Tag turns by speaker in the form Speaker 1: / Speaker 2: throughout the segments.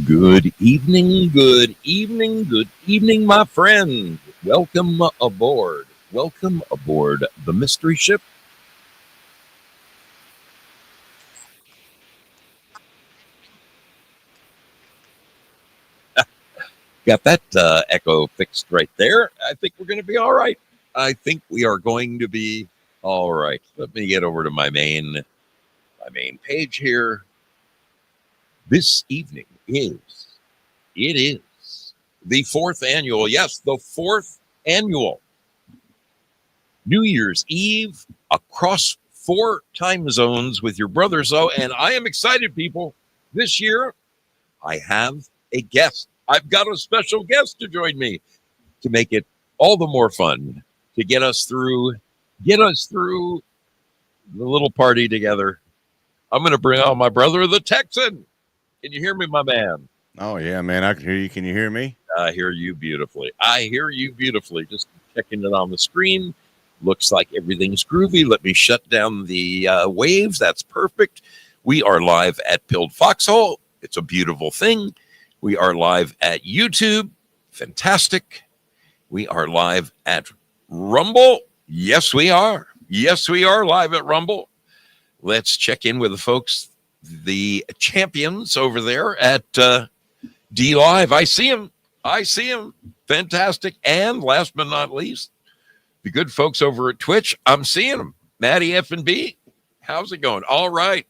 Speaker 1: Good evening, good evening, good evening, my friend. Welcome aboard. Welcome aboard the mystery ship. Got that echo fixed right there. I think we're going to be all right. I think we are going to be all right. Let me get over to my main page here. This evening is the fourth annual. Yes, the fourth annual New Year's Eve across 4 time zones with your brother Zoe. And I am excited, people. This year, I have a guest. I've got a special guest to join me to make it all the more fun, to get us through the little party together. I'm going to bring on my brother, the Texan. Can you hear me, my man?
Speaker 2: Oh, yeah, man. I can hear you. Can you hear me?
Speaker 1: I hear you beautifully. Just checking it on the screen. Looks like everything's groovy. Let me shut down the waves. That's perfect. We are live at Pilled Foxhole. It's a beautiful thing. We are live at YouTube. Fantastic. We are live at Rumble. Yes, we are. Yes, we are live at Rumble. Let's check in with the folks, the champions over there at D Live. I see him. Fantastic. And last but not least, the good folks over at Twitch. I'm seeing them. Maddie F and B. How's it going? All right.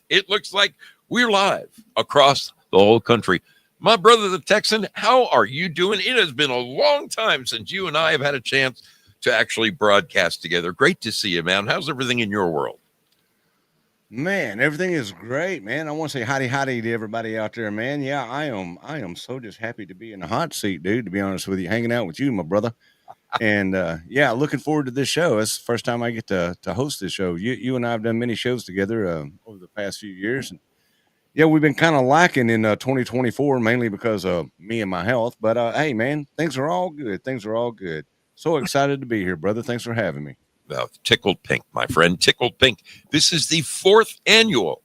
Speaker 1: It looks like we're live across the whole country. My brother, the Texan, how are you doing? It has been a long time since you and I have had a chance to actually broadcast together. Great to see you, man. How's everything in your world?
Speaker 2: Man, everything is great, man. I want to say howdy to everybody out there, man. Yeah, I am so just happy to be in the hot seat, dude, to be honest with you, hanging out with you, my brother. And yeah, looking forward to this show. It's the first time I get to host this show. You and I have done many shows together over the past few years. And yeah, we've been kind of lacking in 2024, mainly because of me and my health. But hey, man, things are all good. So excited to be here, brother. Thanks for having me.
Speaker 1: Tickled pink, my friend, tickled pink. This is the fourth annual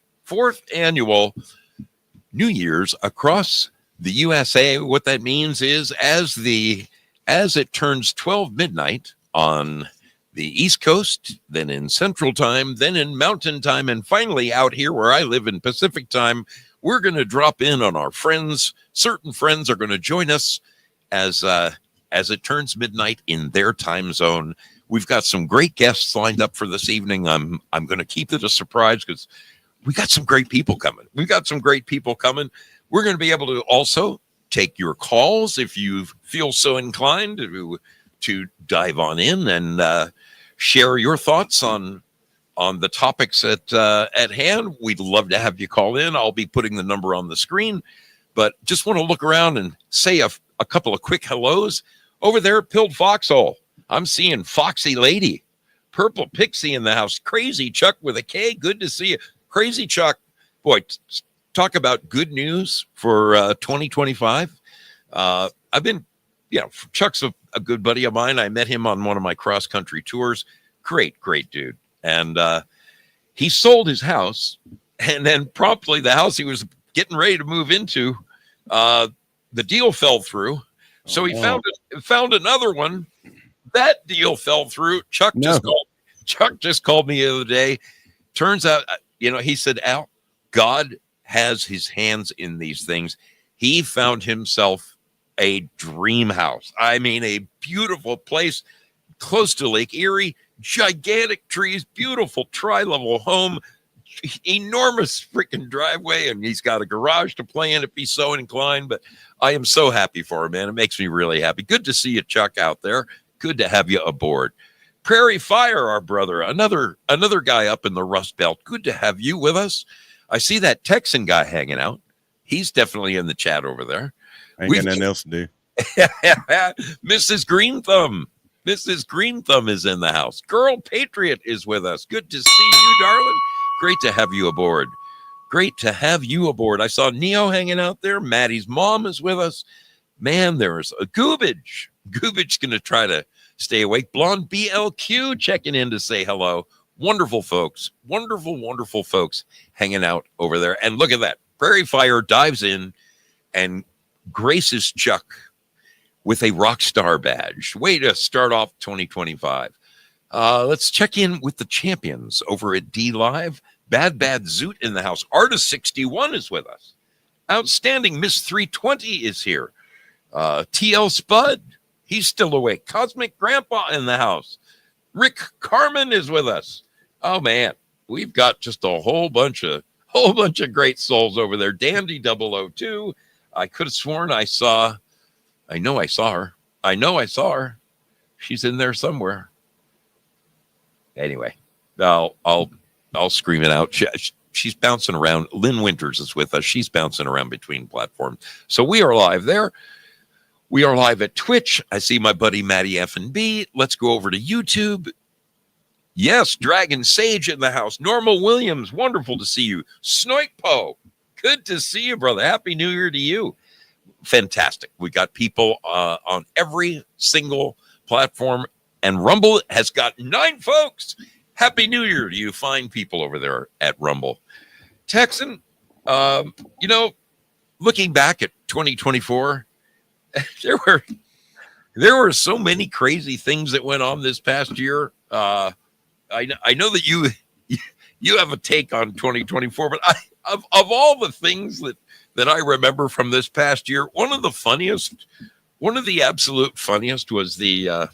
Speaker 1: New Year's across the USA. What that means is as it turns 12 midnight on the East Coast, then in Central Time, then in Mountain Time, and finally out here where I live in Pacific Time, we're going to drop in on our friends. Certain friends are going to join us as it turns midnight in their time zone. We've got some great guests lined up for this evening. I'm going to keep it a surprise because we got some great people coming. We're going to be able to also take your calls if you feel so inclined to dive on in and share your thoughts on the topics at hand. We'd love to have you call in. I'll be putting the number on the screen. but just want to look around and say a couple of quick hellos. Over there at Pilled Foxhole, I'm seeing Foxy Lady, Purple Pixie in the house, Crazy Chuck with a K. Good to see you. Crazy Chuck, boy, talk about good news for 2025. I've been, Chuck's a good buddy of mine. I met him on one of my cross-country tours. Great dude. And he sold his house, and then promptly the house he was getting ready to move into, the deal fell through. So he found another one. That deal fell through. Chuck just called me the other day. Turns out, he said, Al, God has his hands in these things. He found himself a dream house. I mean, a beautiful place close to Lake Erie, gigantic trees, beautiful tri-level home, enormous freaking driveway, and he's got a garage to play in if he's so inclined. But I am so happy for him, man. It makes me really happy. Good to see you, Chuck, out there. Good to have you aboard. Prairie Fire, our brother, another guy up in the Rust Belt. Good to have you with us. I see that Texan guy hanging out. He's definitely in the chat over there.
Speaker 2: Ain't got nothing else to do.
Speaker 1: Mrs. Green Thumb. Mrs. Green Thumb is in the house. Girl Patriot is with us. Good to see you, darling. Great to have you aboard. Great to have you aboard. I saw Neo hanging out there. Maddie's mom is with us. Man, there's a Goobage. Goobage's going to try to stay awake. Blonde BLQ checking in to say hello. Wonderful folks. Wonderful folks hanging out over there. And look at that. Prairie Fire dives in and graces Chuck with a rock star badge. Way to start off 2025. Let's check in with the champions over at D Live. Bad Zoot in the house. Artist 61 is with us. Outstanding Miss 320 is here. TL Spud, he's still awake. Cosmic Grandpa in the house. Rick Carmen is with us. Oh man, we've got just a whole bunch of great souls over there. Dandy 002. I could have sworn I saw her. She's in there somewhere. Anyway, I'll scream it out. She's bouncing around. Lynn Winters is with us. She's bouncing around between platforms. So we are live there. We are live at Twitch. I see my buddy Matty F&B. Let's go over to YouTube. Yes, Dragon Sage in the house. Normal Williams, wonderful to see you. Snoikpo, good to see you, brother. Happy New Year to you. Fantastic. We got people on every single platform, and Rumble has got 9 folks. Happy New Year to you fine people over there at Rumble. Texan, looking back at 2024, there were so many crazy things that went on this past year. I know that you have a take on 2024, but of all the things that I remember from this past year, one of the absolute funniest was the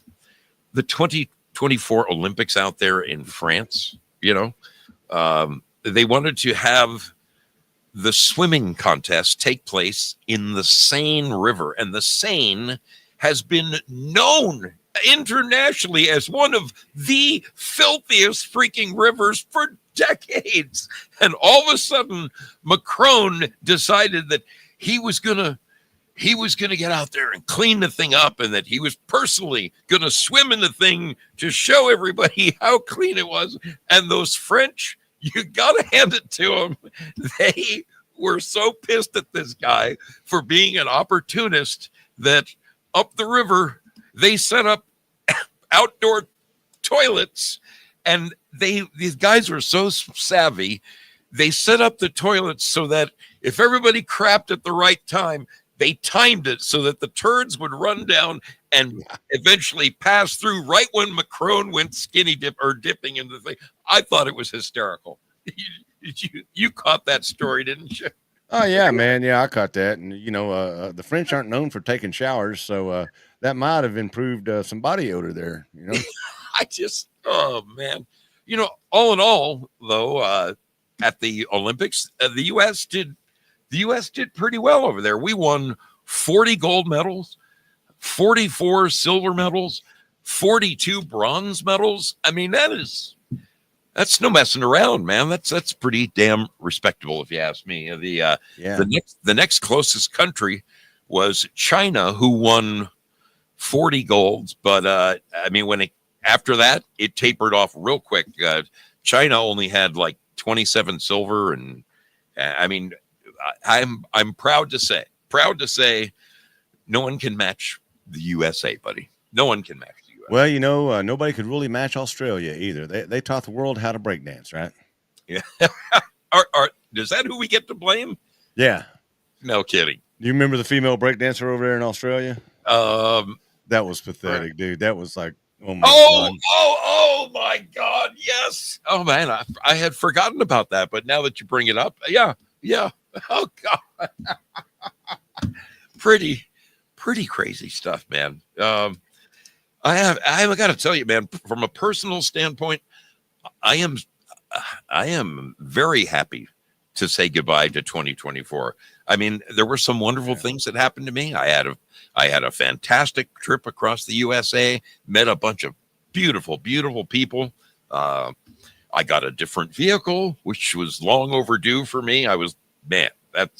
Speaker 1: 2024 Olympics out there in France. They wanted to have the swimming contest take place in the Seine River, and the Seine has been known internationally as one of the filthiest freaking rivers for decades. And all of a sudden, Macron decided that he was gonna get out there and clean the thing up, and that he was personally gonna swim in the thing to show everybody how clean it was. And those French, you gotta hand it to them, they were so pissed at this guy for being an opportunist that up the river they set up outdoor toilets. And these guys were so savvy, they set up the toilets so that if everybody crapped at the right time, they timed it so that the turds would run down and eventually pass through right when Macron went dipping into the thing. I thought it was hysterical. You caught that story, didn't you?
Speaker 2: Oh yeah, man. Yeah, I caught that. And the French aren't known for taking showers, so that might have improved some body odor there.
Speaker 1: Oh man. All in all, though, at the Olympics, the U.S. did pretty well over there. We won 40 gold medals, 44 silver medals, 42 bronze medals. I mean, That's no messing around, man. That's pretty damn respectable, if you ask me.
Speaker 2: Yeah.
Speaker 1: The next closest country was China, who won 40 golds, but I mean, after that, it tapered off real quick. China only had like 27 silver, and I mean, I'm proud to say, no one can match the USA, buddy. No one can match the USA.
Speaker 2: Well, nobody could really match Australia either. They taught the world how to break dance, right?
Speaker 1: Yeah. Is that who we get to blame?
Speaker 2: Yeah.
Speaker 1: No kidding.
Speaker 2: Do you remember the female breakdancer over there in Australia? That was pathetic, dude. That was like, oh my God.
Speaker 1: Oh my God. Yes. Oh man, I had forgotten about that, but now that you bring it up, yeah. Oh God. pretty crazy stuff, man. I've got to tell you, man, from a personal standpoint, I am very happy to say goodbye to 2024. I mean, there were some wonderful things that happened to me. I had a fantastic trip across the USA, met a bunch of beautiful people. I got a different vehicle, which was long overdue for me. That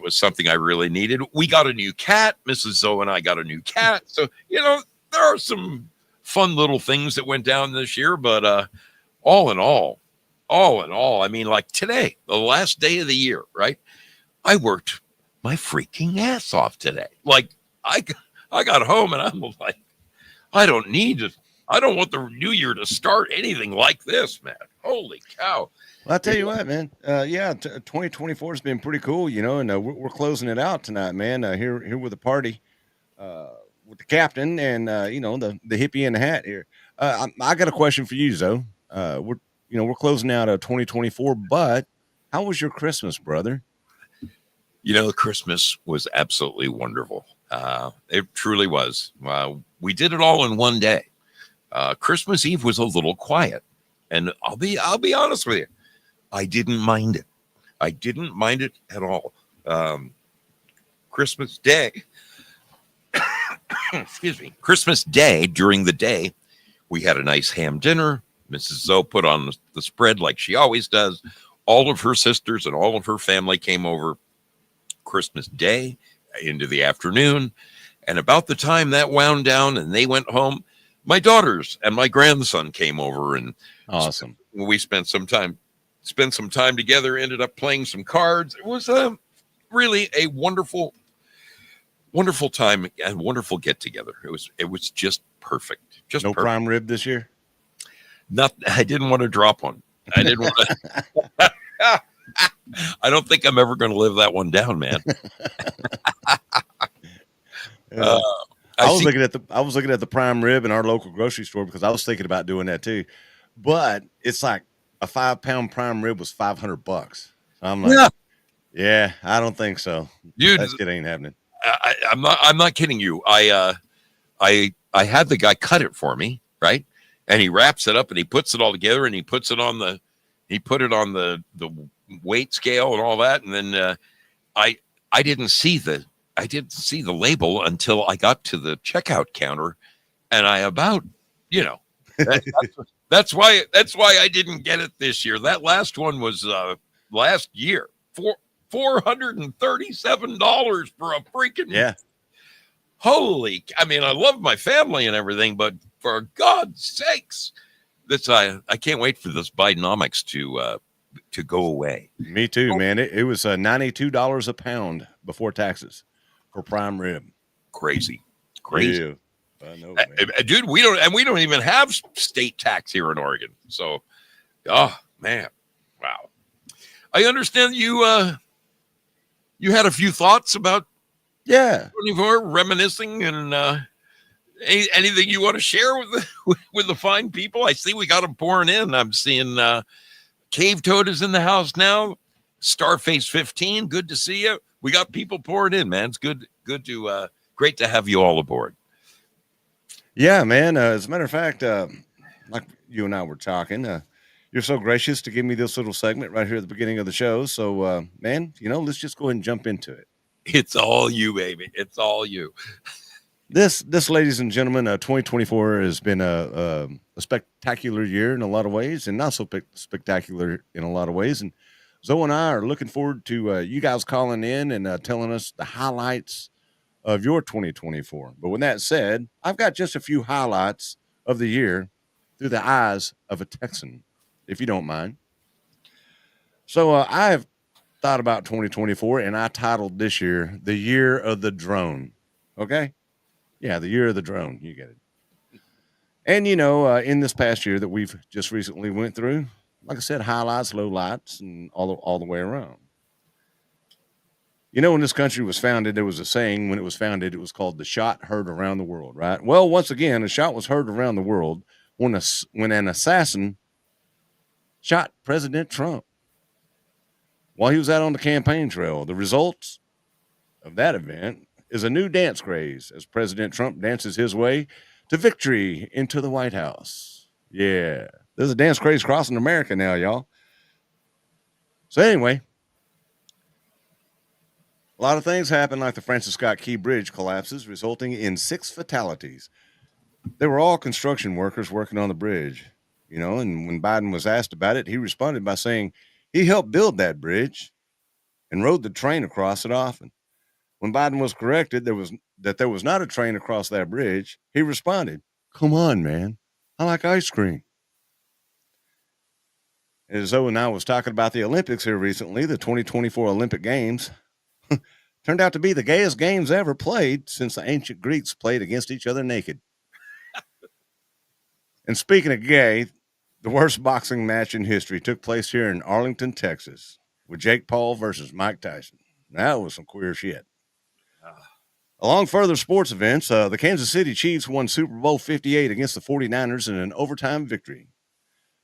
Speaker 1: was something I really needed. We got a new cat. Mrs. Zoe and I got a new cat. So, there are some fun little things that went down this year, but all in all, I mean, like today, the last day of the year, right? I worked my freaking ass off today. Like I got home and I'm like, I don't want the new year to start anything like this, man. Holy cow.
Speaker 2: Well, I'll tell you what, man. 2024 has been pretty cool, and we're closing it out tonight, man. Here with the party, with the captain and the hippie in the hat here. I got a question for you, Zoe. We're closing out 2024, but how was your Christmas, brother?
Speaker 1: Christmas was absolutely wonderful. It truly was. We did it all in one day. Christmas Eve was a little quiet, and I'll be honest with you, I didn't mind it. I didn't mind it at all. Christmas Day, excuse me, Christmas Day, during the day, we had a nice ham dinner. Mrs. Zoe put on the spread like she always does. All of her sisters and all of her family came over Christmas Day into the afternoon. And about the time that wound down and they went home, my daughters and my grandson came over, and
Speaker 2: awesome.
Speaker 1: We spent some time together, ended up playing some cards. It was really a wonderful time and wonderful get together. It was just perfect. Just
Speaker 2: no
Speaker 1: perfect.
Speaker 2: Prime rib this year.
Speaker 1: I didn't want to drop one. I didn't want to. I don't think I'm ever going to live that one down, man.
Speaker 2: I was looking at the prime rib in our local grocery store because I was thinking about doing that too, but it's like a 5-pound prime rib was $500. I'm like, yeah, I don't think so,
Speaker 1: dude.
Speaker 2: That shit ain't happening.
Speaker 1: I'm not kidding you. I had the guy cut it for me, right? And he wraps it up and he puts it all together and he put it on the weight scale and all that. And then I didn't see the label until I got to the checkout counter, and that's why I didn't get it this year. That last one was last year, $437 for a freaking holy. I mean, I love my family and everything, but for God's sakes, I can't wait for this Bidenomics to go away.
Speaker 2: Me too, man. It was $92 a pound before taxes for prime rib.
Speaker 1: Crazy.
Speaker 2: Yeah. I know, man.
Speaker 1: Dude, we don't even have state tax here in Oregon. So, oh man, wow. I understand you had a few thoughts about 24, reminiscing, and anything you want to share with the fine people. I see we got them pouring in. I'm seeing Cave Toad is in the house now. Starface 15, good to see you. We got people pouring in, man. It's great to have you all aboard.
Speaker 2: Yeah, man. As a matter of fact, like you and I were talking, you're so gracious to give me this little segment right here at the beginning of the show. So, man, let's just go ahead and jump into it.
Speaker 1: It's all you, baby. It's all you.
Speaker 2: This, ladies and gentlemen, 2024 has been a spectacular year in a lot of ways, and not so spectacular in a lot of ways. And Zoe and I are looking forward to you guys calling in and telling us the highlights of your 2024. But with that said, I've got just a few highlights of the year through the eyes of a Texan, if you don't mind. So I have thought about 2024, and I titled this year "The Year of the Drone." Okay. Yeah, the year of the drone. You get it. And in this past year that we've just recently went through, like I said, highlights, lowlights, and all the way around. When this country was founded, there was a saying. When it was founded, it was called "the shot heard around the world." Right. Well, once again, a shot was heard around the world when an assassin shot President Trump while he was out on the campaign trail. The results of that event is a new dance craze as President Trump dances his way to victory into the White House. Yeah, there's a dance craze crossing America now, y'all. So anyway, a lot of things happened, like the Francis Scott Key Bridge collapses, resulting in 6 fatalities. They were all construction workers working on the bridge, and when Biden was asked about it, he responded by saying he helped build that bridge and rode the train across it often. When Biden was corrected there was not a train across that bridge, he responded, "Come on, man. I like ice cream." As Zoe and I was talking about the Olympics here recently, the 2024 Olympic Games turned out to be the gayest games ever played since the ancient Greeks played against each other naked. And speaking of gay, the worst boxing match in history took place here in Arlington, Texas, with Jake Paul versus Mike Tyson. That was some queer shit. Along further sports events, the Kansas City Chiefs won Super Bowl 58 against the 49ers in an overtime victory.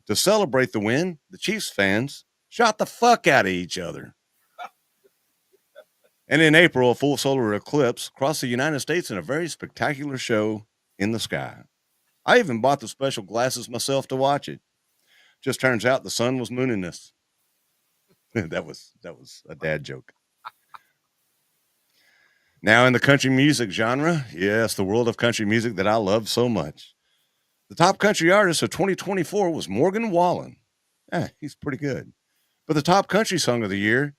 Speaker 2: To celebrate the win, the Chiefs fans shot the fuck out of each other. And in April, a full solar eclipse crossed the United States in a very spectacular show in the sky. I even bought the special glasses myself to watch it. Just turns out the sun was mooning us. that was a dad joke. Now in the country music genre, yes, the world of country music that I love so much. The top country artist of 2024 was Morgan Wallen. He's pretty good. But the top country song of the year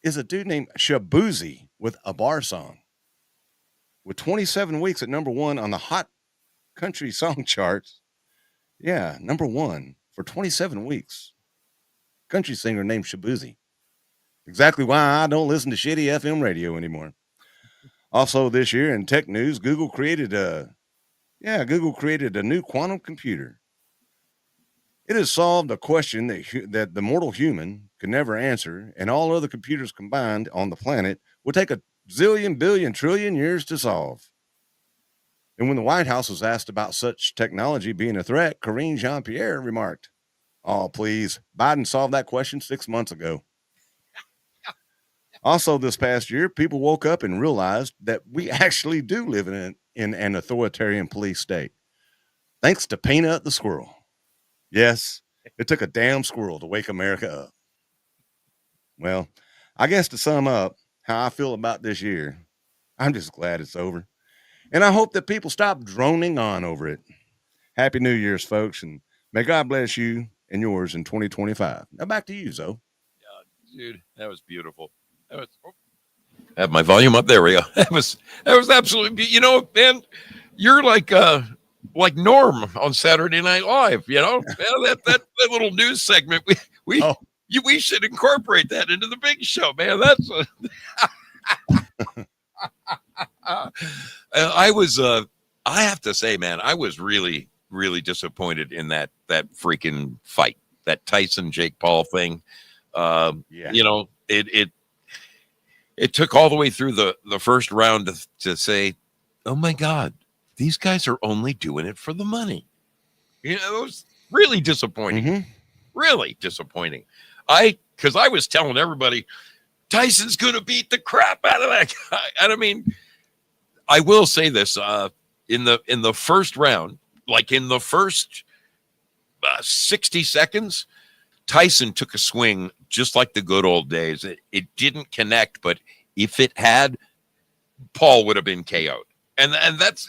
Speaker 2: is a dude named Shabuzi with A Bar Song. With 27 weeks at number 1 on the Hot Country Song charts. Yeah, number 1 for 27 weeks. Country singer named Shabuzi. Exactly why I don't listen to shitty FM radio anymore. Also this year in tech news, Google created a new quantum computer. It has solved a question that the mortal human could never answer, and all other computers combined on the planet would take a zillion, billion, trillion years to solve. And when the White House was asked about such technology being a threat, Karine Jean-Pierre remarked, "Oh, please, Biden solved that question 6 months ago." Also, this past year, people woke up and realized that we actually do live in an authoritarian police state. Thanks to Peanut the squirrel. Yes, it took a damn squirrel to wake America up. Well, I guess to sum up how I feel about this year, I'm just glad it's over. And I hope that people stop droning on over it. Happy New Year's, folks, and may God bless you and yours in 2025. Now back to you, Zoe.
Speaker 1: Yeah, dude, that was beautiful. I have my volume up. There we go. That was absolutely, man, you're like Norm on Saturday Night Live, that little news segment. We should incorporate that into the big show, man. That's I have to say, man, I was really, really disappointed in that freaking fight, that Tyson Jake Paul thing. It took all the way through the first round to say, oh my God, these guys are only doing it for the money. It was really disappointing.
Speaker 2: Mm-hmm.
Speaker 1: Really disappointing. Because I was telling everybody, Tyson's going to beat the crap out of that guy. And I mean, I will say this, in the first round, like in the first 60 seconds, Tyson took a swing just like the good old days. It didn't connect, but if it had, Paul would have been KO'd. And that's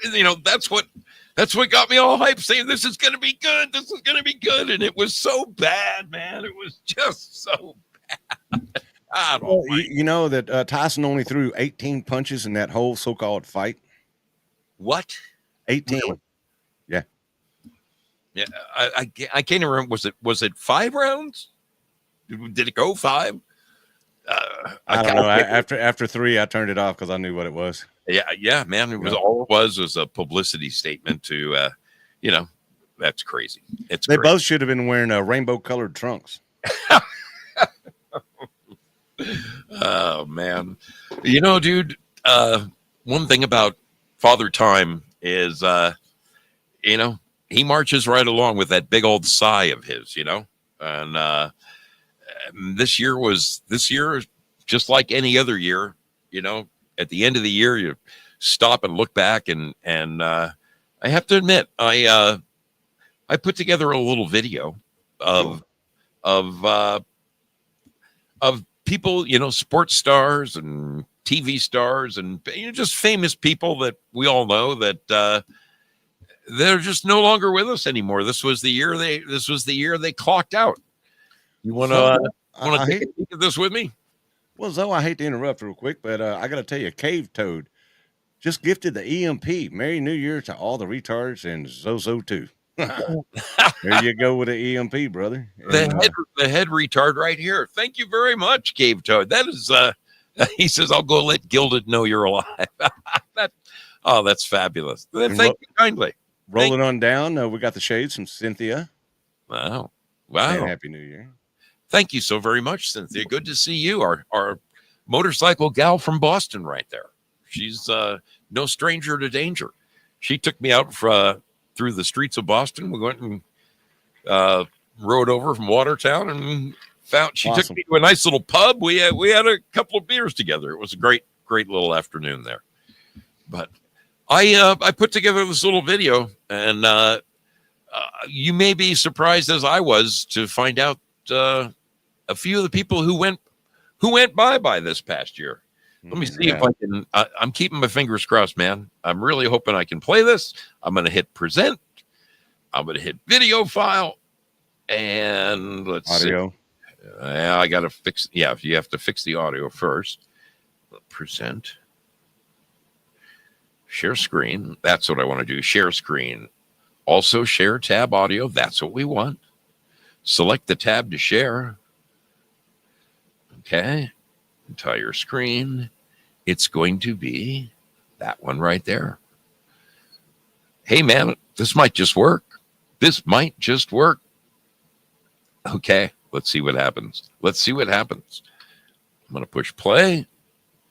Speaker 1: that's what got me all hyped, saying this is going to be good. This is going to be good, and it was so bad, man. It was just so bad. God
Speaker 2: Well,
Speaker 1: almighty.
Speaker 2: you know that Tyson only threw 18 punches in that whole so-called fight.
Speaker 1: What?
Speaker 2: 18.
Speaker 1: Really?
Speaker 2: Yeah.
Speaker 1: Yeah, I can't even remember. Was it 5 rounds? Did it go 5?
Speaker 2: I don't know. After 3, I turned it off because I knew what it was.
Speaker 1: Yeah, man. It was all it was a publicity statement to, that's crazy. It's
Speaker 2: They
Speaker 1: crazy.
Speaker 2: both should have been wearing rainbow-colored trunks.
Speaker 1: Oh man, dude. One thing about Father Time is, he marches right along with that big old sigh of his, and this year, just like any other year, at the end of the year, you stop and look back, and I have to admit, I put together a little video of people, sports stars and TV stars and just famous people that we all know that they're just no longer with us anymore. This was the year they clocked out. You want to take a peek at this with me?
Speaker 2: Well, Zoe, I hate to interrupt real quick, but I got to tell you, Cave Toad just gifted the EMP. Merry New Year to all the retards and Zoso too. There you go with the EMP, brother. And,
Speaker 1: The head retard right here. Thank you very much, Cave Toad. That is, he says, I'll go let Gilded know you're alive. That's fabulous. Thank you kindly.
Speaker 2: Rolling on down, we got the shades from Cynthia.
Speaker 1: Wow.
Speaker 2: And Happy New Year.
Speaker 1: Thank you so very much, Cynthia. Good to see you. Our motorcycle gal from Boston right there. She's no stranger to danger. She took me out through the streets of Boston. We went and rode over from Watertown and she took me to a nice little pub. We had a couple of beers together. It was a great little afternoon there. But I put together this little video, and you may be surprised as I was to find out a few of the people who went bye this past year. Let me see if I can. I'm keeping my fingers crossed, man. I'm really hoping I can play this. I'm going to hit present. I'm going to hit video file, and let's
Speaker 2: audio.
Speaker 1: See. I got to fix. Yeah, you have to fix the audio first. Present. Share screen. That's what I want to do. Share screen. Also share tab audio. That's what we want. Select the tab to share. Okay. Entire screen. It's going to be that one right there. Hey, man, this might just work. Okay. Let's see what happens. I'm going to push play.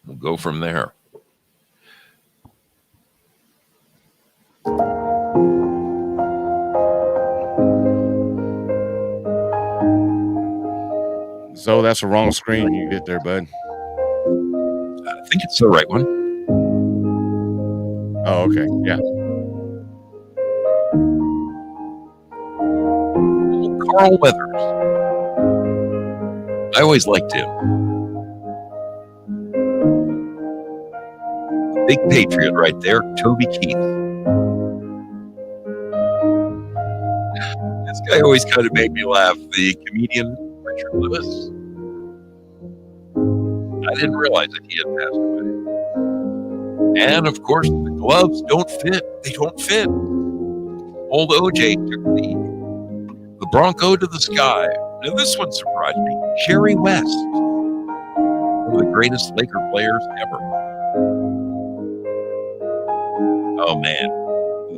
Speaker 1: We'll go from there.
Speaker 2: So that's the wrong screen you get there, bud.
Speaker 1: I think it's the right one.
Speaker 2: Oh, okay. Yeah.
Speaker 1: Carl Weathers. I always liked him. Big patriot right there, Toby Keith. This guy always kind of made me laugh. The comedian Richard Lewis. I didn't realize that he had passed away. And of course, the gloves don't fit. They don't fit. Old OJ took the Bronco to the sky. Now this one surprised me. Jerry West, one of the greatest Laker players ever. Oh man,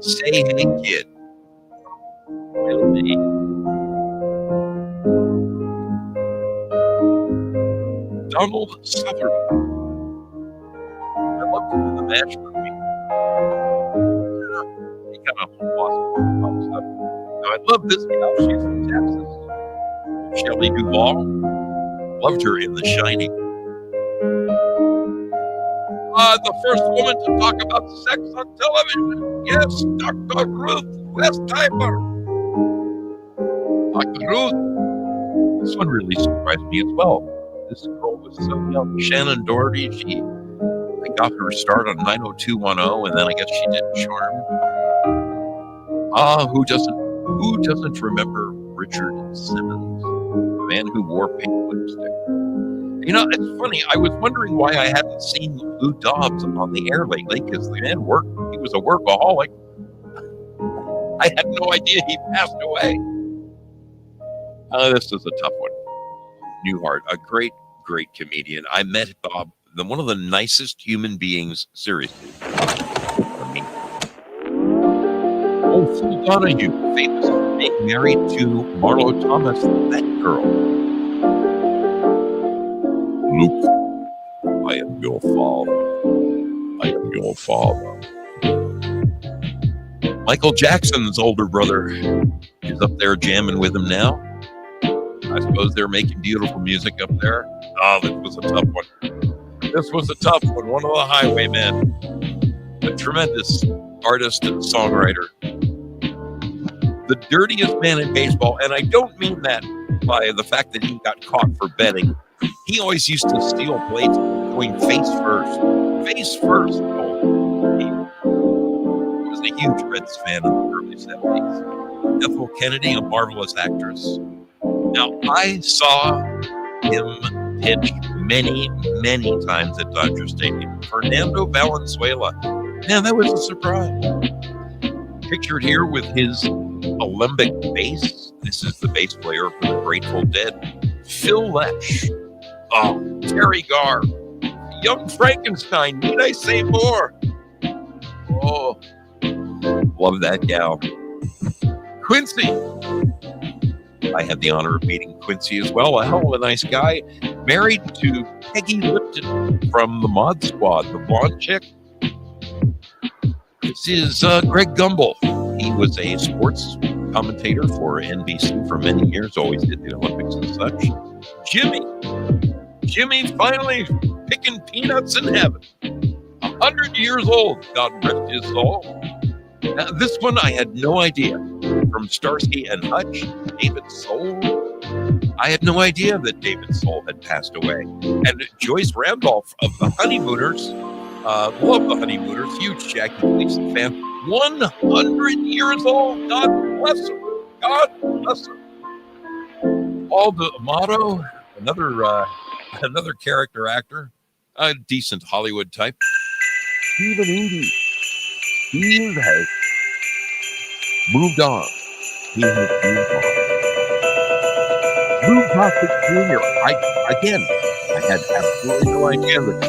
Speaker 1: Say Hey Kid. Really? Donald Sutherland. I loved him in the Match movie. He kind of lost stuff. Now I love this gal. She's from Texas. Shelley Duvall. Loved her in The Shining. The first woman to talk about sex on television. Yes, Dr. Ruth Westheimer. Dr. Ruth. This one really surprised me as well. This girl was so young. Shannon Doherty, I got her start on 90210, and then I guess she did Charm. Who doesn't remember Richard Simmons, the man who wore pink lipstick? You know, it's funny. I was wondering why I hadn't seen Lou Dobbs on the air lately, because the man worked. He was a workaholic. I had no idea he passed away. This is a tough one. Newhart, a great, great comedian. I met Bob, one of the nicest human beings, seriously. I mean, Phil Donahue, famous for being married to Marlo Thomas, that girl. Luke, I am your father. I am your father. Michael Jackson's older brother is up there jamming with him now. I suppose they're making beautiful music up there. Oh, this was a tough one. One of the Highwaymen. A tremendous artist and songwriter. The dirtiest man in baseball, and I don't mean that by the fact that he got caught for betting. He always used to steal plates going face first. Face first. Oh, he was a huge Reds fan in the early 70s. Ethel Kennedy, a marvelous actress. Now, I saw him pitch many, many times at Dodger Stadium. Fernando Valenzuela. Man, that was a surprise. Pictured here with his alembic bass. This is the bass player for the Grateful Dead. Phil Lesh. Oh, Terry Garr. Young Frankenstein. Need I say more? Oh, love that gal. Quincy. I had the honor of meeting Quincy as well. A hell of a nice guy. Married to Peggy Lipton from the Mod Squad, the blonde chick. This is Greg Gumbel. He was a sports commentator for NBC for many years, always did the Olympics and such. Jimmy finally picking peanuts in heaven. 100 years old, God rest his soul. Now, this one I had no idea. From Starsky and Hutch, David Soul. I had no idea that David Soul had passed away. And Joyce Randolph of the Honeymooners, love the Honeymooners, huge Jackie Gleason fan. 100 years old, God bless her. God bless her. Paul D'Amato, another character actor, a decent Hollywood type. Stephen Eady. Steve has moved on. He has moved on. Lou Gossett Jr. I had absolutely no idea that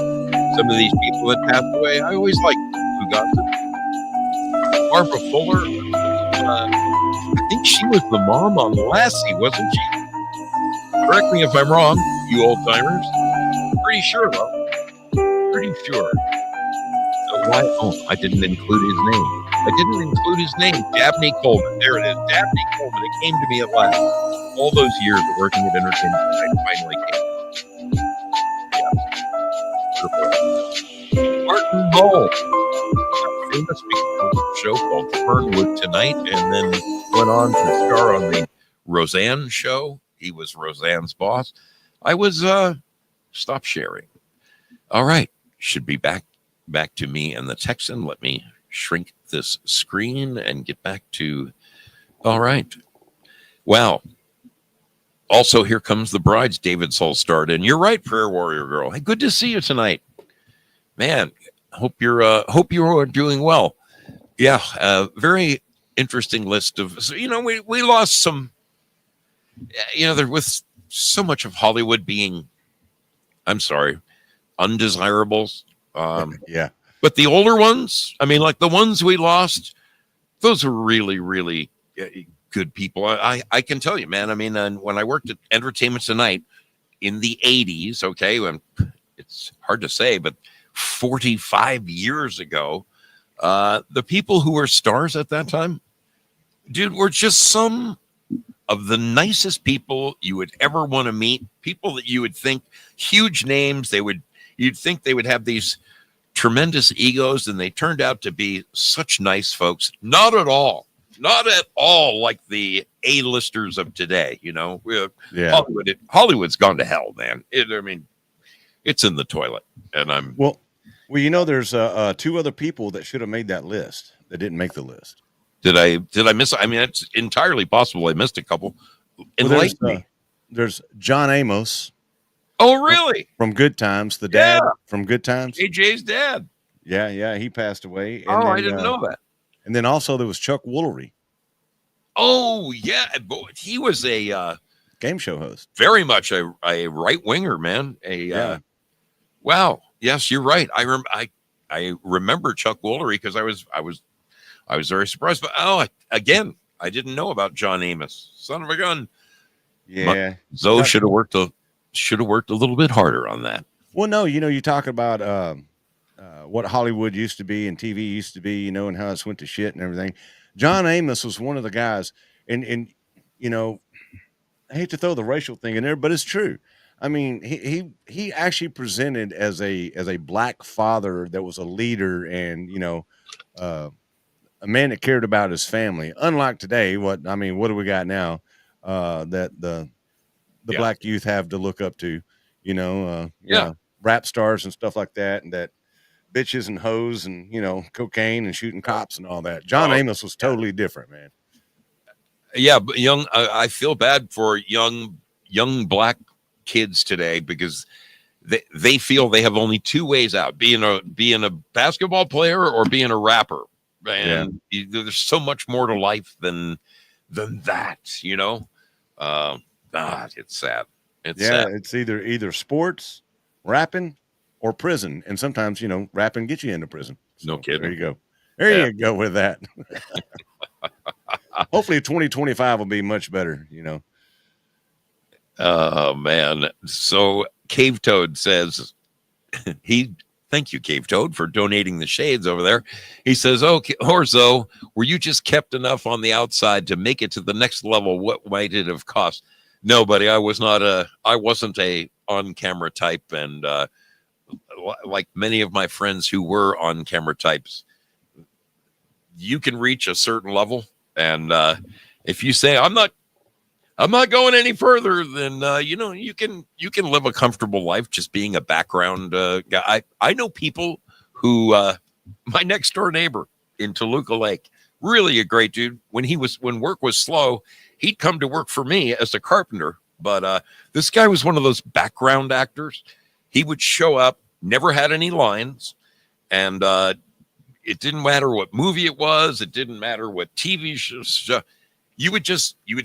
Speaker 1: some of these people had passed away. I always liked Lou Gossett. Barbara Fuller, I think she was the mom on Lassie, wasn't she? Correct me if I'm wrong, you old timers. Pretty sure, though. Pretty sure. Why? Oh, I didn't include his name. Dabney Coleman. There it is. Dabney Coleman. It came to me at last. All those years of working at Entertainment Tonight finally came. Yeah. Martin Mull. Famous because of a show called Fernwood Tonight, and then went on to star on the Roseanne show. He was Roseanne's boss. I was stop sharing. All right. Should be back to me and the Texan. Let me shrink this screen and get back to. All right. Well, also here comes the bride's David Soul starred in. You're right, Prayer Warrior Girl. Hey, good to see you tonight, man. Hope you're doing well. Yeah, very interesting list of. So, we lost some. There with so much of Hollywood being. I'm sorry, undesirables.
Speaker 2: Yeah.
Speaker 1: But the older ones, I mean, like the ones we lost, those are really, really good people. I can tell you, man. I mean, when I worked at Entertainment Tonight in the 80s, okay, when it's hard to say, but 45 years ago, the people who were stars at that time, dude, were just some of the nicest people you would ever want to meet. People that you would think huge names. You'd think they would have these tremendous egos, and they turned out to be such nice folks. Not at all like the A-listers of today. Yeah. Hollywood's gone to hell, man. It's in the toilet, and
Speaker 2: Well, there's two other people that should have made that list that didn't make the list.
Speaker 1: Did I miss? I mean, it's entirely possible I missed a couple.
Speaker 2: Well,
Speaker 1: Enlighten me.
Speaker 2: there's John Amos
Speaker 1: Oh, really?
Speaker 2: from Good Times, the
Speaker 1: Yeah.
Speaker 2: dad from Good Times.
Speaker 1: AJ's dad.
Speaker 2: Yeah, he passed away.
Speaker 1: Oh, I didn't know that.
Speaker 2: And then also there was Chuck Woolery,
Speaker 1: Oh, yeah. He was a
Speaker 2: game show host.
Speaker 1: very much a right winger, man. Wow. Yes, you're right. I remember Chuck Woolery because I was very surprised. But again, I didn't know about John Amos. Son of a gun.
Speaker 2: Yeah.
Speaker 1: Zoe should have worked a little bit harder on that.
Speaker 2: Well, no, you talk about what Hollywood used to be and TV used to be, and how it's went to shit and everything. John Amos was one of the guys, and I hate to throw the racial thing in there, but it's true. I mean, he actually presented as a black father that was a leader and a man that cared about his family. Unlike today, what do we got now that the black youth have to look up to? Rap stars and stuff like that, and that bitches and hoes and cocaine and shooting cops and all that. John Amos was totally different, man.
Speaker 1: Yeah, but I feel bad for young black kids today because they feel they have only two ways out: being a basketball player or being a rapper. And there's so much more to life than that, God, it's sad. It's sad.
Speaker 2: It's either sports, rapping, or prison. And sometimes, rapping gets you into prison. So,
Speaker 1: no kidding.
Speaker 2: There you go. There you go with that. Hopefully 2025 will be much better,
Speaker 1: Oh, man. So Cave Toad says thank you, Cave Toad, for donating the shades over there. He says, okay, Orzo, were you just kept enough on the outside to make it to the next level? What might it have cost? No, buddy, I wasn't a on-camera type. And like many of my friends who were on-camera types, you can reach a certain level. And if you say, I'm not going any further, then you can live a comfortable life just being a background guy. I know people who my next door neighbor in Toluca Lake, really a great dude. When work was slow, he'd come to work for me as a carpenter. But this guy was one of those background actors. He would show up, never had any lines, and it didn't matter what movie it was. It didn't matter what TV show. You would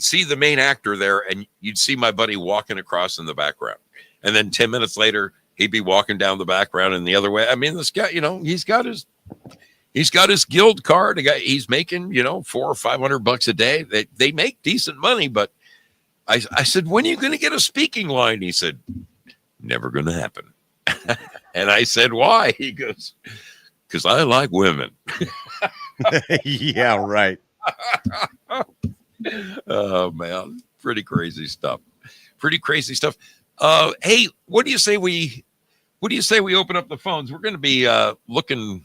Speaker 1: see the main actor there, and you'd see my buddy walking across in the background. And then 10 minutes later, he'd be walking down the background in the other way. I mean, this guy, he's got his guild card. He's making, $400 or $500 a day. They make decent money, but I said, when are you going to get a speaking line? He said, never going to happen. And I said, why? He goes, because I like women.
Speaker 2: Yeah, right.
Speaker 1: Oh man, pretty crazy stuff. Hey, what do you say we open up the phones? We're going to be looking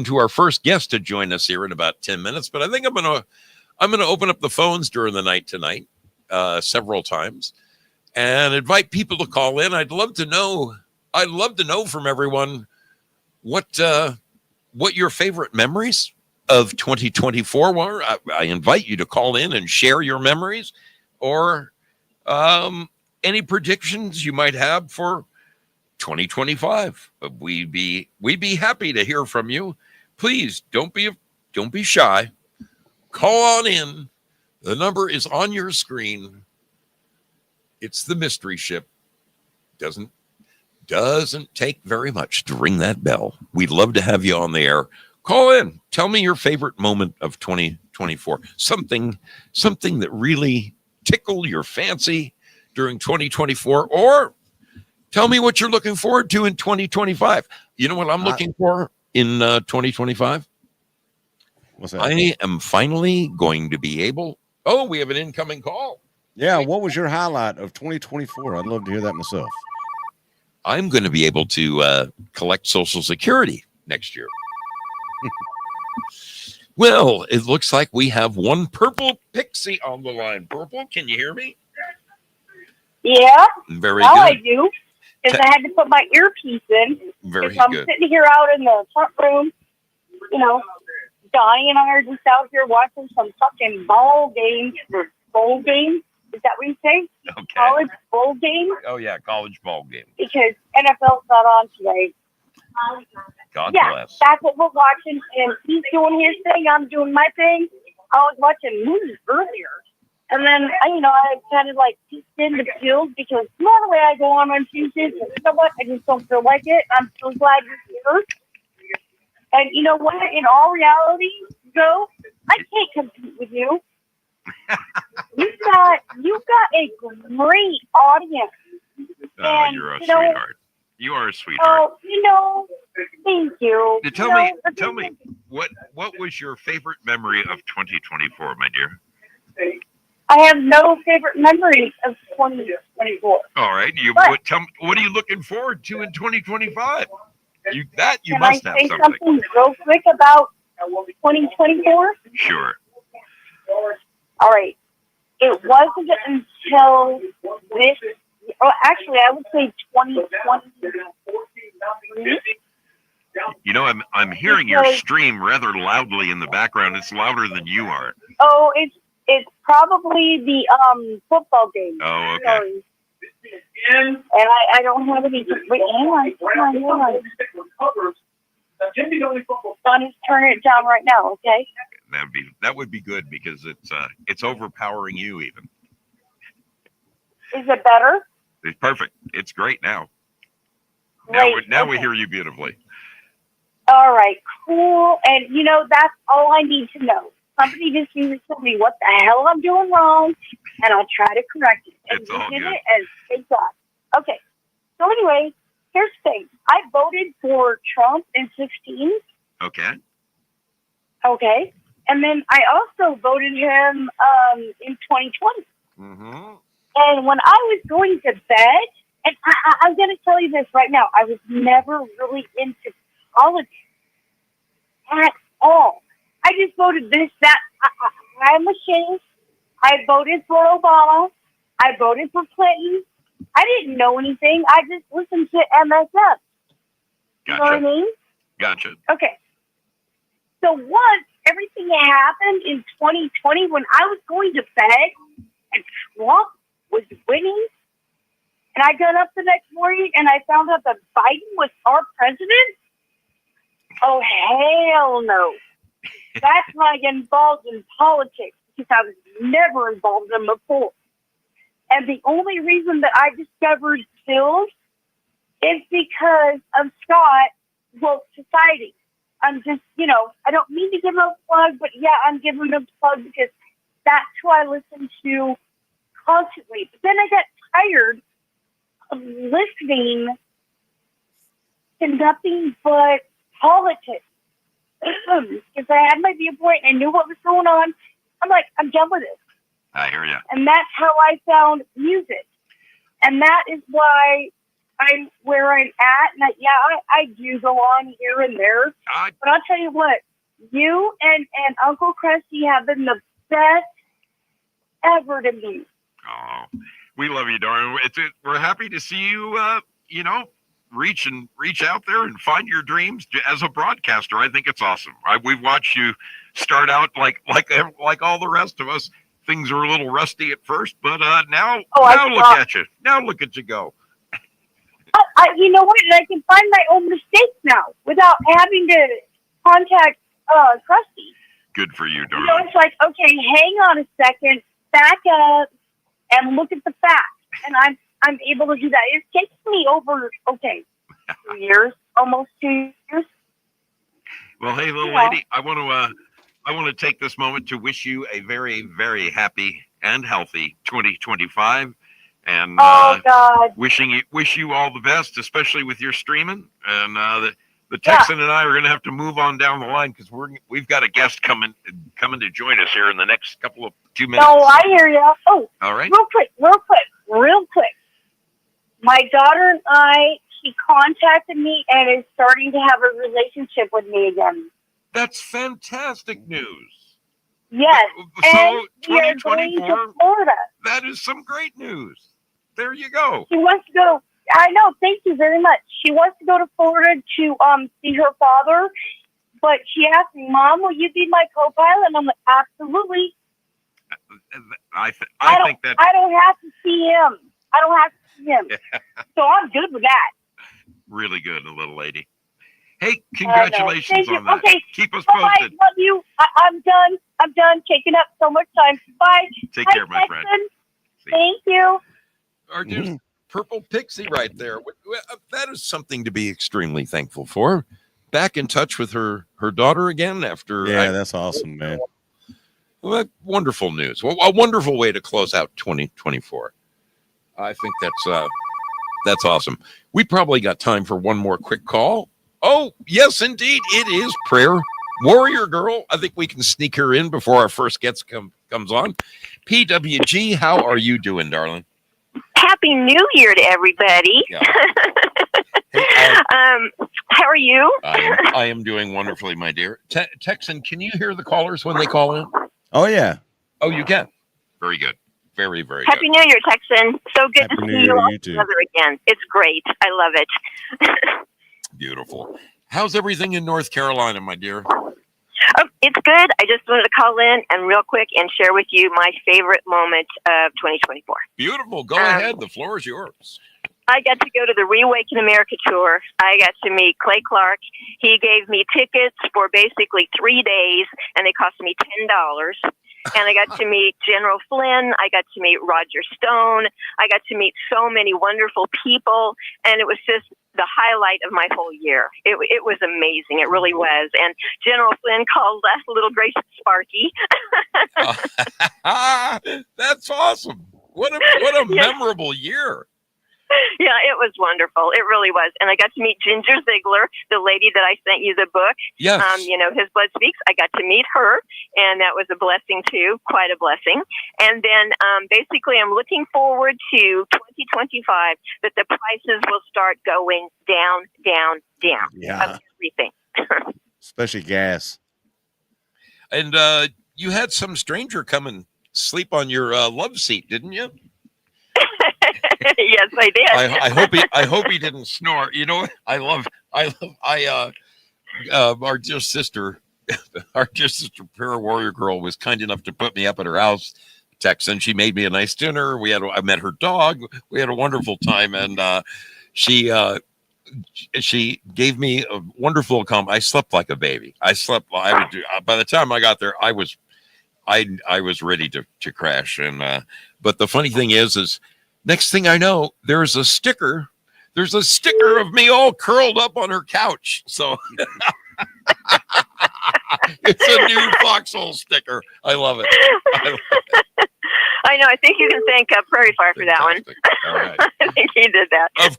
Speaker 1: to our first guest to join us here in about 10 minutes, but I think I'm going to open up the phones during the night tonight several times and invite people to call in. I'd love to know from everyone what your favorite memories of 2024 were. I invite you to call in and share your memories or any predictions you might have for 2025. We'd be happy to hear from you. Please don't be shy. Call on in. The number is on your screen. It's the mystery ship. Doesn't take very much to ring that bell. We'd love to have you on the air. Call in. Tell me your favorite moment of 2024. Something that really tickled your fancy during 2024, or tell me what you're looking forward to in 2025. You know what I'm looking for in 2025?
Speaker 2: What's that?
Speaker 1: I am finally going to be able. Oh, we have an incoming call.
Speaker 2: Yeah. What was your highlight of 2024? I'd love to hear that myself.
Speaker 1: I'm going to be able to collect Social Security next year. Well, it looks like we have one Purple Pixie on the line. Purple, can you hear me?
Speaker 3: Yeah.
Speaker 1: Very
Speaker 3: now
Speaker 1: good.
Speaker 3: I do. because I had to put my earpiece in.
Speaker 1: Very
Speaker 3: I'm
Speaker 1: good.
Speaker 3: sitting here out in the front room, you know, Donnie and I are just out here watching some fucking ball games or bowl games. Is that what you say?
Speaker 1: Okay.
Speaker 3: College bowl game?
Speaker 1: Oh yeah, college ball game.
Speaker 3: Because NFL's not on today.
Speaker 1: God
Speaker 3: Yeah,
Speaker 1: bless.
Speaker 3: that's what we're watching, and he's doing his thing, I'm doing my thing. I was watching movies earlier, and then, I kind of like peeked in the field because normally I go on Tuesdays, but you know what? I just don't feel like it. I'm so glad you're here. And you know what? In all reality, Joe, I can't compete with you. You got a great audience.
Speaker 1: Oh,
Speaker 3: And,
Speaker 1: you're a sweetheart. You are a sweetheart.
Speaker 3: Oh, thank you.
Speaker 1: Tell me, what was your favorite memory of 2024, my dear?
Speaker 3: I have no favorite memories of 2024.
Speaker 1: All right, what are you looking forward to in 2025? You
Speaker 3: Can
Speaker 1: must
Speaker 3: I
Speaker 1: have
Speaker 3: say
Speaker 1: something.
Speaker 3: real quick about 2024?
Speaker 1: Sure.
Speaker 3: All right. It wasn't until this. Oh, actually, I would say 2023.
Speaker 1: I'm hearing your stream rather loudly in the background. It's louder than you are.
Speaker 3: Oh, it's probably the football game.
Speaker 1: Oh, okay.
Speaker 3: Sorry. And I don't have any. Wait, hang on. Sonny's turning it down right now. Okay.
Speaker 1: That would be good because it's overpowering you even.
Speaker 3: Is it better?
Speaker 1: It's perfect. It's great now.
Speaker 3: Great.
Speaker 1: Now we hear you beautifully.
Speaker 3: All right, cool. And that's all I need to know. Somebody just needs to tell me what the hell I'm doing wrong, and I'll try to correct it. And
Speaker 1: It's all
Speaker 3: did
Speaker 1: good.
Speaker 3: it, and thank God. Okay. So anyway, here's the thing. I voted for Trump in 2016.
Speaker 1: Okay.
Speaker 3: Okay. And then I also voted him in 2020.
Speaker 1: Mm-hmm.
Speaker 3: And when I was going to bed, and I'm going to tell you this right now, I was never really into politics at all. I just voted this, that. I'm ashamed. I voted for Obama. I voted for Clinton. I didn't know anything. I just listened to MSF.
Speaker 1: Gotcha.
Speaker 3: You know what I mean?
Speaker 1: Gotcha.
Speaker 3: Okay. So once everything happened in 2020, when I was going to bed and Trump was winning, and I got up the next morning and I found out that Biden was our president, oh, hell no. That's why I get involved in politics, because I was never involved in them before. And the only reason that I discovered Sills is because of Scott Woke Society. I'm just, I don't mean to give him a plug, but yeah, I'm giving him a plug because that's who I listen to constantly. But then I got tired of listening to nothing but politics. Because I had my viewpoint and I knew what was going on. I'm like, I'm done with it.
Speaker 1: I hear you.
Speaker 3: And that's how I found music. And that is why I'm where I'm at. And I do go on here and there. But I'll tell you what, you and Uncle Krusty have been the best ever to me.
Speaker 1: Oh, we love you, darling. We're happy to see you, reach out there and find your dreams as a broadcaster. I think it's awesome. We've watched you start out like all the rest of us. Things are a little rusty at first, but now look at you. Now look at you go.
Speaker 3: You know what? And I can find my own mistakes now without having to contact Krusty.
Speaker 1: Good for you, darling.
Speaker 3: It's like, okay, hang on a second, back up, and look at the facts. And I'm able to do that. It takes me over 2 years, almost 2 years.
Speaker 1: Well, hey, little lady, I want to take this moment to wish you a very, very happy and healthy 2025. And
Speaker 3: God.
Speaker 1: wish you all the best, especially with your streaming. And the Texan and I are going to have to move on down the line because we've got a guest coming to join us here in the next 2 minutes.
Speaker 3: No, I hear you. Oh,
Speaker 1: all right.
Speaker 3: Real quick. My daughter and she contacted me and is starting to have a relationship with me again.
Speaker 1: That's fantastic news.
Speaker 3: Yes.
Speaker 1: So
Speaker 3: and
Speaker 1: 2024,
Speaker 3: we are going to Florida.
Speaker 1: That is some great news. There you go.
Speaker 3: She wants to go. I know. Thank you very much. She wants to go to Florida to see her father, but she asked me, "Mom, will you be my co-pilot?" And I'm like, "Absolutely."
Speaker 1: I think that
Speaker 3: I don't have to see him. I don't have to see him. So I'm good with that.
Speaker 1: really good, little lady. Hey, congratulations
Speaker 3: Thank you.
Speaker 1: on that.
Speaker 3: Okay.
Speaker 1: Keep us
Speaker 3: Bye-bye.
Speaker 1: posted.
Speaker 3: Love you. I'm done. I'm done taking up so much time. Bye.
Speaker 1: Take
Speaker 3: Bye,
Speaker 1: care, my friend.
Speaker 3: Texan.
Speaker 1: See.
Speaker 3: Thank you.
Speaker 1: Our dear purple pixie right there. That is something to be extremely thankful for. Back in touch with her daughter again after.
Speaker 2: Yeah, that's awesome, man.
Speaker 1: Well, wonderful news. Well, a wonderful way to close out 2024. I think that's awesome. We probably got time for one more quick call. Oh, yes, indeed. It is Prayer Warrior Girl. I think we can sneak her in before our first guest comes on. PWG, how are you doing, darling?
Speaker 4: Happy New Year to everybody.
Speaker 1: Yeah. Hey,
Speaker 4: how are you?
Speaker 1: I am doing wonderfully, my dear. Texan, can you hear the callers when they call in?
Speaker 2: Oh, yeah.
Speaker 1: Oh, you can. Very good. Very, very
Speaker 4: Happy
Speaker 1: good.
Speaker 4: New Year, Texan. So good
Speaker 2: Happy
Speaker 4: to
Speaker 2: New
Speaker 4: see
Speaker 2: Year
Speaker 4: you
Speaker 2: to
Speaker 4: all
Speaker 2: you too.
Speaker 4: together again. It's great. I love it.
Speaker 1: Beautiful. How's everything in North Carolina, my dear?
Speaker 4: It's good. I just wanted to call in and real quick and share with you my favorite moment of 2024.
Speaker 1: Beautiful. Go ahead. The floor is yours.
Speaker 4: I got to go to the Reawaken America tour. I got to meet Clay Clark. He gave me tickets for basically 3 days, and they cost me $10. And I got to meet General Flynn. I got to meet Roger Stone. I got to meet so many wonderful people, and it was just the highlight of my whole year. It was amazing. It really was. And General Flynn called us Little Grace Sparky.
Speaker 1: That's awesome. What a memorable year.
Speaker 4: Yeah, it was wonderful. It really was. And I got to meet Ginger Ziegler, the lady that I sent you the book.
Speaker 1: Yes.
Speaker 4: His Blood Speaks. I got to meet her, and that was a blessing too, quite a blessing. And then basically I'm looking forward to 2025 that the prices will start going down, down, down.
Speaker 2: Yeah.
Speaker 4: Of everything.
Speaker 2: Especially gas.
Speaker 1: And you had some stranger come and sleep on your love seat, didn't you?
Speaker 4: Yes, I did.
Speaker 1: I hope he didn't snore. You know, our dear sister, Prayer Warrior Girl, was kind enough to put me up at her house, Texan. She made me a nice dinner. I met her dog. We had a wonderful time, and she gave me a wonderful account. I slept like a baby. By the time I got there, I was ready to crash. And but the funny thing is next thing I know, there's a sticker of me all curled up on her couch. So it's a new foxhole sticker. I love it.
Speaker 4: I know. I think you can thank Prairie Fire for that one.
Speaker 1: All right.
Speaker 4: I think he did that.
Speaker 1: Of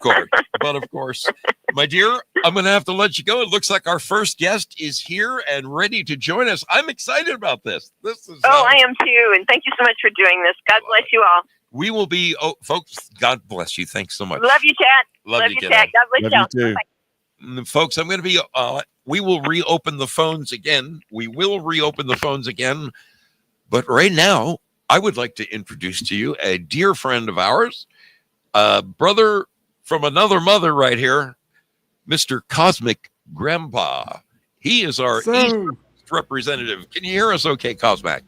Speaker 1: course. My dear, I'm going to have to let you go. It looks like our first guest is here and ready to join us. I'm excited about this.
Speaker 4: I am too. And thank you so much for doing this. God bless you all.
Speaker 1: We will be, folks, God bless you. Thanks so much.
Speaker 4: Love you, Chad.
Speaker 1: Love you,
Speaker 4: Chad. God bless
Speaker 2: Love
Speaker 4: you.
Speaker 2: you too.
Speaker 1: Folks, I'm going to be, we will reopen the phones again. But right now, I would like to introduce to you a dear friend of ours, brother from another mother right here, Mr. Cosmic Grandpa. He is our East representative. Can you hear us okay, Cosmic?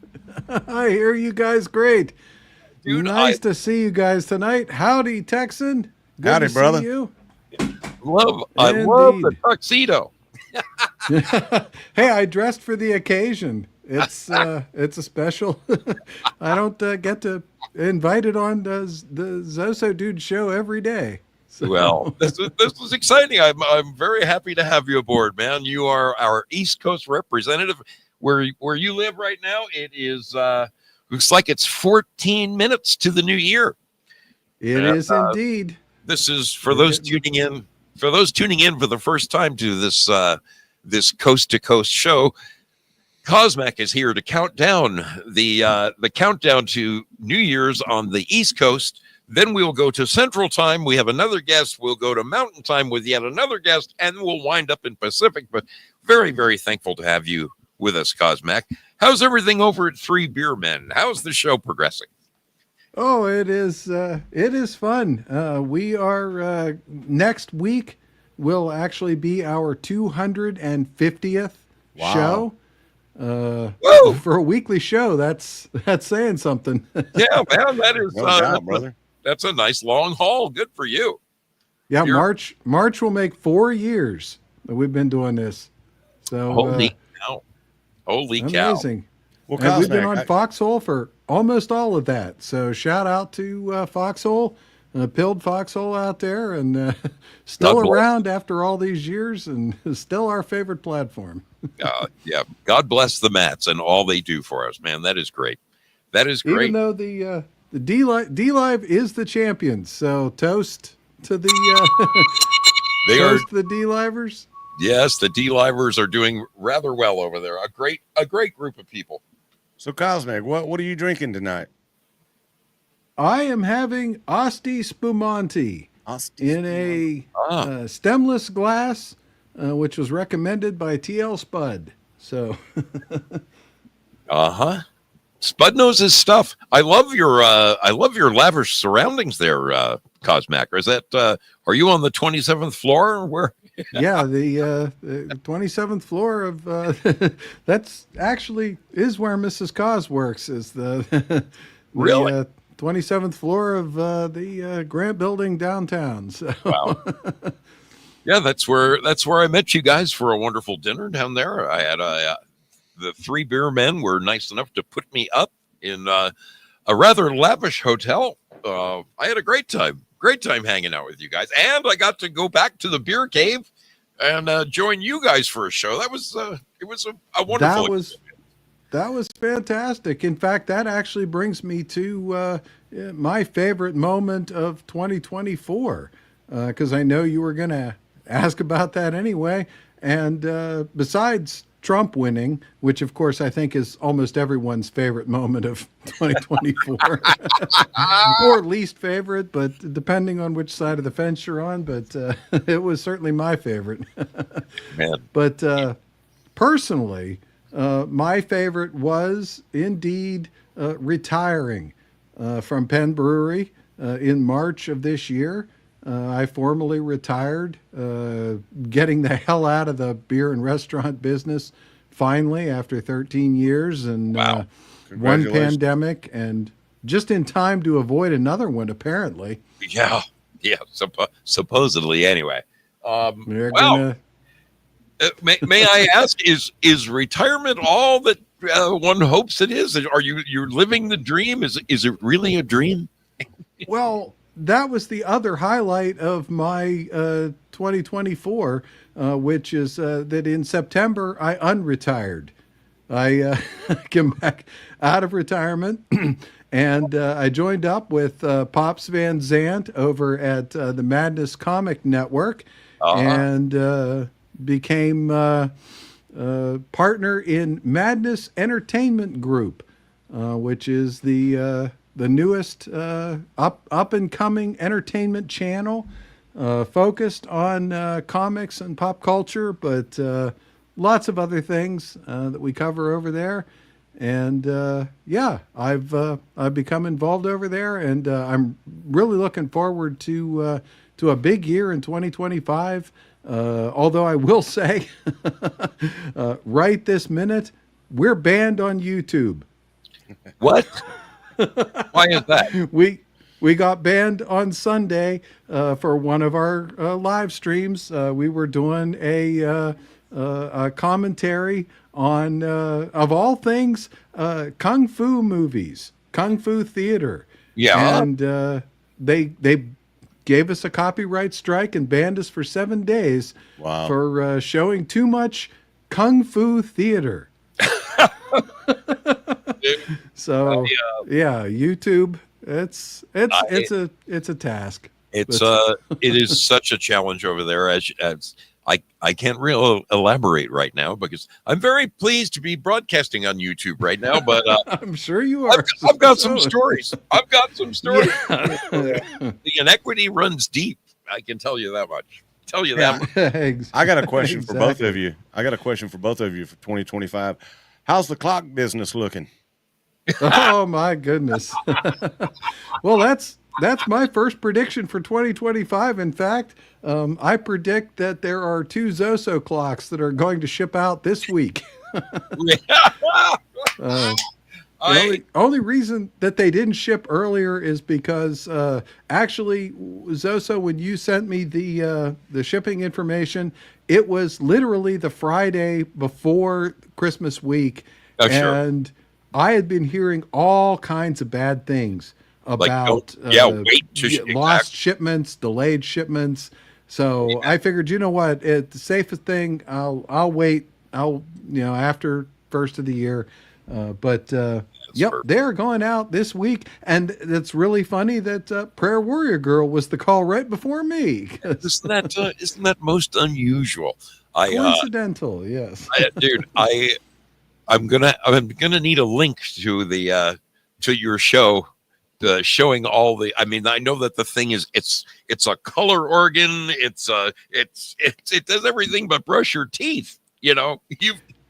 Speaker 5: I hear you guys great.
Speaker 1: Dude,
Speaker 5: nice to see you guys tonight. Howdy, Texan. Good
Speaker 2: Howdy,
Speaker 5: to
Speaker 2: brother.
Speaker 5: See you.
Speaker 1: I love the tuxedo.
Speaker 5: Hey, I dressed for the occasion. It's a special. I don't get to invited on the Zoso Dude show every day. So.
Speaker 1: Well, this is exciting. I'm very happy to have you aboard, man. You are our East Coast representative. Where you live right now, it is looks like it's 14 minutes to the new year.
Speaker 5: It is indeed.
Speaker 1: This is for those tuning in. For those tuning in for the first time to this this coast to coast show, Cosmac is here to count down the countdown to New Year's on the East Coast. Then we'll go to Central Time. We have another guest. We'll go to Mountain Time with yet another guest, and we'll wind up in Pacific. But very, very thankful to have you with us, Cosmac. How's everything over at Three Beer Men? How's the show progressing?
Speaker 5: Oh, it is. It is fun. We are next week will actually be our 250th
Speaker 2: Wow.
Speaker 5: show.
Speaker 1: Woo!
Speaker 5: For a weekly show, that's saying something.
Speaker 1: Yeah, man, that is
Speaker 2: No doubt, brother.
Speaker 1: that's a nice long haul. Good for you.
Speaker 5: Yeah,
Speaker 1: You're-
Speaker 5: March will make 4 years that we've been doing this. So
Speaker 1: Holy cow! Holy cow!
Speaker 5: amazing.
Speaker 2: Well,
Speaker 5: And we've been
Speaker 2: Cosmac,
Speaker 5: on Foxhole for almost all of that. So shout out to Foxhole, Pilled Foxhole out there, and still
Speaker 1: God bless.
Speaker 5: around after all these years, and still our favorite platform.
Speaker 1: Yeah, God bless the Mats and all they do for us, man. That is great. That is great.
Speaker 5: Even though the D Live is the champions, so toast to the
Speaker 1: They are,
Speaker 5: toast to the D Livers.
Speaker 1: yes, the D-Livers are doing rather well over there. A great group of people.
Speaker 2: so Cosmac, what are you drinking tonight?
Speaker 5: I am having Asti Spumante in a stemless glass, which was recommended by TL Spud. So
Speaker 1: Spud knows his stuff. I love your lavish surroundings there, Cosmac. Is that are you on the 27th floor? Or where?
Speaker 5: yeah, the 27th floor of that's actually is where Mrs. Cos works. Is the
Speaker 1: Really?
Speaker 5: 27th floor of the Grant Building downtown. So
Speaker 1: Wow. Yeah, that's where I met you guys for a wonderful dinner down there. I had the three beer men were nice enough to put me up in a rather lavish hotel. I had a great time hanging out with you guys, and I got to go back to the beer cave and join you guys for a show. That was it was a wonderful.
Speaker 5: That was fantastic. In fact, that actually brings me to my favorite moment of 2024, because I know you were going to ask about that anyway. And besides Trump winning, which of course I think is almost everyone's favorite moment of 2024, or least favorite, but depending on which side of the fence you're on. But it was certainly my favorite.
Speaker 1: Man.
Speaker 5: But personally, my favorite was indeed retiring from Penn Brewery in March of this year. I formally retired, getting the hell out of the beer and restaurant business finally after 13 years and
Speaker 1: Wow.
Speaker 5: one
Speaker 2: Congratulations.
Speaker 5: pandemic, and just in time to avoid another one, apparently.
Speaker 1: Yeah. Supposedly, anyway.
Speaker 5: They're
Speaker 1: Wow.
Speaker 5: gonna
Speaker 1: May I ask, is retirement all that one hopes it is? Are you're living the dream? Is it really a dream?
Speaker 5: Well, that was the other highlight of my 2024, which is that in September I unretired. I came back out of retirement and I joined up with Pops Van Zant over at the Madness Comic Network and became partner in Madness Entertainment Group, which is the newest up and coming entertainment channel focused on comics and pop culture, but lots of other things that we cover over there. And yeah, I've become involved over there, and I'm really looking forward to a big year in 2025. Although I will say, right this minute, we're banned on YouTube.
Speaker 1: What? Why is that?
Speaker 5: We got banned on Sunday for one of our live streams. We were doing a commentary on, of all things, kung fu movies, kung fu theater.
Speaker 1: Yeah.
Speaker 5: And they gave us a copyright strike and banned us for 7 days
Speaker 2: Wow.
Speaker 5: for showing too much kung fu theater. So yeah, YouTube. It's a task.
Speaker 1: It is such a challenge over there. As I can't really elaborate right now because I'm very pleased to be broadcasting on YouTube right now. But
Speaker 5: I'm sure you are.
Speaker 1: I've got some stories. I've got some stories.
Speaker 5: Yeah.
Speaker 1: The inequity runs deep. I can tell you that much. That much.
Speaker 2: I got a question for both
Speaker 5: Exactly.
Speaker 2: of you. I got a question for both of you for 2025. How's the clock business looking?
Speaker 5: Oh my goodness. Well, that's my first prediction for 2025. In fact, I predict that there are 2 Zoso clocks that are going to ship out this week. Uh, the only reason that they didn't ship earlier is because actually, Zoso, when you sent me the shipping information, it was literally the Friday before Christmas week,
Speaker 1: Oh, sure.
Speaker 5: and I had been hearing all kinds of bad things about
Speaker 1: wait to
Speaker 5: lost shipments, delayed shipments. So I figured, you know what, the safest thing, I'll wait. I'll after first of the year, but. Yep,
Speaker 1: perfect.
Speaker 5: they're going out this week, and it's really funny that Prayer Warrior Girl was the call right before me.
Speaker 1: Isn't that most unusual?
Speaker 5: Coincidental, yes.
Speaker 1: Dude, I'm gonna need a link to the to your show, showing all the. I mean, I know that the thing is it's a color organ. It does everything but brush your teeth. You've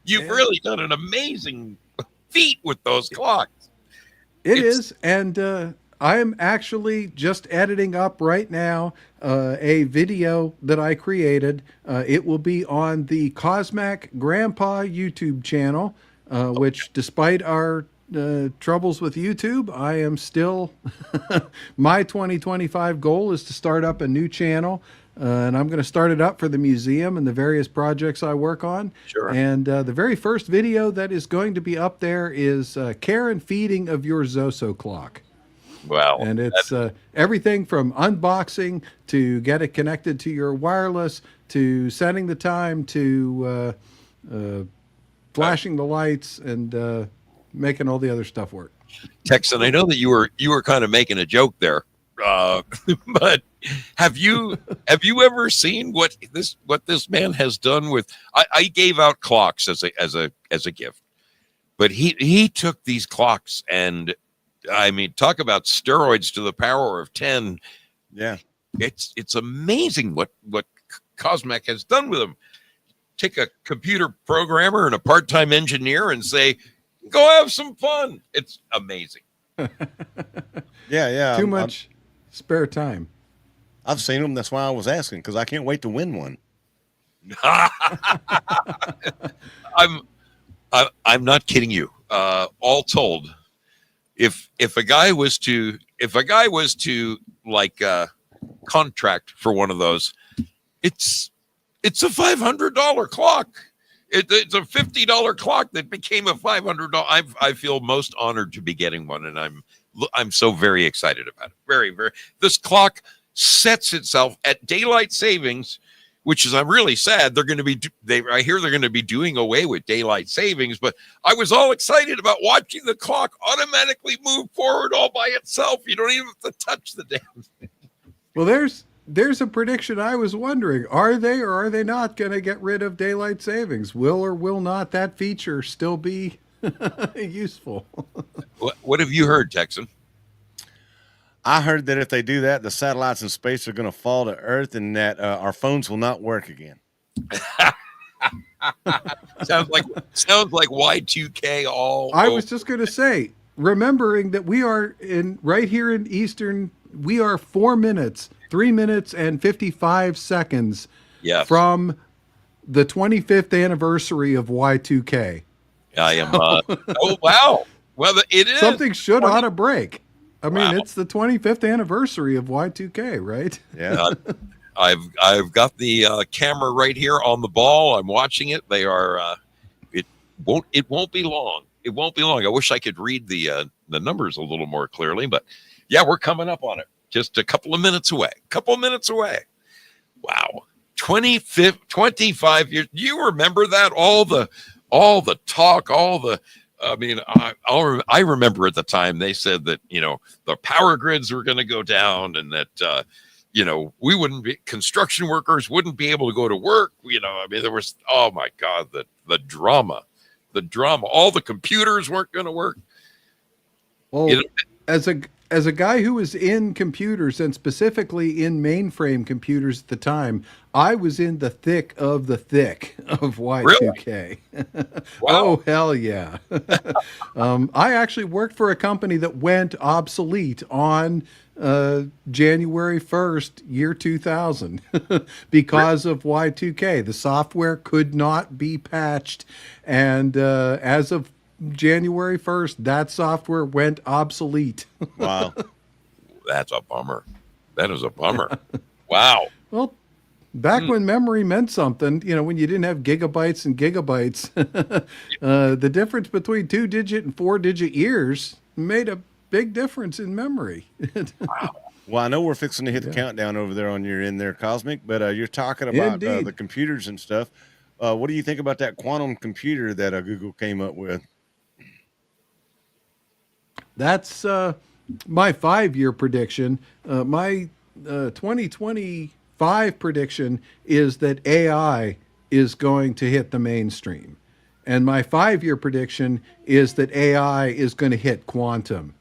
Speaker 1: really done an amazing feat with those clocks.
Speaker 5: It is, and I'm actually just editing up right now a video that I created. It will be on the Cosmac Grandpa YouTube channel, which, despite our troubles with YouTube, I am still my 2025 goal is to start up a new channel. And I'm going to start it up for the museum and the various projects I work on.
Speaker 1: Sure.
Speaker 5: And the very first video that is going to be up there is care and feeding of your Zoso clock.
Speaker 1: Wow.
Speaker 5: And it's everything from unboxing to get it connected to your wireless to setting the time to flashing the lights and making all the other stuff work.
Speaker 1: Texan, I know that you were kind of making a joke there. But have you ever seen what this man has done with? I gave out clocks as a gift, but he took these clocks and, I mean, talk about steroids to the power of 10.
Speaker 2: Yeah,
Speaker 1: it's amazing what Cosmac has done with them. Take a computer programmer and a part-time engineer and say, go have some fun. It's amazing.
Speaker 2: yeah.
Speaker 5: Too much spare time.
Speaker 2: I've seen them. That's why I was asking, because I can't wait to win one.
Speaker 1: I'm not kidding you. All told, if a guy was to like contract for one of those, it's a $500 clock. It's a $50 clock that became a $500. I feel most honored to be getting one, and I'm so very excited about it. Very, very. This clock sets itself at daylight savings, which is, I'm really sad. I hear they're going to be doing away with daylight savings, but I was all excited about watching the clock automatically move forward all by itself. You don't even have to touch the damn thing.
Speaker 5: Well, there's a prediction. I was wondering, are they or are they not going to get rid of daylight savings? Will or will not that feature still be useful?
Speaker 1: What have you heard, Texan?
Speaker 2: I heard that if they do that, the satellites in space are going to fall to Earth, and that our phones will not work again.
Speaker 1: sounds like Y2K all.
Speaker 5: I was just going to say, remembering that we are right here in Eastern, we are 3 minutes and 55 seconds from the 25th anniversary of Y2K.
Speaker 1: I am. Oh wow! Well, it is
Speaker 5: something ought to break. I mean, it's the 25th anniversary of Y2K, right?
Speaker 2: Yeah.
Speaker 1: I've got the camera right here on the ball. I'm watching it. They are. It won't be long. It won't be long. I wish I could read the numbers a little more clearly, but yeah, we're coming up on it. Just a couple of minutes away. Wow. 25 years. Do you remember that? All the talk, I mean, I remember at the time they said that, the power grids were going to go down and that, construction workers wouldn't be able to go to work. I mean, there was, oh my God, the drama, all the computers weren't going to work.
Speaker 5: Well, as as a guy who was in computers and specifically in mainframe computers at the time, I was in the thick of Y2K.
Speaker 1: Wow.
Speaker 5: Oh, hell yeah. I actually worked for a company that went obsolete on January 1st, year 2000, because of Y2K. The software could not be patched. And as of January 1st, that software went obsolete.
Speaker 2: Wow.
Speaker 1: That's a bummer. That is a bummer. Wow.
Speaker 5: Well, back when memory meant something, when you didn't have gigabytes and gigabytes, the difference between 2-digit and 4-digit years made a big difference in memory.
Speaker 2: Well, I know we're fixing to hit the countdown over there on your end there, Cosmic, but you're talking about
Speaker 5: Indeed.
Speaker 2: the computers and stuff. What do you think about that quantum computer that Google came up with?
Speaker 5: That's my 5-year prediction. My 2025 prediction is that AI is going to hit the mainstream. And my 5-year prediction is that AI is going to hit quantum.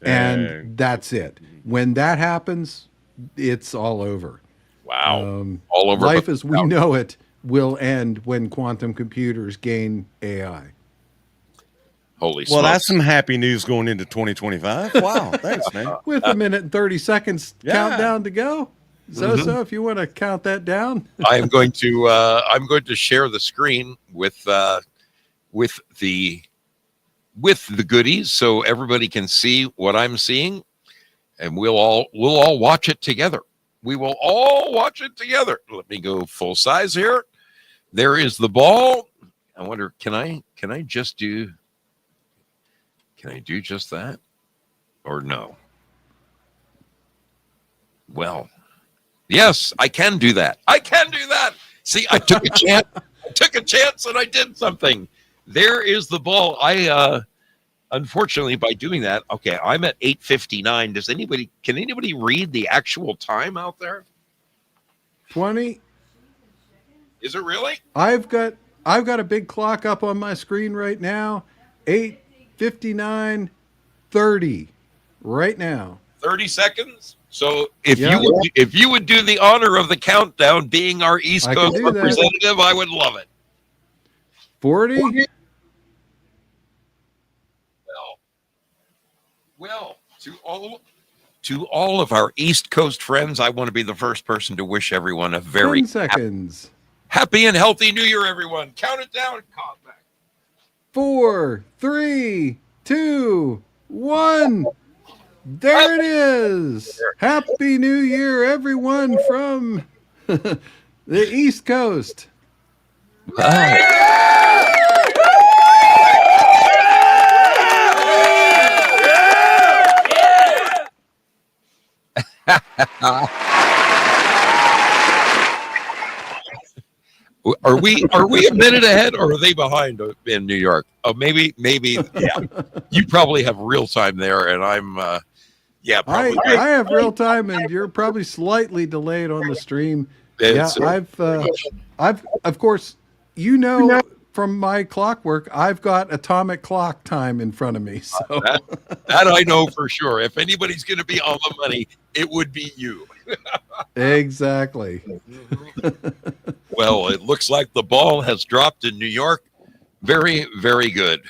Speaker 5: And that's it. When that happens, it's all over.
Speaker 1: Wow. All over.
Speaker 5: Life as we know it will end when quantum computers gain AI.
Speaker 1: Holy
Speaker 2: Well,
Speaker 1: smokes.
Speaker 2: that's some happy news going into 2025. Wow. Thanks, man.
Speaker 5: With a minute and 30 seconds countdown to go. Zoso, if you want to count that down.
Speaker 1: I'm going to share the screen with the goodies so everybody can see what I'm seeing, and we'll all watch it together. We will all watch it together. Let me go full size here. There is the ball. I wonder, can I just do just that or no? Well, yes, I can do that. See, I took a chance. And I did something. There is the ball. Unfortunately, by doing that, okay, I'm at 8:59. Can anybody read the actual time out there?
Speaker 5: 20.
Speaker 1: Is it really?
Speaker 5: I've got a big clock up on my screen right now. 8:59, 30 right now.
Speaker 1: 30 seconds. So if you would do the honor of the countdown, being our East Coast representative, I would love it.
Speaker 5: 40.
Speaker 1: Well, to all of our East Coast friends, I want to be the first person to wish everyone a very
Speaker 5: 10 seconds.
Speaker 1: Happy and healthy New Year, everyone. Count it down.
Speaker 5: 4, 3, 2, 1. There it is. Happy New Year, everyone from the East Coast.
Speaker 1: Are we a minute ahead, or are they behind in New York? Oh, maybe. Yeah, you probably have real time there, and I'm. Probably.
Speaker 5: I have real time, and you're probably slightly delayed on the stream. I've of course, from my clockwork, I've got atomic clock time in front of me. So
Speaker 1: that I know for sure. If anybody's going to be on the money, it would be you.
Speaker 5: Exactly.
Speaker 1: Well, it looks like the ball has dropped in New York. Very, very good.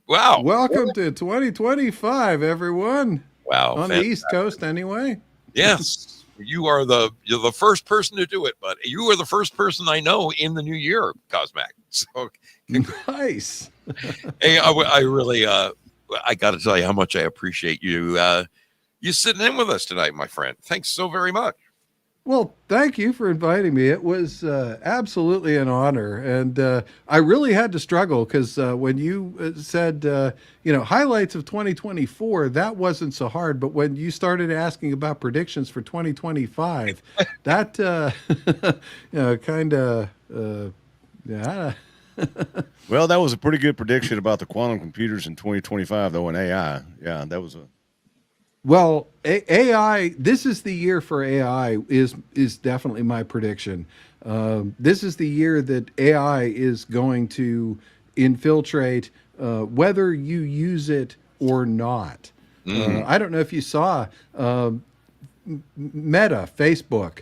Speaker 1: Wow.
Speaker 5: Welcome to 2025, everyone.
Speaker 1: Wow.
Speaker 5: On the East Coast, anyway.
Speaker 1: Yes. You're the first person to do it, but you are the first person I know in the new year, Cosmac. So
Speaker 5: nice.
Speaker 1: Hey, I really I got to tell you how much I appreciate you sitting in with us tonight, my friend. Thanks so very much.
Speaker 5: Well, thank you for inviting me. It was absolutely an honor. And I really had to struggle because when you said, highlights of 2024, that wasn't so hard. But when you started asking about predictions for 2025, that, kind of, yeah.
Speaker 2: Well, that was a pretty good prediction about the quantum computers in 2025, though, and AI. Yeah, that was a.
Speaker 5: Well, AI, this is the year for AI is definitely my prediction. This is the year that AI is going to infiltrate whether you use it or not. I don't know if you saw Meta, Facebook,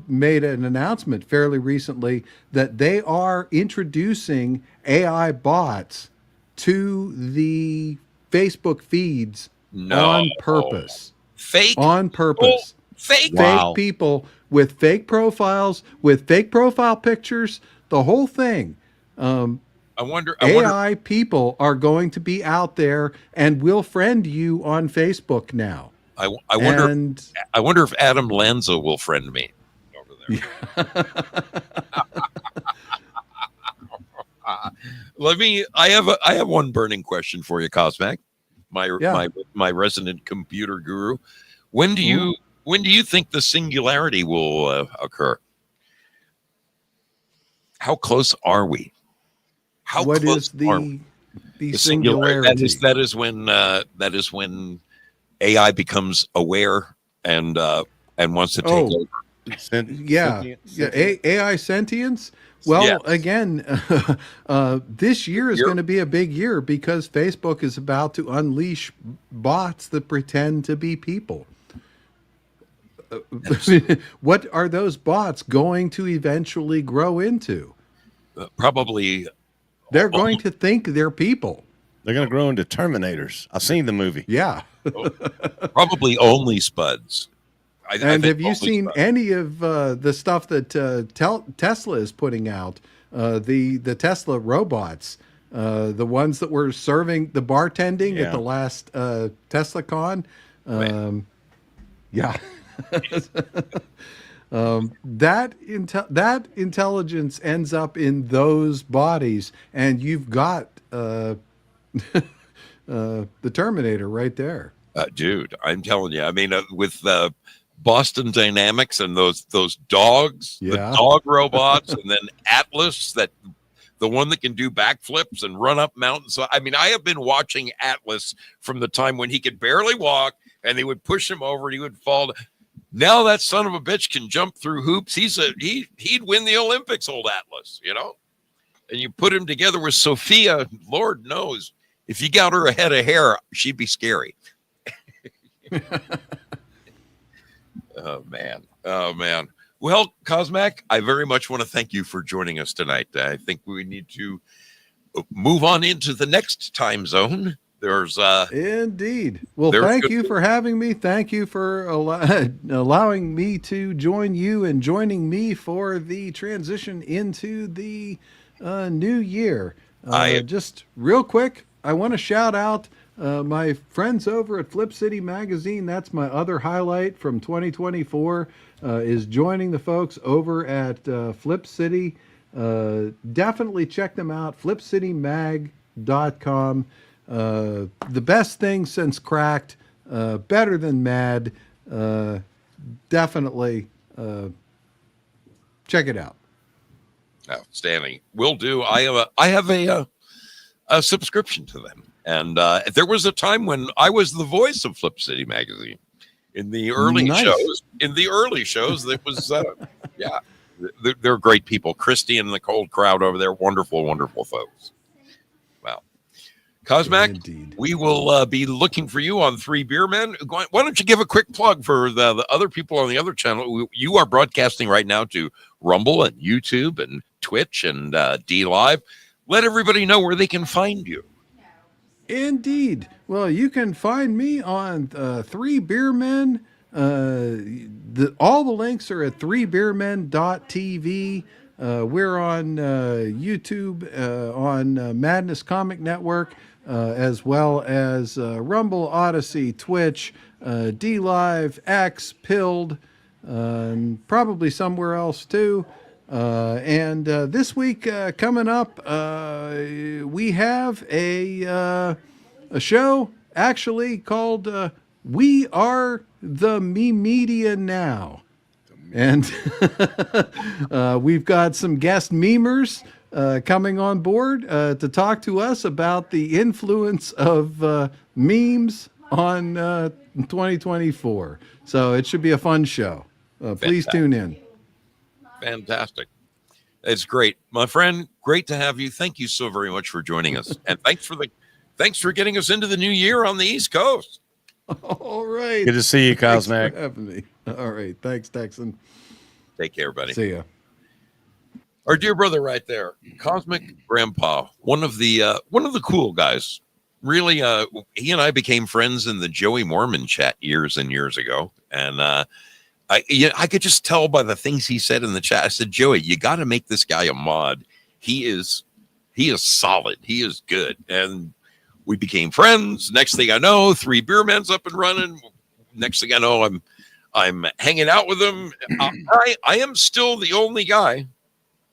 Speaker 5: made an announcement fairly recently that they are introducing AI bots to the Facebook feeds on purpose.
Speaker 1: Fake?
Speaker 5: On purpose.
Speaker 1: Fake?
Speaker 2: Wow.
Speaker 5: Fake people with fake profiles, with fake profile pictures, the whole thing.
Speaker 1: I wonder.
Speaker 5: AI people are going to be out there and will friend you on Facebook now.
Speaker 1: I wonder if Adam Lanza will friend me over there. I have one burning question for you, Cosmac, my resident computer guru. When do you think the singularity will occur? How close are we?
Speaker 5: What is the singularity?
Speaker 1: That is when AI becomes aware and wants to take over.
Speaker 5: AI sentience. Well,
Speaker 1: Yes.
Speaker 5: again, this year is going to be a big year because Facebook is about to unleash bots that pretend to be people. What are those bots going to eventually grow into?
Speaker 1: Probably.
Speaker 5: They're going to think they're people.
Speaker 2: They're going to grow into Terminators. I've seen the movie.
Speaker 5: Yeah.
Speaker 1: Probably only spuds.
Speaker 5: And have you seen any of the stuff that Tesla is putting out? The Tesla robots, the ones that were serving the bartending at the last Tesla Con. That intelligence ends up in those bodies, and you've got the Terminator right there.
Speaker 1: Dude, I'm telling you. I mean, with Boston Dynamics and those dogs, the dog robots, and then Atlas, the one that can do backflips and run up mountains. So, I mean, I have been watching Atlas from the time when he could barely walk, and they would push him over, and he would fall. Now that son of a bitch can jump through hoops. He'd win the Olympics, old Atlas, you know. And you put him together with Sophia. Lord knows, if you got her a head of hair, she'd be scary. Oh man. Well, Cosmac, I very much want to thank you for joining us tonight. I think we need to move on into the next time zone. There's
Speaker 5: indeed. Well, thank you for having me. Thank you for allowing me to join you and joining me for the transition into the new year. Just real quick, I want to shout out my friends over at Flip City Magazine. That's my other highlight from 2024, is joining the folks over at Flip City. Definitely check them out, flipcitymag.com. The best thing since Cracked, better than Mad. Definitely check it out.
Speaker 1: Outstanding. Will do. I have a subscription to them. And there was a time when I was the voice of Flip City Magazine in the early shows. In the early shows, that was they're great people. Christy and the Cold Crowd over there, wonderful, wonderful folks. Wow, Cosmac, we will be looking for you on Three Beer Men. Why don't you give a quick plug for the other people on the other channel? You are broadcasting right now to Rumble and YouTube and Twitch and D Live. Let everybody know where they can find you.
Speaker 5: Indeed. Well, you can find me on Three Beer Men. All the links are at threebeermen.tv. We're on YouTube, on Madness Comic Network, as well as Rumble, Odyssey, Twitch, D Live, X, Pilled, and probably somewhere else too. And this week coming up, we have a show actually called We Are the Me Media Now. And we've got some guest memers coming on board to talk to us about the influence of memes on 2024. So it should be a fun show. Please tune in.
Speaker 1: Fantastic. It's great. My friend, great to have you. Thank you so very much for joining us. And thanks for getting us into the new year on the East Coast.
Speaker 5: All right.
Speaker 2: Good to see you,
Speaker 5: Thanks for
Speaker 2: Cosmac.
Speaker 5: having me. All right. Thanks, Texan.
Speaker 1: Take care, buddy.
Speaker 5: See ya.
Speaker 1: Our dear brother right there, Cosmic Grandpa, one of the cool guys. Really, he and I became friends in the Joey Mormon chat years and years ago. And I could just tell by the things he said in the chat. I said, Joey, you got to make this guy a mod. He is solid. He is good. And we became friends. Next thing I know, 3 beer men's up and running. Next thing I know, I'm hanging out with him. I am still the only guy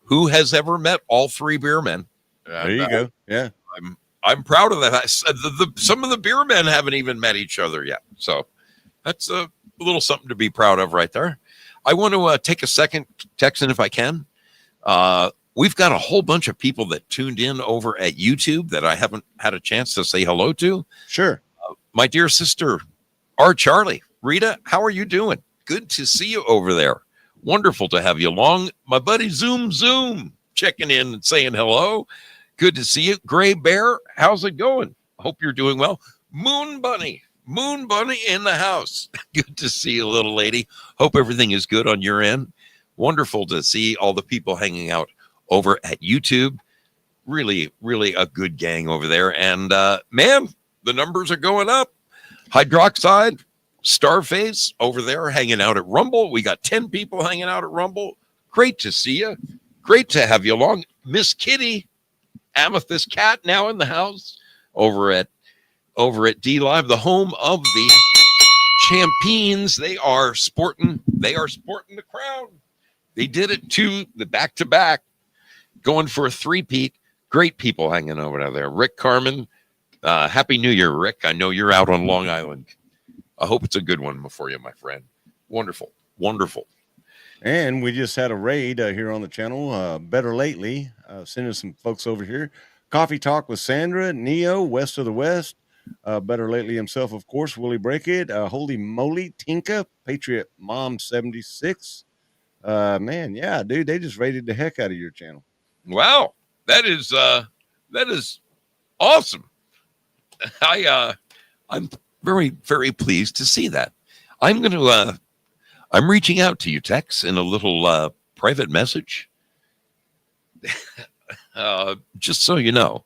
Speaker 1: who has ever met all 3 beer men.
Speaker 2: There you go. Yeah.
Speaker 1: I'm proud of that. Some of the beer men haven't even met each other yet. So that's a little something to be proud of right there. I want to take a second, Texan, if I can. We've got a whole bunch of people that tuned in over at YouTube that I haven't had a chance to say hello to.
Speaker 2: Sure.
Speaker 1: My dear sister, R. Charlie. Rita, how are you doing? Good to see you over there. Wonderful to have you along. My buddy Zoom checking in and saying hello. Good to see you. Gray Bear, how's it going? Hope you're doing well. Moon Bunny in the house. Good to see you, little lady. Hope everything is good on your end. Wonderful to see all the people hanging out over at YouTube. Really, really a good gang over there. And man, the numbers are going up. Hydroxide, Starface over there hanging out at Rumble. We got 10 people hanging out at Rumble. Great to see you. Great to have you along. Miss Kitty, Amethyst Cat now in the house over at D Live, the home of the Champions. They are sporting the crown. They did it too, the back-to-back, going for a 3-peat. Great people hanging over there. Rick Carmen, Happy New Year, Rick. I know you're out on Long Island. I hope it's a good one for you, my friend. Wonderful.
Speaker 2: And we just had a raid here on the channel. Better Lately, sending some folks over here. Coffee Talk with Sandra, Neo, West of the West. Better Lately himself, of course, Willie Break It. Holy Moly, Tinka, Patriot Mom 76. Man, yeah, dude, they just raided the heck out of your channel.
Speaker 1: Wow, that is awesome. I'm very, very pleased to see that. I'm reaching out to you, Tex, in a little private message. Just so you know.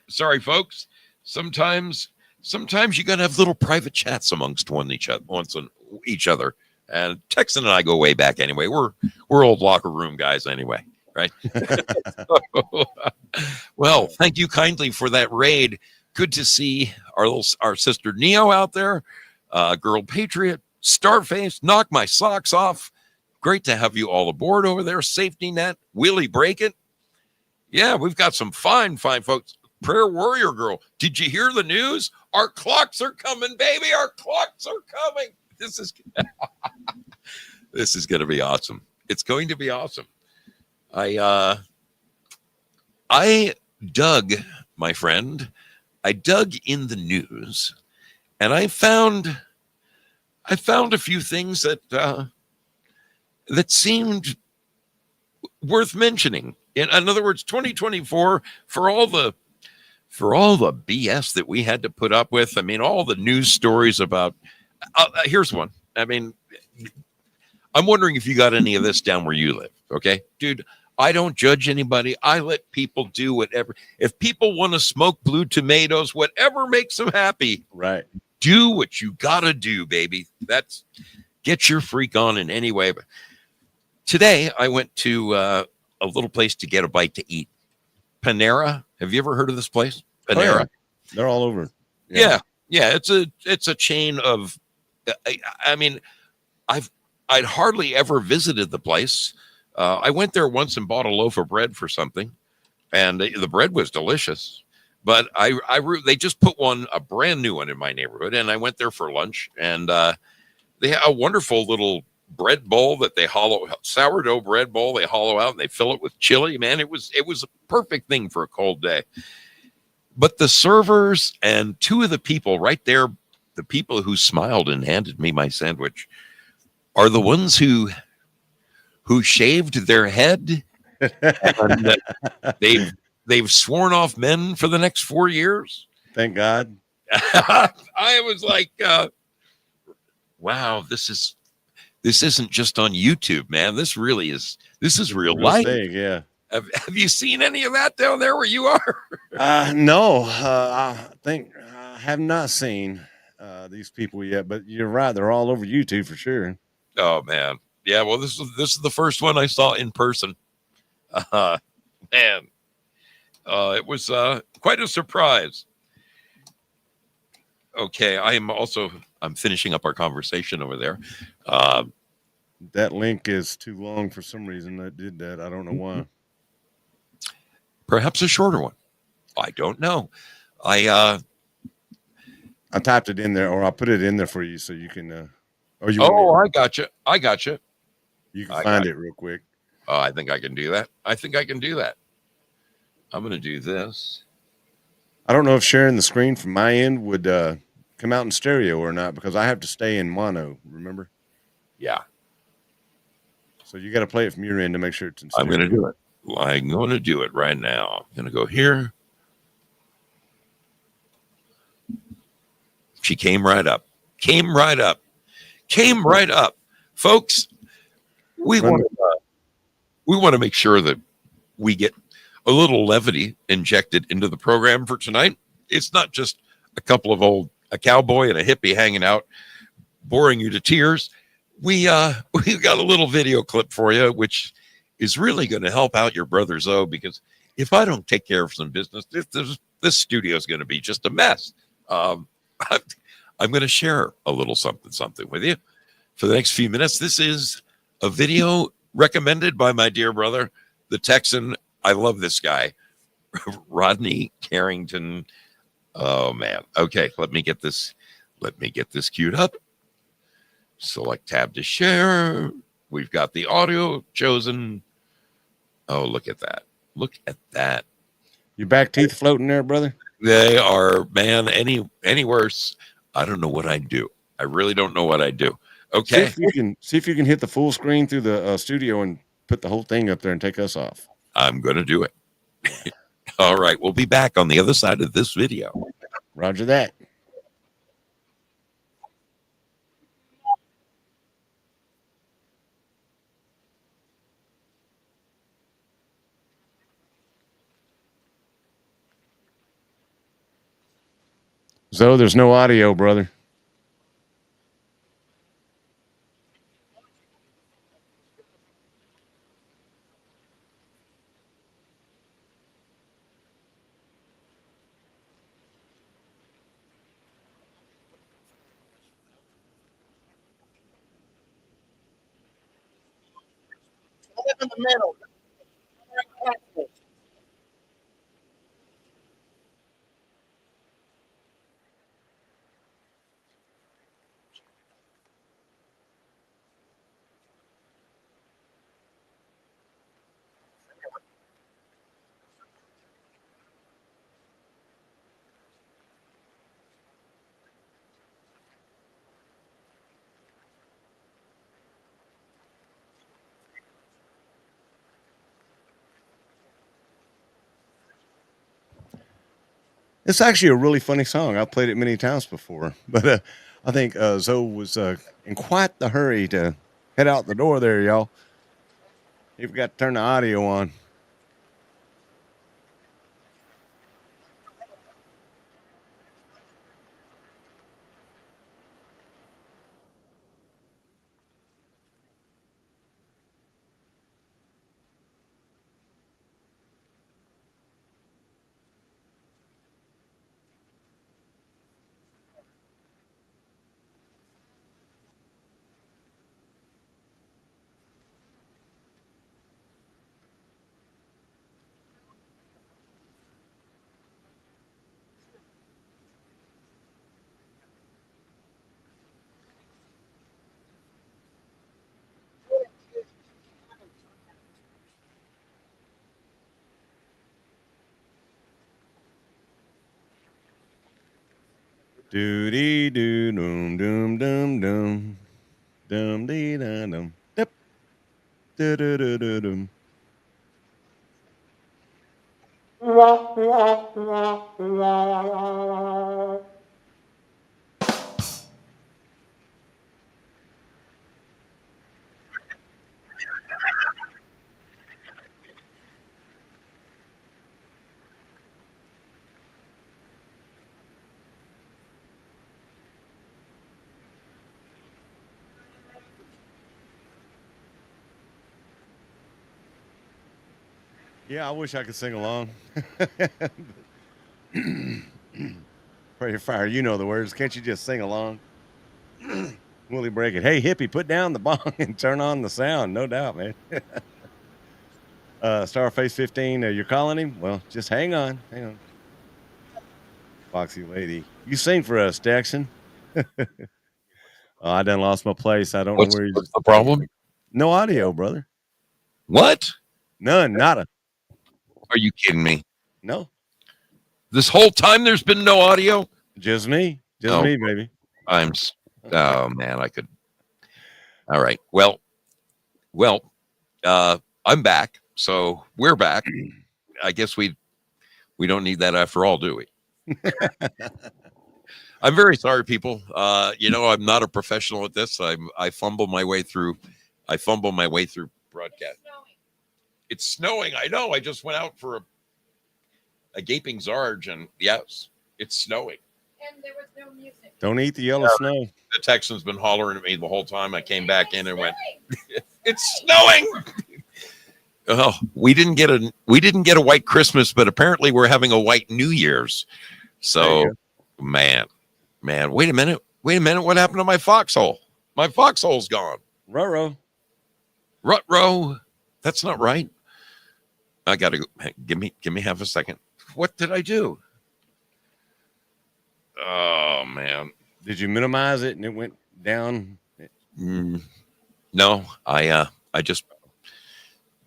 Speaker 1: Sorry, folks. Sometimes you gotta have little private chats amongst each other. And Texan and I go way back anyway. We're old locker room guys anyway, right? Well, thank you kindly for that raid. Good to see our sister Neo out there. Girl Patriot, Starface, Knock My Socks Off. Great to have you all aboard over there. Safety Net, Willie Break It. Yeah, we've got some fine folks. Prayer Warrior Girl, did you hear the news? Our clocks are coming, baby. Our clocks are coming. This is going to be awesome. It's going to be awesome. I dug, my friend. I dug in the news, and I found a few things that seemed worth mentioning. In other words, 2024, for all the BS that we had to put up with. I mean, all the news stories about. Here's one. I mean, I'm wondering if you got any of this down where you live. Okay, dude. I don't judge anybody. I let people do whatever. If people want to smoke blue tomatoes, whatever makes them happy,
Speaker 2: right?
Speaker 1: Do what you gotta do, baby. That's get your freak on in any way. But today I went to a little place to get a bite to eat. Panera. Have you ever heard of this place? Panera.
Speaker 2: Oh, yeah. They're all over.
Speaker 1: Yeah. It's a chain of. I mean, I'd hardly ever visited the place. I went there once and bought a loaf of bread for something, and the bread was delicious. But they just put a brand new one in my neighborhood, and I went there for lunch, and they have a wonderful little bread bowl that they sourdough bread bowl. They hollow out and they fill it with chili. Man, it was a perfect thing for a cold day. But the servers and 2 of the people right there, the people who smiled and handed me my sandwich, are the ones who shaved their head And they've sworn off men for the next 4 years.
Speaker 2: Thank God.
Speaker 1: I was like, wow, this isn't just on YouTube, man. This is real life.
Speaker 2: Thing, yeah.
Speaker 1: Have you seen any of that down there where you are?
Speaker 2: No, I think I have not seen these people yet, but you're right. They're all over YouTube for sure.
Speaker 1: Oh man, yeah. Well, this is the first one I saw in person. Man, it was quite a surprise. Okay, I'm finishing up our conversation over there.
Speaker 2: That link is too long for some reason. That did that. I don't know why.
Speaker 1: Perhaps a shorter one. I don't know. I
Speaker 2: typed it in there, or I put it in there for you so you can.
Speaker 1: I gotcha.
Speaker 2: You can find it real quick.
Speaker 1: Oh, I think I can do that. I'm going to do this.
Speaker 2: I don't know if sharing the screen from my end would come out in stereo or not, because I have to stay in mono, remember?
Speaker 1: Yeah.
Speaker 2: So you got to play it from your end to make sure it's in stereo.
Speaker 1: I'm going to do it. I'm going to do it right now. I'm going to go here. She came right up. Folks, we want to make sure that we get a little levity injected into the program for tonight. It's not just a couple of a cowboy and a hippie hanging out, boring you to tears. We've got a little video clip for you, which is really going to help out your brother Zoe, because if I don't take care of some business, this studio is going to be just a mess. I'm going to share a little something with you for the next few minutes. This is a video recommended by my dear brother, the Texan. I love this guy, Rodney Carrington. Oh man. Okay. Let me get this queued up. Select tab to share. We've got the audio chosen. Oh, look at that.
Speaker 2: Your back teeth floating there, brother?
Speaker 1: They are, man, any worse. I don't know what I'd do. I really don't know what I'd do. Okay.
Speaker 2: See if you can hit the full screen through the studio and put the whole thing up there and take us off.
Speaker 1: I'm going to do it. All right. We'll be back on the other side of this video.
Speaker 2: Roger that. So there's no audio, brother.
Speaker 6: In the middle.
Speaker 2: It's actually a really funny song. I've played it many times before, but I think Zoe was in quite the hurry to head out the door there, y'all. He forgot to turn the audio on. Do dee doo doom doom doom doom dum dee da dum dip do do do do dum. Yeah, I wish I could sing along. Pray fire, you know the words. Can't you just sing along? Willie break it. Hey hippie, put down the bong and turn on the sound. No doubt, man. Starface 15, you're calling him? Well, just hang on. Hang on. Foxy lady. You sing for us, Jackson. Oh, I done lost my place. I don't know where
Speaker 1: What's the problem?
Speaker 2: No audio, brother.
Speaker 1: What?
Speaker 2: None. Nada.
Speaker 1: Are you kidding me?
Speaker 2: No.
Speaker 1: This whole time there's been no audio?
Speaker 2: Just me. Just
Speaker 1: Oh.
Speaker 2: me, baby.
Speaker 1: Oh man, I could. All right. Well, I'm back. So we're back. I guess we don't need that after all, do we? I'm very sorry, people. I'm not a professional at this. I fumble my way through broadcast. It's snowing. I know. I just went out for a gaping Zarge, and yes, it's snowing.
Speaker 7: And there was no music.
Speaker 2: Don't eat the yellow snow.
Speaker 1: The Texan's been hollering at me the whole time. I came back in and went, "It's snowing." Oh, we didn't get a white Christmas, but apparently we're having a white New Year's. So, man, wait a minute. What happened to my foxhole? My foxhole's gone.
Speaker 2: Ruh-roh.
Speaker 1: That's not right. I gotta go. Give me half a second. What did I do? Oh man.
Speaker 2: Did you minimize it and it went down?
Speaker 1: No, I just,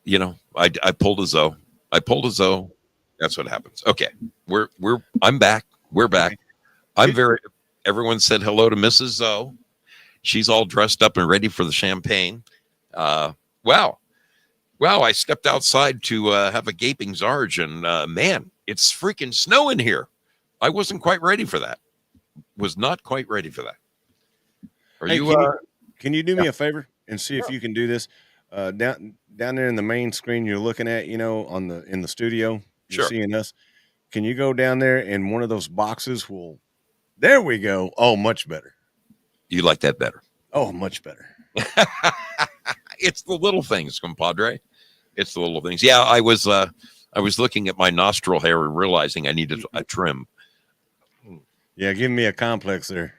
Speaker 1: I pulled a Zoe. That's what happens. Okay. I'm back. We're back. Everyone said hello to Mrs. Zoe. She's all dressed up and ready for the champagne. Wow. I stepped outside to have a gaping Zarge, and man, it's freaking snowing here. I wasn't quite ready for that. Was not quite ready for that.
Speaker 2: Can you do me a favor and see if you can do this? Down there in the main screen you're looking at, in the studio, you're seeing us. Can you go down there and one of those boxes will, there we go. Oh, much better.
Speaker 1: You like that better?
Speaker 2: Oh, much better.
Speaker 1: It's the little things, compadre. It's the little things. Yeah, I was looking at my nostril hair and realizing I needed a trim.
Speaker 2: Yeah, give me a complex there.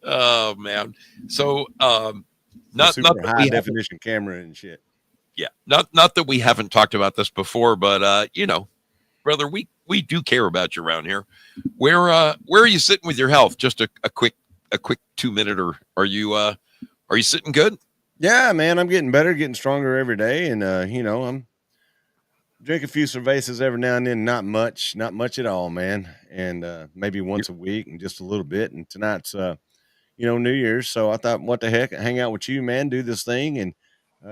Speaker 1: Oh man. So not
Speaker 2: super
Speaker 1: that
Speaker 2: high definition camera and shit.
Speaker 1: Yeah, not that we haven't talked about this before, but brother, we do care about you around here. Where are you sitting with your health? Just a quick 2-minute, or are you sitting good?
Speaker 2: Yeah, man, I'm getting better, getting stronger every day, and I'm drink a few cervezas every now and then. Not much at all, man. And maybe once a week, and just a little bit. And tonight's New Year's, so I thought, what the heck, hang out with you, man, do this thing, and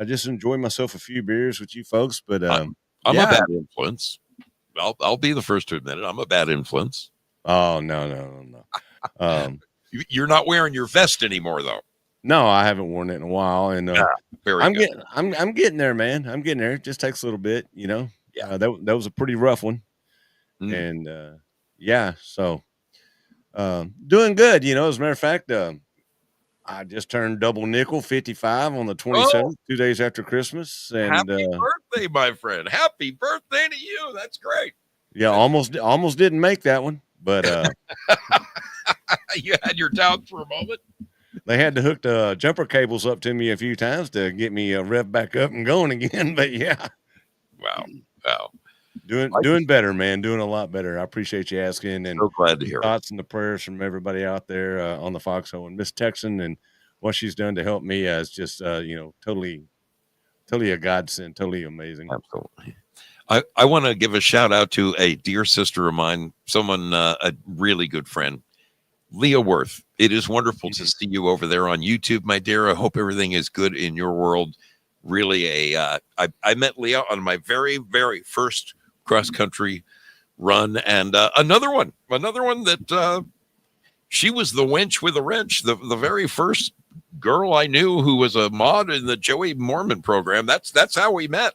Speaker 2: just enjoy myself a few beers with you folks. But
Speaker 1: I'm a bad influence. I'll be the first to admit it. I'm a bad influence.
Speaker 2: Oh no.
Speaker 1: You're not wearing your vest anymore, though.
Speaker 2: No, I haven't worn it in a while, and
Speaker 1: I'm
Speaker 2: getting there, man. I'm getting there. It just takes a little bit, Yeah, that was a pretty rough one, and so doing good. As a matter of fact, I just turned double nickel 55 on the 27th, 2 days after Christmas, and
Speaker 1: happy birthday, my friend! Happy birthday to you. That's great.
Speaker 2: Yeah, almost didn't make that one, but
Speaker 1: you had your doubts for a moment.
Speaker 2: They had to hook the jumper cables up to me a few times to get me rev back up and going again. But yeah,
Speaker 1: wow,
Speaker 2: doing better, man. Doing a lot better. I appreciate you asking, and
Speaker 1: so glad to hear
Speaker 2: thoughts and the prayers from everybody out there on the foxhole, and Miss Texan and what she's done to help me is just totally a godsend, totally amazing.
Speaker 1: Absolutely. I want to give a shout out to a dear sister of mine, someone a really good friend, Leah Worth. It is wonderful to see you over there on YouTube, my dear. I hope everything is good in your world. really I met Leah on my very, very first cross country run, and another one that she was the wench with a wrench, the very first girl I knew who was a mod in the Joey Mormon program. That's how we met.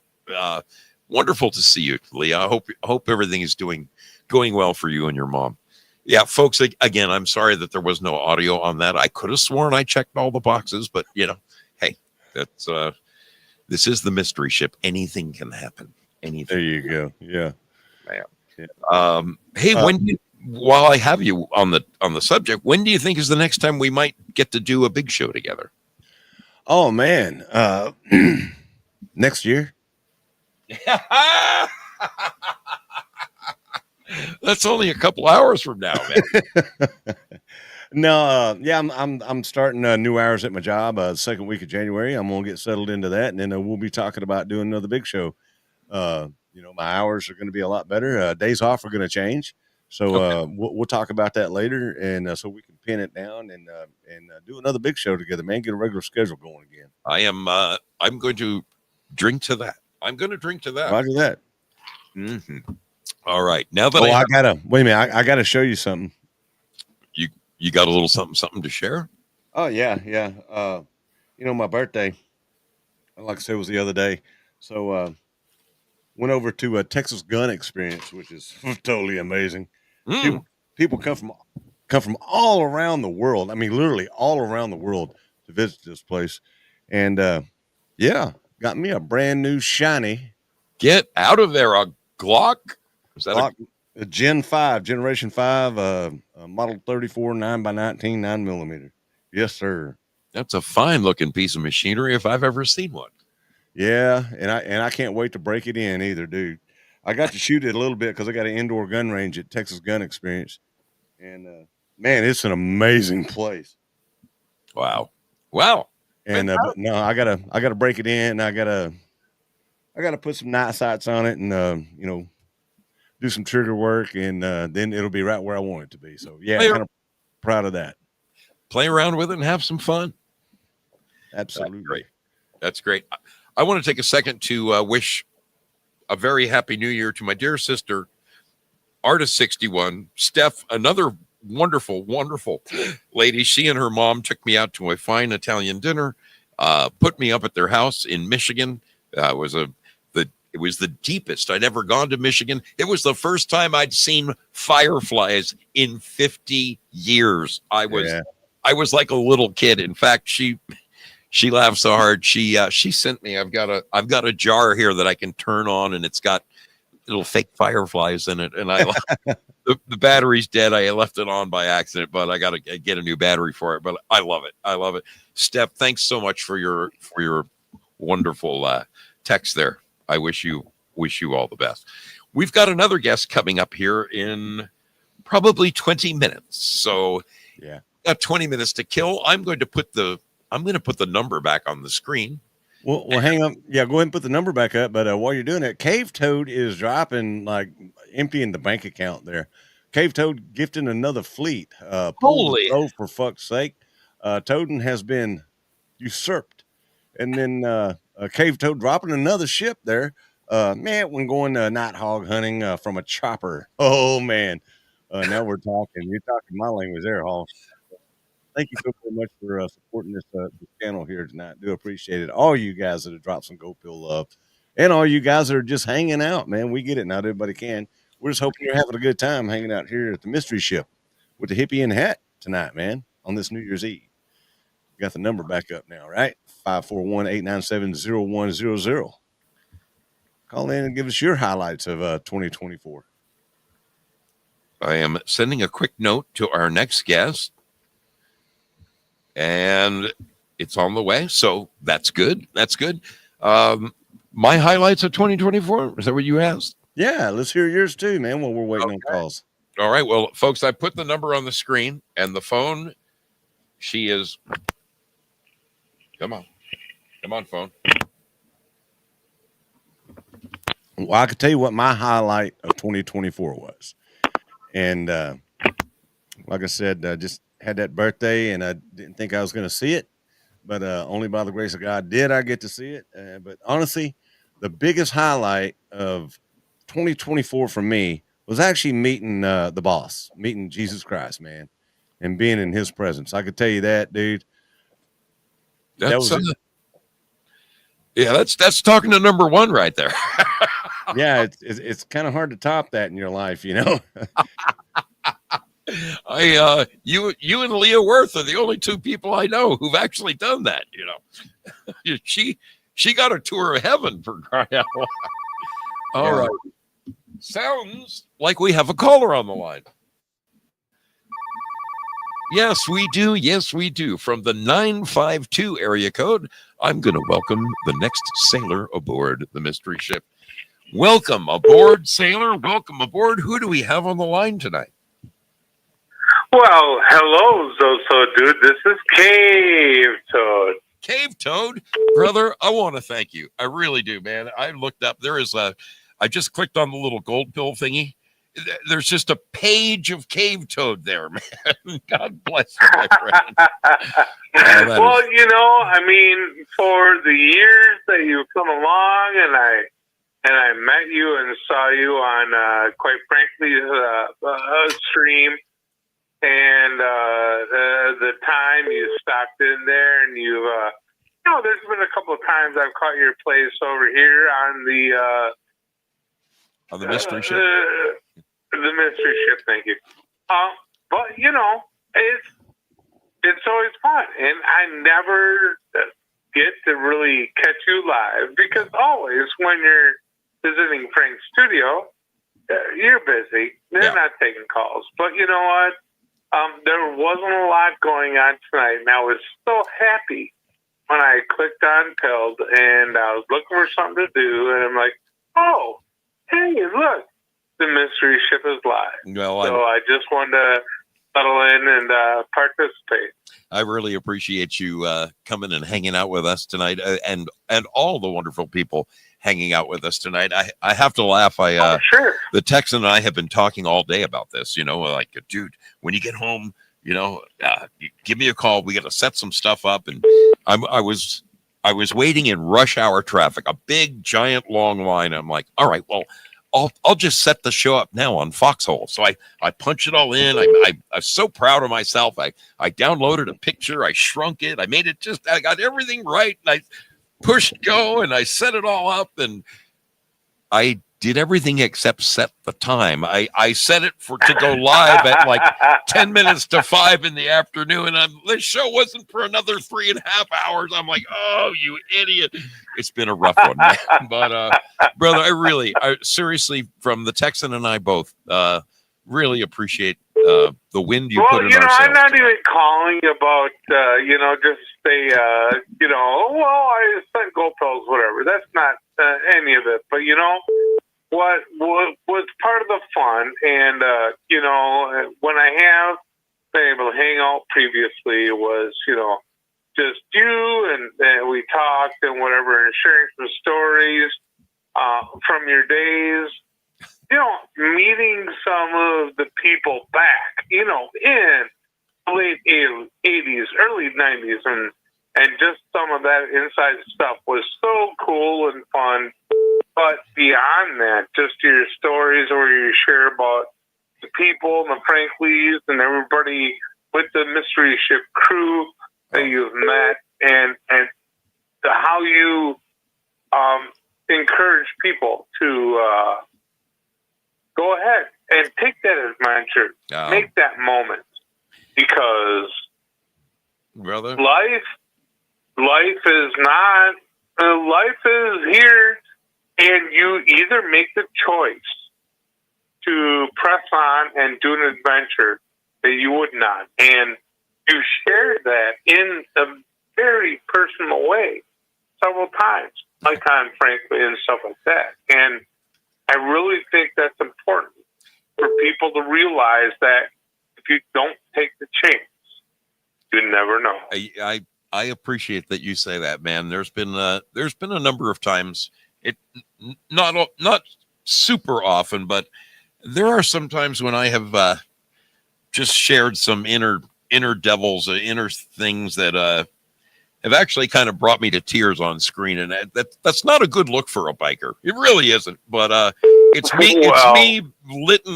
Speaker 1: Wonderful to see you, Leah. I hope everything is going well for you and your mom. Yeah, folks, again, I'm sorry that there was no audio on that. I could have sworn I checked all the boxes, but hey, that's this is the mystery ship. Anything can happen. Anything.
Speaker 2: There you go. Yeah.
Speaker 1: Hey, while I have you on the subject, when do you think is the next time we might get to do a big show together?
Speaker 2: Oh man, next year.
Speaker 1: That's only a couple hours from now, man.
Speaker 2: No, yeah, I'm starting new hours at my job. Second week of January, I'm gonna get settled into that, and then we'll be talking about doing another big show. My hours are going to be a lot better. Days off are going to change, so
Speaker 1: Okay.
Speaker 2: we'll talk about that later, and so we can pin it down and do another big show together, man. Get a regular schedule going again.
Speaker 1: I'm going to drink to that. I'm going to drink to that.
Speaker 2: Roger that.
Speaker 1: Mm-hmm. All right. Now that
Speaker 2: I gotta wait a minute. I gotta show you something.
Speaker 1: You got a little something to share?
Speaker 2: Oh yeah. My birthday, like I said, was the other day. So went over to a Texas Gun Experience, which is totally amazing. People come from all around the world. I mean, literally all around the world to visit this place. And got me a brand new shiny.
Speaker 1: Get out of there, a Glock. Is that
Speaker 2: Glock, a Gen 5, Generation 5, Model 34, 9x19, 9mm. Yes, sir.
Speaker 1: That's a fine looking piece of machinery if I've ever seen one.
Speaker 2: Yeah, and I can't wait to break it in either, dude. I got to shoot it a little bit because I got an indoor gun range at Texas Gun Experience, and man, it's an amazing place.
Speaker 1: Wow.
Speaker 2: And but no, I gotta break it in. I gotta put some night sights on it, and do some trigger work, and then it'll be right where I want it to be. So yeah, I'm kind of proud of that.
Speaker 1: Play around with it and have some fun.
Speaker 2: Absolutely.
Speaker 1: That's great. I want to take a second to wish a very happy new year to my dear sister, Artist 61, Steph, another wonderful, wonderful lady. She and her mom took me out to a fine Italian dinner, put me up at their house in Michigan. It was the deepest I'd ever gone to Michigan. It was the first time I'd seen fireflies in 50 years. I was like a little kid. In fact, she laughed so hard. She sent me. I've got a jar here that I can turn on, and it's got little fake fireflies in it. And the battery's dead. I left it on by accident, but I got to get a new battery for it. But I love it. Steph, thanks so much for your wonderful text there. I wish you all the best. We've got another guest coming up here in probably 20 minutes. So
Speaker 2: yeah,
Speaker 1: got 20 minutes to kill. I'm going to put the number back on the screen.
Speaker 2: Well, hang on. Yeah, go ahead and put the number back up. But while you're doing that, Cave Toad is dropping, like emptying the bank account there. Cave Toad gifting another fleet.
Speaker 1: Holy,
Speaker 2: for fuck's sake. Toaden has been usurped. And then Cave Toad dropping another ship there. Man, when going night hog hunting from a chopper. Oh, man. Now we're talking. You're talking my language there, Hall. Thank you so very much for supporting this channel here tonight. Do appreciate it. All you guys that have dropped some Go Pill love, and all you guys that are just hanging out, man. We get it. Not everybody can. We're just hoping you're having a good time hanging out here at the mystery ship with the hippie in hat tonight, man, on this New Year's Eve. We got the number back up now, right? 541-897-0100. Call in and give us your highlights of 2024.
Speaker 1: I am sending a quick note to our next guest, and it's on the way. So that's good. My highlights of 2024. Is that what you asked?
Speaker 2: Yeah, let's hear yours too, man, while we're waiting on calls.
Speaker 1: All right. Well, folks, I put the number on the screen, and the phone, she is. Come on, phone.
Speaker 2: Well, I could tell you what my highlight of 2024 was. And like I said, just had that birthday, and I didn't think I was going to see it. but only by the grace of God did I get to see it. But honestly, the biggest highlight of 2024 for me was actually meeting the boss, meeting Jesus Christ, man, and being in his presence. I could tell you that, dude. That
Speaker 1: That's
Speaker 2: was it.
Speaker 1: yeah, that's talking to number one right there.
Speaker 2: Yeah, it's kind of hard to top that in your life, you know.
Speaker 1: You and Leah Worth are the only two people I know who've actually done that. You know, she got a tour of heaven for crying out loud. All
Speaker 2: Yeah.
Speaker 1: right, sounds like we have a caller on the line. Yes, we do. Yes, we do. From the 952 area code, I'm going to welcome the next sailor aboard the mystery ship. Welcome aboard, sailor. Welcome aboard. Who do we have on the line tonight?
Speaker 8: Well, hello, Zoso dude. This is Cave Toad.
Speaker 1: Cave Toad, brother, I want to thank you. I really do, man. I looked up. I just clicked on the little gold pill thingy. There's just a page of Cave Toad there, man. God bless you, my friend.
Speaker 8: Well, you know, I mean, for the years that you've come along, and I met you and saw you on, quite frankly, a stream, and the time you stopped in there, and you've, there's been a couple of times I've caught your place over here on
Speaker 1: the mystery ship.
Speaker 8: The mystery ship, thank you. But you know, it's always fun, and I never get to really catch you live because always when you're visiting Frank's studio, you're busy. They're not taking calls. But you know what? There wasn't a lot going on tonight, and I was so happy when I clicked on Pilled, and I was looking for something to do, and I'm like, oh, hey, look. The mystery ship is live.
Speaker 1: Well,
Speaker 8: so I just wanted to settle in and participate.
Speaker 1: I really appreciate you coming and hanging out with us tonight, and all the wonderful people hanging out with us tonight. I have to laugh.
Speaker 8: Sure.
Speaker 1: The Texan and I have been talking all day about this. You know, like, dude, when you get home, you know, give me a call. We got to set some stuff up, and I was waiting in rush hour traffic, a big, giant, long line. I'm like, all right, well. I'll just set the show up now on Foxhole. So I punch it all in. I'm so proud of myself. I downloaded a picture. I shrunk it. I made it I got everything right. And I pushed go and I set it all up. And I did everything except set the time. I set it to go live at like 10 minutes to 5 in the afternoon. And this show wasn't for another 3.5 hours. I'm like, oh, you idiot. It's been a rough one, man. But, brother, I seriously, from the Texan and I both, really appreciate the wind you put in our sails.
Speaker 8: I'm not even calling about, just say, I sent gold pills, whatever. That's not any of it. But, you know, what was part of the fun, and, when I have been able to hang out previously was, just you, and we talked and whatever, and sharing some stories from your days. Meeting some of the people back, in the late 80s, early 90s, and just some of that inside stuff was so cool and fun. But beyond that, just your stories where you share about the people and the Franklies and everybody with the mystery ship crew that you've met, and how you encourage people to go ahead and take that adventure, make that moment, because
Speaker 1: brother,
Speaker 8: life is here, and you either make the choice to press on and do an adventure that you would not, and you shared that in a very personal way several times, like on Frankly and stuff like that. And I really think that's important for people to realize that if you don't take the chance, you never know.
Speaker 1: I appreciate that you say that, man. There's been a number of times, not super often, but there are some times when I have just shared some inner devils, inner things that have actually kind of brought me to tears on screen, and that's not a good look for a biker. It really isn't. But it's me.
Speaker 8: Well,
Speaker 1: It's me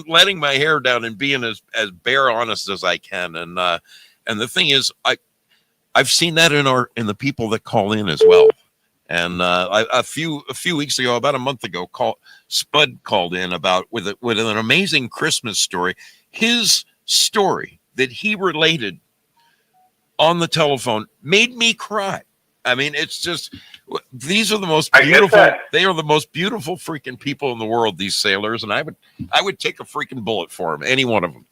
Speaker 1: letting my hair down and being as bare honest as I can. And the thing is, I've seen that in the people that call in as well. And a few weeks ago, about a month ago, Spud called in with an amazing Christmas story. His story that he related on the telephone made me cry. I mean, it's just, these are the most beautiful. They are the most beautiful freaking people in the world. These sailors, and I would take a freaking bullet for them. Any one of them.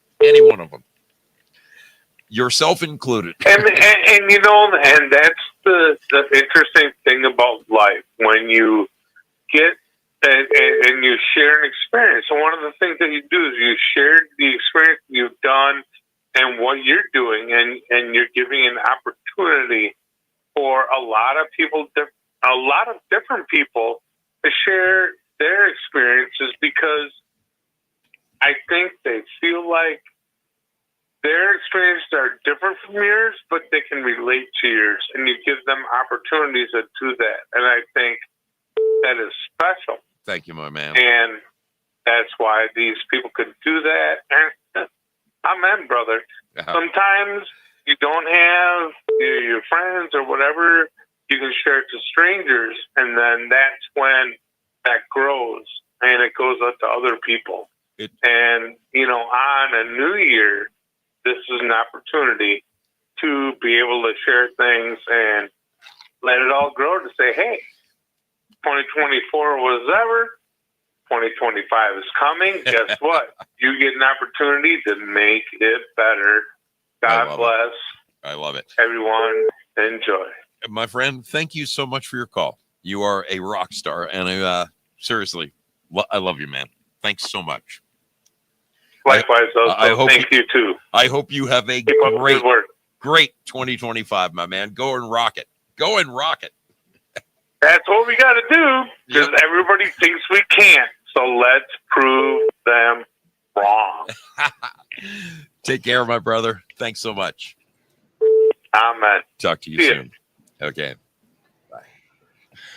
Speaker 1: Yourself included.
Speaker 8: And you know, and that's the interesting thing about life when you get and you share an experience. And one of the things that you do is you share the experience you've done and what you're doing, and you're giving an opportunity for a lot of different people to share their experiences, because I think they feel like their experiences are different from yours, but they can relate to yours, and you give them opportunities to do that. And I think that is special.
Speaker 1: Thank you, my man.
Speaker 8: And that's why these people could do that. And amen, brother. Sometimes you don't have your friends or whatever, you can share it to strangers, and then that's when that grows, and it goes out to other people. And, you know, on a new year, this is an opportunity to be able to share things and let it all grow, to say, hey, 2024 was ever, 2025 is coming. Guess what? You get an opportunity to make it better. God bless.
Speaker 1: I love it.
Speaker 8: Everyone, enjoy.
Speaker 1: My friend, thank you so much for your call. You are a rock star, and seriously, I love you, man. Thanks so much.
Speaker 8: Likewise, thank you too.
Speaker 1: I hope you have a great 2025, my man. Go and rock it. Go and rock it.
Speaker 8: That's what we got to do, because everybody thinks we can't. So let's prove them wrong.
Speaker 1: Take care, my brother. Thanks so much.
Speaker 8: Amen.
Speaker 1: Talk to you soon. Okay. Bye.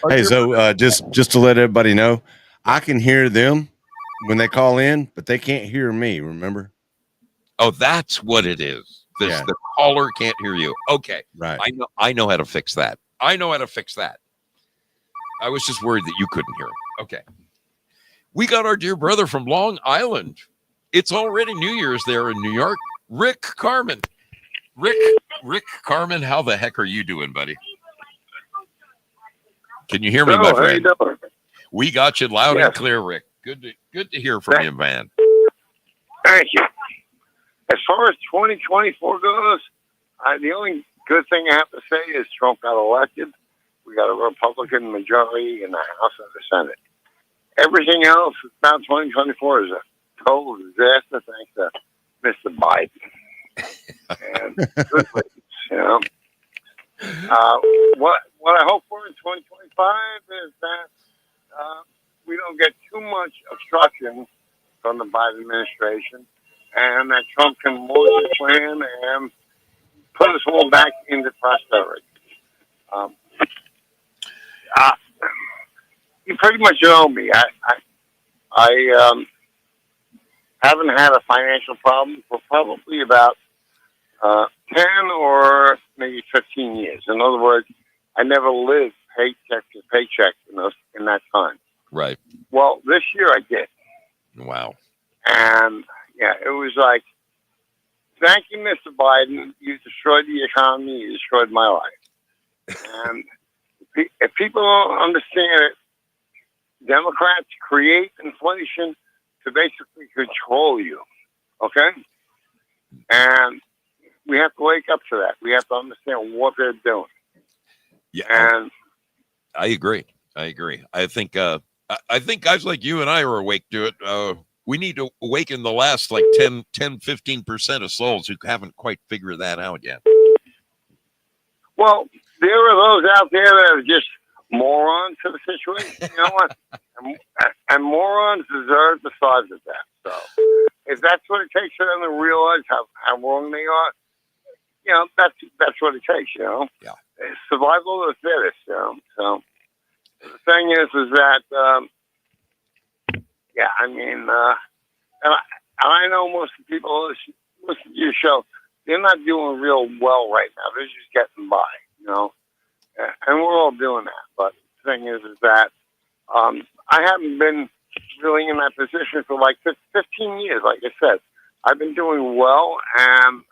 Speaker 2: Hey, so just to let everybody know, I can hear them when they call in, but they can't hear me, remember?
Speaker 1: Oh, that's what it is. The caller can't hear you. Okay.
Speaker 2: Right.
Speaker 1: I know how to fix that. I was just worried that you couldn't hear him. Okay. We got our dear brother from Long Island. It's already New Year's there in New York. Rick Carmen. Rick Carmen, how the heck are you doing, buddy? Can you hear me, my friend?
Speaker 9: How you doing?
Speaker 1: We got you loud and clear, Rick. Good to hear from you, man.
Speaker 9: Thank you. As far as 2024 goes, the only good thing I have to say is Trump got elected. We got a Republican majority in the House and the Senate. Everything else about 2024 is a total disaster thanks to Mr. Biden. And good ways, you know. What I hope for in 2025 is that we don't get too much obstruction from the Biden administration, and that Trump can launch his plan and put us all back into prosperity. You pretty much know me. I haven't had a financial problem for probably about 10 or maybe 15 years. In other words, I never lived paycheck to paycheck in that time.
Speaker 1: Right.
Speaker 9: Well, this year I did.
Speaker 1: Wow.
Speaker 9: And yeah, it was like, thank you, Mr. Biden. You destroyed the economy. You destroyed my life. And if people don't understand it, Democrats create inflation to basically control you. Okay? And we have to wake up to that. We have to understand what they're doing.
Speaker 1: Yeah.
Speaker 9: And
Speaker 1: I agree. I think guys like you and I are awake to it. We need to awaken the last like 10, 15% of souls who haven't quite figured that out yet.
Speaker 9: Well, there are those out there that are just morons to the situation. You know what? And morons deserve the size of that. So if that's what it takes for them to realize how wrong they are, you know, that's what it takes, you know?
Speaker 1: Yeah.
Speaker 9: survival of the fittest. So the thing is that yeah, I mean, and I know most of the people listen to your show. They're not doing real well right now. They're just getting by, and we're all doing that. But the thing is that I haven't been really in that position for like 15 years. Like I said, I've been doing well, and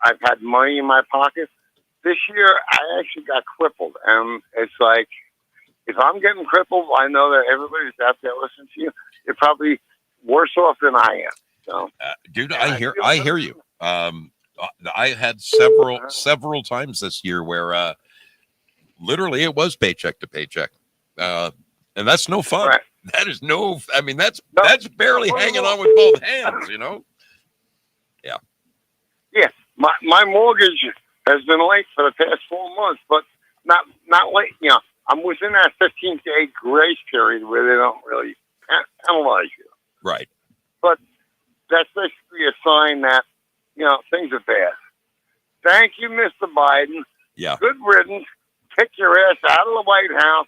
Speaker 9: I've had money in my pocket. This year, I actually got crippled, and it's like, if I'm getting crippled, I know that everybody's out there listening to you. You're probably worse off than I am. So,
Speaker 1: dude, I hear you. I had several times this year where literally it was paycheck to paycheck, and that's no fun.
Speaker 9: Right.
Speaker 1: That is no. I mean, that's barely hanging on with both hands. Yeah.
Speaker 9: Yeah. My mortgage has been late for the past 4 months, but not late. I'm within that 15-day grace period where they don't really penalize you.
Speaker 1: Right.
Speaker 9: But that's basically a sign that, things are bad. Thank you, Mr. Biden.
Speaker 1: Yeah.
Speaker 9: Good riddance. Kick your ass out of the White House.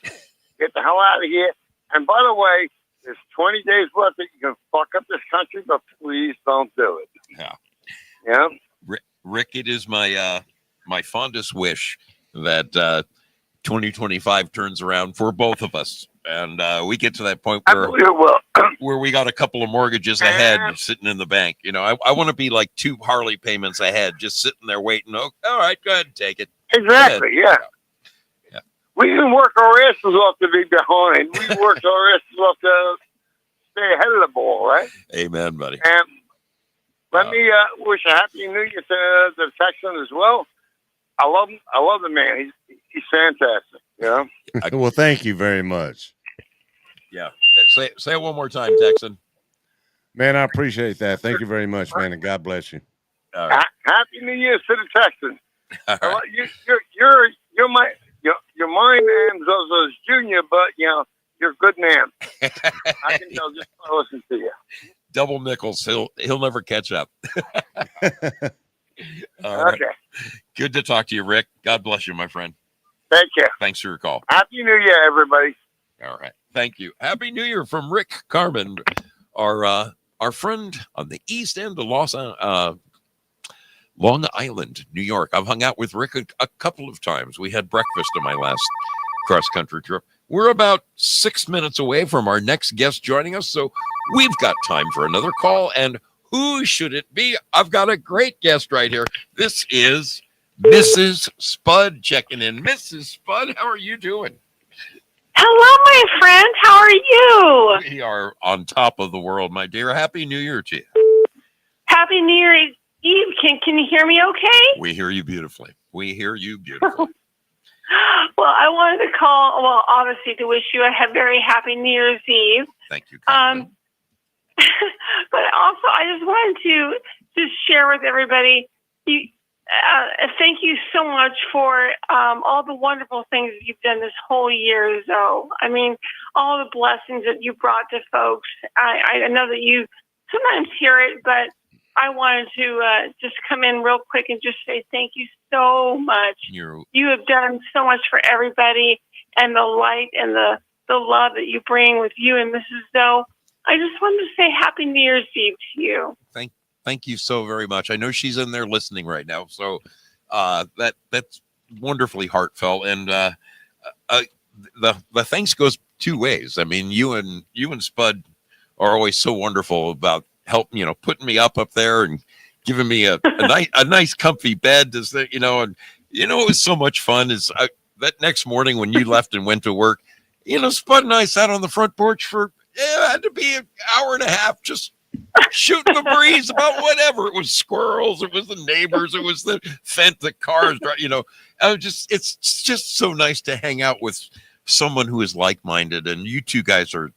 Speaker 9: Get the hell out of here. And by the way, there's 20 days left that you can fuck up this country, but please don't do it.
Speaker 1: Yeah.
Speaker 9: Yeah.
Speaker 1: Rick, it is my my fondest wish that 2025 turns around for both of us, and we get to that point
Speaker 9: I believe it will.
Speaker 1: where we got a couple of mortgages ahead sitting in the bank. I want to be like 2 Harley payments ahead, just sitting there waiting. Oh, all right, go ahead and take it.
Speaker 9: Exactly, yeah. We didn't work our asses off to be behind. We worked our asses off to stay ahead of the ball, right?
Speaker 1: Amen, buddy.
Speaker 9: And let me wish a happy New Year to the Texan as well. I love him. I love the man. He's fantastic.
Speaker 2: Well, thank you very much.
Speaker 1: Yeah. Say it one more time, Texan.
Speaker 2: Man, I appreciate that. Thank you very much, man, and God bless you.
Speaker 1: All right.
Speaker 9: Happy New Year to the Texans.
Speaker 1: All right.
Speaker 9: You're mine and Zoso's Junior, but you're a good man. I can tell just by listening to you.
Speaker 1: Double nickels. He'll never catch up. All right.
Speaker 9: Okay.
Speaker 1: Good to talk to you, Rick. God bless you, my friend.
Speaker 9: Thank you.
Speaker 1: Thanks for your call.
Speaker 9: Happy New Year, everybody.
Speaker 1: All right. Thank you. Happy New Year from Rick Carmen, our friend on the east end of Long Island, New York. I've hung out with Rick a couple of times. We had breakfast on my last cross-country trip. We're about 6 minutes away from our next guest joining us, so we've got time for another call. And who should it be? I've got a great guest right here. This is Mrs. Spud checking in. Mrs. Spud, how are you doing?
Speaker 4: Hello, my friend. How are you?
Speaker 1: We are on top of the world, my dear. Happy New Year to you.
Speaker 4: Happy New Year Eve. Can you hear me okay?
Speaker 1: We hear you beautifully.
Speaker 4: Well, I wanted to call, obviously to wish you a very happy New Year's Eve.
Speaker 1: Thank you.
Speaker 4: But also, I just wanted to just share with everybody, thank you so much for all the wonderful things that you've done this whole year, Zoe. I mean, all the blessings that you brought to folks. I know that you sometimes hear it, but I wanted to just come in real quick and just say thank you so much. You have done so much for everybody, and the light and the love that you bring with you and Mrs. Zoe. I just wanted to say Happy New Year's Eve to you.
Speaker 1: Thank you so very much. I know she's in there listening right now, so that's wonderfully heartfelt. And the thanks goes 2 ways. I mean, you and Spud are always so wonderful about helping, putting me up there and giving me a nice comfy bed. And it was so much fun. That next morning when you left and went to work, Spud and I sat on the front porch for it had to be an hour and a half, just shooting the breeze about whatever. It was squirrels, it was the neighbors, it was the cars. It's just so nice to hang out with someone who is like-minded, and you two guys are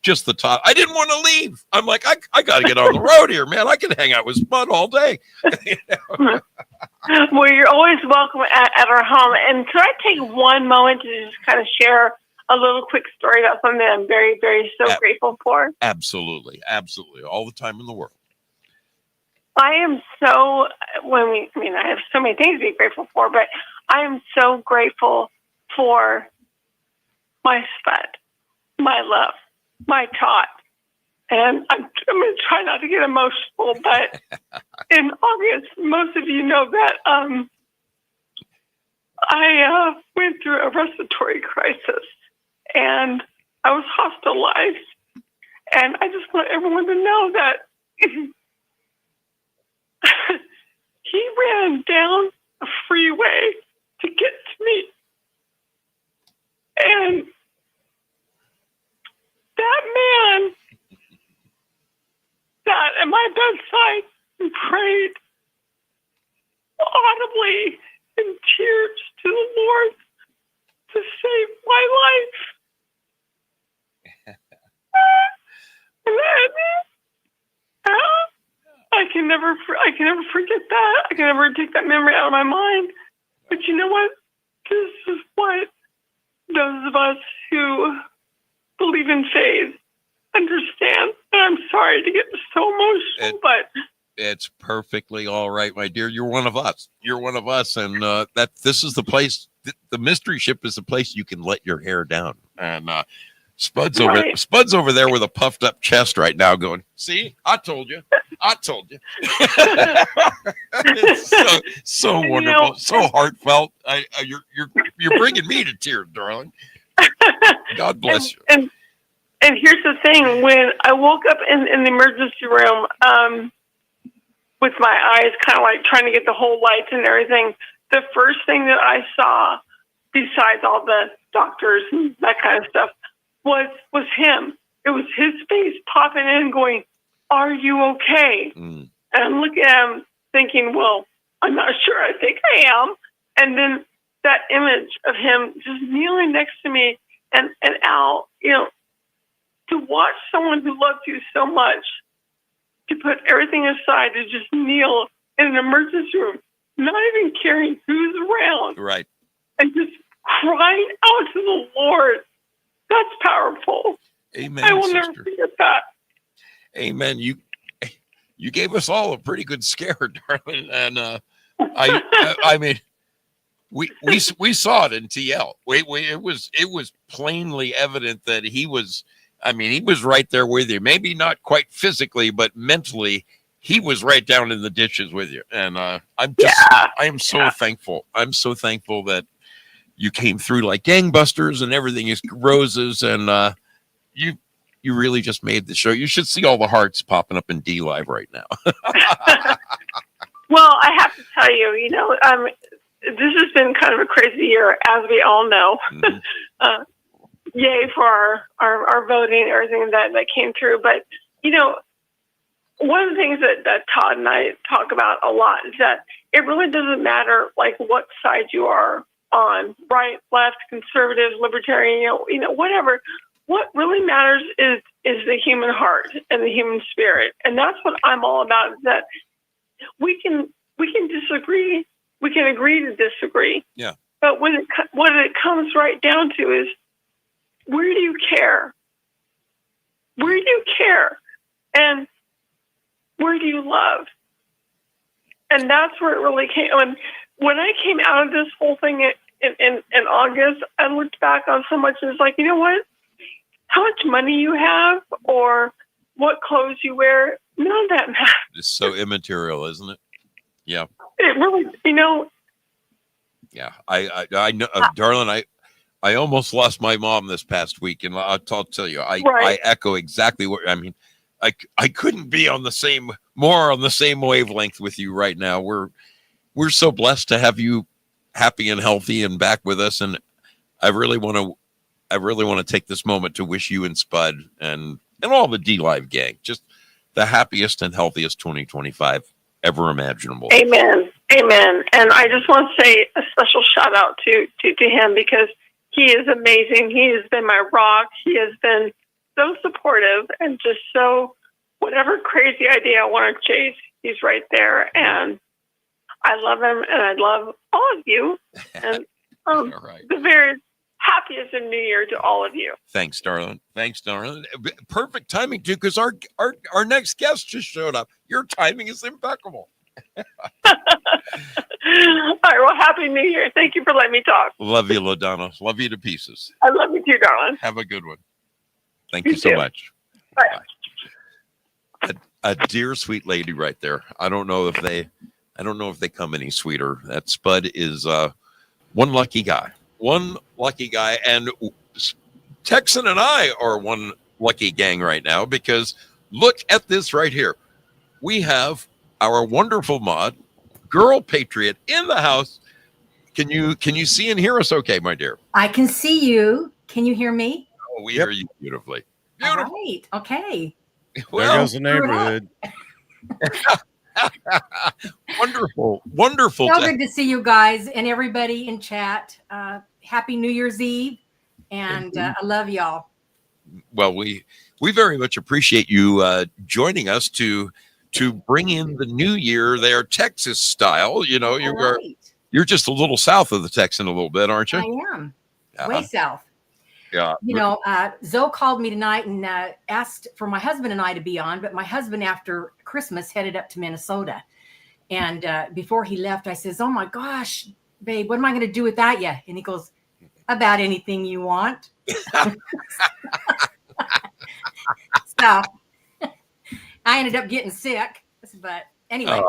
Speaker 1: just the top. I didn't want to leave. I'm like, I got to get on the road here, man. I can hang out with Spud all day.
Speaker 4: Well, you're always welcome at our home. And could I take one moment to just kind of share a little quick story about something that I'm very, very grateful for?
Speaker 1: Absolutely. All the time in the world.
Speaker 4: I am I have so many things to be grateful for, but
Speaker 10: I am so grateful for my Spud, my love, my Todd. And I'm going to try not to get emotional, but in August, most of you know that I went through a respiratory crisis and I was hospitalized. And I just want everyone to know that he ran down a freeway to get to me. And that man sat at my bedside and prayed audibly in tears to the Lord to save my life. And I can never forget that. I can never take that memory out of my mind. But you know what? This is what those of us who believe in faith understand. And I'm sorry to get so emotional, but
Speaker 1: it's perfectly all right, my dear. You're one of us. You're one of us, and that this is the place. The mystery ship is the place you can let your hair down. And Spud's over there with a puffed up chest right now, going, "See, I told you, I told you." It's so wonderful, so heartfelt. You're bringing me to tears, darling. God bless you.
Speaker 10: And here's the thing: when I woke up in the emergency room, with my eyes kind of like trying to get the whole lights and everything, the first thing that I saw, besides all the doctors and that kind of stuff, was him. It was his face popping in going, "Are you okay?" And I'm looking at him thinking, well, I'm not sure. I think I am. And then that image of him just kneeling next to me, and Al, to watch someone who loves you so much to put everything aside to just kneel in an emergency room, not even caring who's around,
Speaker 1: right,
Speaker 10: and just crying out to the Lord. That's powerful.
Speaker 1: Amen.
Speaker 10: I will never forget that.
Speaker 1: Amen. You gave us all a pretty good scare, darling, and I mean, we saw it in TL. It was plainly evident that he was. I mean, he was right there with you. Maybe not quite physically, but mentally, he was right down in the ditches with you. And I am so thankful. I'm so thankful that you came through like gangbusters and everything is roses. And you really just made the show. You should see all the hearts popping up in D Live right now.
Speaker 10: Well, I have to tell you, this has been kind of a crazy year, as we all know. Mm-hmm. Yay for our voting and everything that came through. But, one of the things that Todd and I talk about a lot is that it really doesn't matter, like, what side you are on, right, left, conservative, libertarian, whatever. What really matters is the human heart and the human spirit. And that's what I'm all about, is that we can disagree. We can agree to disagree.
Speaker 1: Yeah.
Speaker 10: But what it comes right down to is, where do you care? Where do you care? And where do you love? And that's where it really came. When I came out of this whole thing in August, I looked back on so much, and it's like, you know what? How much money you have or what clothes you wear, none of that matters.
Speaker 1: It's so immaterial, isn't it? Yeah.
Speaker 10: It really,
Speaker 1: Yeah, I know, darling. I almost lost my mom this past week, and I'll tell you, I echo exactly what I mean. I couldn't be more on the same wavelength with you right now. We're so blessed to have you happy and healthy and back with us, and I really want to take this moment to wish you and Spud and all the D Live gang just the happiest and healthiest 2025 ever imaginable.
Speaker 10: Amen. Amen. And I just want to say a special shout out to him, because he is amazing. He has been my rock. He has been so supportive and just so, whatever crazy idea I want to chase, he's right there. And I love him, and I love all of you. And
Speaker 1: right.
Speaker 10: The very happiest of New Year to all of you.
Speaker 1: Thanks, darling. Perfect timing, too, because our next guest just showed up. Your timing is impeccable.
Speaker 10: All right. Well, Happy New Year. Thank you for letting me talk.
Speaker 1: Love you, LaDonna. Love you to pieces.
Speaker 10: I love you too, darling.
Speaker 1: Have a good one. Thank
Speaker 10: You
Speaker 1: you so
Speaker 10: too.
Speaker 1: much.
Speaker 10: Bye.
Speaker 1: A dear sweet lady right there. I don't know if they come any sweeter. That Spud is one lucky guy. One lucky guy. And Texan and I are one lucky gang right now, because look at this right here. We have our wonderful mod, Girl Patriot, in the house. Can you see and hear us okay, my dear?
Speaker 11: I can see you. Can you hear me?
Speaker 1: Oh, we hear you beautifully.
Speaker 11: All
Speaker 1: Beautiful.
Speaker 11: right. Okay.
Speaker 2: There
Speaker 1: Well,
Speaker 2: goes the neighborhood.
Speaker 1: wonderful.
Speaker 11: So good to see you guys and everybody in chat. Happy New Year's Eve. And I love y'all.
Speaker 1: Well, we very much appreciate you joining us to bring in the new year there, Texas style. You know, you're just a little south of the Texan a little bit, aren't you?
Speaker 11: I am. Way south.
Speaker 1: Yeah.
Speaker 11: You know, Zoe called me tonight and asked for my husband and I to be on, but my husband after Christmas headed up to Minnesota. And before he left, I says, "Oh my gosh, babe, what am I going to do without you?" And he goes, "About anything you want." So I ended up getting sick, but anyway,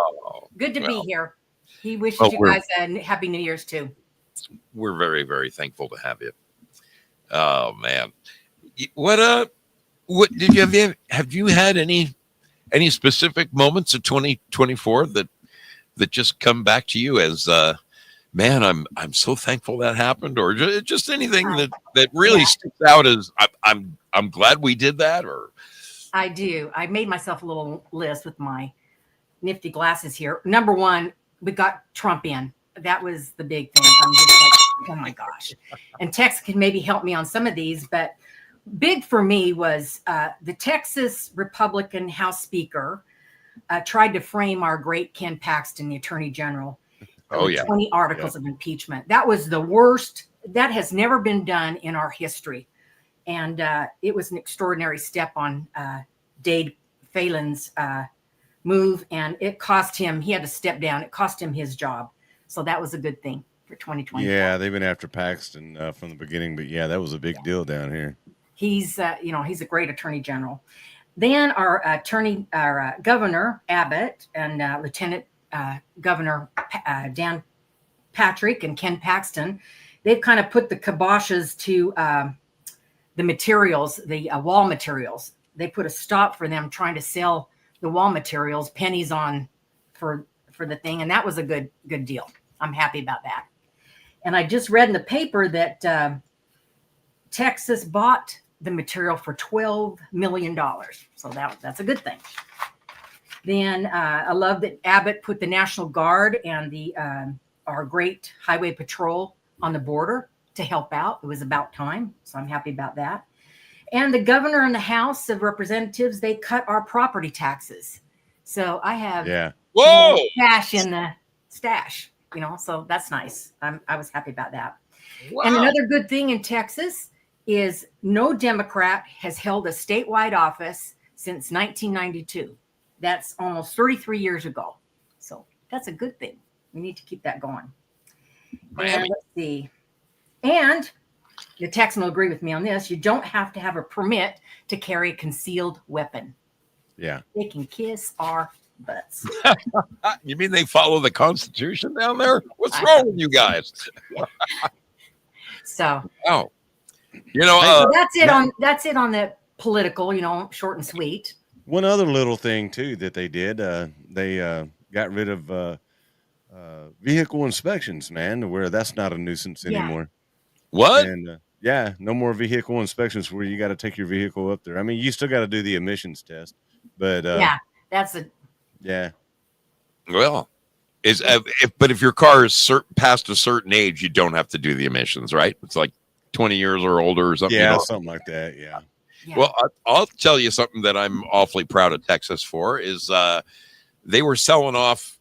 Speaker 11: good to be here. He wishes you guys a Happy New Year's too.
Speaker 1: We're very, very thankful to have you. Oh man, what did you have you had any specific moments of 2024 that just come back to you as man, I'm so thankful that happened, or just anything that really sticks out as I'm glad we did that? Or
Speaker 11: I do. I made myself a little list with my nifty glasses here. Number one, we got Trump in. That was the big thing. I'm just like, oh my gosh. And Tex can maybe help me on some of these, but big for me was the Texas Republican House Speaker tried to frame our great Ken Paxton, the Attorney General. 20 articles of impeachment. That was the worst. That has never been done in our history. And it was an extraordinary step on Dade Phelan's move. And it cost him, he had to step down. It cost him his job. So that was a good thing for 2020.
Speaker 2: Yeah, they've been after Paxton from the beginning. But yeah, that was a big deal down here.
Speaker 11: He's, he's a great attorney general. Then our governor Abbott and Lieutenant Governor Dan Patrick and Ken Paxton, they've kind of put the kiboshes to the materials, the wall materials. They put a stop for them trying to sell the wall materials, pennies on for the thing, and that was a good deal. I'm happy about that. And I just read in the paper that Texas bought the material for $12 million. So that's a good thing. Then I love that Abbott put the National Guard and the our great highway patrol on the border to help out. It was about time. So I'm happy about that. And the governor and the House of Representatives, they cut our property taxes. So I have cash in the stash, so that's nice. I was happy about that. Wow. And another good thing in Texas is no Democrat has held a statewide office since 1992. That's almost 33 years ago. So that's a good thing. We need to keep that going. And let's see. And the Texan will agree with me on this. You don't have to have a permit to carry a concealed weapon.
Speaker 2: Yeah.
Speaker 11: They can kiss our butts.
Speaker 1: You mean they follow the Constitution down there? What's wrong with you guys?
Speaker 11: So.
Speaker 1: Oh.
Speaker 11: So that's it on the political, short and sweet.
Speaker 2: One other little thing too that they did, they got rid of vehicle inspections, man, where that's not a nuisance anymore.
Speaker 1: What?
Speaker 2: And no more vehicle inspections where you got to take your vehicle up there. I mean, you still got to do the emissions test, but
Speaker 1: Well, if your car is past a certain age, you don't have to do the emissions, right? It's like 20 years or older or something.
Speaker 2: Yeah, something like that. Yeah.
Speaker 1: Well, I'll tell you something that I'm awfully proud of Texas for is they were selling off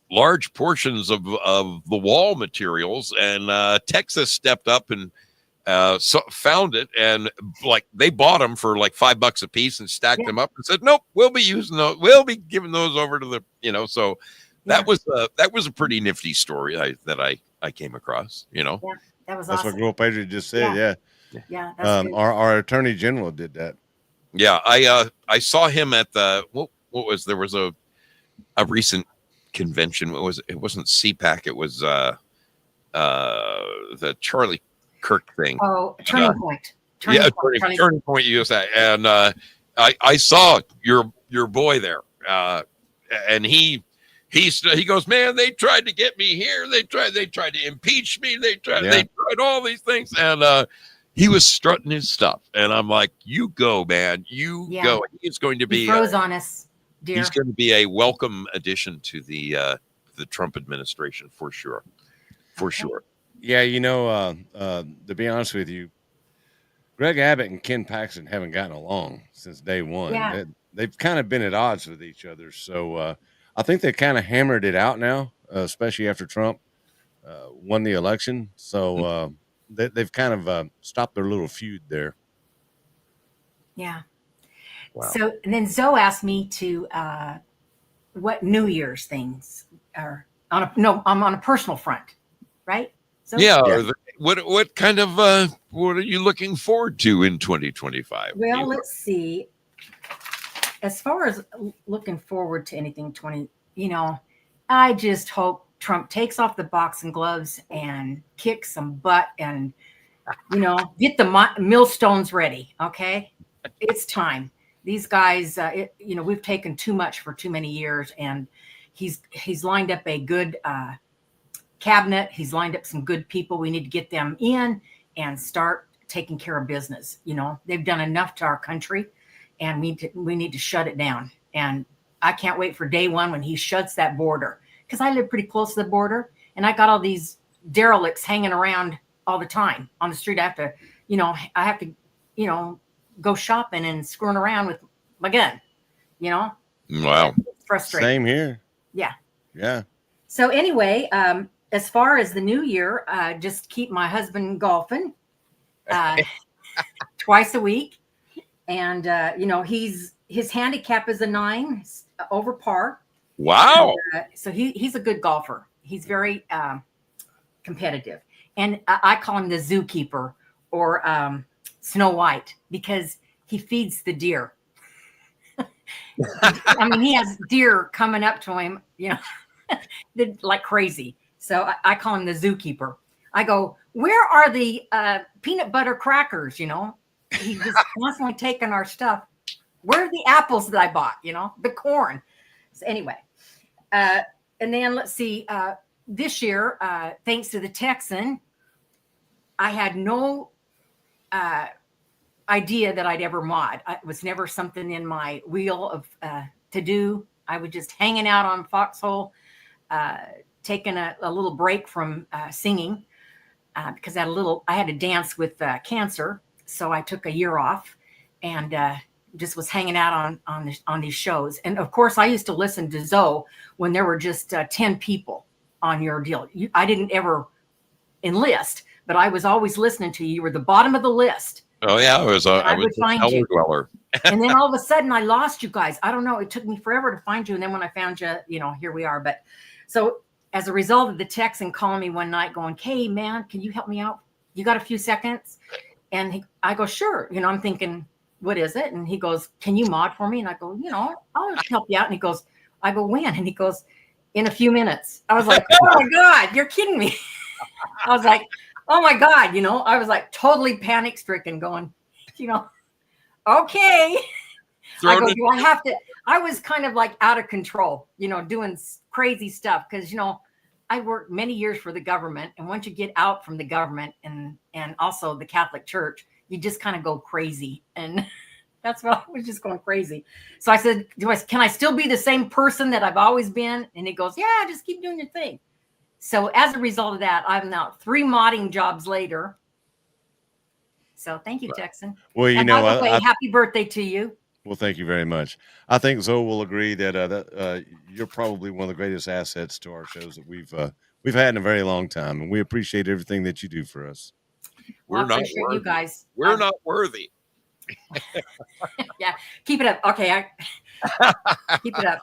Speaker 1: large portions of the wall materials, and Texas stepped up and found it, and they bought them for like $5 a piece and stacked them up and said, "Nope, we'll be using those. We'll be giving those over to the." So That was a pretty nifty story that I came across. You know.
Speaker 11: Yeah, that was
Speaker 2: That's
Speaker 11: awesome.
Speaker 2: what Girl Patriot just said. Yeah.
Speaker 11: Yeah, that's good.
Speaker 2: Our attorney general did that.
Speaker 1: Yeah, I saw him at the what was there was a recent convention. What was it? It wasn't CPAC. It was the Charlie Kirk thing.
Speaker 11: Oh, Turning Point.
Speaker 1: Turning Point USA, and I saw your boy there, and he goes, man, they tried to get me here. They tried to impeach me. They tried all these things, and he was strutting his stuff, and I'm like, you go, man, you go. He's going to be
Speaker 11: he froze on us, dear.
Speaker 1: He's going to be a welcome addition to the Trump administration for sure, for sure.
Speaker 2: Yeah, you know, to be honest with you, Greg Abbott and Ken Paxton haven't gotten along since day one.
Speaker 11: Yeah.
Speaker 2: They've kind of been at odds with each other. So I think they kind of hammered it out now, especially after Trump won the election. So they've kind of stopped their little feud there.
Speaker 11: Yeah.
Speaker 1: Wow.
Speaker 11: So, and then Zoe asked me to what New Year's things are on I'm on a personal front, right? So,
Speaker 1: What kind of what are you looking forward to in 2025?
Speaker 11: Well, let's see. As far as looking forward to anything I just hope Trump takes off the boxing gloves and kicks some butt and, get the millstones ready. Okay. It's time. These guys, we've taken too much for too many years, and he's lined up a good cabinet. He's lined up some good people. We need to get them in and start taking care of business. They've done enough to our country, and we need to shut it down. And I can't wait for day one when he shuts that border, because I live pretty close to the border, and I got all these derelicts hanging around all the time on the street. I have to, go shopping and screwing around with my gun.
Speaker 1: Wow,
Speaker 11: it's frustrating.
Speaker 2: Same here.
Speaker 11: Yeah. So anyway, as far as the new year, just keep my husband golfing twice a week. And, his handicap is a 9 over par.
Speaker 1: Wow.
Speaker 11: So he's a good golfer. He's very competitive. And I call him the zookeeper, or Snow White, because he feeds the deer. I mean, he has deer coming up to him, like crazy. So I call him the zookeeper. I go, where are the peanut butter crackers? He's just constantly taking our stuff. Where are the apples that I bought? The corn. So anyway, and then let's see. This year, thanks to the Texan, I had no idea that I'd ever mod. It was never something in my wheel of to do. I was just hanging out on Foxhole, taking a little break from singing because I had to dance with cancer, so I took a year off and just was hanging out on these shows. And of course, I used to listen to Zoe when there were just 10 people on your deal. I didn't ever enlist, but I was always listening to you. You were the bottom of the list.
Speaker 1: Oh yeah, I was a
Speaker 11: you.
Speaker 1: dweller.
Speaker 11: And then all of a sudden I lost you guys. I don't know. It took me forever to find you. And then when I found you, here we are. But so as a result of the Texan calling me one night going, hey man, can you help me out? You got a few seconds? And I go, sure. I'm thinking, what is it? And he goes, can you mod for me? And I go, I'll help you out. And he goes, I go, when? And he goes, in a few minutes. I was like, oh my God, you're kidding me. I was like, oh my God, I was like totally panic stricken going, okay. I go, do I have to? I was kind of like out of control, doing crazy stuff. Cause I worked many years for the government. And once you get out from the government and also the Catholic Church, you just kind of go crazy. And that's what I was just going crazy. So I said, can I still be the same person that I've always been? And he goes, yeah, just keep doing your thing. So as a result of that, I'm now 3 modding jobs later. So thank you, Texan.
Speaker 2: Well,
Speaker 11: and by the way, happy birthday to you.
Speaker 2: Well, thank you very much. I think Zoe will agree that you're probably one of the greatest assets to our shows that we've had in a very long time, and we appreciate everything that you do for us.
Speaker 11: We're not worthy. You guys.
Speaker 1: We're not worthy.
Speaker 11: Yeah, keep it up. Okay, keep it up.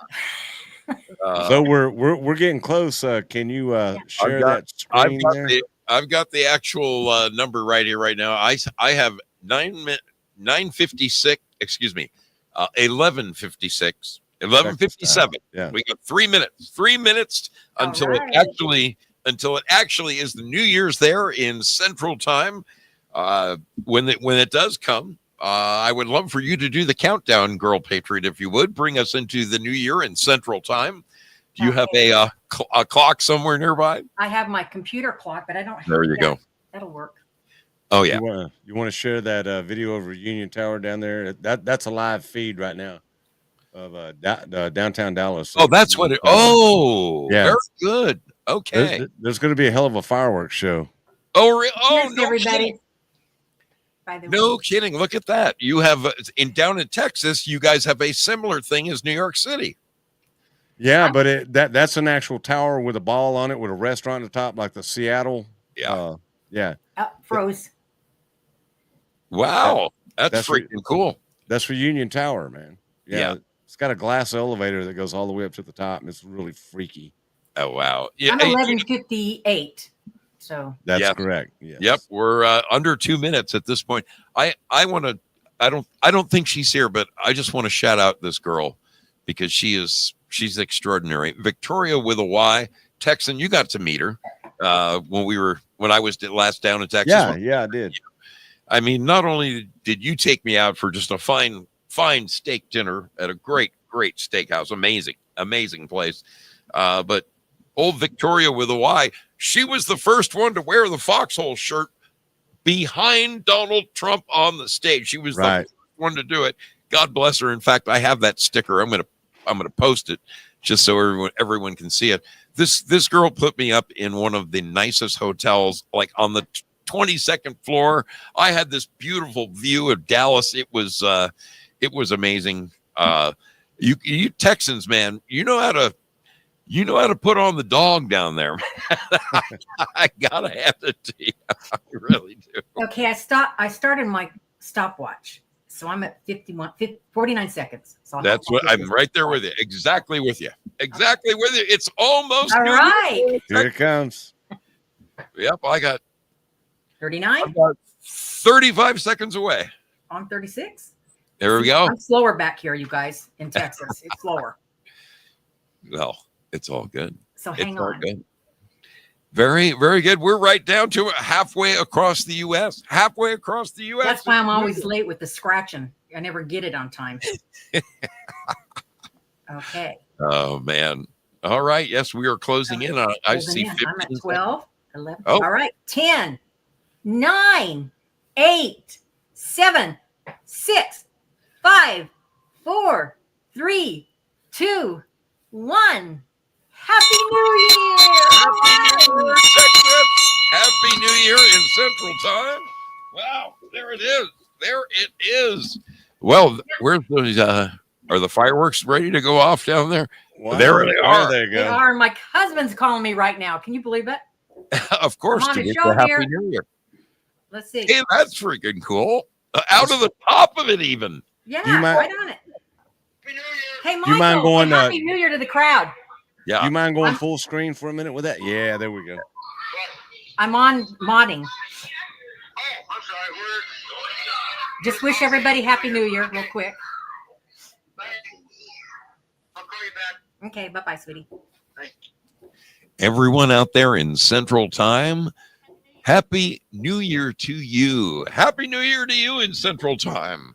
Speaker 2: So we're getting close. Can you share that screen there?
Speaker 1: I've got the actual number right here right now. I have 9:56. Excuse me, 11:56, 11:57.
Speaker 2: Yeah,
Speaker 1: we got 3 minutes. 3 minutes until
Speaker 11: All right.
Speaker 1: it actually is the New Year's there in Central Time. When it does come, I would love for you to do the countdown, Girl Patriot, if you would. Bring us into the new year in Central Time. Do you have a clock somewhere nearby?
Speaker 11: I have my computer clock, but I don't have
Speaker 1: There you go.
Speaker 11: That'll work.
Speaker 1: Oh, yeah.
Speaker 2: You want to share that video of Reunion Tower down there? That's a live feed right now of downtown Dallas.
Speaker 1: Oh, that's what it. Oh, yeah. Very good. Okay.
Speaker 2: There's going to be a hell of a fireworks show.
Speaker 1: Oh,
Speaker 11: Cheers,
Speaker 1: no
Speaker 11: everybody.
Speaker 1: kidding. No kidding. Look at that. You have down in Texas, you guys have a similar thing as New York City.
Speaker 2: Yeah, but that's an actual tower with a ball on it with a restaurant at the top, like the Seattle.
Speaker 1: Yeah.
Speaker 2: Yeah.
Speaker 11: Froze.
Speaker 1: Wow. That's freaking cool.
Speaker 2: That's Reunion Tower, man.
Speaker 1: Yeah.
Speaker 2: It's got a glass elevator that goes all the way up to the top, and it's really freaky.
Speaker 1: Oh, wow. Yeah.
Speaker 11: I'm 11:58. So
Speaker 2: that's correct. Yes.
Speaker 1: Yep. We're under 2 minutes at this point. I don't think she's here, but I just want to shout out this girl because she's extraordinary. Victoria with a Y, Texan. You got to meet her when I was last down in Texas.
Speaker 2: Yeah, I did.
Speaker 1: I mean, not only did you take me out for just a fine steak dinner at a great steakhouse, amazing place, but old Victoria with a Y, she was the first one to wear the foxhole shirt behind Donald Trump on the stage. She was the first one to do it. God bless her. In fact, I have that sticker. I'm gonna post it just so everyone can see it. This girl put me up in one of the nicest hotels, like on the 22nd floor. I had this beautiful view of Dallas. It was amazing. You Texans, man, you know how to put on the dog down there. I gotta have it to you. I really do.
Speaker 11: Okay, I started my stopwatch, so I'm at 49 seconds. So
Speaker 1: that's what I'm right there with you. Exactly with you. Exactly with you. It's almost
Speaker 11: all right.
Speaker 2: Here it comes.
Speaker 1: Yep, I got
Speaker 11: 39.
Speaker 1: About 35 seconds away.
Speaker 11: I'm 36.
Speaker 1: There we go.
Speaker 11: I'm slower back here, you guys, in Texas. It's slower.
Speaker 1: Well, it's all good.
Speaker 11: So hang on.
Speaker 1: Good. Very, very good. We're right down to halfway across the U.S. Halfway across the U.S.
Speaker 11: That's why I'm always late with the scratching. I never get it on time. Okay.
Speaker 1: Oh, man. All right. Yes, we are closing in on. I see 15.
Speaker 11: I'm at 12, 11.
Speaker 1: Oh.
Speaker 11: All right. 10, 9, 8, 7, 6, 5, 4, 3, 2, 1. Happy New Year!
Speaker 1: Happy New Year in Central Time. Wow, there it is. There it is. Well, where's those? Are the fireworks ready to go off down there?
Speaker 2: Wow.
Speaker 1: There they are.
Speaker 2: There you go.
Speaker 11: They are. My husband's calling me right now. Can you believe it?
Speaker 1: Of course,
Speaker 11: I'm on
Speaker 1: to
Speaker 11: a
Speaker 1: get
Speaker 11: show
Speaker 1: the Happy
Speaker 11: here.
Speaker 1: New Year.
Speaker 11: Let's see.
Speaker 1: Hey, that's freaking cool. Out of the top of it, even.
Speaker 11: Yeah,
Speaker 2: Do you mind-
Speaker 11: right on it. Hey, Michael,
Speaker 2: you mind going,
Speaker 11: say Happy New Year to the crowd.
Speaker 1: Yeah.
Speaker 2: Do you mind going full screen for a minute with that? Yeah, there we go.
Speaker 11: I'm on modding.
Speaker 9: Oh, I'm sorry.
Speaker 11: Just wish everybody Happy New Year real quick.
Speaker 9: I'll call you back.
Speaker 11: Okay, bye-bye, sweetie.
Speaker 1: Everyone out there in Central Time, Happy New Year to you. Happy New Year to you in Central Time.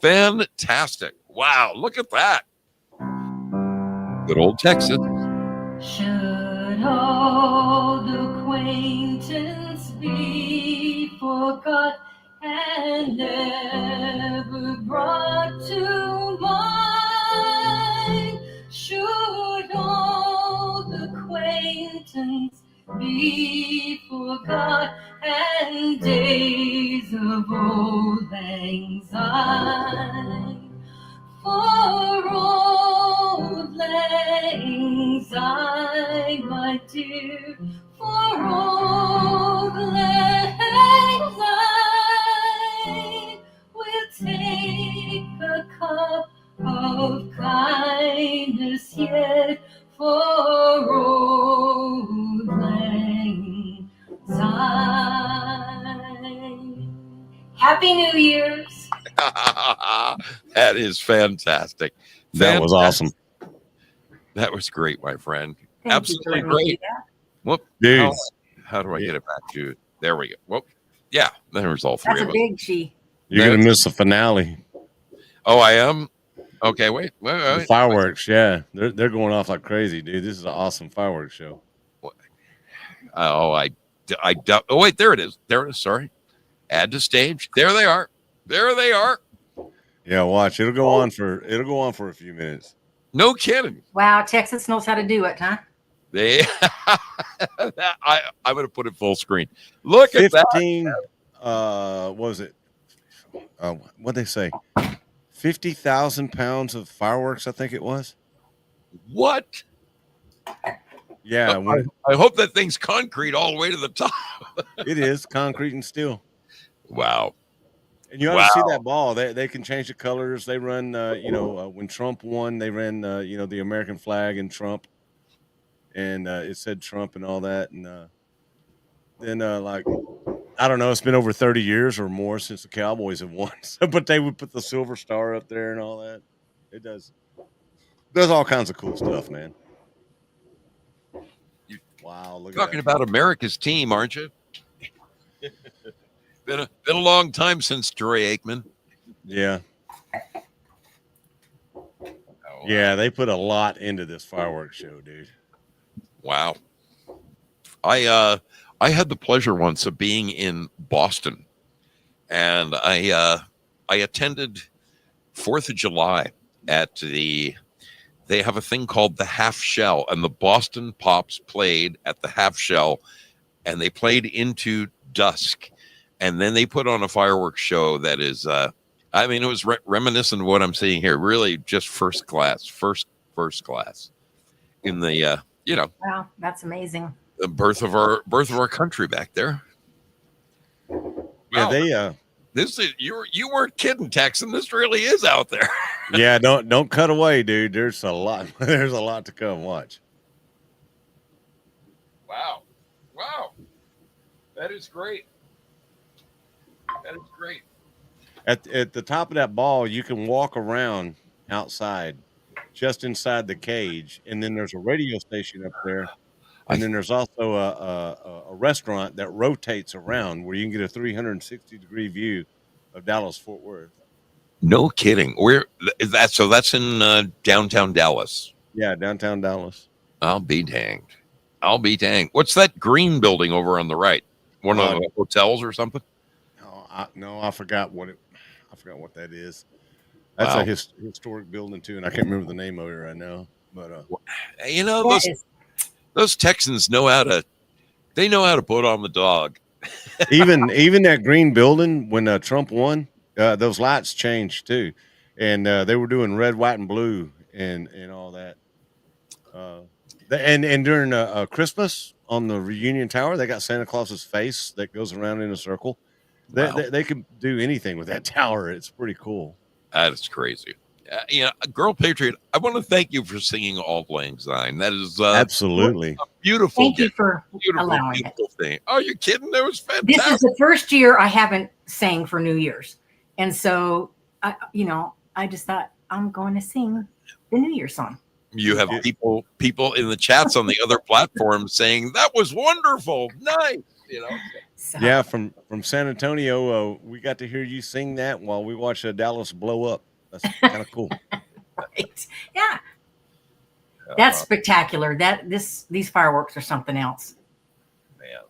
Speaker 1: Fantastic. Wow, look at that. Good old Texas.
Speaker 12: Should old acquaintance be forgot and never brought to mind? Should old acquaintance be forgot and days of old lang syne? For old lang syne, my dear, for old lang syne, we'll take a cup of kindness, yes. Happy New Year's.
Speaker 1: That is fantastic.
Speaker 2: That was awesome.
Speaker 1: That was great, my friend.
Speaker 11: Thank you
Speaker 1: Absolutely
Speaker 11: for letting me do
Speaker 1: great.
Speaker 11: that.
Speaker 1: Whoop.
Speaker 2: Dude.
Speaker 1: How do I get it back to? There we go. Whoop. Yeah, there's all three
Speaker 11: That's a
Speaker 1: of us.
Speaker 11: big she.
Speaker 2: You're going to miss the finale.
Speaker 1: Oh, I am? Okay, wait.
Speaker 2: The fireworks, yeah. They're going off like crazy, dude. This is an awesome fireworks show.
Speaker 1: Oh, oh, wait, there it is. There it is. Sorry. Add to stage. There they are. There they are.
Speaker 2: Yeah, watch. It'll go on for a few minutes.
Speaker 1: No kidding.
Speaker 11: Wow, Texas knows how to do it, huh?
Speaker 1: They I'm gonna put it full screen. Look
Speaker 2: 15,
Speaker 1: at that.
Speaker 2: What was it? What'd they say? 50,000 pounds of fireworks, I think it was.
Speaker 1: What?
Speaker 2: Yeah.
Speaker 1: I hope that thing's concrete all the way to the top.
Speaker 2: It is concrete and steel.
Speaker 1: Wow.
Speaker 2: And you ought to see that ball. They can change the colors. They run, when Trump won, they ran, the American flag and Trump. And it said Trump and all that. And then, I don't know, it's been over 30 years or more since the Cowboys have won. But they would put the silver star up there and all that. It does all kinds of cool stuff, man. Wow, look at that.
Speaker 1: Talking about America's team, aren't you? Been a long time since Troy Aikman.
Speaker 2: Yeah. Yeah, they put a lot into this fireworks show, dude.
Speaker 1: Wow. I had the pleasure once of being in Boston, and I attended 4th of July at they have a thing called the Half Shell, and the Boston Pops played at the Half Shell, and they played into dusk. And then they put on a fireworks show that is, it was reminiscent of what I'm seeing here. Really, just first class in the,
Speaker 11: Wow, that's amazing.
Speaker 1: the birth of our country back there.
Speaker 2: Yeah,
Speaker 1: Wow. You weren't kidding, Texan. This really is out there.
Speaker 2: Yeah, don't cut away, dude. There's a lot. There's a lot to come. Watch.
Speaker 1: Wow, that is great. That is great.
Speaker 2: At the top of that ball, you can walk around outside, just inside the cage, and then there's a radio station up there, and then there's also a restaurant that rotates around where you can get a 360-degree view of Dallas-Fort Worth.
Speaker 1: No kidding. Where is that? So that's in downtown Dallas.
Speaker 2: Yeah, downtown Dallas.
Speaker 1: I'll be danged. What's that green building over on the right? One of the hotels or something?
Speaker 2: I forgot what that is. That's a historic building too, and I can't remember the name of it right now. But those Texans know how to put on the dog. even that green building when Trump won, those lights changed too, and they were doing red, white, and blue and all that. And during Christmas on the Reunion Tower, they got Santa Claus's face that goes around in a circle. They can do anything with that tower. It's pretty cool.
Speaker 1: That is crazy. Girl Patriot, I want to thank you for singing Auld Lang Syne. That is
Speaker 2: absolutely
Speaker 1: a beautiful.
Speaker 11: Thank you for allowing
Speaker 1: beautiful
Speaker 11: it.
Speaker 1: thing. Oh, you're kidding? That was fantastic.
Speaker 11: This is the first year I haven't sang for New Year's, and so I just thought I'm going to sing the New Year song.
Speaker 1: You have people in the chats on the other platforms saying that was wonderful, nice.
Speaker 11: So,
Speaker 2: Yeah, from San Antonio, we got to hear you sing that while we watch Dallas blow up. That's kind of cool.
Speaker 11: right. Yeah. That's spectacular. These fireworks are something else.
Speaker 1: Man.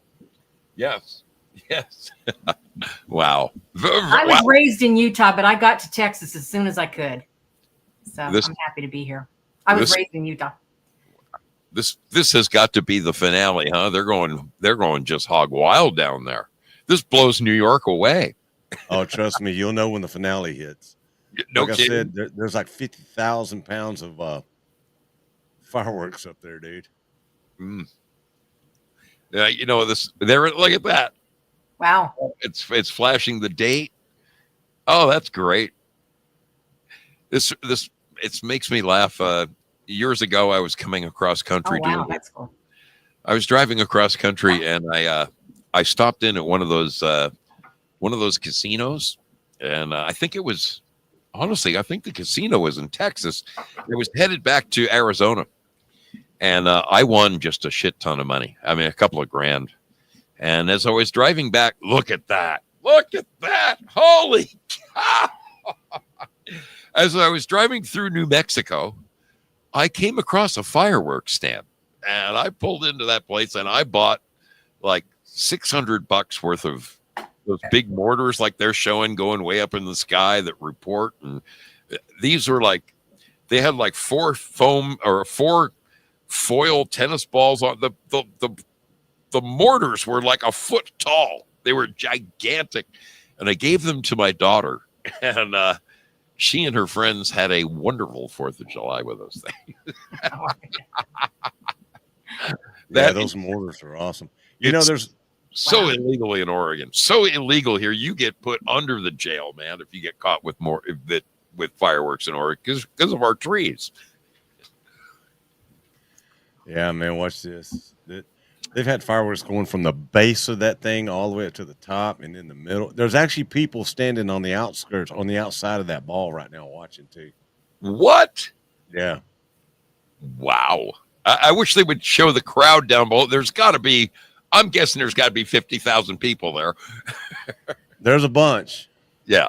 Speaker 1: Yes. Wow.
Speaker 11: I was raised in Utah, but I got to Texas as soon as I could. So I'm happy to be here. I was raised in Utah.
Speaker 1: This has got to be the finale, huh? They're going just hog wild down there. This blows New York away.
Speaker 2: Oh, trust me, you'll know when the finale hits.
Speaker 1: No
Speaker 2: like
Speaker 1: kidding.
Speaker 2: I said, there's like 50,000 pounds of fireworks up there, dude.
Speaker 1: Yeah, look at that.
Speaker 11: Wow.
Speaker 1: It's flashing the date. Oh, that's great. This it makes me laugh. Years ago, I was coming across country.
Speaker 11: Oh, wow, that's cool.
Speaker 1: I was driving across country, and I stopped in at one of those one of those casinos, and I think it was honestly, I think the casino was in Texas. It was headed back to Arizona, and I won just a shit ton of money. I mean, a couple of grand. And as I was driving back, look at that! Look at that! Holy cow! As I was driving through New Mexico, I came across a fireworks stand, and I pulled into that place and I bought like $600 worth of those big mortars, like they're showing going way up in the sky that report. And these were like, they had like four foil tennis balls on the mortars were like a foot tall. They were gigantic, and I gave them to my daughter, and she and her friends had a wonderful 4th of July with those things.
Speaker 2: Yeah, those mortars are awesome. You know, there's
Speaker 1: so illegal in Oregon, so illegal here. You get put under the jail, man, if you get caught with with fireworks in Oregon because of our trees.
Speaker 2: Yeah, man, watch this. They've had fireworks going from the base of that thing all the way up to the top and in the middle. There's actually people standing on the outskirts, on the outside of that ball right now watching too.
Speaker 1: What?
Speaker 2: Yeah.
Speaker 1: Wow. I wish they would show the crowd down below. There's got to be, I'm guessing there's got to be 50,000 people there.
Speaker 2: There's a bunch.
Speaker 1: Yeah.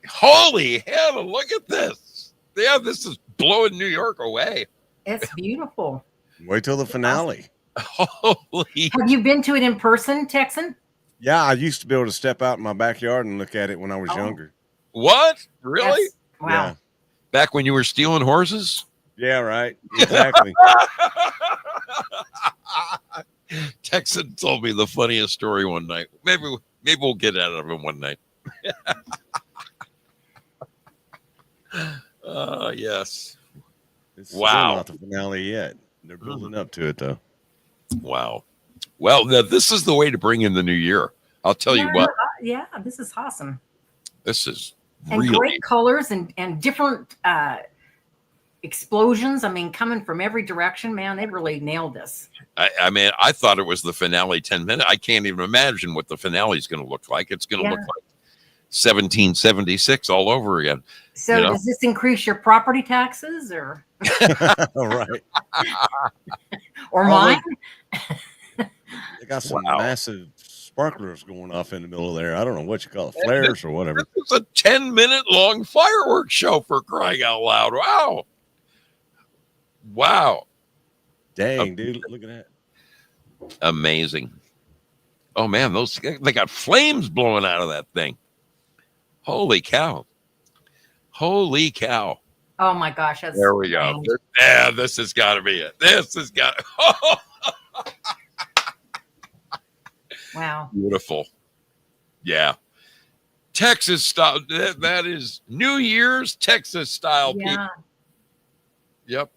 Speaker 1: Holy hell, look at this. Yeah, this is blowing New York away.
Speaker 11: It's beautiful.
Speaker 2: Wait till the finale.
Speaker 1: Holy.
Speaker 11: Have you been to it in person, Texan?
Speaker 2: Yeah, I used to be able to step out in my backyard and look at it when I was younger.
Speaker 1: What? Really?
Speaker 11: Wow.
Speaker 2: Yeah.
Speaker 1: Back when you were stealing horses?
Speaker 2: Yeah, right. Exactly.
Speaker 1: Texan told me the funniest story one night. Maybe we'll get out of him one night. Yes.
Speaker 2: It's
Speaker 1: Wow.
Speaker 2: still not the finale yet. They're building up to it though.
Speaker 1: Wow. Well, now this is the way to bring in the new year. I'll tell you what.
Speaker 11: Yeah, this is awesome.
Speaker 1: This is
Speaker 11: And
Speaker 1: really
Speaker 11: great colors and different explosions. I mean, coming from every direction, man, they really nailed this.
Speaker 1: I mean, I thought it was the finale 10 minutes. I can't even imagine what the finale is going to look like. It's going to look like 1776 all over again.
Speaker 11: So does this increase your property taxes or
Speaker 2: All right.
Speaker 11: or mine?
Speaker 2: They got some massive sparklers going off in the middle of there. I don't know what you call it, flares or whatever.
Speaker 1: It's a 10-minute long fireworks show, for crying out loud. Wow. Wow.
Speaker 2: Dang, dude, look at that.
Speaker 1: Amazing. Oh man, they got flames blowing out of that thing. Holy cow. Holy cow.
Speaker 11: Oh my gosh, that's
Speaker 1: There we go. Yeah, this has got to be it. This has got
Speaker 11: wow.
Speaker 1: Beautiful. Yeah. Texas style. That is New Year's Texas style.
Speaker 11: Yeah.
Speaker 1: People. Yep.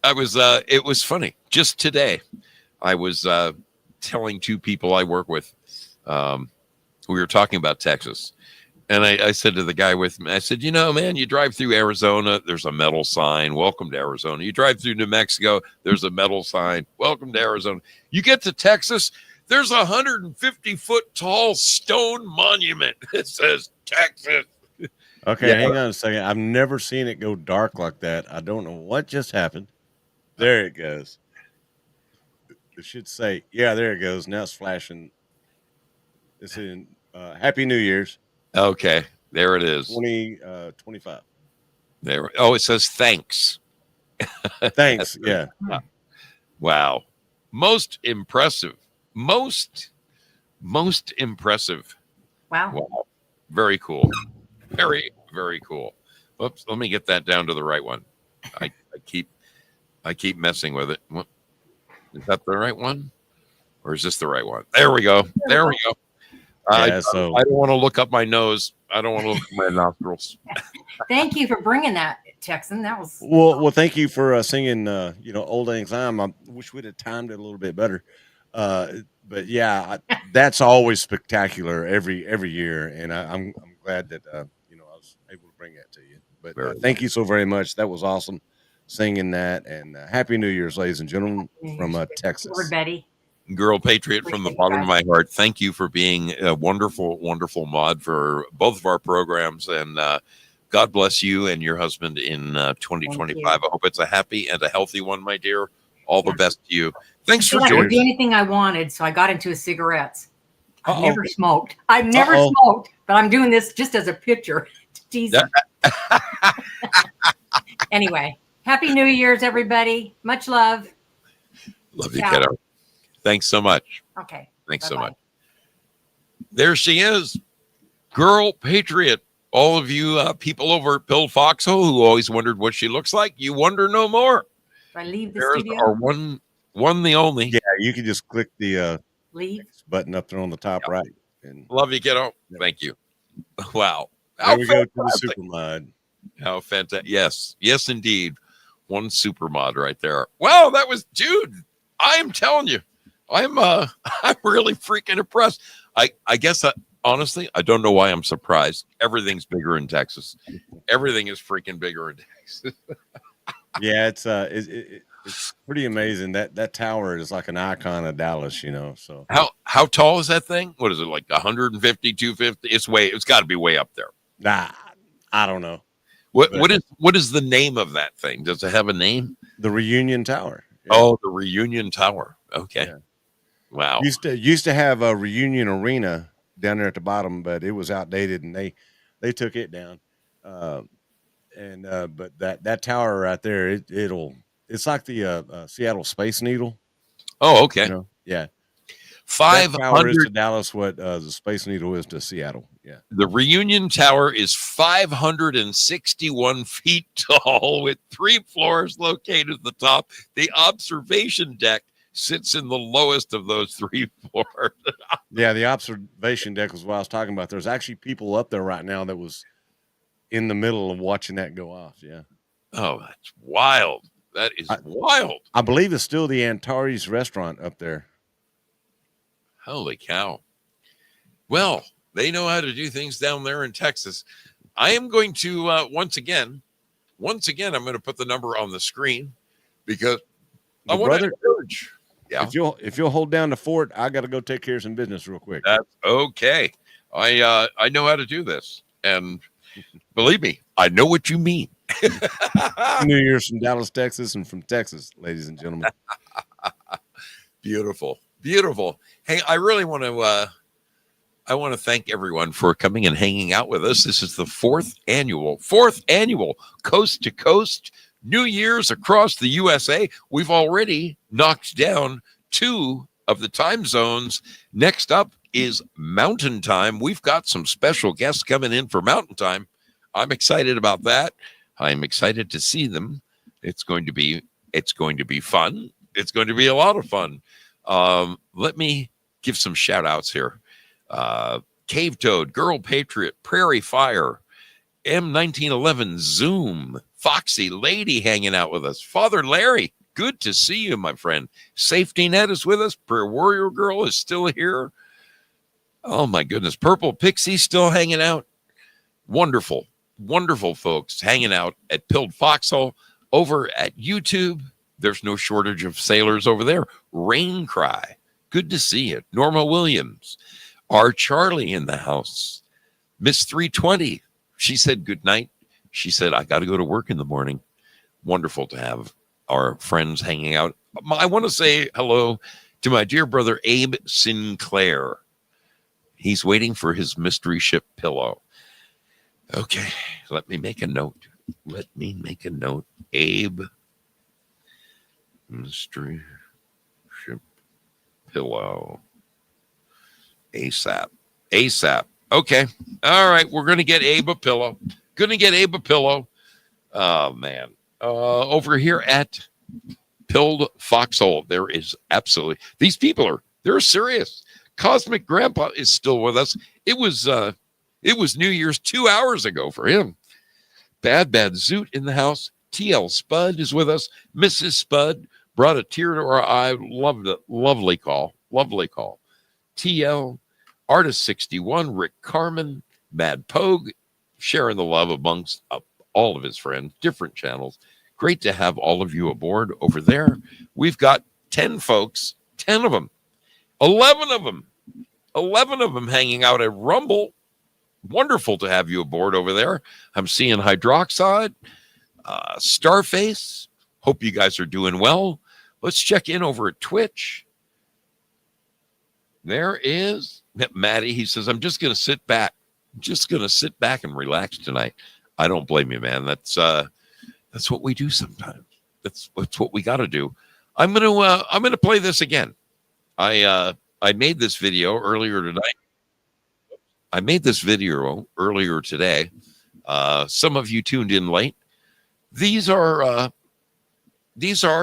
Speaker 1: It was funny. Just today, I was telling two people I work with, we were talking about Texas. And I said to the guy with me, I said, man, you drive through Arizona, there's a metal sign, welcome to Arizona. You drive through New Mexico, there's a metal sign, welcome to Arizona. You get to Texas, there's a 150-foot tall stone monument that says Texas.
Speaker 2: Okay,
Speaker 1: Yeah.
Speaker 2: hang on a second. I've never seen it go dark like that. I don't know what just happened. There it goes. It should say, yeah, there it goes. Now it's flashing. It's in Happy New Year's.
Speaker 1: Okay, there it is.
Speaker 2: 2025.
Speaker 1: There. Oh, it says thanks.
Speaker 2: Thanks. Yeah.
Speaker 1: Wow. Most impressive. Most impressive.
Speaker 11: Wow.
Speaker 1: Wow. Very cool. Very, very cool. Oops, let me get that down to the right one. I keep messing with it. What, is that the right one? Or is this the right one? There we go. There we go.
Speaker 2: Yeah,
Speaker 1: I don't want to look up my nose. I don't want to look at my nostrils.
Speaker 11: Thank you for bringing that, Texan. That was
Speaker 2: Well, thank you for singing, Old Lang Syne. I wish we'd have timed it a little bit better. But yeah, that's always spectacular every year. And I'm glad that, I was able to bring that to you. But thank you so very much. That was awesome singing that. And Happy New Year's, ladies and gentlemen, from Texas.
Speaker 11: Everybody.
Speaker 1: Girl Patriot, from the
Speaker 11: Appreciate you
Speaker 1: bottom of
Speaker 11: guys.
Speaker 1: my heart, thank you for being a wonderful, wonderful mod for both of our programs. And God bless you and your husband in 2025. I hope it's a happy and a healthy one, my dear. All the best to you. Thanks for
Speaker 11: I could
Speaker 1: joining.
Speaker 11: do anything I wanted, so I got into cigarettes. I've
Speaker 2: Uh-oh.
Speaker 11: never smoked. I've never
Speaker 2: Uh-oh.
Speaker 11: smoked, but I'm doing this just as a picture to tease you. Anyway, Happy New Year's, everybody. Much love.
Speaker 1: Love you,
Speaker 11: Ciao.
Speaker 1: kiddo. Thanks so much.
Speaker 11: Okay.
Speaker 1: Thanks so
Speaker 11: Bye-bye.
Speaker 1: much. There she is, Girl Patriot. All of you people over at Bill Foxhole who always wondered what she looks like, you wonder no more.
Speaker 11: Do I leave the
Speaker 1: There's
Speaker 11: studio?
Speaker 1: our one, the only.
Speaker 2: Yeah, you can just click the
Speaker 11: Leave
Speaker 2: button up there on the top right. And
Speaker 1: love you, kiddo. Thank you. Wow.
Speaker 2: there we go to the
Speaker 1: fantastic.
Speaker 2: super mod.
Speaker 1: How fantastic. Yes. Yes, indeed. One super mod right there. Wow, that was, dude, I am telling you, I'm really freaking impressed. I guess honestly, I don't know why I'm surprised. Everything's bigger in Texas. Everything is freaking bigger in Texas.
Speaker 2: Yeah, it's pretty amazing. That tower is like an icon of Dallas, you know. So
Speaker 1: how tall is that thing? What is it, like 150, 250? It's got to be way up there.
Speaker 2: Nah, I don't know.
Speaker 1: What is the name of that thing? Does it have a name?
Speaker 2: The Reunion Tower.
Speaker 1: Yeah. Oh, the Reunion Tower. Okay. Yeah. Wow.
Speaker 2: Used to have a Reunion Arena down there at the bottom, but it was outdated and they took it down. But that tower right there, it's like the Seattle Space Needle.
Speaker 1: Oh, okay.
Speaker 2: You know? Yeah.
Speaker 1: 500
Speaker 2: tower is to Dallas what the Space Needle is to Seattle. Yeah.
Speaker 1: The Reunion Tower is 561 feet tall with 3 floors located at the top. The observation deck sits in the lowest of those 3 floors.
Speaker 2: Yeah, the observation deck was what I was talking about. There's actually people up there right now that was in the middle of watching that go off. Yeah.
Speaker 1: Oh, that's wild. That is wild.
Speaker 2: I believe it's still the Antares restaurant up there.
Speaker 1: Holy cow. Well, they know how to do things down there in Texas. I am going to, once again, I'm going to put the number on the screen because I want to encourage. Yeah.
Speaker 2: If you'll hold down the fort, I got to go take care of some business real quick.
Speaker 1: That's okay. I know how to do this. And believe me, I know what you mean.
Speaker 2: New Year's from Dallas, Texas, and from Texas, ladies and gentlemen.
Speaker 1: Beautiful. Beautiful. Hey, I really want to thank everyone for coming and hanging out with us. This is the fourth annual Coast to Coast New Year's across the USA. We've already knocked down 2 of the time zones. Next up is Mountain Time. We've got some special guests coming in for Mountain Time. I'm excited about that. I'm excited to see them. It's going to be fun. It's going to be a lot of fun. Let me give some shout outs here. Cave Toad, Girl Patriot, Prairie Fire, M1911, Zoom, Foxy Lady hanging out with us. Father Larry, good to see you, my friend. Safety Net is with us. Prayer Warrior Girl is still here. Oh my goodness. Purple Pixie still hanging out. Wonderful, wonderful folks hanging out at Pilled Foxhole. Over at YouTube, there's no shortage of sailors over there. Rain Cry, good to see you. Norma Williams, our Charlie in the house. Miss 320, she said good night. She said, I got to go to work in the morning. Wonderful to have our friends hanging out. I want to say hello to my dear brother, Abe Sinclair. He's waiting for his mystery ship pillow. Okay, let me make a note. Abe, mystery ship pillow. ASAP. Okay. All right. We're going to get Abe a pillow. Oh, man. Over here at Pilled Foxhole, there is absolutely, these people they're serious. Cosmic Grandpa is still with us. It was New Year's 2 hours ago for him. Bad Zoot in the house. TL Spud is with us. Mrs. Spud brought a tear to our eye. Loved it. Lovely call. TL, Artist 61, Rick Carmen, Mad Pogue, sharing the love amongst all of his friends, different channels. Great to have all of you aboard over there. We've got 10 folks, 10 of them 11 of them. 11 of them hanging out at Rumble. Wonderful to have you aboard over there. I'm seeing Hydroxide, Starface. Hope you guys are doing well. Let's check in over at Twitch. There is Maddie. He says, I'm just going to sit back. Just going to sit back and relax tonight. I don't blame you, man. That's what we do sometimes. That's what we got to do. I'm going to play this again. I made this video earlier tonight. I made this video earlier today. Some of you tuned in late. These are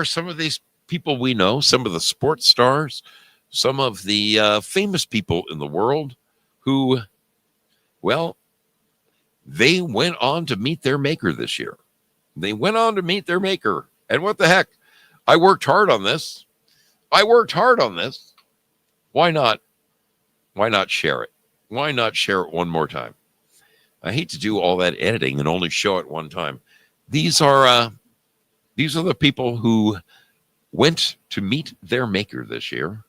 Speaker 1: some of these people we know, some of the sports stars, some of the famous people in the world who, well, they went on to meet their maker this year. They went on to meet their maker. And what the heck? I worked hard on this. Why not? Why not share it? Why not share it one more time? I hate to do all that editing and only show it one time. These are the people who went to meet their maker this year.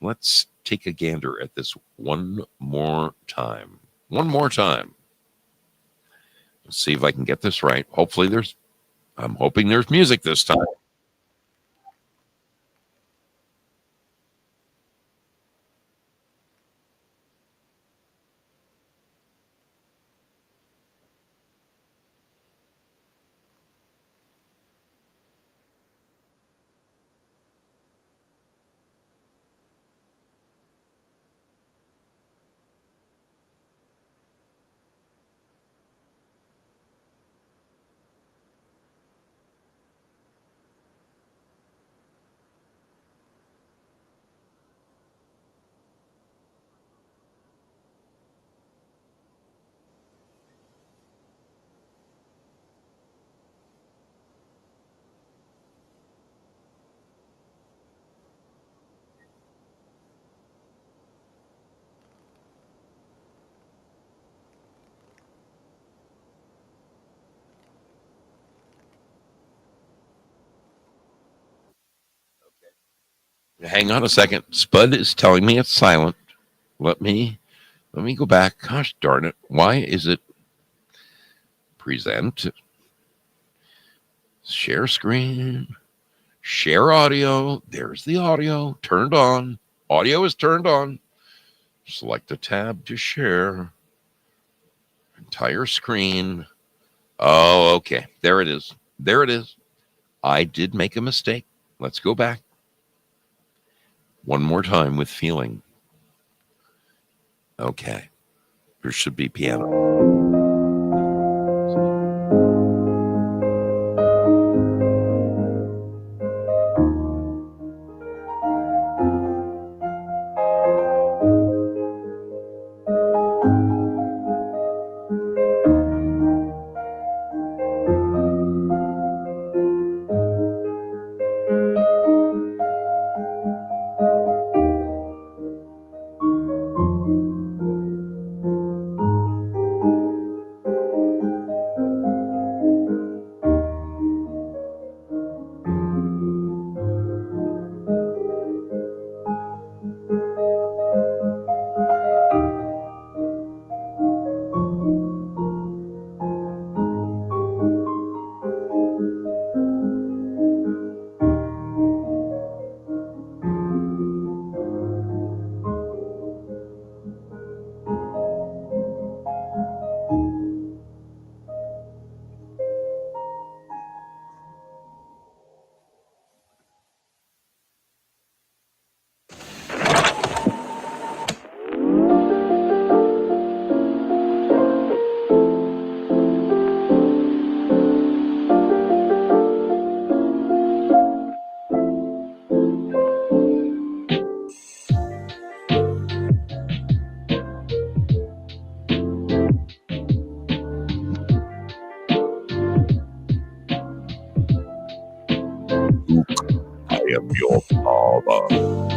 Speaker 1: Let's take a gander at this one more time. One more time. Let's see if I can get this right. I'm hoping there's music this time. Hang on a second. Spud is telling me it's silent. Let me go back. Gosh darn it. Why is it present? Share screen. Share audio. There's the audio. Turned on. Audio is turned on. Select a tab to share. Entire screen. Oh, okay. There it is. There it is. I did make a mistake. Let's go back. One more time with feeling. Okay. There should be piano. I am your father.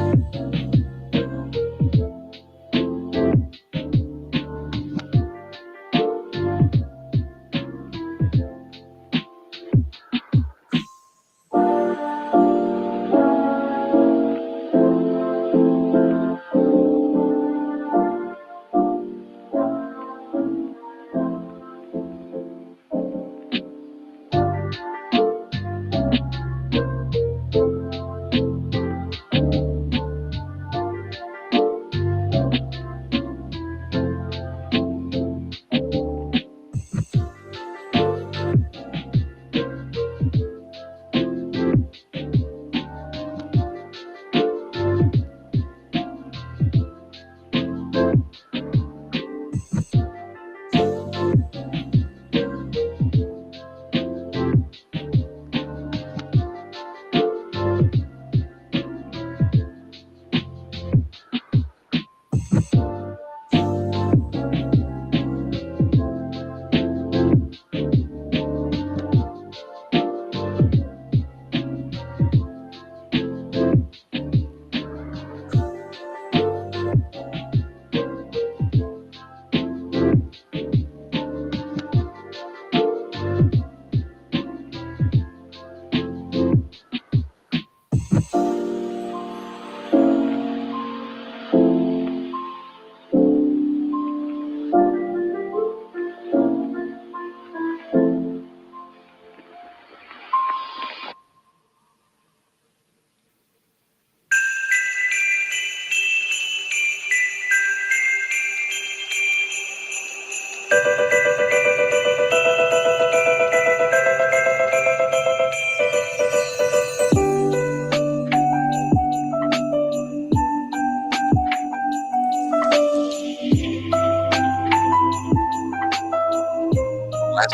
Speaker 1: I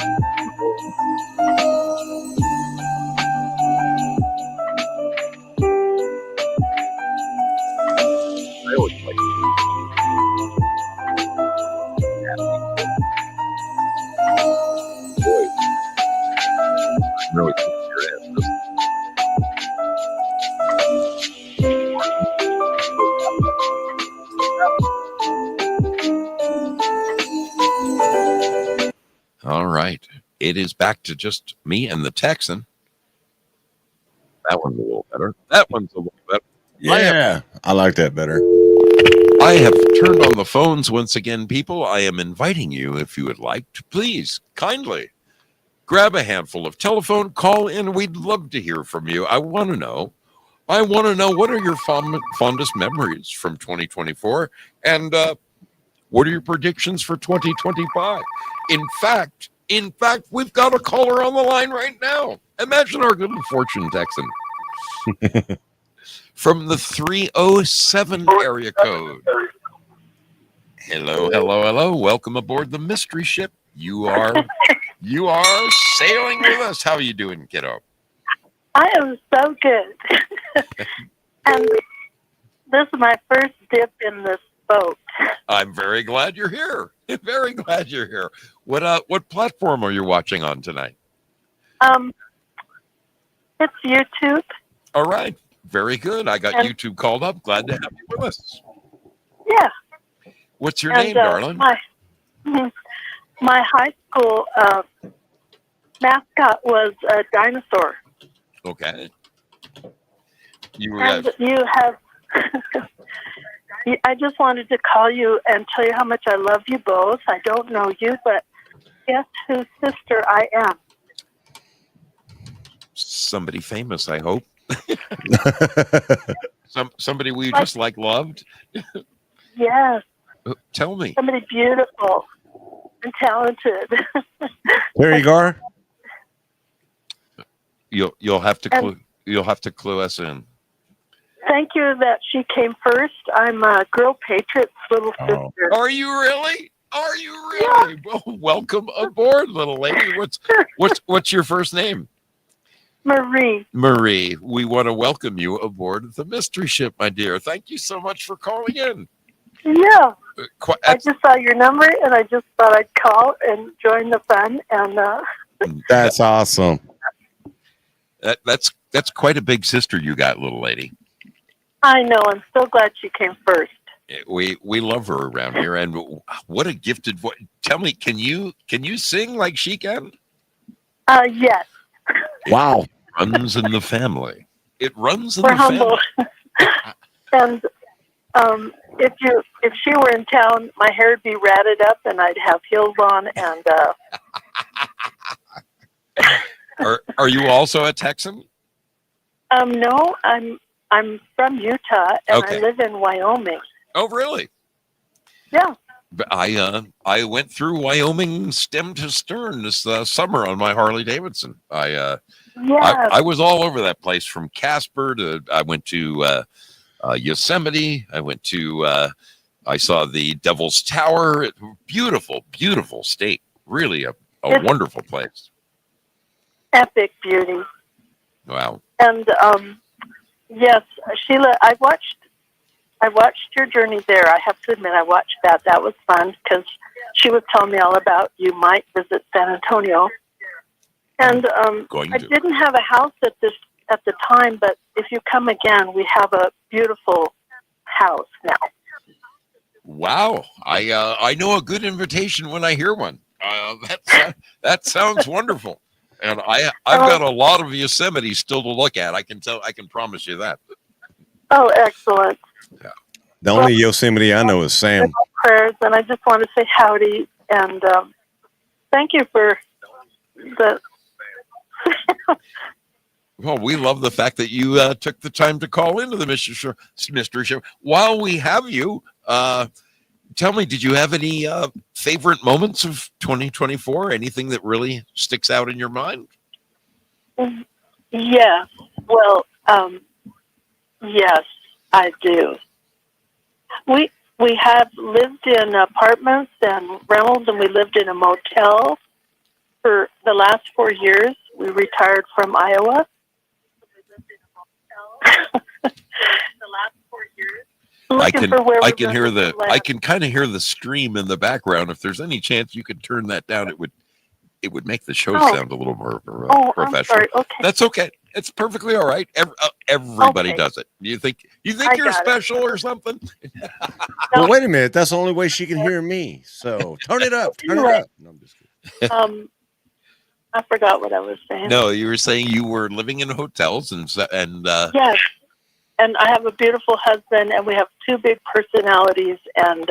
Speaker 1: always like boy, I'm really kicking your ass. All right. It is back to just me and the Texan. That one's a little better. That one's a little better.
Speaker 2: Yeah, I like that better.
Speaker 1: I have turned on the phones once again, people. I am inviting you, if you would like, to please kindly grab a handful of telephone, call in. We'd love to hear from you. I want to know what are your fondest memories from 2024, and what are your predictions for 2025? In fact, we've got a caller on the line right now. Imagine our good fortune, Texan. From the 307 area code. Hello. Welcome aboard the mystery ship. You are sailing with us. How are you doing, kiddo?
Speaker 13: I am so good. And this is my first dip in this boat.
Speaker 1: I'm very glad you're here. Very glad you're here. What platform are you watching on tonight?
Speaker 13: It's YouTube.
Speaker 1: All right. Very good. I got YouTube called up. Glad to have you with us.
Speaker 13: Yeah.
Speaker 1: What's your name, darling?
Speaker 13: My high school mascot was a dinosaur.
Speaker 1: Okay. You
Speaker 13: have. I just wanted to call you and tell you how much I love you both. I don't know you, but guess whose sister I am?
Speaker 1: Somebody famous, I hope. Somebody we just loved.
Speaker 13: Yes.
Speaker 1: Tell me.
Speaker 13: Somebody beautiful and talented.
Speaker 2: There you go.
Speaker 1: You'll have to clue us in.
Speaker 13: Thank you that she came first. I'm a Girl Patriot's little sister.
Speaker 1: Are you really? Yeah. Well, welcome aboard, little lady. What's your first name?
Speaker 13: Marie.
Speaker 1: Marie, we want to welcome you aboard the mystery ship, my dear. Thank you so much for calling in.
Speaker 13: Yeah. I just saw your number and I just thought I'd call and join the fun. And
Speaker 2: that's awesome.
Speaker 1: That's quite a big sister you got, little lady.
Speaker 13: I know. I'm so glad she came first.
Speaker 1: We love her around here, and what a gifted voice. Tell me, can you sing like she can?
Speaker 13: Yes.
Speaker 2: Wow.
Speaker 1: It runs in the family. It runs in
Speaker 13: We're
Speaker 1: the
Speaker 13: humble.
Speaker 1: family.
Speaker 13: And if she were in town, my hair would be ratted up, and I'd have heels on. And
Speaker 1: are you also a Texan?
Speaker 13: No, I'm from Utah, and I live in Wyoming.
Speaker 1: Oh, really?
Speaker 13: Yeah.
Speaker 1: I went through Wyoming stem to stern this summer on my Harley Davidson. I was all over that place, from Casper to I went to Yosemite. I went to I saw the Devil's Tower. Beautiful, beautiful state. Really a wonderful place.
Speaker 13: Epic beauty.
Speaker 1: Wow.
Speaker 13: And yes, Sheila, I watched your journey there. I have to admit, I watched that. That was fun because she was telling me all about you might visit San Antonio. And I didn't have a house at the time, but if you come again, we have a beautiful house now.
Speaker 1: Wow, I know a good invitation when I hear one. That sounds wonderful. And I've got a lot of Yosemite still to look at. I can promise you that.
Speaker 13: Oh, excellent.
Speaker 1: Yeah.
Speaker 2: The only Yosemite I know is Sam.
Speaker 13: Prayers, and I just want to say howdy and thank you for the.
Speaker 1: Well, we love the fact that you took the time to call into the mystery show. While we have you, tell me, did you have any favorite moments of 2024? Anything that really sticks out in your mind?
Speaker 13: Yeah. Well, yes, I do. We have lived in apartments and rentals, and we lived in a motel. for the last 4 years. We retired from Iowa.
Speaker 1: I can
Speaker 13: we
Speaker 1: hear
Speaker 13: rented
Speaker 1: the
Speaker 13: some land.
Speaker 1: I can kind of hear the stream in the background. If there's any chance you could turn that down, it would make the show sound a little more
Speaker 13: I'm
Speaker 1: professional.
Speaker 13: sorry. Okay.
Speaker 1: That's okay. It's perfectly all right. Everybody
Speaker 13: Okay.
Speaker 1: does it. You think
Speaker 13: I
Speaker 1: you're
Speaker 13: got it.
Speaker 1: special or something?
Speaker 2: Well, wait a minute. That's the only way she can hear me. So turn it up. Turn it
Speaker 13: Anyway.
Speaker 2: up. No, I'm just kidding.
Speaker 13: I forgot what I was saying.
Speaker 1: No, you were saying you were living in hotels and
Speaker 13: Yes. And I have a beautiful husband, and we have 2 big personalities. And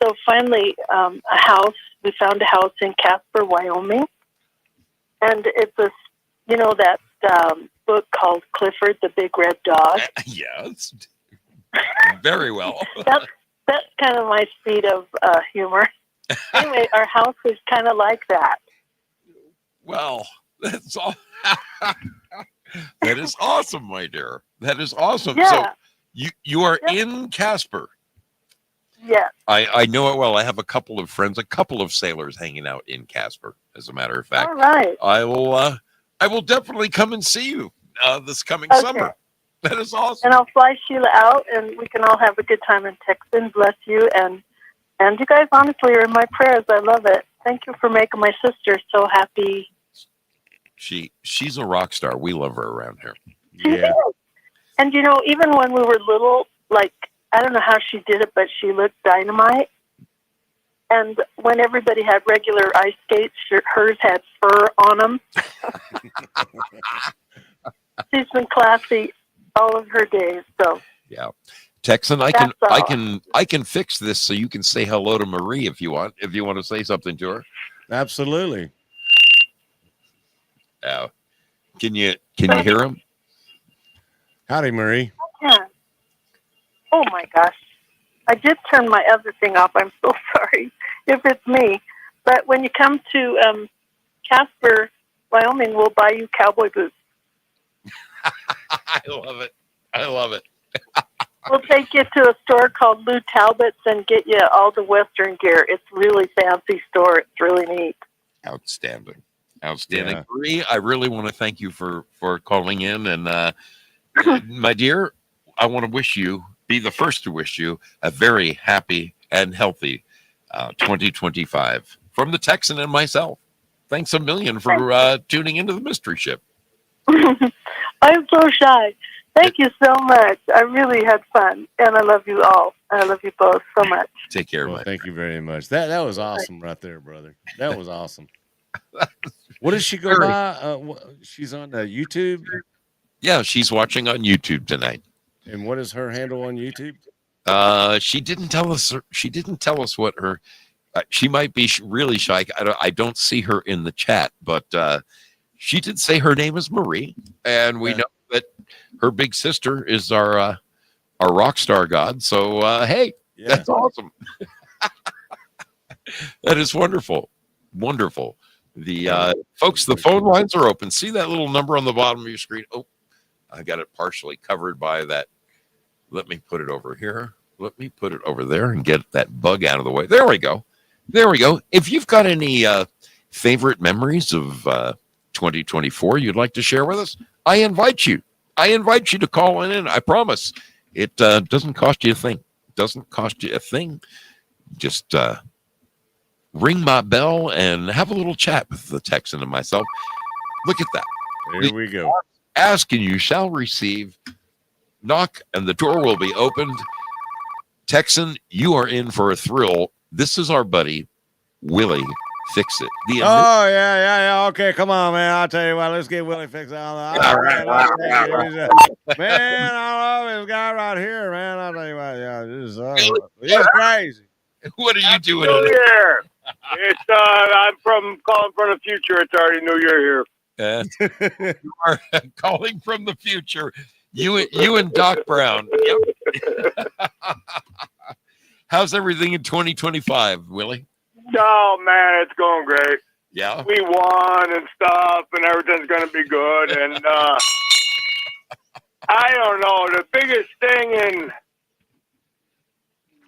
Speaker 13: so finally, a house. We found a house in Casper, Wyoming, and it's that book called Clifford the Big Red Dog.
Speaker 1: yes, very well.
Speaker 13: That's kind of my speed of humor. Anyway, our house is kind of like that.
Speaker 1: Well, that's all. That is awesome, my dear. That is awesome.
Speaker 13: Yeah.
Speaker 1: So you are in Casper.
Speaker 13: Yeah.
Speaker 1: I know it well. I have a couple of friends, a couple of sailors hanging out in Casper. As a matter of fact,
Speaker 13: All right.
Speaker 1: I will definitely come and see you this coming summer. That is awesome.
Speaker 13: And I'll fly Sheila out, and we can all have a good time in Texas. Bless you, and you guys honestly are in my prayers. I love it. Thank you for making my sister so happy.
Speaker 1: She's a rock star. We love her around here.
Speaker 2: Yeah.
Speaker 13: And even when we were little, like, I don't know how she did it, but she looked dynamite. And when everybody had regular ice skates, hers had fur on them. She's been classy all of her days. So
Speaker 1: yeah, Texan, I can fix this so you can say hello to Marie if you want. If you want to say something to her,
Speaker 2: absolutely.
Speaker 1: Can you hear him?
Speaker 2: Howdy, Marie.
Speaker 13: yeah. Oh my gosh, I did turn my other thing off. I'm so sorry if it's me. But when you come to Casper, Wyoming, we'll buy you cowboy boots.
Speaker 1: I love it.
Speaker 13: We'll take you to a store called Lou Talbot's and get you all the Western gear. It's really fancy store. It's really neat.
Speaker 1: Outstanding.
Speaker 2: Yeah.
Speaker 1: Marie, I really want to thank you for calling in. And my dear, I want to be the first to wish you a very happy and healthy 2025 from the Texan and myself. Thanks a million for tuning into the Mystery Ship.
Speaker 13: I'm so shy. Thank you so much. I really had fun, and I love you all. I love you both so much.
Speaker 1: Take care,
Speaker 2: well, thank you very much. That was awesome right there, brother. That was awesome. What does she go by? She's on YouTube.
Speaker 1: Yeah, she's watching on YouTube tonight.
Speaker 2: And what is her handle on YouTube?
Speaker 1: She didn't tell us. She didn't tell us what her. She might be really shy. I don't see her in the chat, but she did say her name is Marie, and we know that her big sister is our rock star god. So hey, that's awesome. That is wonderful, wonderful. The folks, the phone lines are open. See that little number on the bottom of your screen? Oh, I got it partially covered by that. Let me put it over here. Let me put it over there and get that bug out of the way. There we go. There we go. If you've got any favorite memories of 2024 you'd like to share with us, I invite you. I invite you to call in. I promise it doesn't cost you a thing. Doesn't cost you a thing. Just ring my bell and have a little chat with the Texan and myself. Look at that.
Speaker 2: There we go.
Speaker 1: Ask and you shall receive. Knock and the door will be opened. Texan, you are in for a thrill. This is our buddy, Willie Fix It.
Speaker 2: Yeah. Okay, come on, man. I'll tell you what. Let's get Willie Fix It. All right. Man, I love this guy right here, man. I'll tell you what. Yeah, this is crazy.
Speaker 1: What are you doing?
Speaker 9: New Year. It's I'm calling from the future. It's already New Year
Speaker 1: here. You are calling from the future. You and Doc Brown. Yep. How's everything in 2025, Willie?
Speaker 9: Oh man, it's going great.
Speaker 1: Yeah.
Speaker 9: We won and stuff, and everything's gonna be good. And I don't know. The biggest thing in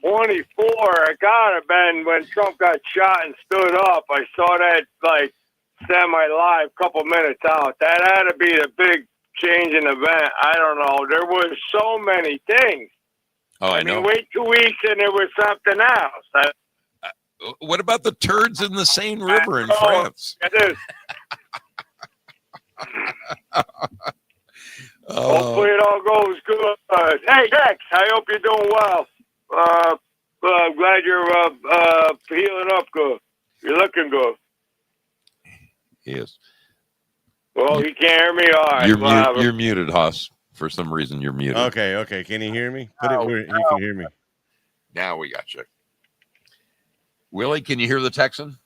Speaker 9: 24, it gotta have been when Trump got shot and stood up. I saw that like semi-live, couple minutes out. That had to be a big change in event. I don't know. There was so many things.
Speaker 1: Oh, I know.
Speaker 9: mean, wait 2 weeks and there was something else.
Speaker 1: What about the turds in the Seine River in France?
Speaker 9: It is. Hopefully it all goes good. Hey, Dex, I hope you're doing well. I'm glad you're healing up good. You're looking good.
Speaker 1: Yes.
Speaker 9: Well, he can't hear me. All right.
Speaker 1: You're muted, Haas. For some reason, you're muted.
Speaker 2: Okay. Can you hear me? Put it where you can hear me.
Speaker 1: Now we got you. Willie, can you hear the Texan?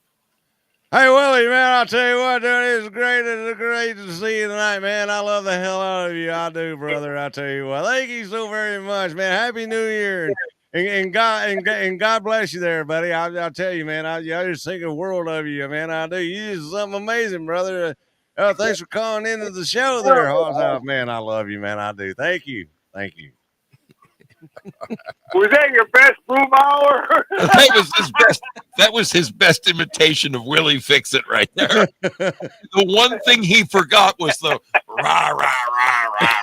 Speaker 2: Hey, Willie, man, I'll tell you what, dude, it's great to see you tonight, man. I love the hell out of you. I do, brother. I tell you what. Thank you so very much, man. Happy New Year. And God bless you there, buddy. I'll tell you, man, I just think a world of you, man. I do. You just something amazing, brother. Thanks for calling into the show there, Hoss. Man, I love you, man. I do. Thank you.
Speaker 9: Was that your best boom hour?
Speaker 1: That was his best imitation of Willie Fix It right there. The one thing he forgot was the rah rah rah rah.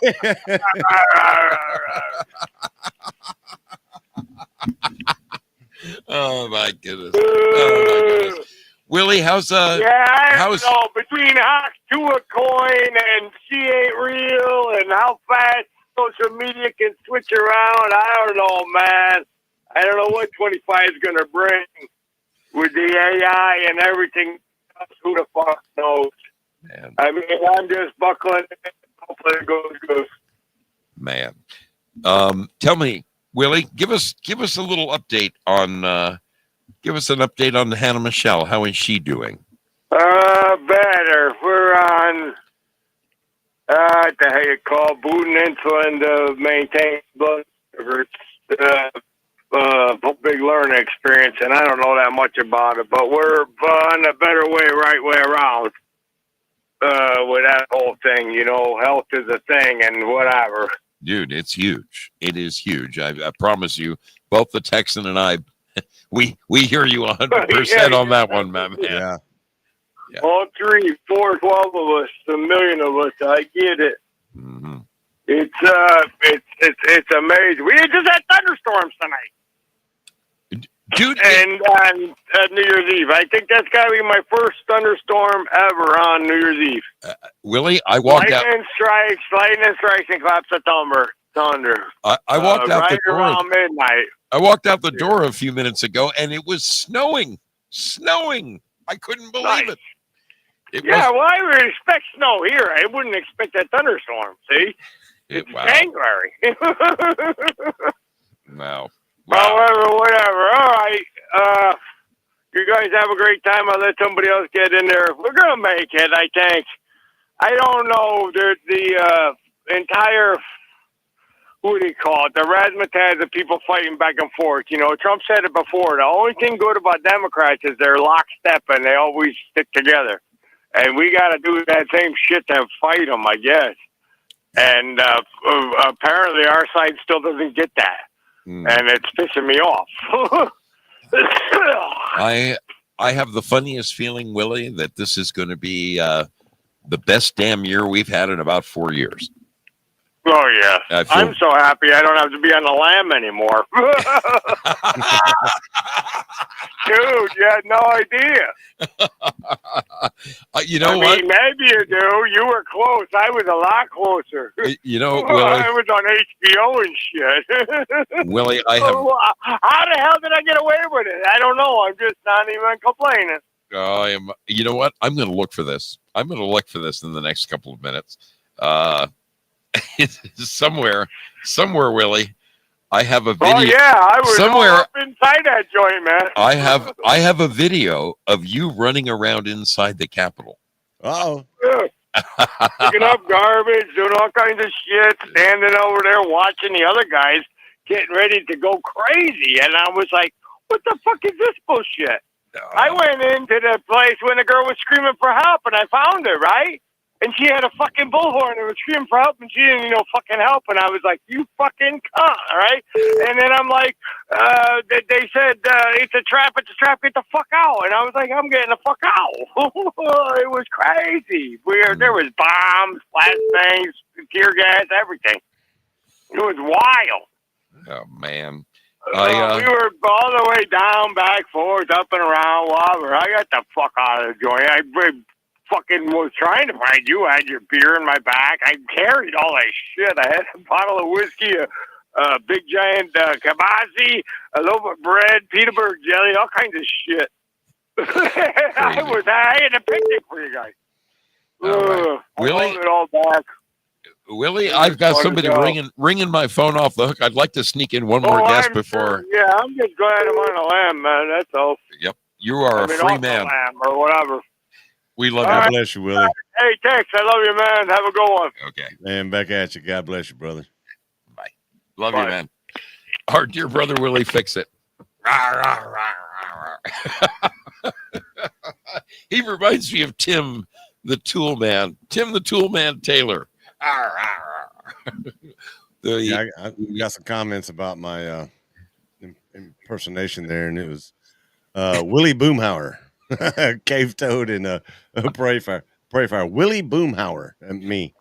Speaker 1: Oh my goodness. Willie, how's
Speaker 9: I don't know, between Hawks to a coin and she ain't real and how fast social media can switch around. I don't know, man. I don't know what 25 is going to bring with the AI and everything. Who the fuck knows?
Speaker 1: Man.
Speaker 9: I mean, I'm just buckling in. Hopefully it goes good.
Speaker 1: Man. Tell me, Willie, give us a little update on give us an update on Hannah Michelle. How is she doing?
Speaker 9: Better. We're on what the hell you call boot and insulin to maintain blood sugar. It's a big learning experience, and I don't know that much about it, but we're on a better way, right way around with that whole thing. You know, health is a thing and whatever.
Speaker 1: Dude, it's huge. It is huge. I promise you, both the Texan and I, we hear you 100% on that one, man.
Speaker 2: Yeah.
Speaker 9: All 3, 4, 12 of us, a million of us. I get it.
Speaker 1: Mm-hmm.
Speaker 9: It's amazing. We just had thunderstorms tonight,
Speaker 1: dude.
Speaker 9: And on New Year's Eve, I think that's got to be my first thunderstorm ever on New Year's Eve.
Speaker 1: Willie, I walked out.
Speaker 9: Lightning strikes, and claps of thunder.
Speaker 1: I walked out
Speaker 9: right
Speaker 1: the door
Speaker 9: around midnight.
Speaker 1: I walked out the door a few minutes ago, and it was snowing. I couldn't believe it.
Speaker 9: Well, I would expect snow here. I wouldn't expect that thunderstorm. See, it's January.
Speaker 1: Wow.
Speaker 9: However, whatever. All right. You guys have a great time. I'll let somebody else get in there. We're gonna make it, I think. I don't know. The entire, what do you call it? The razzmatazz of people fighting back and forth. You know, Trump said it before. The only thing good about Democrats is they're lockstep and they always stick together. And we got to do that same shit to fight them, I guess. And apparently our side still doesn't get that. And it's pissing me off.
Speaker 1: I have the funniest feeling, Willie, that this is going to be the best damn year we've had in about 4 years.
Speaker 9: Oh, yeah. I'm so happy I don't have to be on the lam anymore. Dude, you had no idea.
Speaker 1: You know what?
Speaker 9: Maybe you do. You were close. I was a lot closer.
Speaker 1: You know, Willie,
Speaker 9: I was on HBO and shit.
Speaker 1: Willie, I have.
Speaker 9: How the hell did I get away with it? I don't know. I'm just not even complaining.
Speaker 1: I am. You know what? I'm going to look for this. I'm going to look for this in the next couple of minutes. Somewhere, Willie, I have a video.
Speaker 9: Oh yeah, I was
Speaker 1: somewhere
Speaker 9: all up inside that joint, man.
Speaker 1: I have a video of you running around inside the Capitol.
Speaker 2: Uh-oh.
Speaker 9: Picking up garbage, doing all kinds of shit, standing over there watching the other guys getting ready to go crazy, and I was like, "What the fuck is this bullshit?" I went into the place when the girl was screaming for help, and I found her. Right? and she had a fucking bullhorn and was screaming for help, and she didn't, fucking help. And I was like, you fucking cunt, all right? And then I'm like, they said, it's a trap, get the fuck out. And I was like, I'm getting the fuck out. It was crazy. There was bombs, flashbangs, tear gas, everything. It was wild.
Speaker 1: Oh man.
Speaker 9: We were all the way down, back, forth, up and around, whatever. I got the fuck out of the joint. I fucking was trying to find you. I had your beer in my back. I carried all that shit. I had a bottle of whiskey, a big giant kibasi, a loaf of bread, peanut butter jelly, all kinds of shit. I had a picnic for you guys.
Speaker 1: Right. Willie?
Speaker 9: I hold it all back.
Speaker 1: Willie, I've got somebody ringing my phone off the hook. I'd like to sneak in one more guest before.
Speaker 9: Yeah, I'm just glad I'm on the lamb, man. That's all.
Speaker 1: Yep, you are a free man.
Speaker 9: Lamb or whatever.
Speaker 1: We love
Speaker 2: God
Speaker 1: you.
Speaker 2: bless you, Willie.
Speaker 9: Hey, Tex, I love you, man. Have a good one.
Speaker 1: Okay.
Speaker 2: Man, back at you. God bless you, brother.
Speaker 1: Bye. Love you, man. Our dear brother Willie, fix it. He reminds me of Tim the Tool Man. Tim the Tool Man Taylor.
Speaker 2: I got some comments about my impersonation there, and it was Willie Boomhauer, Cave Toad, and Prairie Fire. Willie Boomhauer, and me.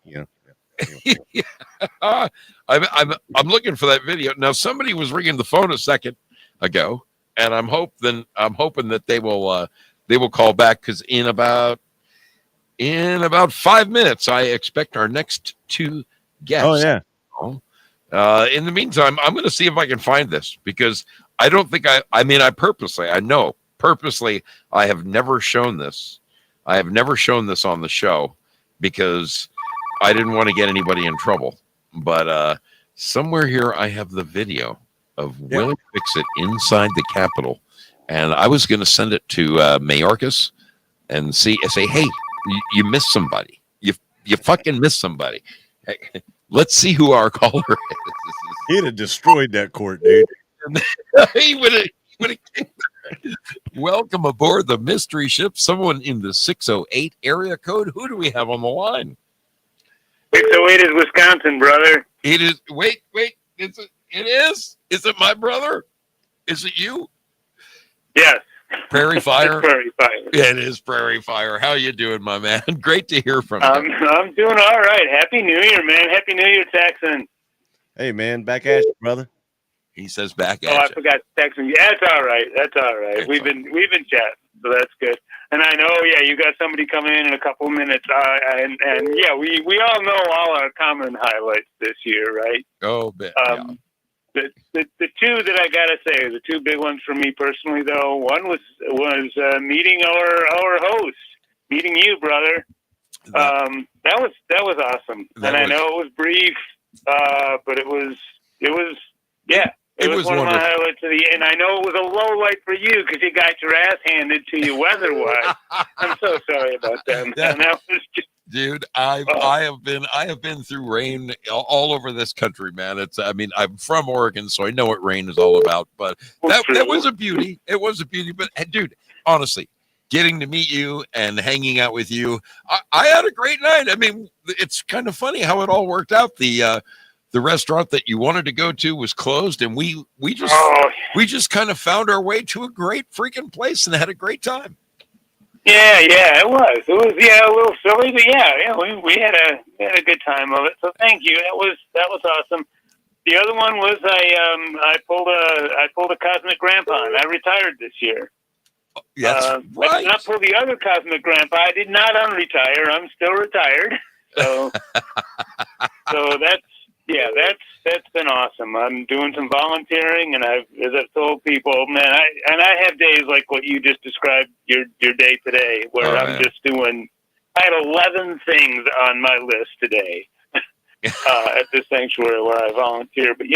Speaker 1: I'm looking for that video now. Somebody was ringing the phone a second ago, and I'm hoping that they will call back, because in about 5 minutes I expect our next two guests.
Speaker 2: Oh yeah.
Speaker 1: In the meantime, I'm going to see if I can find this, because I don't think I have never shown this. I have never shown this on the show because I didn't want to get anybody in trouble. But somewhere here I have the video of Willie Fix-It inside the Capitol, and I was going to send it to Mayorkas and say, hey, you missed somebody. You fucking missed somebody. Hey, let's see who our caller is.
Speaker 2: He'd have destroyed that court, dude.
Speaker 1: He would have. Welcome aboard the mystery ship. Someone in the 608 area code. Who do we have on the line?
Speaker 9: 608 is Wisconsin, brother.
Speaker 1: It is. Wait. It is. Is it my brother? Is it you?
Speaker 9: Yes.
Speaker 1: Prairie Fire.
Speaker 9: Prairie Fire.
Speaker 1: It is Prairie Fire. How you doing, my man? Great to hear from you.
Speaker 9: I'm doing all right. Happy New Year, man. Happy New Year, Texan.
Speaker 2: Hey, man, back at you, brother.
Speaker 1: He says back at you.
Speaker 9: I forgot Texan. Yeah, that's all right.
Speaker 1: Excellent.
Speaker 9: We've been chatting, so that's good. And I know, you got somebody coming in a couple of minutes. And we all know all our common highlights this year, right?
Speaker 1: Oh, man.
Speaker 9: The two that I gotta say, the two big ones for me personally, though. One was meeting our host, meeting you, brother. That was awesome. I know it was brief, but it was one of my highlights of the. And I know it was a low light for you because you got your ass handed to you weather-wise. I'm so sorry about that. And that was just.
Speaker 1: Dude, I have been through rain all over this country, man. I'm from Oregon, so I know what rain is all about. But that was a beauty. It was a beauty. But dude, honestly, getting to meet you and hanging out with you, I had a great night. I mean, it's kind of funny how it all worked out. The restaurant that you wanted to go to was closed, and we just kind of found our way to a great freaking place and had a great time.
Speaker 9: Yeah, it was. It was a little silly, but we had a good time of it. So thank you. That was awesome. The other one was I pulled a Cosmic Grandpa, and I retired this year.
Speaker 1: That's right.
Speaker 9: I did not pull the other Cosmic Grandpa. I did not unretire. I'm still retired. So that's been awesome. I'm doing some volunteering, and as I've told people, man, I have days like what you just described your day today, where I'm just doing. I had 11 things on my list today at the sanctuary where I volunteer. But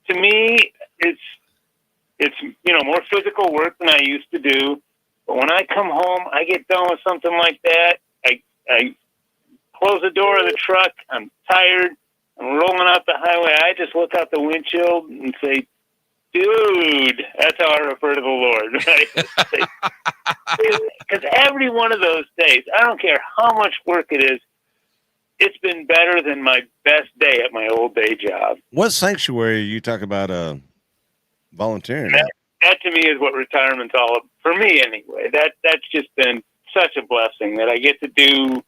Speaker 9: to me, it's more physical work than I used to do. But when I come home, I get done with something like that. I close the door of the truck. I'm tired. I'm rolling out the highway. I just look out the windshield and say, dude, that's how I refer to the Lord, right?
Speaker 8: because every one of those days, I don't care how much work it is, it's been better than my best day at my old day job.
Speaker 2: What sanctuary you talk about volunteering at?
Speaker 8: That to me is what retirement's all about, for me anyway. That's just been such a blessing that I get to do,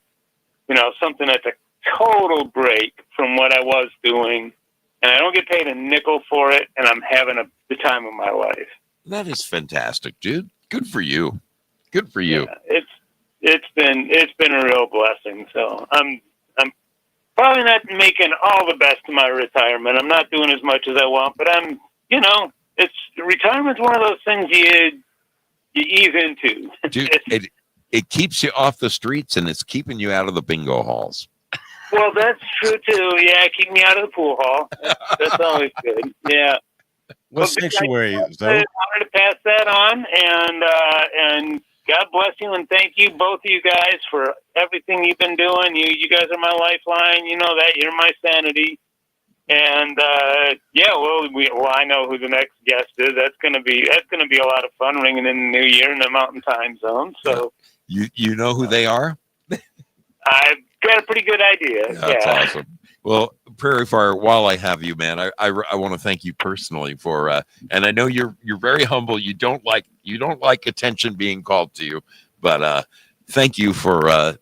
Speaker 8: something that's a total break from what I was doing, and I don't get paid a nickel for it, and I'm having the time of my life.
Speaker 1: That is fantastic, dude. Good for you. Good for you.
Speaker 8: Yeah, it's been a real blessing. So I'm probably not making all the best of my retirement. I'm not doing as much as I want, but I'm, retirement's one of those things you ease into.
Speaker 1: Dude, it keeps you off the streets and it's keeping you out of the bingo halls.
Speaker 8: Well, that's true too. Yeah, keep me out of the pool hall. That's always good. Yeah.
Speaker 2: What sanctuary, Zoe?
Speaker 8: I wanted to pass that on, and God bless you, and thank you, both of you guys, for everything you've been doing. You guys are my lifeline. You know that. You're my sanity. And I know who the next guest is. That's gonna be a lot of fun, ringing in the new year in the Mountain Time Zone. So
Speaker 1: you know who they are?
Speaker 8: I've got a pretty good idea.
Speaker 1: That's awesome. Well, Prairie Fire, while I have you, man, I want to thank you personally for and I know you're very humble. You don't like attention being called to you, but thank you for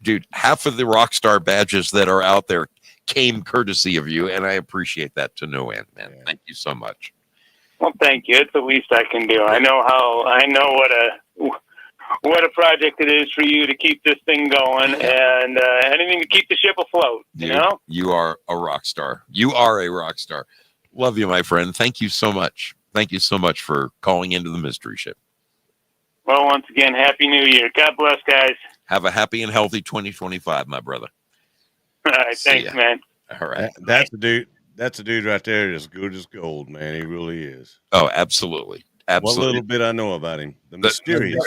Speaker 1: dude, half of the rock star badges that are out there came courtesy of you, and I appreciate that to no end, man. Yeah. Thank you so much.
Speaker 8: Well, thank you. It's the least I can do. I know what a project it is for you to keep this thing going, and anything to keep the ship afloat.
Speaker 1: Dude, you are a rock star. You are a rock star. Love you, my friend. Thank you so much. Thank you so much for calling into the Mystery Ship.
Speaker 8: Well, once again, Happy New Year. God bless, guys.
Speaker 1: Have a happy and healthy 2025, my brother.
Speaker 8: All right, thanks, man.
Speaker 1: All right.
Speaker 2: That's a dude. That's a dude right there. As good as gold, man. He really is.
Speaker 1: Oh, absolutely. Absolutely.
Speaker 2: What little bit I know about him, the mysterious.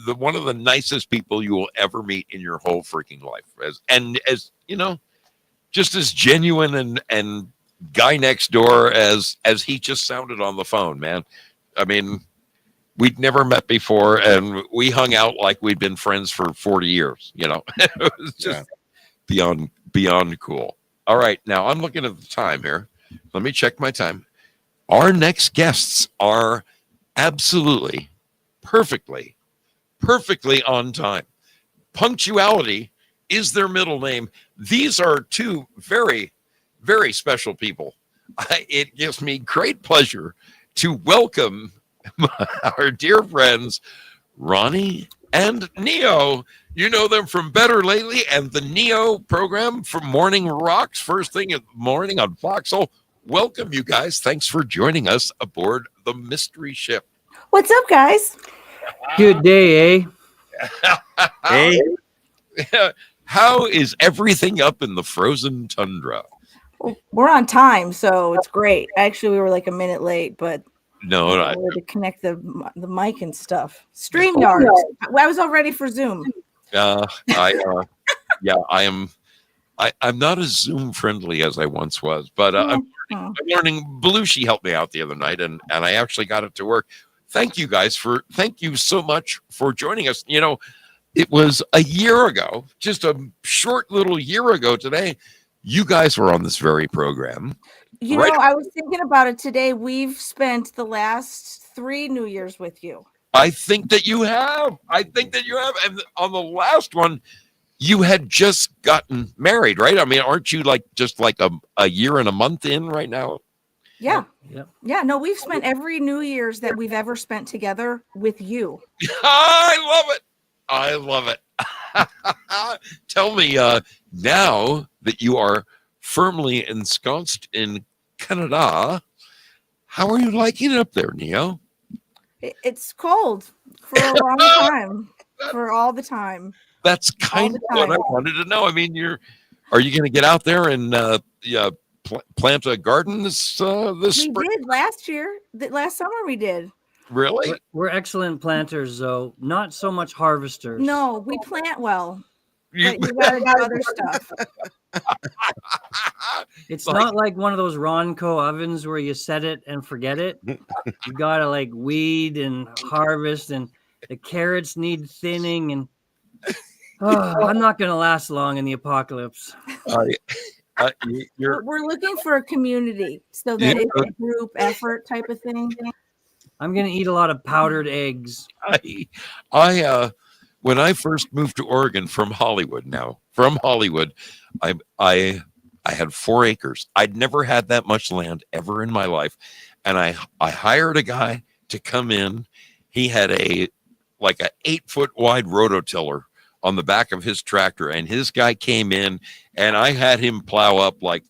Speaker 1: The one of the nicest people you will ever meet in your whole freaking life, as just as genuine and guy next door as he just sounded on the phone, man. I mean, we'd never met before, and we hung out like we'd been friends for 40 years. It was just beyond cool. All right, now I'm looking at the time here. Let me check my time. Our next guests are absolutely perfectly on time. Punctuality is their middle name. These are two very, very special people. It gives me great pleasure to welcome our dear friends, Ronnie and Neo. You know them from Better Lately and the Neo program from Morning Rocks, first thing in the morning on Foxhole. Welcome, you guys. Thanks for joining us aboard the Mystery Ship.
Speaker 14: What's up, guys?
Speaker 15: Good day, eh?
Speaker 2: Hey.
Speaker 1: How is everything up in the frozen tundra?
Speaker 14: We're on time, so it's great. Actually, we were like a minute late, but
Speaker 1: no,
Speaker 14: I had to connect the mic and stuff. StreamYard. I was all ready for Zoom.
Speaker 1: I'm not as Zoom friendly as I once was, but I'm learning. Belushi helped me out the other night, and I actually got it to work. Thank you guys thank you so much for joining us. It was a year ago, just a short little year ago today. You guys were on this very program.
Speaker 14: I was thinking about it today. We've spent the last 3 New Year's with you.
Speaker 1: I think that you have. And on the last one, you had just gotten married, right? I mean, aren't you just a year and a month in right now?
Speaker 14: Yeah. Yeah. No, we've spent every New Year's that we've ever spent together with you.
Speaker 1: I love it. Tell me, now that you are firmly ensconced in Canada, how are you liking it up there, Neo?
Speaker 14: It's cold for a long time, for all the time.
Speaker 1: That's kind of what I wanted to know. I mean, are you going to get out there and plant a garden this spring?
Speaker 14: We did last year. Last summer we did.
Speaker 1: Really?
Speaker 15: We're excellent planters, though. Not so much harvesters.
Speaker 14: No, we plant well. But you gotta do other stuff.
Speaker 15: It's not like one of those Ronco ovens where you set it and forget it. You gotta weed and harvest, and the carrots need thinning, and I'm not going to last long in the apocalypse.
Speaker 14: We're looking for a community so that it's a group effort type of thing.
Speaker 15: I'm going to eat a lot of powdered eggs.
Speaker 1: When I first moved to Oregon from Hollywood, I had 4 acres. I'd never had that much land ever in my life, and I hired a guy to come in. He had a 8-foot wide rototiller on the back of his tractor, and his guy came in, and I had him plow up like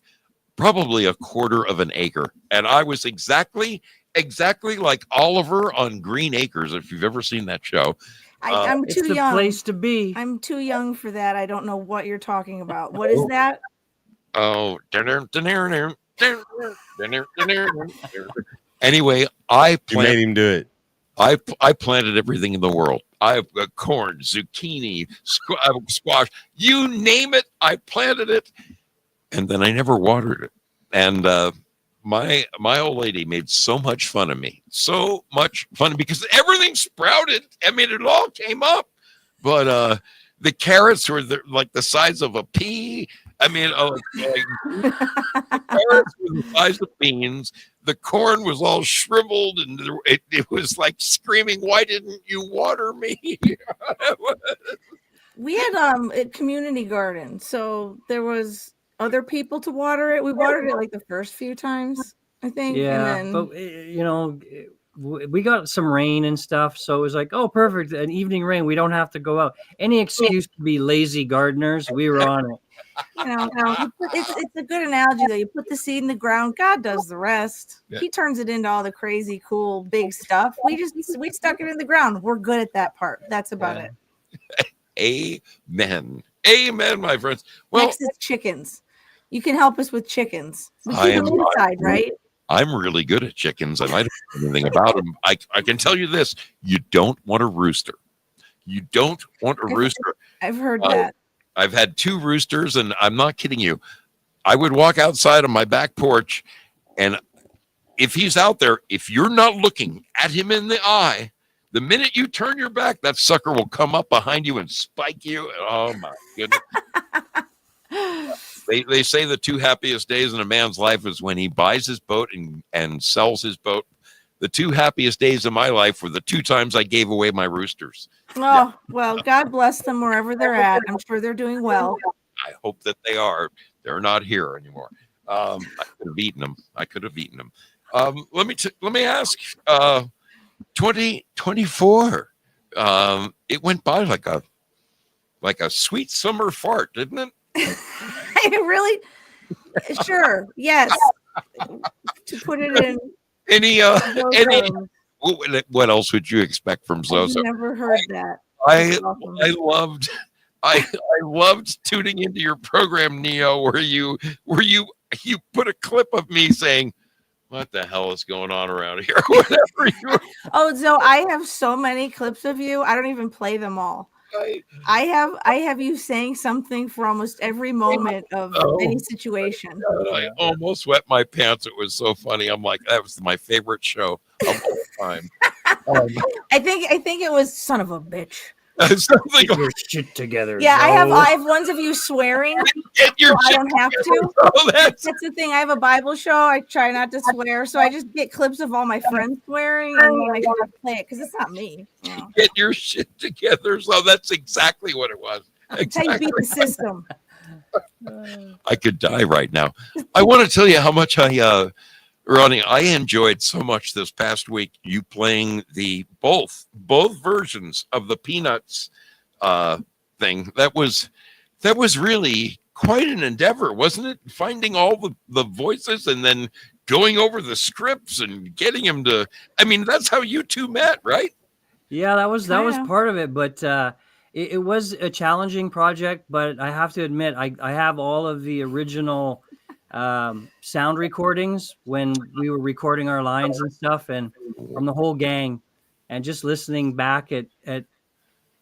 Speaker 1: probably a quarter of an acre, and I was exactly like Oliver on Green Acres, if you've ever seen that show.
Speaker 14: I'm
Speaker 15: It's
Speaker 14: too
Speaker 15: the
Speaker 14: young.
Speaker 15: place to be.
Speaker 14: I'm too young for that. I don't know what you're talking about. What is that?
Speaker 1: Oh, anyway,
Speaker 2: You made him do it.
Speaker 1: I planted everything in the world. I've got corn, zucchini, squash, you name it, I planted it, and then I never watered it. And my old lady made so much fun of me, because everything sprouted. I mean, it all came up, but the carrots were like the size of a pea. I mean, the carrots were the size of beans. The corn was all shriveled, and it was like screaming, "Why didn't you water me?"
Speaker 14: We had a community garden, so there was other people to water it. We watered it like the first few times, I think.
Speaker 15: Yeah,
Speaker 14: And then
Speaker 15: but we got some rain and stuff, so it was like, oh, perfect, an evening rain. We don't have to go out. Any excuse to be lazy gardeners, we were on it.
Speaker 14: It's a good analogy though. You put the seed in the ground, God does the rest.
Speaker 1: Yeah.
Speaker 14: He turns it into all the crazy, cool, big stuff. We stuck it in the ground. We're good at that part. That's about it.
Speaker 1: Amen, my friends. Well,
Speaker 14: next is chickens. You can help us with chickens. We
Speaker 1: I
Speaker 14: keep them inside, right?
Speaker 1: I'm really good at chickens, and I don't know anything about them. I can tell you this: you don't want a rooster. You don't want a rooster.
Speaker 14: I've heard that.
Speaker 1: I've had 2 roosters, and I'm not kidding you. I would walk outside on my back porch, and if he's out there, if you're not looking at him in the eye, the minute you turn your back, that sucker will come up behind you and spike you. Oh my goodness. They say the 2 happiest days in a man's life is when he buys his boat and sells his boat. The 2 happiest days of my life were the 2 times I gave away my roosters.
Speaker 14: Oh, well, God bless them wherever they're at. I'm sure they're doing well.
Speaker 1: I hope that they are. They're not here anymore. I could have eaten them. Let me ask. 2024. It went by like a sweet summer fart, didn't it?
Speaker 14: Really? Sure. Yes. To put it in.
Speaker 1: What else would you expect from Zoso?
Speaker 14: I've never heard that.
Speaker 1: I loved tuning into your program, Neo, where you put a clip of me saying, "What the hell is going on around here?" Whatever.
Speaker 14: Oh, so I have so many clips of you. I don't even play them all. I have you saying something for almost every moment of any situation.
Speaker 1: I almost wet my pants. It was so funny. I'm like, that was my favorite show of all time.
Speaker 14: I think it was son of a bitch.
Speaker 1: Something
Speaker 15: Get your shit together.
Speaker 14: Yeah,
Speaker 15: Zo.
Speaker 14: I have ones of you swearing.
Speaker 1: Get your
Speaker 14: so I
Speaker 1: shit
Speaker 14: don't have
Speaker 1: together,
Speaker 14: to.
Speaker 1: Zo.
Speaker 14: That's the thing. I have a Bible show. I try not to swear, so I just get clips of all my friends swearing, and then I try to play it because it's not me. You know?
Speaker 1: Get your shit together. So that's exactly what it was.
Speaker 14: That's how you beat the system.
Speaker 1: I could die right now. I want to tell you how much Ronnie, I enjoyed so much this past week you playing the both versions of the Peanuts thing. That was really quite an endeavor, wasn't it? Finding all the voices and then going over the scripts and getting him to. I mean, that's how you 2 met, right?
Speaker 15: Yeah, that was part of it, but it was a challenging project. But I have to admit, I have all of the original sound recordings when we were recording our lines and stuff, and from the whole gang, and just listening back at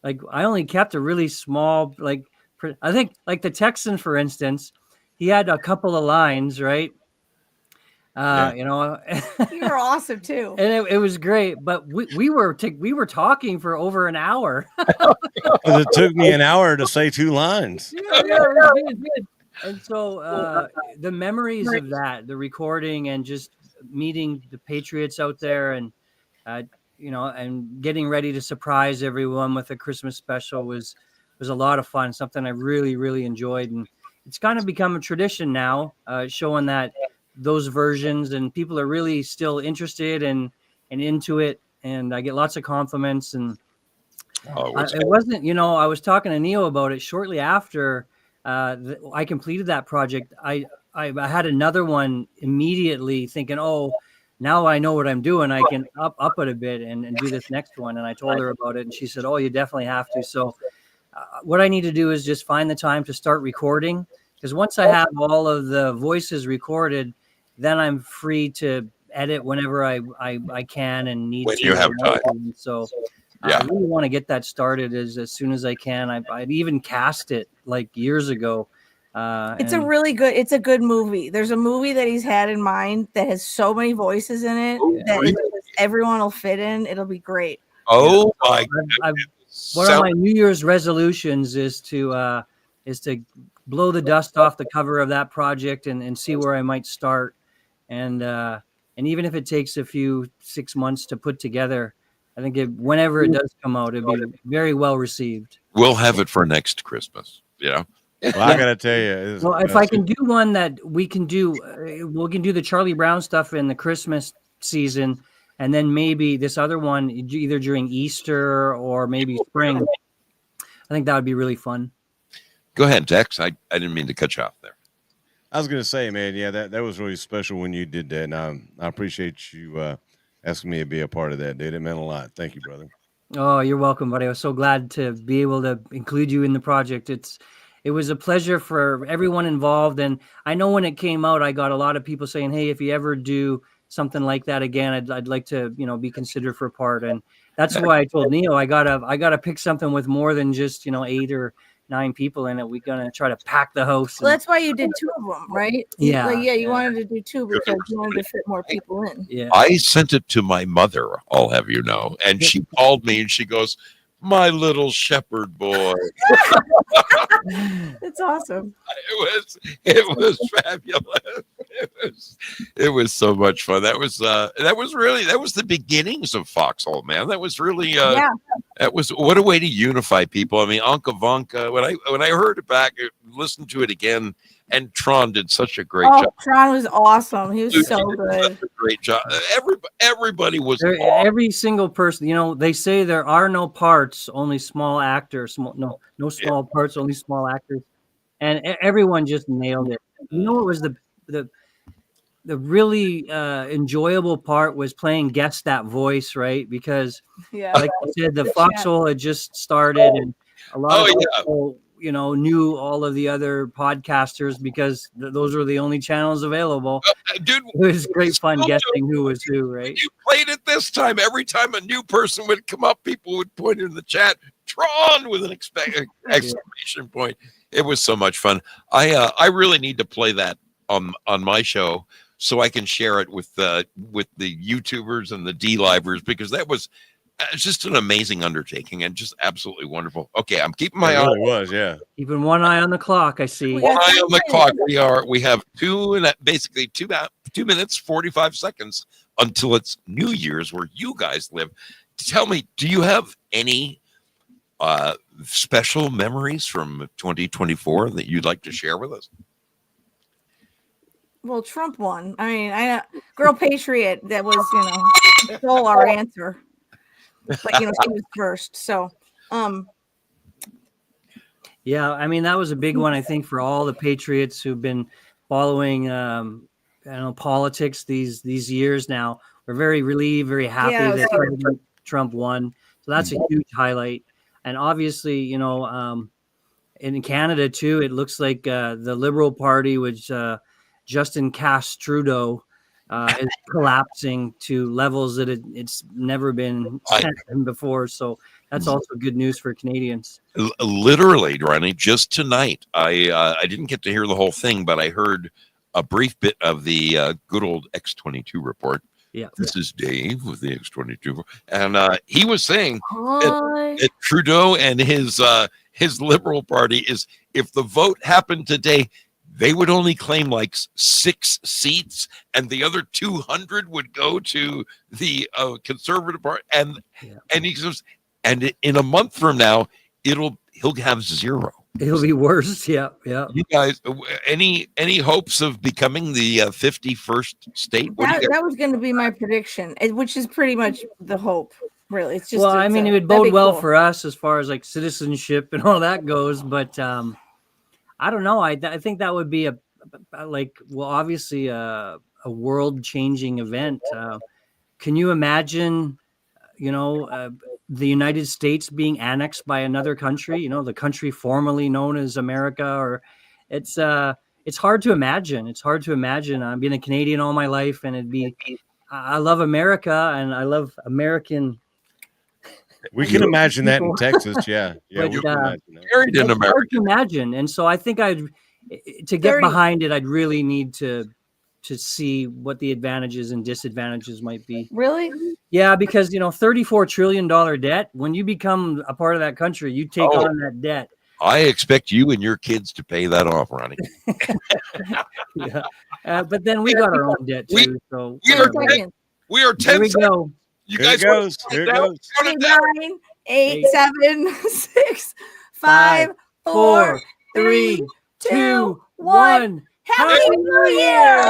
Speaker 15: like, I only kept a really small, like, I think like the Texan, for instance, he had a couple of lines, right? You know,
Speaker 14: You were awesome too.
Speaker 15: and it was great. But we were talking for over an hour.
Speaker 2: Because it took me an hour to say 2 lines.
Speaker 15: Yeah, it was good. And so the memories of that, the recording, and just meeting the Patriots out there, and you know, and getting ready to surprise everyone with a Christmas special was a lot of fun. Something I really enjoyed, and it's kind of become a tradition now, showing that those versions, and people are really still interested and into it. And I get lots of compliments, and it wasn't, you know, I was talking to Neo about it shortly after I completed that project. I had another one immediately thinking, oh, now I know what I'm doing. I can up it a bit and do this next one. And I told her about it, and she said, oh, you definitely have to. So what I need to do is just find the time to start recording, because once I have all of the voices recorded, then I'm free to edit whenever I can and need
Speaker 1: when
Speaker 15: to.
Speaker 1: you have time.
Speaker 15: So
Speaker 1: Yeah.
Speaker 15: I really want to get that started as soon as I can. I've even cast it like years ago.
Speaker 14: It's a good movie. There's a movie that he's had in mind that has so many voices in it that
Speaker 1: really?
Speaker 14: everyone will fit in. It'll be great.
Speaker 1: Oh my!
Speaker 15: One of my New Year's resolutions is to blow the dust off the cover of that project and see where I might start. And even if it takes a few 6 months to put together, I think whenever it does come out, it'll be very well received.
Speaker 1: We'll have it for next Christmas. Yeah.
Speaker 2: Well, I gotta tell you,
Speaker 15: well, if I can do one that we can do the Charlie Brown stuff in the Christmas season, and then maybe this other one either during Easter or maybe spring. I think that would be really fun.
Speaker 1: Go ahead, Tex. I didn't mean to cut you off there.
Speaker 2: I was gonna say, man, yeah, that was really special when you did that, and I appreciate you asking me to be a part of that, dude. It meant a lot. Thank you, brother.
Speaker 15: Oh, you're welcome, buddy. I was so glad to be able to include you in the project. It was a pleasure for everyone involved. And I know when it came out, I got a lot of people saying, hey, if you ever do something like that again, I'd like to, you know, be considered for a part. And that's why I told Neo, I gotta pick something with more than just, you know, 8 or 9 people in it. We're gonna try to pack the house.
Speaker 14: Well, that's why you did 2 of them, right?
Speaker 15: Yeah.
Speaker 14: You wanted to do 2 because you wanted to fit more people in.
Speaker 15: Yeah.
Speaker 1: I sent it to my mother, I'll have you know, and she called me and she goes, my little shepherd boy.
Speaker 14: It's awesome.
Speaker 1: It was fabulous. It was so much fun. That was the beginnings of Foxhole, man. That was really that was what a way to unify people. I mean, Anka Vanka, when I heard it back, listened to it again, and Tron did such a great job.
Speaker 14: Tron was awesome. He was so good.
Speaker 1: Such a great job. Everybody was
Speaker 15: every single person. You know, they say there are no parts, only small actors. No small parts, only small actors. And everyone just nailed it. You know, what was the really enjoyable part was playing Guess That Voice, right? Because, like I said, the Foxhole had just started, and a lot of people, you know, knew all of the other podcasters because those were the only channels available.
Speaker 1: Dude,
Speaker 15: it was great fun guessing who was who, right?
Speaker 1: You played it this time. Every time a new person would come up, people would point in the chat, Tron, with an exclamation point. It was so much fun. I really need to play that on my show so I can share it with the YouTubers and the D-livers, because that was just an amazing undertaking and just absolutely wonderful. Okay, I'm keeping my eye.
Speaker 2: It really was, yeah.
Speaker 15: Keeping one eye on the clock, I see.
Speaker 1: One eye on the clock. We have 2 minutes 45 seconds until it's New Year's where you guys live. Tell me, do you have any special memories from 2024 that you'd like to share with us?
Speaker 14: Well, Trump won. I mean, Girl Patriot, that was, you know, stole our answer. But, you know, she was first. So,
Speaker 15: yeah, I mean, that was a big one, I think, for all the Patriots who've been following, politics these years now. We're very relieved, very happy that President Trump won. So that's a huge highlight. And obviously, you know, in Canada too, it looks like the Liberal Party, which Justin Trudeau, is collapsing to levels that it's never been before. So that's also good news for Canadians.
Speaker 1: Literally, Ronnie, just tonight, I didn't get to hear the whole thing, but I heard a brief bit of the good old X-22 report.
Speaker 15: Yeah.
Speaker 1: This is Dave with the X-22, and he was saying
Speaker 14: Hi.
Speaker 1: that Trudeau and his Liberal Party is, if the vote happened today, they would only claim like 6 seats, and the other 200 would go to the Conservative Party. And he says, and in a month from now, he'll have 0.
Speaker 15: It'll be worse. Yeah, yeah.
Speaker 1: You guys, any hopes of becoming the 51st state?
Speaker 14: That was going to be my prediction, which is pretty much the hope. Really, it's just.
Speaker 15: Well, I mean, it would bode well for us as far as like citizenship and all that goes, but I don't know. I think that would be obviously a world-changing event. Can you imagine, the United States being annexed by another country? The country formerly known as America, or it's hard to imagine. It's hard to imagine. I've been a Canadian all my life, and I love America and I love American.
Speaker 2: We can imagine that in Texas, yeah.
Speaker 15: But,
Speaker 2: we can imagine that.
Speaker 1: Married in
Speaker 15: it's hard
Speaker 1: America.
Speaker 15: to imagine, and so I think to get behind it, I'd really need to see what the advantages and disadvantages might be.
Speaker 14: Really?
Speaker 15: Yeah, because $34 trillion debt. When you become a part of that country, you take on that debt.
Speaker 1: I expect you and your kids to pay that off, Ronnie.
Speaker 15: Yeah, but then we got our own debt too. So
Speaker 1: we are 10
Speaker 15: Here we go.
Speaker 1: You
Speaker 2: Here
Speaker 1: guys
Speaker 2: it goes. Here it goes.
Speaker 14: 9, 8, 7, 6, 5, 4, 3, 2, 1. Happy New Year!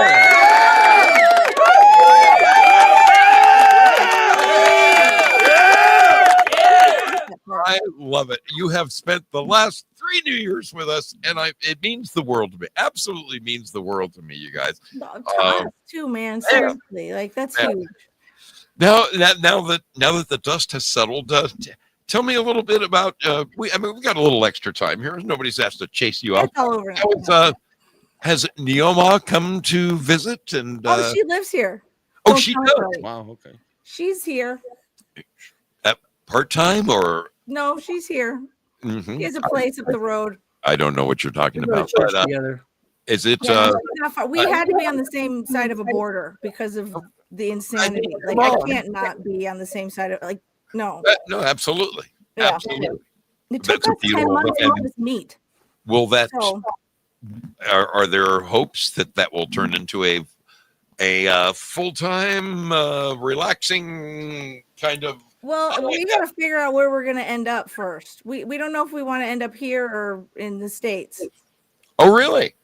Speaker 1: I love it. You have spent the last 3 New Years with us, and it means the world to me. Absolutely means the world to me, you guys.
Speaker 14: To us too, man. Seriously, that's huge.
Speaker 1: Now that the dust has settled, tell me a little bit about. We've got a little extra time here. Nobody's asked to chase you out.
Speaker 14: It's all over now.
Speaker 1: Has Neoma come to visit? And
Speaker 14: she lives here.
Speaker 1: She does.
Speaker 2: Wow. Okay.
Speaker 14: She's here.
Speaker 1: Part time or?
Speaker 14: No, she's here.
Speaker 1: Mm-hmm.
Speaker 14: She has a place up the road.
Speaker 1: I don't know what you're talking about.
Speaker 15: Together.
Speaker 1: Is it?
Speaker 14: We had to be on the same side of a border because of the insanity. I can't not be on the same side of no.
Speaker 1: No, absolutely.
Speaker 14: Yeah.
Speaker 1: Absolutely.
Speaker 14: It took us 10 months to have this meet.
Speaker 1: Will that? Are there hopes that will turn into a full-time, relaxing kind of?
Speaker 14: Well, we got to figure out where we're going to end up first. We don't know if we want to end up here or in the States.
Speaker 1: Oh, really?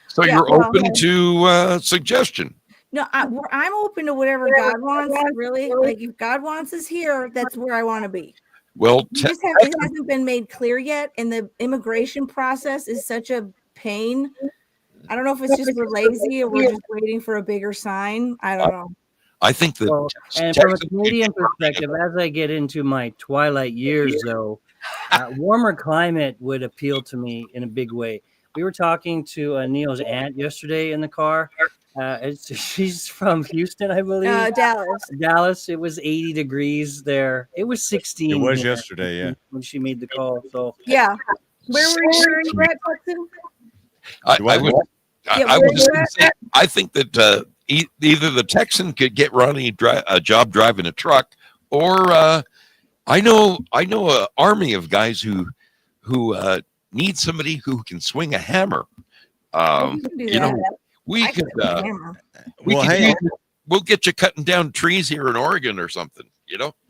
Speaker 1: So you're open to suggestion?
Speaker 14: No, I'm open to whatever God wants. Really, if God wants us here, that's where I want to be.
Speaker 1: Well,
Speaker 14: it hasn't been made clear yet, and the immigration process is such a pain. I don't know if it's just we're lazy or we're just waiting for a bigger sign. I don't know.
Speaker 1: I think that,
Speaker 15: and from a Canadian perspective, as I get into my twilight years, though, warmer climate would appeal to me in a big way. We were talking to Neil's aunt yesterday in the car. She's from Houston, I believe. Dallas. It was 80 degrees there. It was 16.
Speaker 2: It was yesterday, yeah.
Speaker 15: When she made the call. So
Speaker 14: yeah. Where were you at, Hudson?
Speaker 1: I was going to say, I think that either the Texan could get Ronnie a job driving a truck, or I know an army of guys who need somebody who can swing a hammer. We could. We'll get you cutting down trees here in Oregon or something.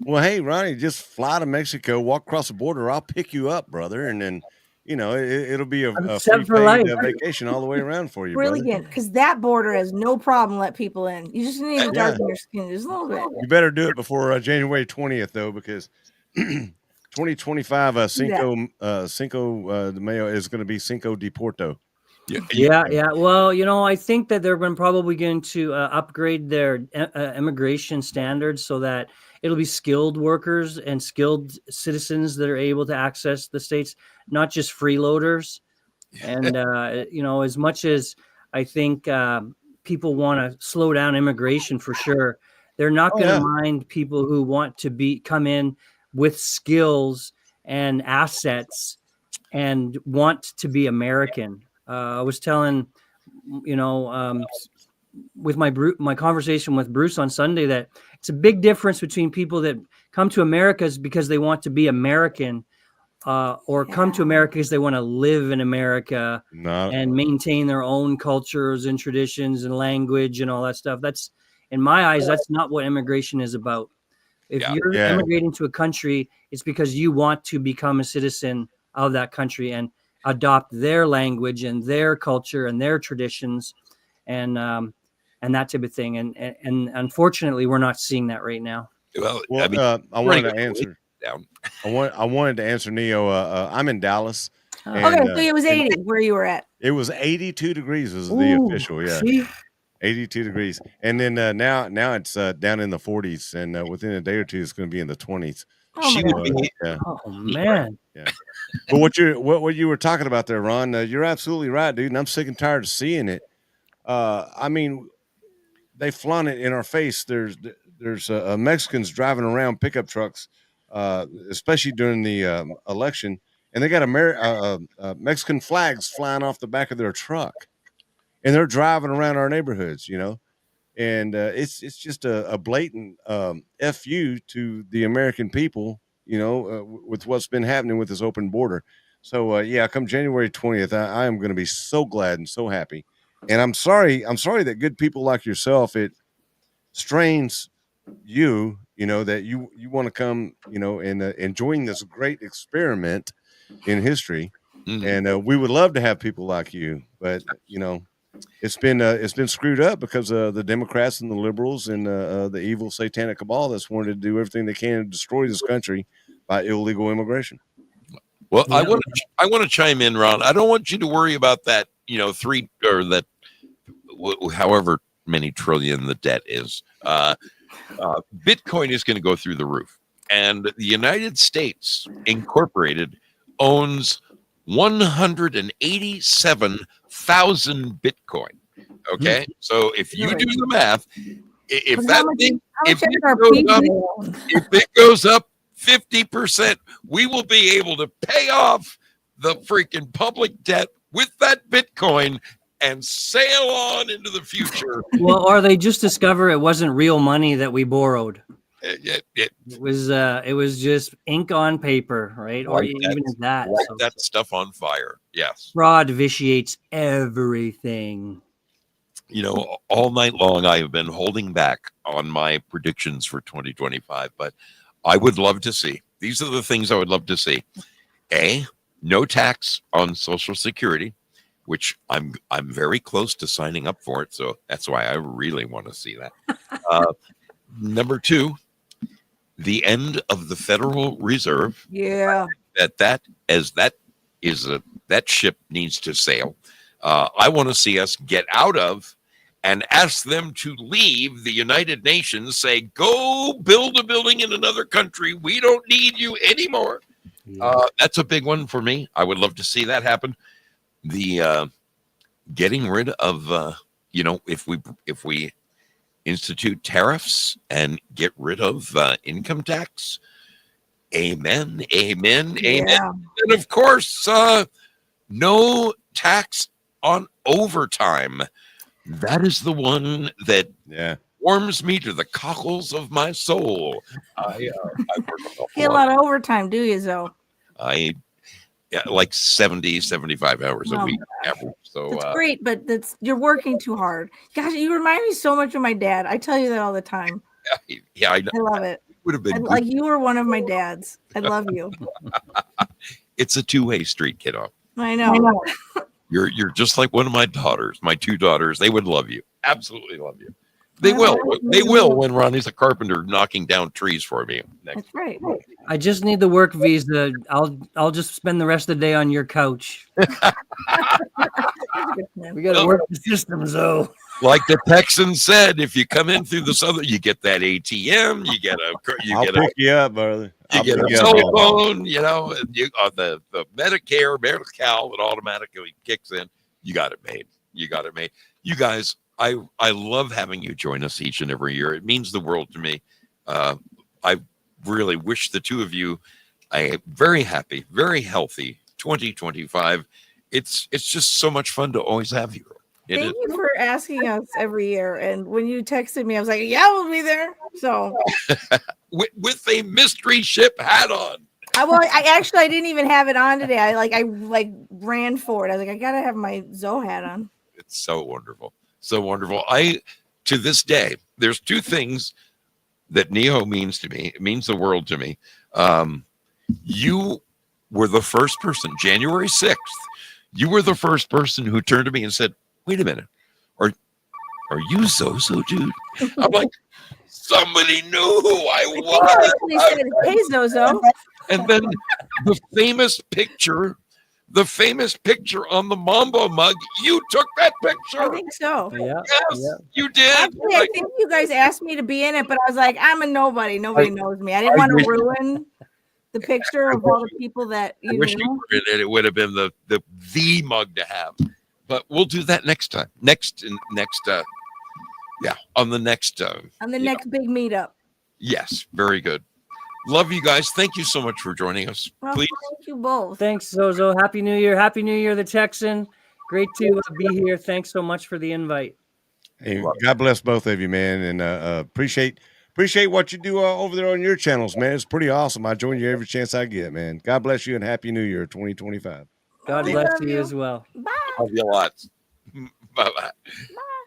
Speaker 2: Well, hey, Ronnie, just fly to Mexico, walk across the border. I'll pick you up, brother, and then. It'll be a free vacation all the way around for you.
Speaker 14: Brilliant, because that border has no problem let people in. You just need to darken your skin just a little bit.
Speaker 2: You better do it before January 20th, though, because 2025 Cinco de Mayo is going to be Cinco de Porto.
Speaker 15: Yeah. Well, I think that they're probably going to upgrade their immigration standards so that it'll be skilled workers and skilled citizens that are able to access the States, not just freeloaders. And, as much as I think people want to slow down immigration for sure, they're not going to mind people who want to come in with skills and assets and want to be American. I was telling with my conversation with Bruce on Sunday, that it's a big difference between people that come to America because they want to be American, or come to America because they want to live in America and maintain their own cultures and traditions and language and all that stuff. That's, in my eyes, that's not what immigration is about. If you're immigrating to a country, it's because you want to become a citizen of that country and adopt their language and their culture and their traditions, and that type of thing. And unfortunately, we're not seeing that right now.
Speaker 2: Well, I wanted to answer. I wanted to answer Neo. I'm in Dallas.
Speaker 14: Okay, so it was 80 where you were at.
Speaker 2: It was 82 degrees is the official. Yeah.
Speaker 15: See?
Speaker 2: 82 degrees. And then now it's down in the 40s, and within a day or two it's going to be in the 20s.
Speaker 15: Oh man.
Speaker 2: Yeah. But what you were talking about there, Ron, you're absolutely right, dude, and I'm sick and tired of seeing it. I mean, they flaunt it in our face. There's Mexicans driving around pickup trucks, especially during the election, and they got Mexican flags flying off the back of their truck, and they're driving around our neighborhoods, and it's just a blatant fu to the American people, with what's been happening with this open border. So come January 20th, I am going to be so glad and so happy. And I'm sorry that good people like yourself, it strains you, that you want to come, and join this great experiment in history. Mm-hmm. And we would love to have people like you, but it's been screwed up because the Democrats and the liberals and the evil satanic cabal that's wanted to do everything they can to destroy this country by illegal immigration.
Speaker 1: Well, I want to chime in, Ron. I don't want you to worry about that, however many trillion the debt is. Bitcoin is going to go through the roof, and the United States Incorporated owns 187,000 Bitcoin. Okay, so if you do the math, if it goes up 50%, we will be able to pay off the freaking public debt with that Bitcoin and sail on into the future.
Speaker 15: Well, or they just discover it wasn't real money that we borrowed. It was just ink on paper, right? Or even that.
Speaker 1: Light that stuff on fire. Yes.
Speaker 15: Fraud vitiates everything.
Speaker 1: All night long I have been holding back on my predictions for 2025, but I would love to see. These are the things I would love to see. No tax on Social Security, which I'm very close to signing up for it, so that's why I really want to see that. Number 2, the end of the Federal Reserve.
Speaker 14: Yeah.
Speaker 1: That ship needs to sail. I want to see us get out of and ask them to leave the United Nations, say, go build a building in another country. We don't need you anymore. Yeah. That's a big one for me. I would love to see that happen. The getting rid of, if we institute tariffs and get rid of income tax. Amen. Amen. Yeah. Amen. And of course, no tax on overtime. That is the one that warms me to the cockles of my soul. I work
Speaker 14: a lot of overtime, do you, Zoe?
Speaker 1: Like 70, 75 hours a week average. So
Speaker 14: that's great, but you're working too hard. Gosh, you remind me so much of my dad. I tell you that all the time.
Speaker 1: Yeah, I know.
Speaker 14: I love it.
Speaker 1: Would have been
Speaker 14: like you were one of my dads. I love you.
Speaker 1: It's a two-way street, kiddo.
Speaker 14: I know.
Speaker 1: You're just like one of my daughters. My 2 daughters, they would love you. Absolutely love you. They will. They will when Ronnie's a carpenter knocking down trees for me.
Speaker 14: That's right.
Speaker 15: I just need the work visa. I'll just spend the rest of the day on your couch. We got to work the system, though.
Speaker 1: Like the Texan said, if you come in through the southern, you get that ATM. You get
Speaker 2: I'll pick you up, brother.
Speaker 1: You get a cell phone. The Medicare, Medi-Cal that automatically kicks in. You got it made. You You guys, I love having you join us each and every year. It means the world to me. I really wish the 2 of you a very happy, very healthy 2025. It's just so much fun to always have you. It
Speaker 14: Thank
Speaker 1: is.
Speaker 14: you for asking us every year. And when you texted me, I was like, yeah, we'll be there. So
Speaker 1: with a mystery ship hat on.
Speaker 14: I didn't even have it on today. I ran for it. I was like, I gotta have my Zoe hat on.
Speaker 1: It's so wonderful. So wonderful. To this day, there's two things that Neo means to me. It means the world to me. You were the first person, January 6th, you were the first person who turned to me and said, wait a minute, are you Zoso, dude? I'm like, somebody knew who I was.
Speaker 14: They said, hey, Zoso.
Speaker 1: And then the famous picture on the Mambo mug, you took that picture.
Speaker 14: I think so.
Speaker 15: Yeah.
Speaker 1: Yes, you did.
Speaker 14: Actually, I think you guys asked me to be in it, but I was like, I'm a nobody. Nobody knows me. I didn't want to ruin the picture of all the people that
Speaker 1: I wish you were in it. It would have been the mug to have. But we'll do that next time. On the next
Speaker 14: on the next big meetup.
Speaker 1: Yes, very good. Love you guys. Thank you so much for joining us.
Speaker 14: Well,
Speaker 1: Please.
Speaker 14: thank you both.
Speaker 15: Thanks, Zoso. Happy New Year. Happy New Year, the Texan. Great to be here. Thanks so much for the invite.
Speaker 2: Hey, God bless both of you, man, and appreciate what you do over there on your channels, man. It's pretty awesome. I join you every chance I get, man. God bless you and Happy New Year 2025.
Speaker 15: God bless you as well.
Speaker 14: Bye.
Speaker 1: Love you lots. Bye-bye.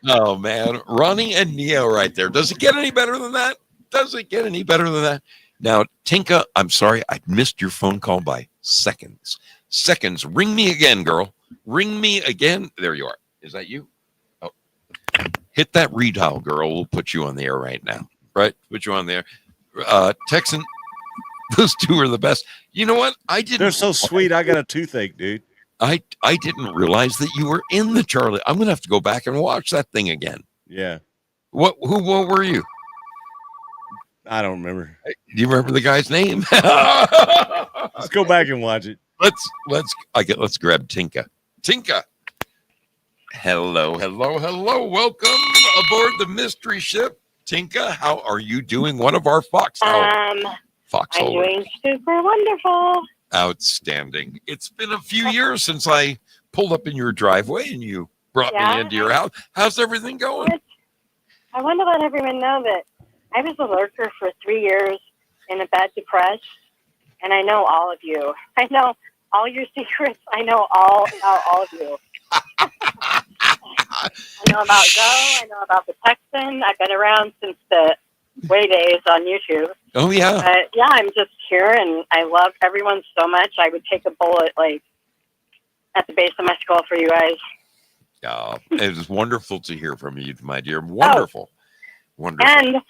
Speaker 1: Oh, man. Ronnie and Neo right there. Does it get any better than that? Does it get any better than that? Now, Tinka, I'm sorry. I missed your phone call by seconds. Seconds. Ring me again, girl. Ring me again. There you are. Is that you? Oh. Hit that redial, girl. We'll put you on the air right now. Right? Put you on there. Texan, those two are the best. You know what?
Speaker 2: They're so sweet. I got a toothache, dude.
Speaker 1: I didn't realize that you were in the Charlie. I'm gonna have to go back and watch that thing again.
Speaker 2: Yeah.
Speaker 1: What were you?
Speaker 2: I don't remember.
Speaker 1: Do you remember the guy's name?
Speaker 2: Let's go back and watch it.
Speaker 1: Let's grab Tinka. Tinka. Hello. Welcome aboard the mystery ship. Tinka, how are you doing? One of our foxhole.
Speaker 16: I'm doing super wonderful.
Speaker 1: Outstanding. It's been a few years since I pulled up in your driveway and you brought me into your house. How's everything going?
Speaker 16: I want to let everyone know that I was a lurker for 3 years in a bed depressed, and I know all of you. I know all your secrets. I know all about all of you. I know about Zoe. I know about the Texan. I've been around since the way days on YouTube.
Speaker 1: Oh, yeah.
Speaker 16: But yeah, I'm just here, and I love everyone so much. I would take a bullet at the base of my skull for you guys.
Speaker 1: Oh, it was wonderful to hear from you, my dear. Wonderful. Wonderful.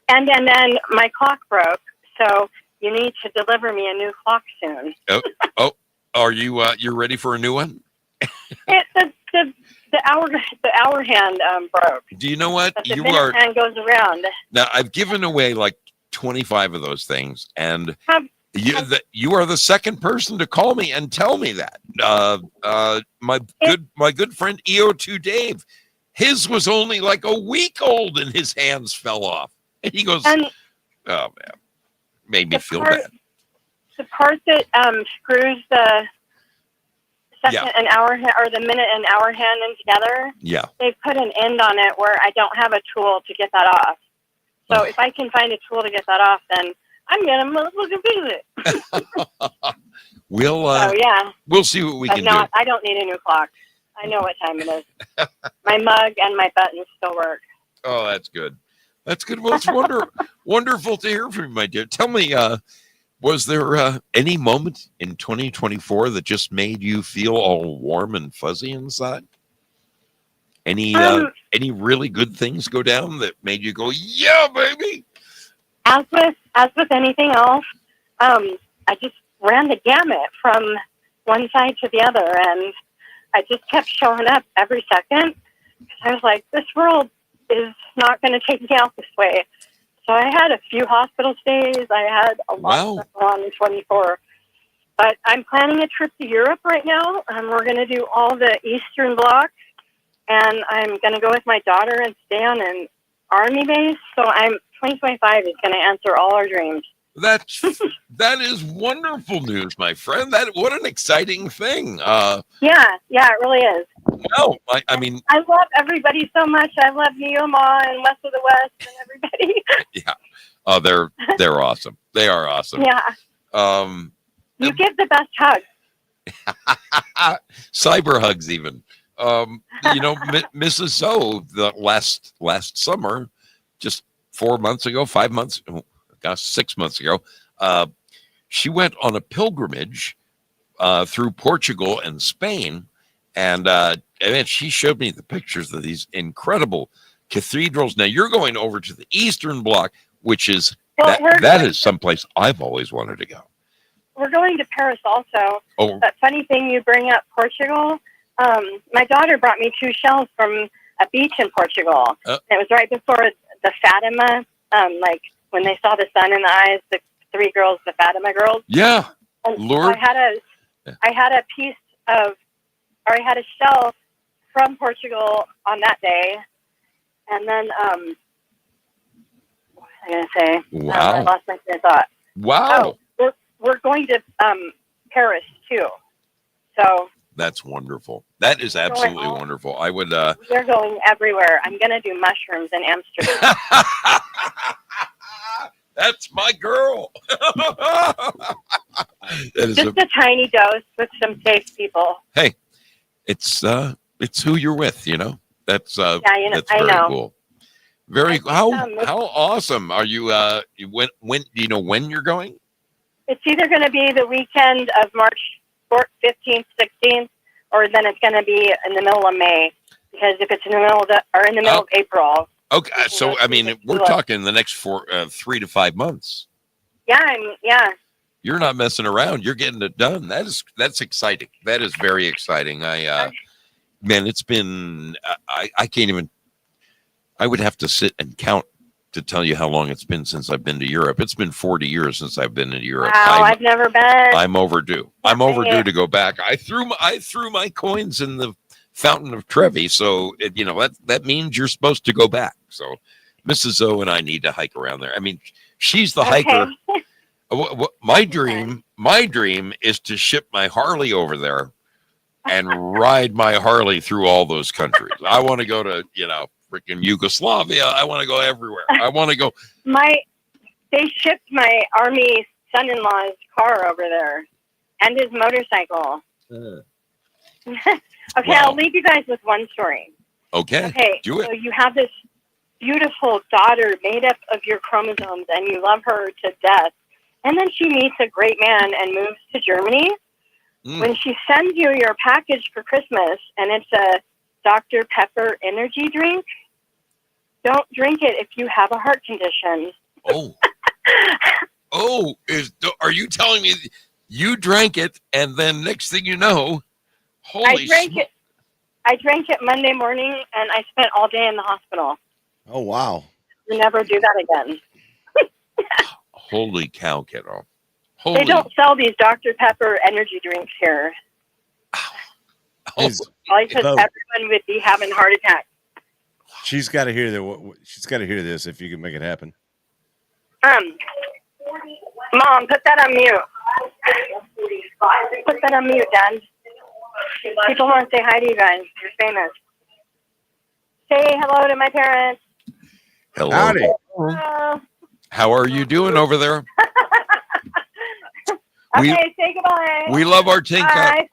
Speaker 16: And then my clock broke, so you need to deliver me a new clock soon.
Speaker 1: Are you you're ready for a new one?
Speaker 16: The hour hand broke.
Speaker 1: Do you know what?
Speaker 16: But the minute hand goes around.
Speaker 1: Now, I've given away like 25 of those things, and you are the second person to call me and tell me that. My good friend EO2 Dave, his was only like a week old and his hands fell off. And he goes, oh man, made me feel bad.
Speaker 16: The part that screws the second and hour or the minute and hour hand in together.
Speaker 1: Yeah.
Speaker 16: They put an end on it where I don't have a tool to get that off. So if I can find a tool to get that off, then I'm gonna look and visit.
Speaker 1: We'll see what we can do.
Speaker 16: I don't need a new clock. I know what time it is. My mug and my buttons still work.
Speaker 1: Oh, that's good. That's good. Well, it's wonderful to hear from you, my dear. Tell me, was there any moment in 2024 that just made you feel all warm and fuzzy inside? Any really good things go down that made you go, yeah, baby?
Speaker 16: As with anything else, I just ran the gamut from one side to the other, and I just kept showing up every second. I was like, this world is not going to take me out this way. So I had a few hospital stays. I had a lot of stuff on in 24. But I'm planning a trip to Europe right now. We're going to do all the Eastern Bloc. And I'm going to go with my daughter and stay on an army base. So 2025 is going to answer all our dreams.
Speaker 1: That is wonderful news, my friend. What an exciting thing.
Speaker 16: Yeah, it really is.
Speaker 1: Well, I mean,
Speaker 16: I love everybody so much. I love Neoma and West of the West and everybody.
Speaker 1: yeah. Oh, they're awesome. They are awesome.
Speaker 16: Yeah. You give the best hugs.
Speaker 1: Cyber hugs, even. Mrs. Zoe, the last summer, just 4 months ago, 5 months, oh, gosh, 6 months ago, she went on a pilgrimage through Portugal and Spain, and she showed me the pictures of these incredible cathedrals. Now you're going over to the Eastern Bloc, which is that is someplace I've always wanted to go.
Speaker 16: We're going to Paris also.
Speaker 1: Oh.
Speaker 16: But funny thing, you bring up Portugal. My daughter brought me 2 shells from a beach in Portugal. It was right before the Fatima, like when they saw the sun in the eyes, the 3 girls, the Fatima girls.
Speaker 1: Yeah.
Speaker 16: And
Speaker 1: Lord.
Speaker 16: I had a piece of, or I had a shell from Portugal on that day. And then, what was I going to say?
Speaker 1: Wow.
Speaker 16: I lost my train of thought.
Speaker 1: Wow.
Speaker 16: Oh, we're going to Paris too. So
Speaker 1: That's wonderful. That is absolutely wonderful. I would.
Speaker 16: we're going everywhere. I'm going to do mushrooms in Amsterdam.
Speaker 1: That's my girl. That is
Speaker 16: Just a tiny dose with some safe people.
Speaker 1: Hey, it's who you're with. That's
Speaker 16: Yeah,
Speaker 1: that's
Speaker 16: I
Speaker 1: very
Speaker 16: know.
Speaker 1: cool. Very how awesome are you? When do you know when you're going?
Speaker 16: It's either going to be the weekend of March 15th, 16th, or then it's going to be in the middle of May. Because if it's in the middle of April.
Speaker 1: Okay, so I mean, we're talking the next 3 to 5 months.
Speaker 16: Yeah,
Speaker 1: You're not messing around. You're getting it done. That's exciting. That is very exciting. Man, it's been. I can't even. I would have to sit and count to tell you how long it's been since I've been to Europe. It's been 40 years since I've been to Europe.
Speaker 16: Wow, I've never been.
Speaker 1: I'm overdue. I'm overdue to go back. I threw my coins in the Fountain of Trevi, so that means you're supposed to go back. So Mrs. O and I need to hike around there. I mean, she's the hiker. My dream is to ship my Harley over there and ride my Harley through all those countries. I want to go to freaking Yugoslavia. I want to go everywhere. I want to go.
Speaker 16: They shipped my army son-in-law's car over there and his motorcycle. Okay,
Speaker 1: Wow.
Speaker 16: I'll leave you guys with one story.
Speaker 1: Okay, do it.
Speaker 16: So you have this beautiful daughter made up of your chromosomes and you love her to death. And then she meets a great man and moves to Germany. When she sends you your package for Christmas and it's a Dr. Pepper energy drink, don't drink it if you have a heart condition.
Speaker 1: Are you telling me you drank it and then next thing you know,
Speaker 16: I drank it Monday morning and I spent all day in the hospital.
Speaker 2: Oh, wow.
Speaker 16: You never do that again.
Speaker 1: Holy cow, kiddo.
Speaker 16: They don't sell these Dr. Pepper energy drinks here. Probably because everyone would be having heart attacks.
Speaker 2: She's got to hear that. She's got to hear this if you can make it happen.
Speaker 16: Mom, put that on mute. Put that on mute, Dad. People want to say hi to you guys. You're famous. Say hello to my parents.
Speaker 1: Hello.
Speaker 2: Howdy.
Speaker 16: Hello.
Speaker 1: How are you doing over there?
Speaker 16: Okay, say goodbye.
Speaker 1: We love our tank top.
Speaker 16: Bye.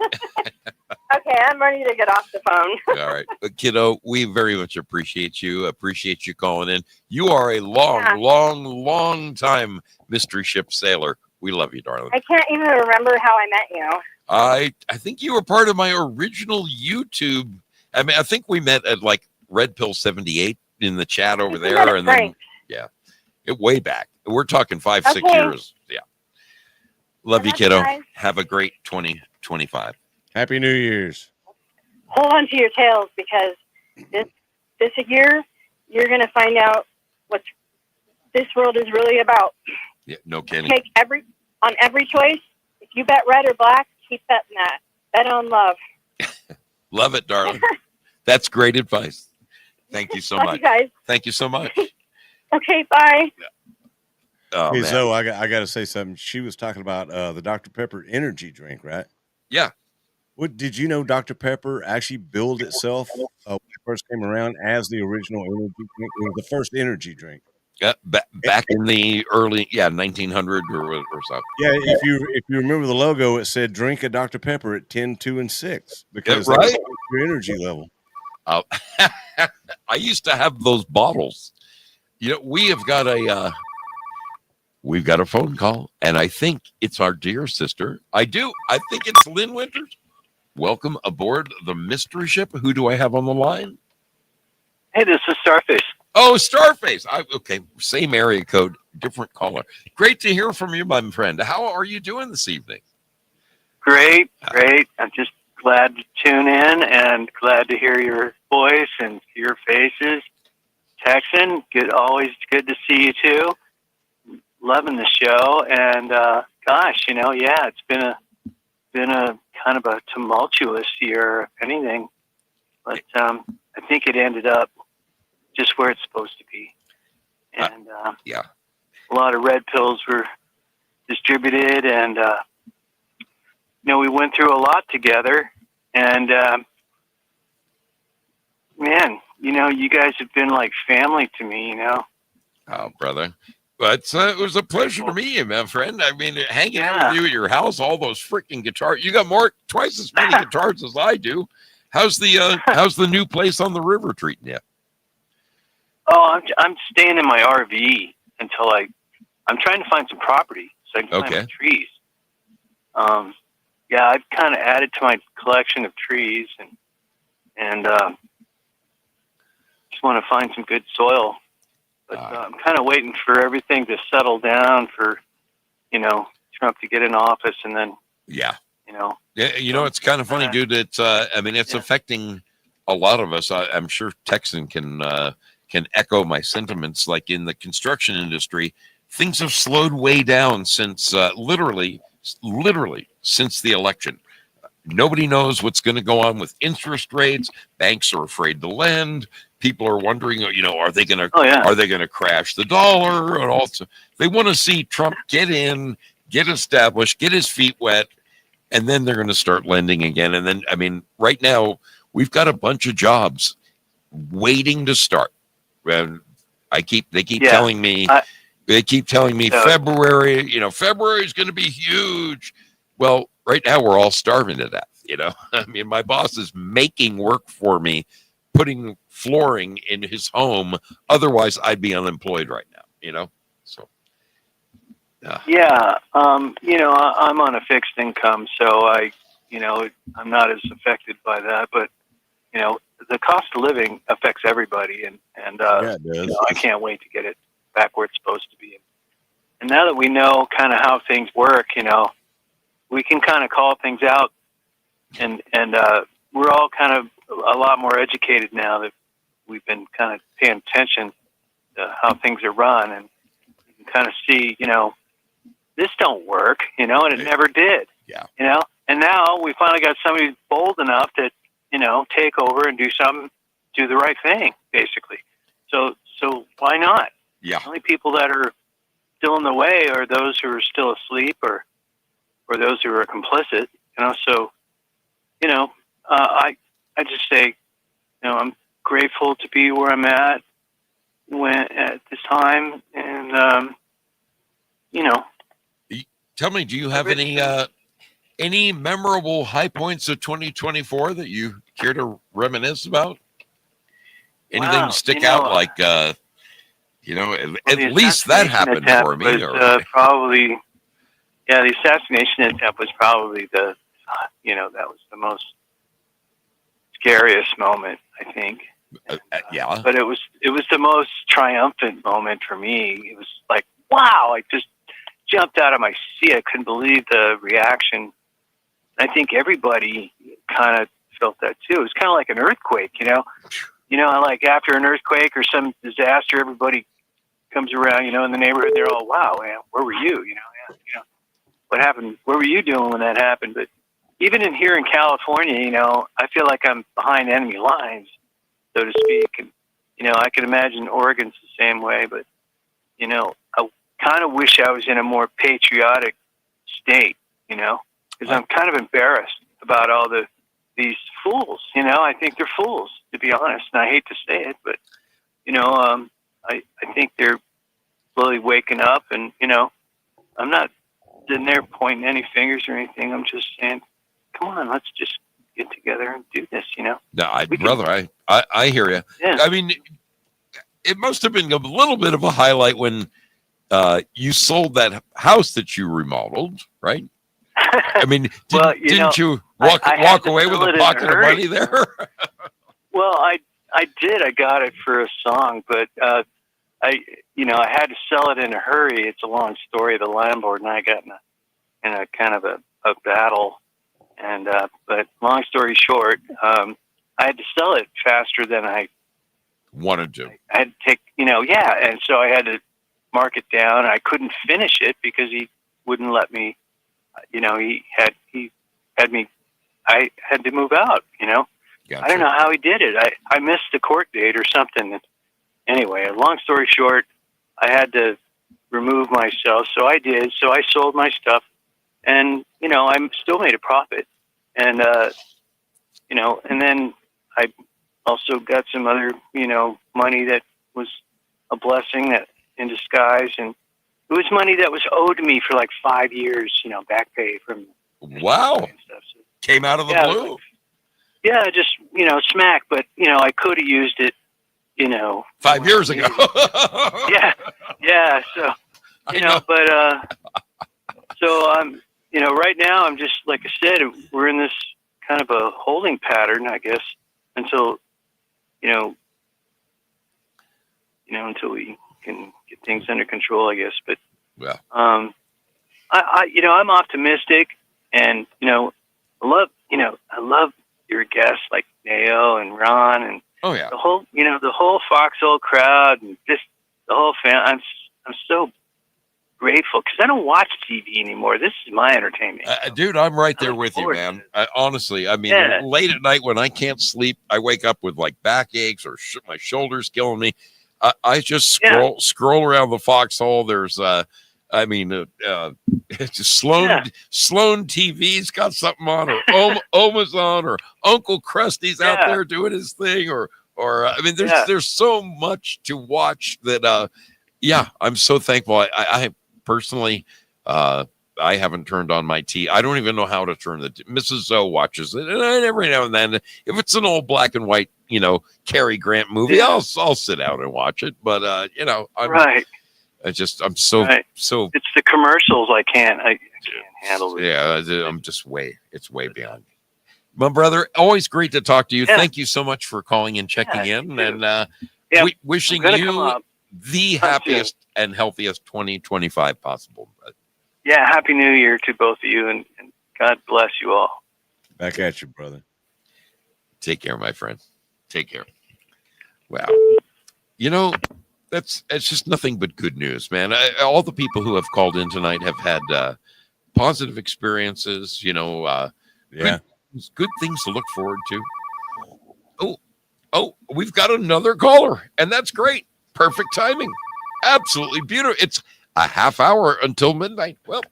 Speaker 16: Okay, I'm ready to get off the phone.
Speaker 1: All right. Kiddo, we very much appreciate you. Appreciate you calling in. You are a long time mystery ship sailor. We love you, darling.
Speaker 16: I can't even remember how I met you.
Speaker 1: I think you were part of my original YouTube. I mean, I think we met at like Red Pill 78 in the chat over there. And then, way back. We're talking 5-6 years. Yeah. Love you, kiddo.
Speaker 16: Guys.
Speaker 1: Have a great 2025.
Speaker 2: Happy New Year's.
Speaker 16: Hold on to your tails because this year you're going to find out what this world is really about.
Speaker 1: Yeah, no kidding.
Speaker 16: Make every choice. If you bet red or black, keep betting that. Bet on love.
Speaker 1: Love it, darling. That's great advice. Thank you so
Speaker 16: Love
Speaker 1: much.
Speaker 16: you guys.
Speaker 1: Thank you so much.
Speaker 16: Okay, bye.
Speaker 1: Oh,
Speaker 2: Hey,
Speaker 1: man.
Speaker 2: Zoe, I got to say something. She was talking about the Dr. Pepper energy drink, right?
Speaker 1: Yeah.
Speaker 2: What did you know? Dr. Pepper actually billed itself when it first came around as the original energy drink. It was the first energy drink.
Speaker 1: Yeah, back in the early 1900 or so.
Speaker 2: Yeah, if you remember the logo, it said "Drink a Dr. Pepper at 10, 2, and 6" because that
Speaker 1: right.
Speaker 2: was your energy level.
Speaker 1: I used to have those bottles. You know, we've got a phone call, and I think it's our dear sister. I think it's Lynn Winters. Welcome aboard the mystery ship. Who do I have on the line?
Speaker 17: Hey, this is Starface.
Speaker 1: Oh, Starface. Okay, same area code, different caller. Great to hear from you, my friend. How are you doing this evening?
Speaker 17: Great. I'm just glad to tune in and glad to hear your voice and your faces. Texan, always good to see you too. Loving the show, and gosh, it's been a kind of a tumultuous year, if anything, but I think it ended up just where it's supposed to be, and
Speaker 1: yeah,
Speaker 17: a lot of red pills were distributed, and we went through a lot together, and man, you guys have been like family to me,
Speaker 1: Oh, brother. But it was a pleasure to meet you, my friend. I mean, hanging out with you at your house, all those freaking guitars. You got twice as many guitars as I do. How's the new place on the river treating you?
Speaker 17: Oh, I'm staying in my RV until I'm trying to find some property so I can plant my trees. Yeah, I've kind of added to my collection of trees, and just want to find some good soil. But I'm kind of waiting for everything to settle down for, Trump to get in office, and then
Speaker 1: yeah, it's kind of funny, dude. It's it's affecting a lot of us. I'm sure Texan can echo my sentiments. Like in the construction industry, things have slowed way down since literally since the election. Nobody knows what's going to go on with interest rates. Banks are afraid to lend. People are wondering, are they going to crash the dollar? And also, they want to see Trump get in, get established, get his feet wet, and then they're going to start lending again. And then, right now we've got a bunch of jobs waiting to start. And they keep telling me February. February is going to be huge. Well, right now we're all starving to death. My boss is making work for me, putting flooring in his home. Otherwise, I'd be unemployed right now. So.
Speaker 17: Yeah, I'm on a fixed income, so I'm not as affected by that. But the cost of living affects everybody, and
Speaker 2: it does.
Speaker 17: I can't wait to get it back where it's supposed to be. And now that we know kind of how things work, we can kind of call things out, and we're all kind of a lot more educated now that we've been kind of paying attention to how things are run, and you can kind of see, this don't work, and it never did.
Speaker 1: Yeah.
Speaker 17: And now we finally got somebody bold enough to, take over and do the right thing, basically. So why not?
Speaker 1: Yeah.
Speaker 17: The only people that are still in the way are those who are still asleep or those who are complicit, so, I just say, I'm grateful to be where I'm at at this time. And,
Speaker 1: Tell me, do you have any memorable high points of 2024 that you care to reminisce about? Anything stick out like, at least that happened for me.
Speaker 17: Probably, the assassination attempt was probably that was the most scariest moment, I think.
Speaker 1: Yeah.
Speaker 17: But it was the most triumphant moment for me. It was like, wow, I just jumped out of my seat. I couldn't believe the reaction. I think everybody kind of felt that too. It was kind of like an earthquake, like after an earthquake or some disaster, everybody comes around, in the neighborhood. They're all, wow, man, where were you? What happened? Where were you doing when that happened? But even here in California, I feel like I'm behind enemy lines, so to speak. And, I can imagine Oregon's the same way, but, I kind of wish I was in a more patriotic state, because I'm kind of embarrassed. about all these fools. You know, I think they're fools, to be honest. And I hate to say it, but you know, I think they're slowly waking up. And you know, I'm not sitting there pointing any fingers or anything. I'm just saying, come on, let's just get together and do this. You know?
Speaker 1: No, brother, I hear you.
Speaker 17: Yeah.
Speaker 1: I mean, it must have been a little bit of a highlight when you sold that house that you remodeled, right? I mean, didn't you walk away with a pocket of money there?
Speaker 17: Well, I did. I got it for a song, but I had to sell it in a hurry. It's a long story. The landlord and I got in a kind of a battle, and but long story short, I had to sell it faster than I
Speaker 1: wanted to.
Speaker 17: I had to take, and so I had to mark it down. I couldn't finish it because he wouldn't let me. He had me. I had to move out.
Speaker 1: Gotcha.
Speaker 17: I don't know how he did it. I missed the court date or something. Anyway, long story short, I had to remove myself. So I did. So I sold my stuff, and I still made a profit. And and then I also got some other money that was a blessing that in disguise, and it was money that was owed to me for like 5 years. Back pay from
Speaker 1: wow,
Speaker 17: and stuff. So,
Speaker 1: came out of the blue.
Speaker 17: Yeah, just smack. But I could have used it.
Speaker 1: 5 years ago.
Speaker 17: yeah. So but so I'm right now I'm just like I said, we're in this kind of a holding pattern, I guess, until until we can get things under control, I guess. But
Speaker 1: yeah,
Speaker 17: I'm optimistic, and I love your guests like Nao and Ron and
Speaker 1: oh yeah,
Speaker 17: the whole Foxhole crowd and just the whole fan. I'm so grateful because I don't watch TV anymore. This is my entertainment.
Speaker 1: Dude, I'm right there with you, man. Honestly, I mean, late at night when I can't sleep, I wake up with like backaches or my shoulders killing me. I just scroll around the Foxhole. There's it's just Sloan TV's got something on, or Oma's on, or Uncle Krusty's out there doing his thing, or there's so much to watch that. I'm so thankful. I personally, I haven't turned on my TV. I don't even know how to turn Mrs. Zoe watches it, and every now and then, if it's an old black and white, Cary Grant movie, I'll sit down and watch it. But I'm
Speaker 17: right.
Speaker 1: I'm so
Speaker 17: it's the commercials I can't handle it.
Speaker 1: Yeah, I'm just it's way beyond. My brother, always great to talk to you. Thank you so much for calling and checking in, and wishing you the happiest and healthiest 2025 possible.
Speaker 17: Yeah, happy New Year to both of you, and God bless you all.
Speaker 2: Back at you, brother.
Speaker 1: Take care, my friend. Take care. Wow. It's just nothing but good news, man. All the people who have called in tonight have had positive experiences, good things to look forward to. Oh, we've got another caller, and that's great. Perfect timing. Absolutely beautiful. It's a half hour until midnight. Well,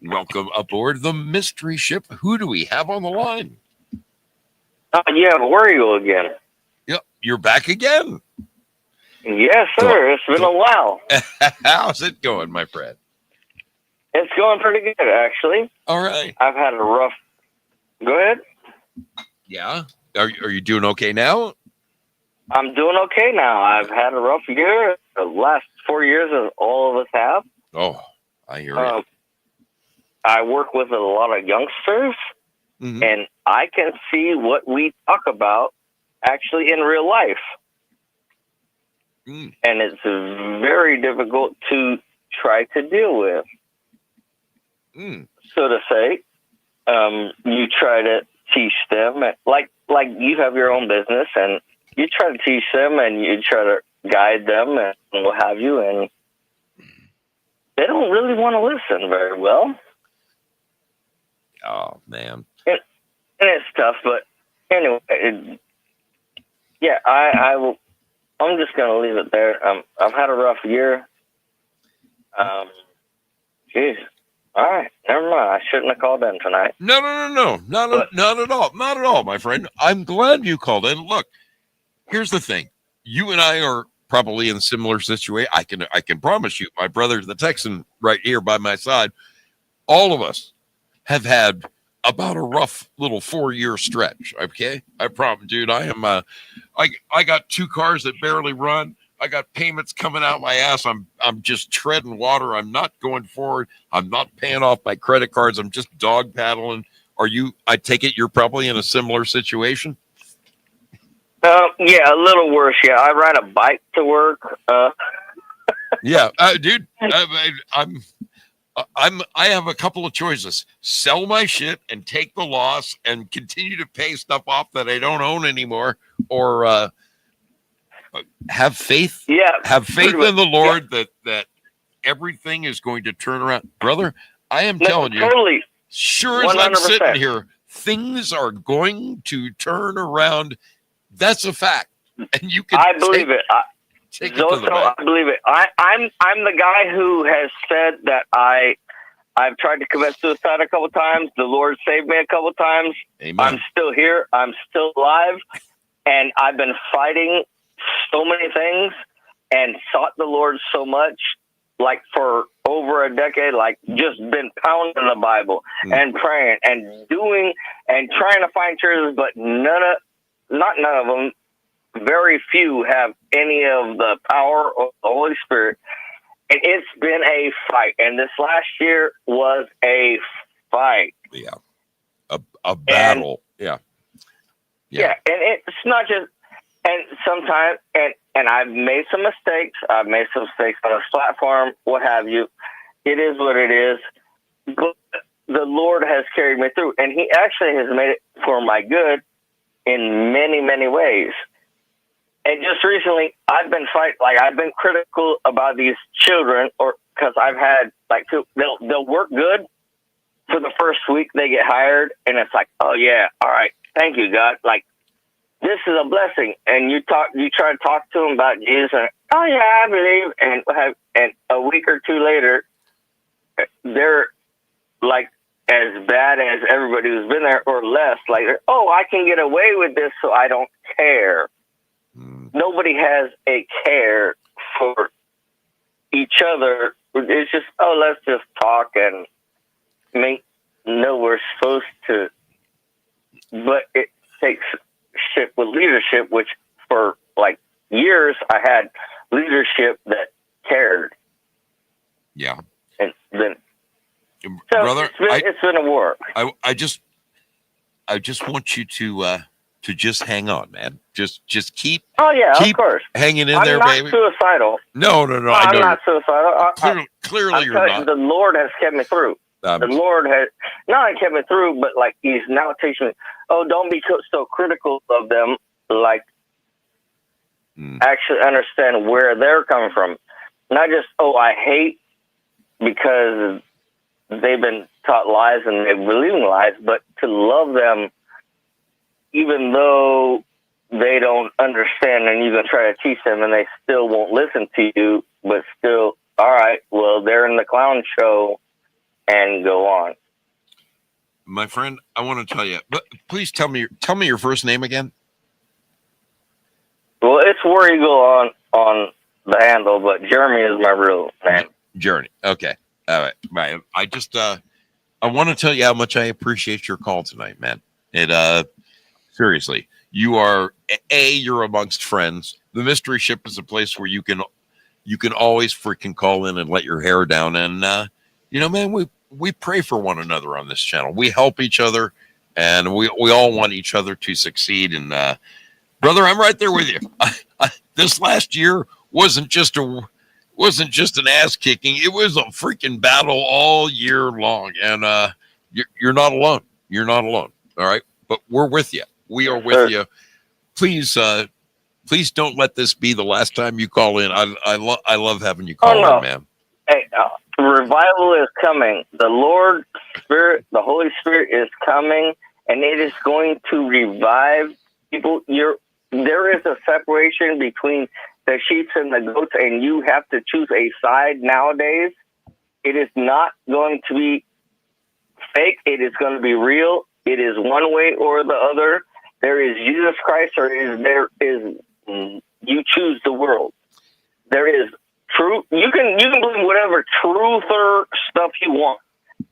Speaker 1: welcome aboard the mystery ship. Who do we have on the line?
Speaker 18: Yeah, where are you again?
Speaker 1: Yep, you're back again.
Speaker 18: Yes, sir. It's been a while.
Speaker 1: How's it going, my friend?
Speaker 18: It's going pretty good, actually.
Speaker 1: All right.
Speaker 18: I've had a rough. Go ahead.
Speaker 1: Yeah. Are you doing okay now?
Speaker 18: I'm doing okay now. I've had a rough year. The last 4 years, as all of us have.
Speaker 1: Oh, I hear you.
Speaker 18: I work with a lot of youngsters, and I can see what we talk about actually in real life. And it's very difficult to try to deal with. So to say, you try to teach them, like you have your own business, and you try to teach them, and you try to guide them, and what have you, and they don't really want to listen very well.
Speaker 1: Oh, man.
Speaker 18: And it's tough, but anyway, I will. I'm just going to leave it there. I've had a rough year. Geez. All right, never mind. I shouldn't have called in tonight.
Speaker 1: No, not at all, not at all, my friend. I'm glad you called in. Look, here's the thing: you and I are probably in a similar situation. I can promise you, my brother, the Texan, right here by my side. All of us have had about a rough little 4-year stretch. Okay, I promise, dude. I am. I got 2 cars that barely run. I got payments coming out my ass. I'm just treading water. I'm not going forward. I'm not paying off my credit cards. I'm just dog paddling. Are you? I take it you're probably in a similar situation.
Speaker 18: Yeah, a little worse. Yeah, I ride a bike to work.
Speaker 1: Yeah, dude. I have a couple of choices: sell my shit and take the loss and continue to pay stuff off that I don't own anymore, or have faith.
Speaker 18: Yeah,
Speaker 1: have faith in the Lord that everything is going to turn around, brother. I am telling you,
Speaker 18: totally.
Speaker 1: Sure as
Speaker 18: 100%.
Speaker 1: I'm sitting here, things are going to turn around. That's a fact, and you can.
Speaker 18: I believe it.
Speaker 1: Take it to the
Speaker 18: Zoso,
Speaker 1: bank.
Speaker 18: I believe it. I'm the guy who has said that I've tried to commit suicide a couple times. The Lord saved me a couple times.
Speaker 1: Amen.
Speaker 18: I'm still here. I'm still alive, and I've been fighting so many things and sought the Lord so much, like for over a decade, like just been pounding the Bible and praying and doing and trying to find churches, but not none of them. Very few have any of the power of the Holy Spirit. And it's been a fight. And this last year was a fight.
Speaker 1: Yeah. A battle. Yeah.
Speaker 18: And it's not just, and sometimes, and I've made some mistakes. I've made some mistakes on this platform, what have you. It is what it is. But the Lord has carried me through. And he actually has made it for my good in many, many ways. And just recently, I've been I've been critical about these children, or because I've had they'll work good for the first week they get hired, and it's like, oh yeah, all right, thank you God, like this is a blessing. And you try to talk to them about Jesus, and oh yeah, I believe, and a week or two later, they're like as bad as everybody who's been there, or less. Like, oh, I can get away with this, so I don't care. Nobody has a care for each other. It's just, oh, let's just talk and we're supposed to. But it takes shit with leadership, which for like years I had leadership that cared.
Speaker 1: Yeah.
Speaker 18: And then,
Speaker 1: brother,
Speaker 18: it's been a war.
Speaker 1: I just want you to just hang on, man. Just keep.
Speaker 18: Oh yeah,
Speaker 1: keep
Speaker 18: of course.
Speaker 1: Hanging in
Speaker 18: I'm
Speaker 1: there,
Speaker 18: not
Speaker 1: baby.
Speaker 18: Suicidal.
Speaker 1: No.
Speaker 18: I'm not suicidal.
Speaker 1: Clearly, you're not.
Speaker 18: The Lord has kept me through. The Lord has not only kept me through, but like He's now teaching me. Oh, don't be so critical of them. Like, actually understand where they're coming from. Not just I hate because they've been taught lies and they believe in lies, but to love them. Even though they don't understand and you can try to teach them and they still won't listen to you, but still, all right, well, they're in the clown show and go on.
Speaker 1: My friend, I want to tell you, but please tell me your first name again.
Speaker 18: Well, it's War Eagle on the handle, but Jeremy is my real name.
Speaker 1: Journey. Okay. All right. I just, I want to tell you how much I appreciate your call tonight, man. Seriously, you're amongst friends. The Mystery Ship is a place where you can always freaking call in and let your hair down. And, man, we pray for one another on this channel. We help each other, and we all want each other to succeed. And, brother, I'm right there with you. This last year wasn't just an ass kicking. It was a freaking battle all year long. And you're not alone. You're not alone. All right. But we're with you. We are with you. Please don't let this be the last time you call in. I love having you call in, man.
Speaker 18: Hey, revival is coming. The Lord Spirit, the Holy Spirit is coming, and it is going to revive people. There is a separation between the sheep and the goats, and you have to choose a side nowadays. It is not going to be fake. It is going to be real. It is one way or the other. There is Jesus Christ, or there is you choose the world. There is truth. You can believe whatever truther stuff you want,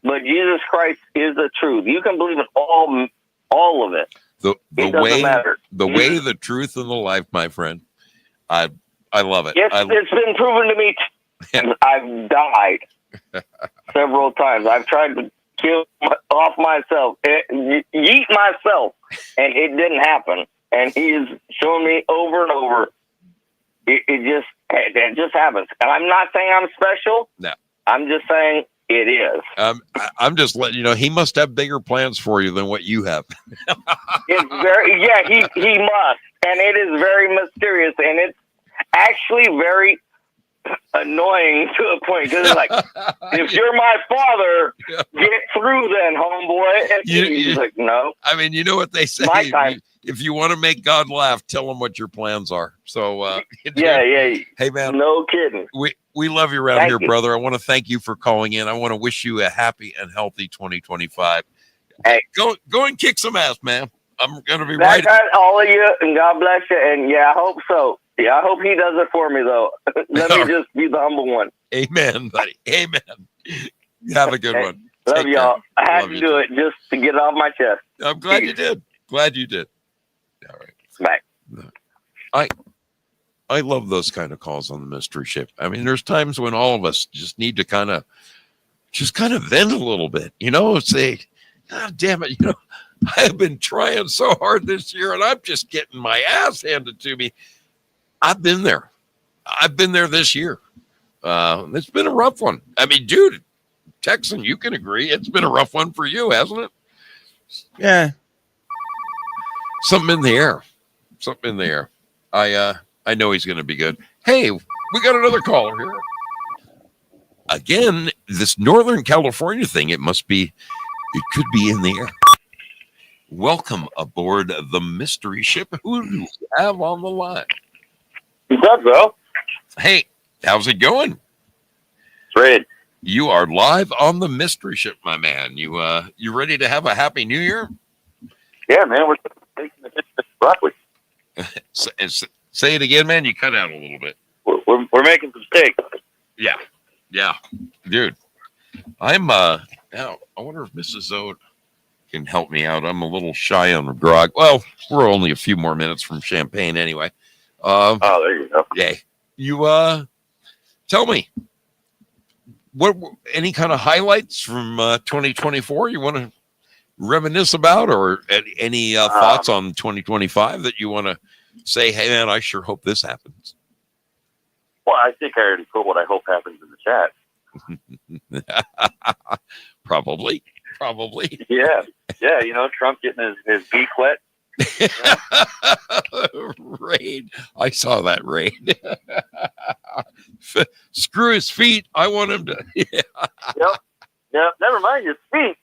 Speaker 18: but Jesus Christ is the truth. You can believe in all of it.
Speaker 1: The
Speaker 18: It doesn't
Speaker 1: way,
Speaker 18: matter.
Speaker 1: the truth, and the life, my friend. I love it.
Speaker 18: Yes, it's been proven to me. I've died several times. I've tried to kill off myself, yeet myself, and it didn't happen. And he's shown me over and over. It just happens. And I'm not saying I'm special.
Speaker 1: No,
Speaker 18: I'm just saying it is.
Speaker 1: I'm just letting you know he must have bigger plans for you than what you have.
Speaker 18: It's very he must, and it is very mysterious, and it's actually very annoying to a point because it's like, if you're my father, get through then, homeboy. And he's like, no.
Speaker 1: I mean, you know what they say.
Speaker 18: My time.
Speaker 1: If you want to make God laugh, tell him what your plans are. So
Speaker 18: yeah.
Speaker 1: Hey man,
Speaker 18: no kidding.
Speaker 1: We love you around
Speaker 18: Thank
Speaker 1: here,
Speaker 18: you.
Speaker 1: brother. I want to thank you for calling in. I want to wish you a happy and healthy 2025.
Speaker 18: Hey,
Speaker 1: go and kick some ass, man. I'm gonna be
Speaker 18: That's
Speaker 1: right.
Speaker 18: all of you, and God bless you. And yeah, I hope so. Yeah, I hope he does it for me though. Let me just be the humble one.
Speaker 1: Amen, buddy. Amen. Have a good
Speaker 18: Hey,
Speaker 1: one.
Speaker 18: Love
Speaker 1: Take
Speaker 18: y'all.
Speaker 1: care.
Speaker 18: I had
Speaker 1: Love
Speaker 18: to
Speaker 1: you
Speaker 18: do
Speaker 1: too.
Speaker 18: it just to get it off my chest.
Speaker 1: I'm glad you did. Glad you did. All right.
Speaker 18: Bye.
Speaker 1: I love those kind of calls on the mystery ship. I mean, there's times when all of us just need to kind of vent a little bit, say, God damn it, I've been trying so hard this year and I'm just getting my ass handed to me. I've been there. I've been there this year. It's been a rough one. I mean, dude, Texan, you can agree. It's been a rough one for you, hasn't it?
Speaker 2: Yeah.
Speaker 1: Something in the air. Something in the air. I know he's going to be good. Hey, we got another caller here. Again, this Northern California thing, it could be in the air. Welcome aboard the mystery ship. Who do we have on the line?
Speaker 19: What's up, bro?
Speaker 1: Hey, how's it going?
Speaker 19: Fred.
Speaker 1: You are live on the mystery ship, my man. You ready to have a happy new year?
Speaker 19: Yeah, man. We're taking the broccoli.
Speaker 1: Say it again, man. You cut out a little bit.
Speaker 19: We're making some steak.
Speaker 1: Yeah, dude. I'm now. I wonder if Mrs. Zoe can help me out. I'm a little shy on the grog. Well, we're only a few more minutes from champagne anyway.
Speaker 19: There you go.
Speaker 1: Yeah. You tell me what any kind of highlights from 2024 you want to reminisce about, or any thoughts on 2025 that you want to say, hey man, I sure hope this happens.
Speaker 19: Well, I think I already put what I hope happens in the chat.
Speaker 1: Probably.
Speaker 19: Yeah. Trump getting his beak wet.
Speaker 1: Raid. I saw that raid. Screw his feet. I want him to.
Speaker 19: Yep. Never mind his feet.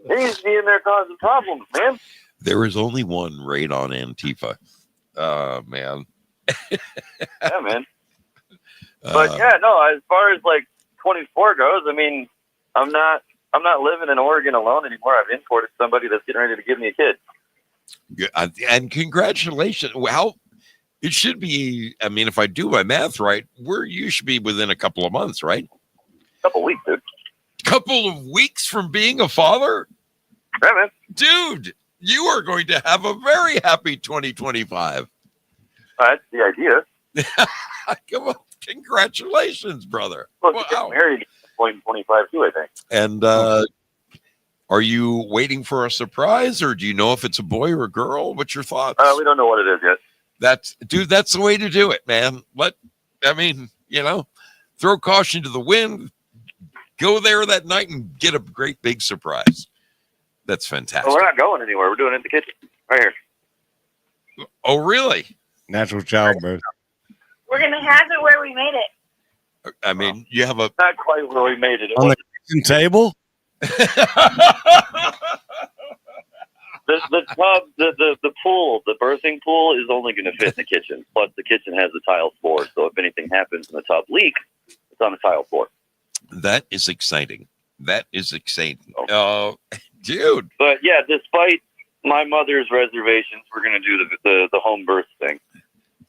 Speaker 19: He's in there causing problems, man.
Speaker 1: There is only one raid on Antifa. Man.
Speaker 19: Yeah, man. But as far as like 24 goes, I mean, I'm not living in Oregon alone anymore. I've imported somebody that's getting ready to give me a kid.
Speaker 1: And congratulations. Well, it should be, I mean, if I do my math right, you should be within a couple of months, right?
Speaker 19: Couple weeks, dude.
Speaker 1: Couple of weeks from being a father?
Speaker 19: Yeah, man.
Speaker 1: Dude, you are going to have a very happy 2025.
Speaker 19: That's the idea.
Speaker 1: Come on. Congratulations, brother.
Speaker 19: Well, wow. Get married at 25 too, I think.
Speaker 1: And are you waiting for a surprise, or do you know if it's a boy or a girl? What's your thoughts?
Speaker 19: We don't know what it is yet.
Speaker 1: That's the way to do it, man. Throw caution to the wind, go there that night and get a great big surprise. That's fantastic.
Speaker 19: Well, we're not going anywhere. We're doing it in the kitchen right here.
Speaker 1: Oh, really?
Speaker 2: Natural childbirth.
Speaker 3: We're going to have it where we made it.
Speaker 1: I mean, you have a...
Speaker 19: Not quite where we made it.
Speaker 2: On the kitchen table?
Speaker 19: The tub, the pool, the birthing pool is only going to fit in the kitchen. Plus, the kitchen has a tile floor, so if anything happens and the tub leaks on the tile floor.
Speaker 1: That is exciting. That is exciting. Oh, dude.
Speaker 19: But yeah, despite my mother's reservations, we're gonna do the home birth thing.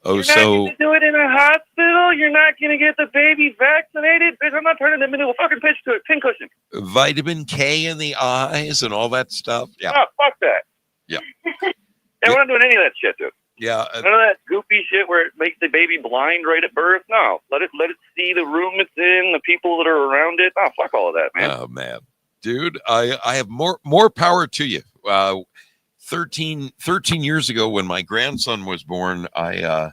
Speaker 1: Oh,
Speaker 8: You're not going to do it in a hospital? You're not going to get the baby vaccinated? Bitch, I'm not turning them into a fucking pincushion.
Speaker 1: Vitamin K in the eyes and all that stuff. Yeah.
Speaker 19: Oh, fuck that.
Speaker 1: Yeah.
Speaker 19: We're not doing any of that shit, dude.
Speaker 1: Yeah.
Speaker 19: None of that goopy shit where it makes the baby blind right at birth. No, let it see the room it's in, the people that are around it. Oh, fuck all of that, man.
Speaker 1: Oh man, dude, I have more power to you. 13 years ago, when my grandson was born, I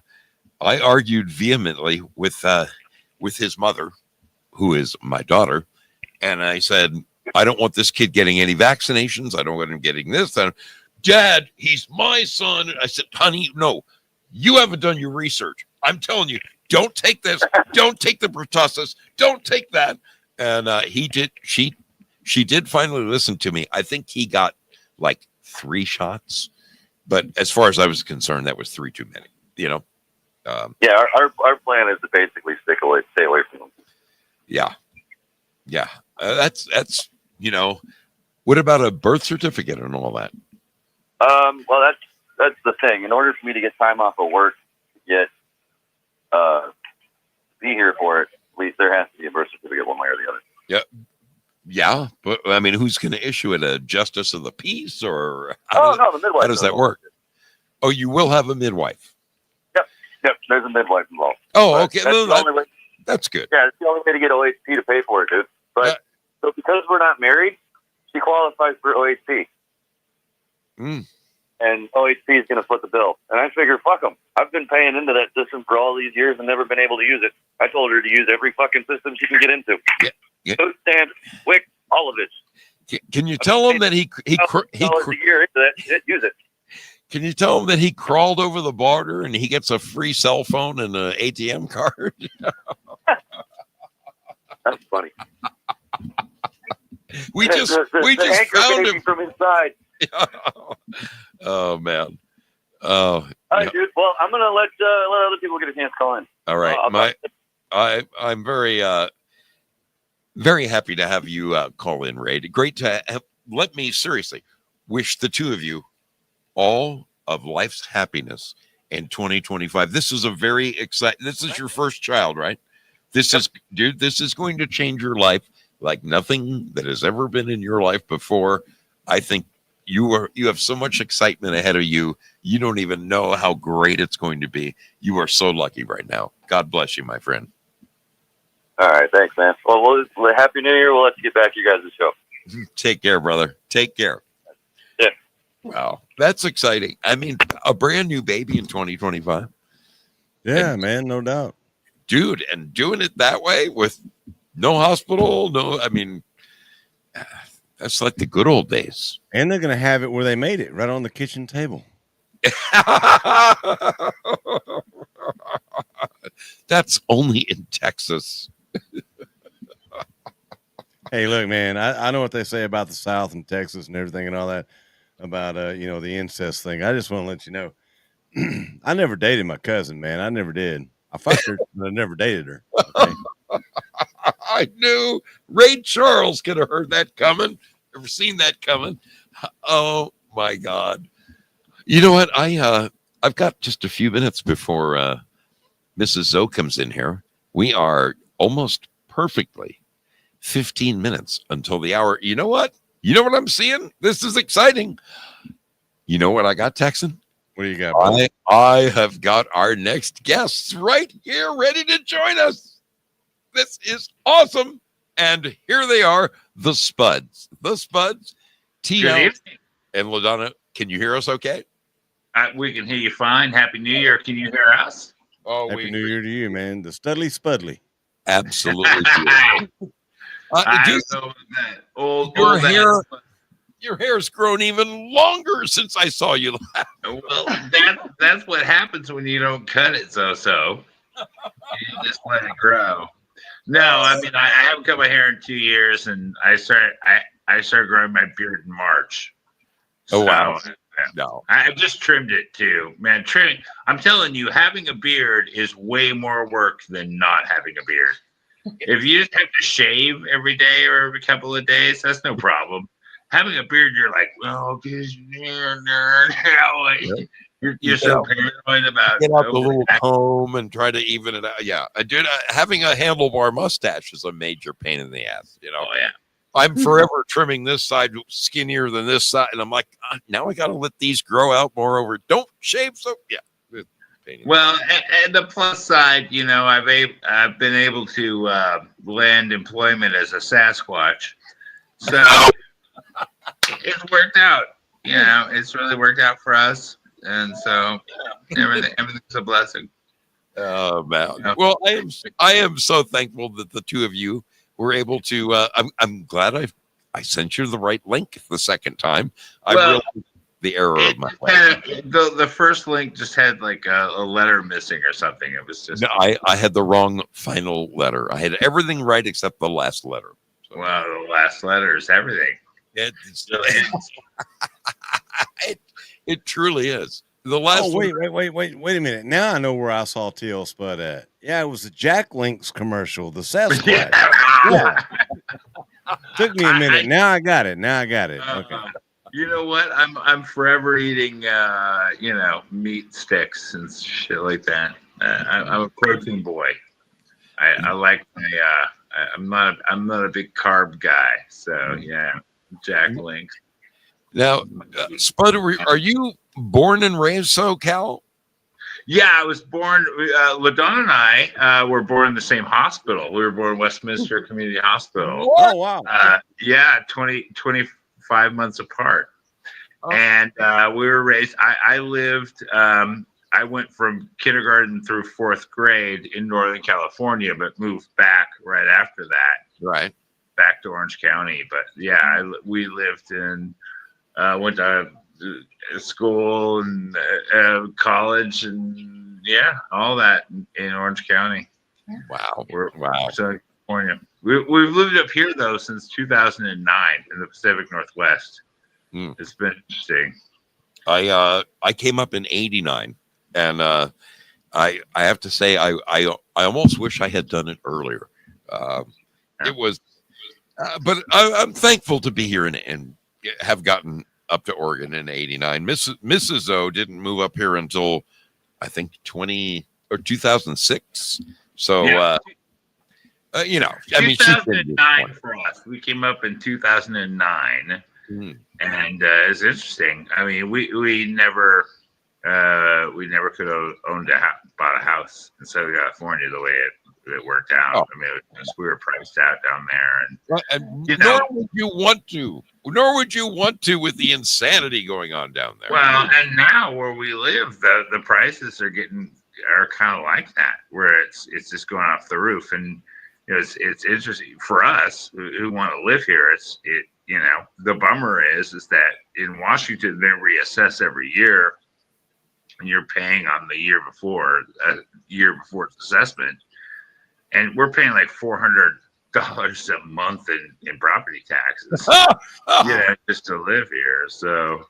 Speaker 1: argued vehemently with his mother, who is my daughter, and I said, I don't want this kid getting any vaccinations. I don't want him getting this. Dad, he's my son. I said, honey, no, you haven't done your research. I'm telling you, don't take this. Don't take the pertussis. Don't take that. And he did. She did finally listen to me. I think he got like 3 shots, but as far as I was concerned, that was 3 too many. You know.
Speaker 19: Yeah, our plan is to basically stay away from them.
Speaker 1: Yeah. That's What about a birth certificate and all that?
Speaker 19: Well, that's the thing. In order for me to get time off of work to be here for it, at least there has to be a birth certificate one way or the other.
Speaker 1: Yeah, but I mean, who's going to issue it? A justice of the peace, or
Speaker 19: no, the midwife.
Speaker 1: How does that work? Oh, you will have a midwife.
Speaker 19: Yep. There's a midwife involved.
Speaker 1: Oh,
Speaker 19: But
Speaker 1: okay. That's good.
Speaker 19: Yeah, it's the only way to get OHP to pay for it, dude. But so because we're not married, she qualifies for OHP. And OHP is going to foot the bill. And I figure, fuck them. I've been paying into that system for all these years and never been able to use it. I told her to use every fucking system she can get into. Food stamps, WIC, all of it.
Speaker 1: Can you tell him that he
Speaker 19: a year into that shit, use it.
Speaker 1: Can you tell him that he crawled over the border and he gets a free cell phone and an ATM card?
Speaker 19: That's funny.
Speaker 1: We just found him
Speaker 19: from inside.
Speaker 1: Oh man.
Speaker 19: All right, dude. Well, I'm gonna let other people get a chance to call in.
Speaker 1: All right. I'm very very happy to have you call in, Ray. Great to have. Let me seriously wish the two of you all of life's happiness in 2025. This is a very exciting. This is your first child, right? This is going to change your life like nothing that has ever been in your life before. I think you have so much excitement ahead of you. You don't even know how great it's going to be. You are so lucky right now. God bless you, my friend.
Speaker 19: All right, thanks, man. Well, Happy New Year. We'll let you get back to your guys' show.
Speaker 1: Take care, brother. Take care.
Speaker 19: Yeah.
Speaker 1: Wow, that's exciting. I mean, a brand new baby in 2025.
Speaker 2: Yeah, man, no doubt.
Speaker 1: Dude, and doing it that way with no hospital, I mean, that's like the good old days.
Speaker 2: And they're going to have it where they made it, right on the kitchen table.
Speaker 1: That's only in Texas.
Speaker 2: Hey, look, man, I know what they say about the South and Texas and everything and all that about, the incest thing. I just want to let you know, I never dated my cousin, man. I never did. I fucked her, but I never dated her. Okay?
Speaker 1: I knew Ray Charles could have heard that coming. Ever seen that coming? Oh my God! You know what? I've got just a few minutes before Mrs. Zoe comes in here. We are almost perfectly 15 minutes until the hour. You know what? You know what I'm seeing? This is exciting. You know what I got, Texan?
Speaker 2: What do you got?
Speaker 1: I have got our next guests right here ready to join us. This is awesome. And here they are, the Spuds. The Spuds, TL and LaDonna. Can you hear us okay?
Speaker 20: We can hear you fine. Happy New Year. Can you hear us?
Speaker 1: Oh,
Speaker 2: Happy New Year to you, man. The Studley Spudley.
Speaker 1: Absolutely. Your hair's grown even longer since I saw you.
Speaker 20: Well, that's what happens when you don't cut it so. You just let it grow. No, I mean I haven't cut my hair in 2 years, and I started growing my beard in March.
Speaker 1: Oh wow!
Speaker 20: No, I just trimmed it too, man. I'm telling you, having a beard is way more work than not having a beard. If you just have to shave every day or every couple of days, that's no problem. Having a beard, you're like, well, because you're so paranoid about
Speaker 1: get out the little comb and try to even it out. Yeah, dude, having a handlebar mustache is a major pain in the ass.
Speaker 20: Oh yeah,
Speaker 1: I'm forever trimming this side skinnier than this side, and I'm like, now I got to let these grow out more. Over, don't shave. So yeah.
Speaker 20: Well, and the plus side, I've been able to land employment as a Sasquatch, so it's worked out. It's really worked out for us, and so everything's a blessing.
Speaker 1: Oh man! Well, I am so thankful that the two of you were able to. I'm glad I sent you the right link the second time. I realized the error of my way.
Speaker 20: The first link just had like a letter missing or something. It was just
Speaker 1: No, I had the wrong final letter. I had everything right except the last letter.
Speaker 20: So. Wow, the last letter is everything.
Speaker 1: It truly is. The last.
Speaker 2: Oh wait a minute! Now I know where I saw Teal Spud at. Yeah, it was the Jack Links commercial, the Sasquatch. Yeah. Took me a minute. Now I got it. Okay.
Speaker 20: You know what? I'm forever eating meat sticks and shit like that. I'm a protein boy. I like my I'm not a big carb guy. So yeah, Jack Links.
Speaker 1: Now, Spud, are you born and raised SoCal?
Speaker 20: Yeah, I was born. LaDonna and I were born in the same hospital. We were born in Westminster Community Hospital.
Speaker 2: Oh wow!
Speaker 20: Yeah, 25 months apart. Oh. And we were raised. I lived. I went from kindergarten through 4th grade in Northern California, but moved back right after that.
Speaker 1: Right.
Speaker 20: Back to Orange County. But yeah, we lived in. Went to school and college and yeah, all that in Orange County.
Speaker 1: Wow.
Speaker 20: Wow. California. We've lived up here though since 2009 in the Pacific Northwest. It's been interesting.
Speaker 1: I came up in '89, and I have to say I almost wish I had done it earlier. It was, but I'm thankful to be here and have gotten up to Oregon in '89. Mrs. O didn't move up here until I think 2006. So
Speaker 20: yeah.
Speaker 1: I mean,
Speaker 20: 2009 for us. We came up in 2009. And it's interesting. I mean, we never could have bought a house in Southern California the way it worked out.
Speaker 1: Oh.
Speaker 20: I mean, we were priced out down there, and
Speaker 1: nor would you want to with the insanity going on down there.
Speaker 20: Well, and now where we live, the prices are kind of like that, where it's just going off the roof, and it's interesting for us who want to live here. The bummer is that in Washington they reassess every year, and you're paying on the year before its assessment, and we're paying like $400 a month in property taxes, just to live here. So,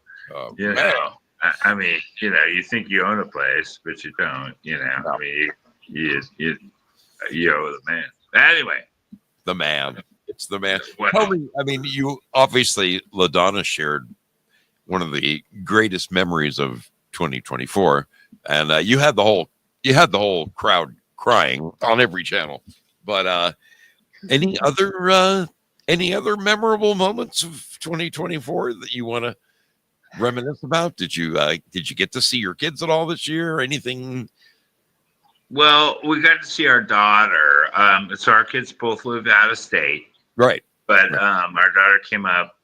Speaker 20: I mean, you think you own a place, but you don't. I mean, you owe the man. Anyway,
Speaker 1: the man. It's the man. Tell me, I mean, you obviously, LaDonna shared one of the greatest memories of 2024, and you had the whole crowd crying on every channel. But any other memorable moments of 2024 that you want to reminisce about? Did you get to see your kids at all this year? Or anything?
Speaker 20: Well, we got to see our daughter. So our kids both lived out of state.
Speaker 1: Right.
Speaker 20: But our daughter came up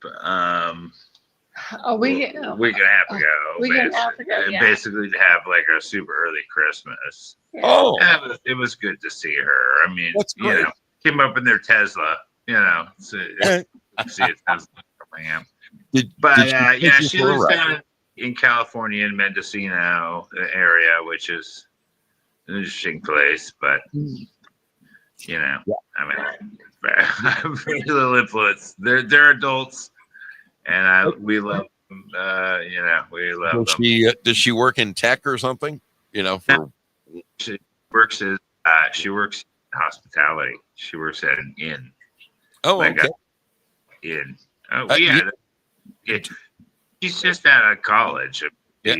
Speaker 7: a week
Speaker 20: and a half ago.
Speaker 7: Yeah.
Speaker 20: Basically to have like a super early Christmas.
Speaker 7: Yeah.
Speaker 1: Oh.
Speaker 20: And it was good to see her. I mean, came up in their Tesla, see a Tesla coming in. She lives down in California in Mendocino area, which is an interesting place, but I mean, very little influence. They're adults, and we love them. We love them.
Speaker 1: Does she work in tech or something?
Speaker 20: She works hospitality. She works at an inn.
Speaker 1: Oh,
Speaker 20: like
Speaker 1: okay.
Speaker 20: Inn. Oh, yeah. She's just out of college.
Speaker 1: Yeah,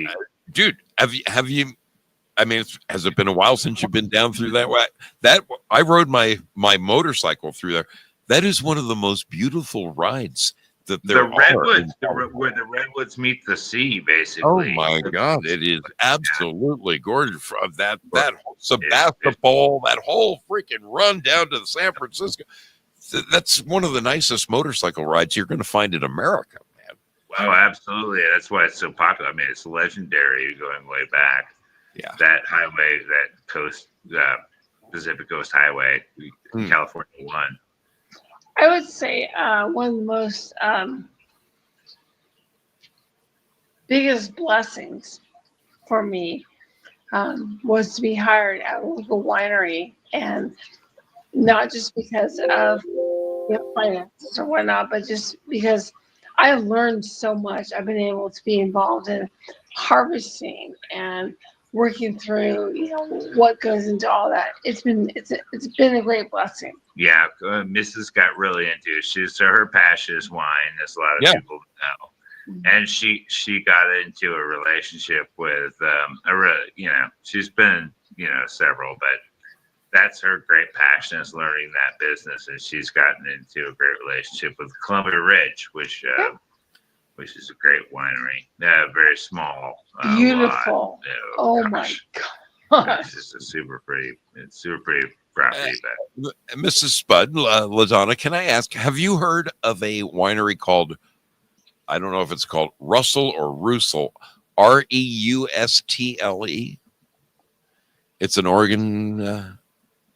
Speaker 1: dude, have you? I mean, has it been a while since you've been down through that way? That I rode my motorcycle through there. That is one of the most beautiful rides that there
Speaker 20: The redwoods,
Speaker 1: are.
Speaker 20: where the redwoods meet the sea, basically.
Speaker 1: Oh my God, it is absolutely gorgeous. From that Sebastopol, that whole freaking run down to the San Francisco. That's one of the nicest motorcycle rides you're going to find in America, man.
Speaker 20: Oh, absolutely. That's why it's so popular. I mean, it's legendary going way back.
Speaker 1: Yeah.
Speaker 20: That highway, that coast, Pacific Coast Highway, California 1.
Speaker 10: I would say one of the most biggest blessings for me was to be hired at a local winery, and not just because of finances or whatnot, but just because I learned so much. I've been able to be involved in harvesting and working through, what goes into all that. It's been a great blessing.
Speaker 20: Yeah, Mrs. got really into it. So her passion is wine, as a lot of people know. And she got into a relationship with she's been several, but that's her great passion, is learning that business, and she's gotten into a great relationship with Columbia Ridge, which is a great winery. Very small,
Speaker 10: Beautiful. My God!
Speaker 20: It's just a super pretty property.
Speaker 1: Mrs. Spud, LaDonna, can I ask, have you heard of a winery called, I don't know if it's called Russell or Russell, Reustle? It's an Oregon.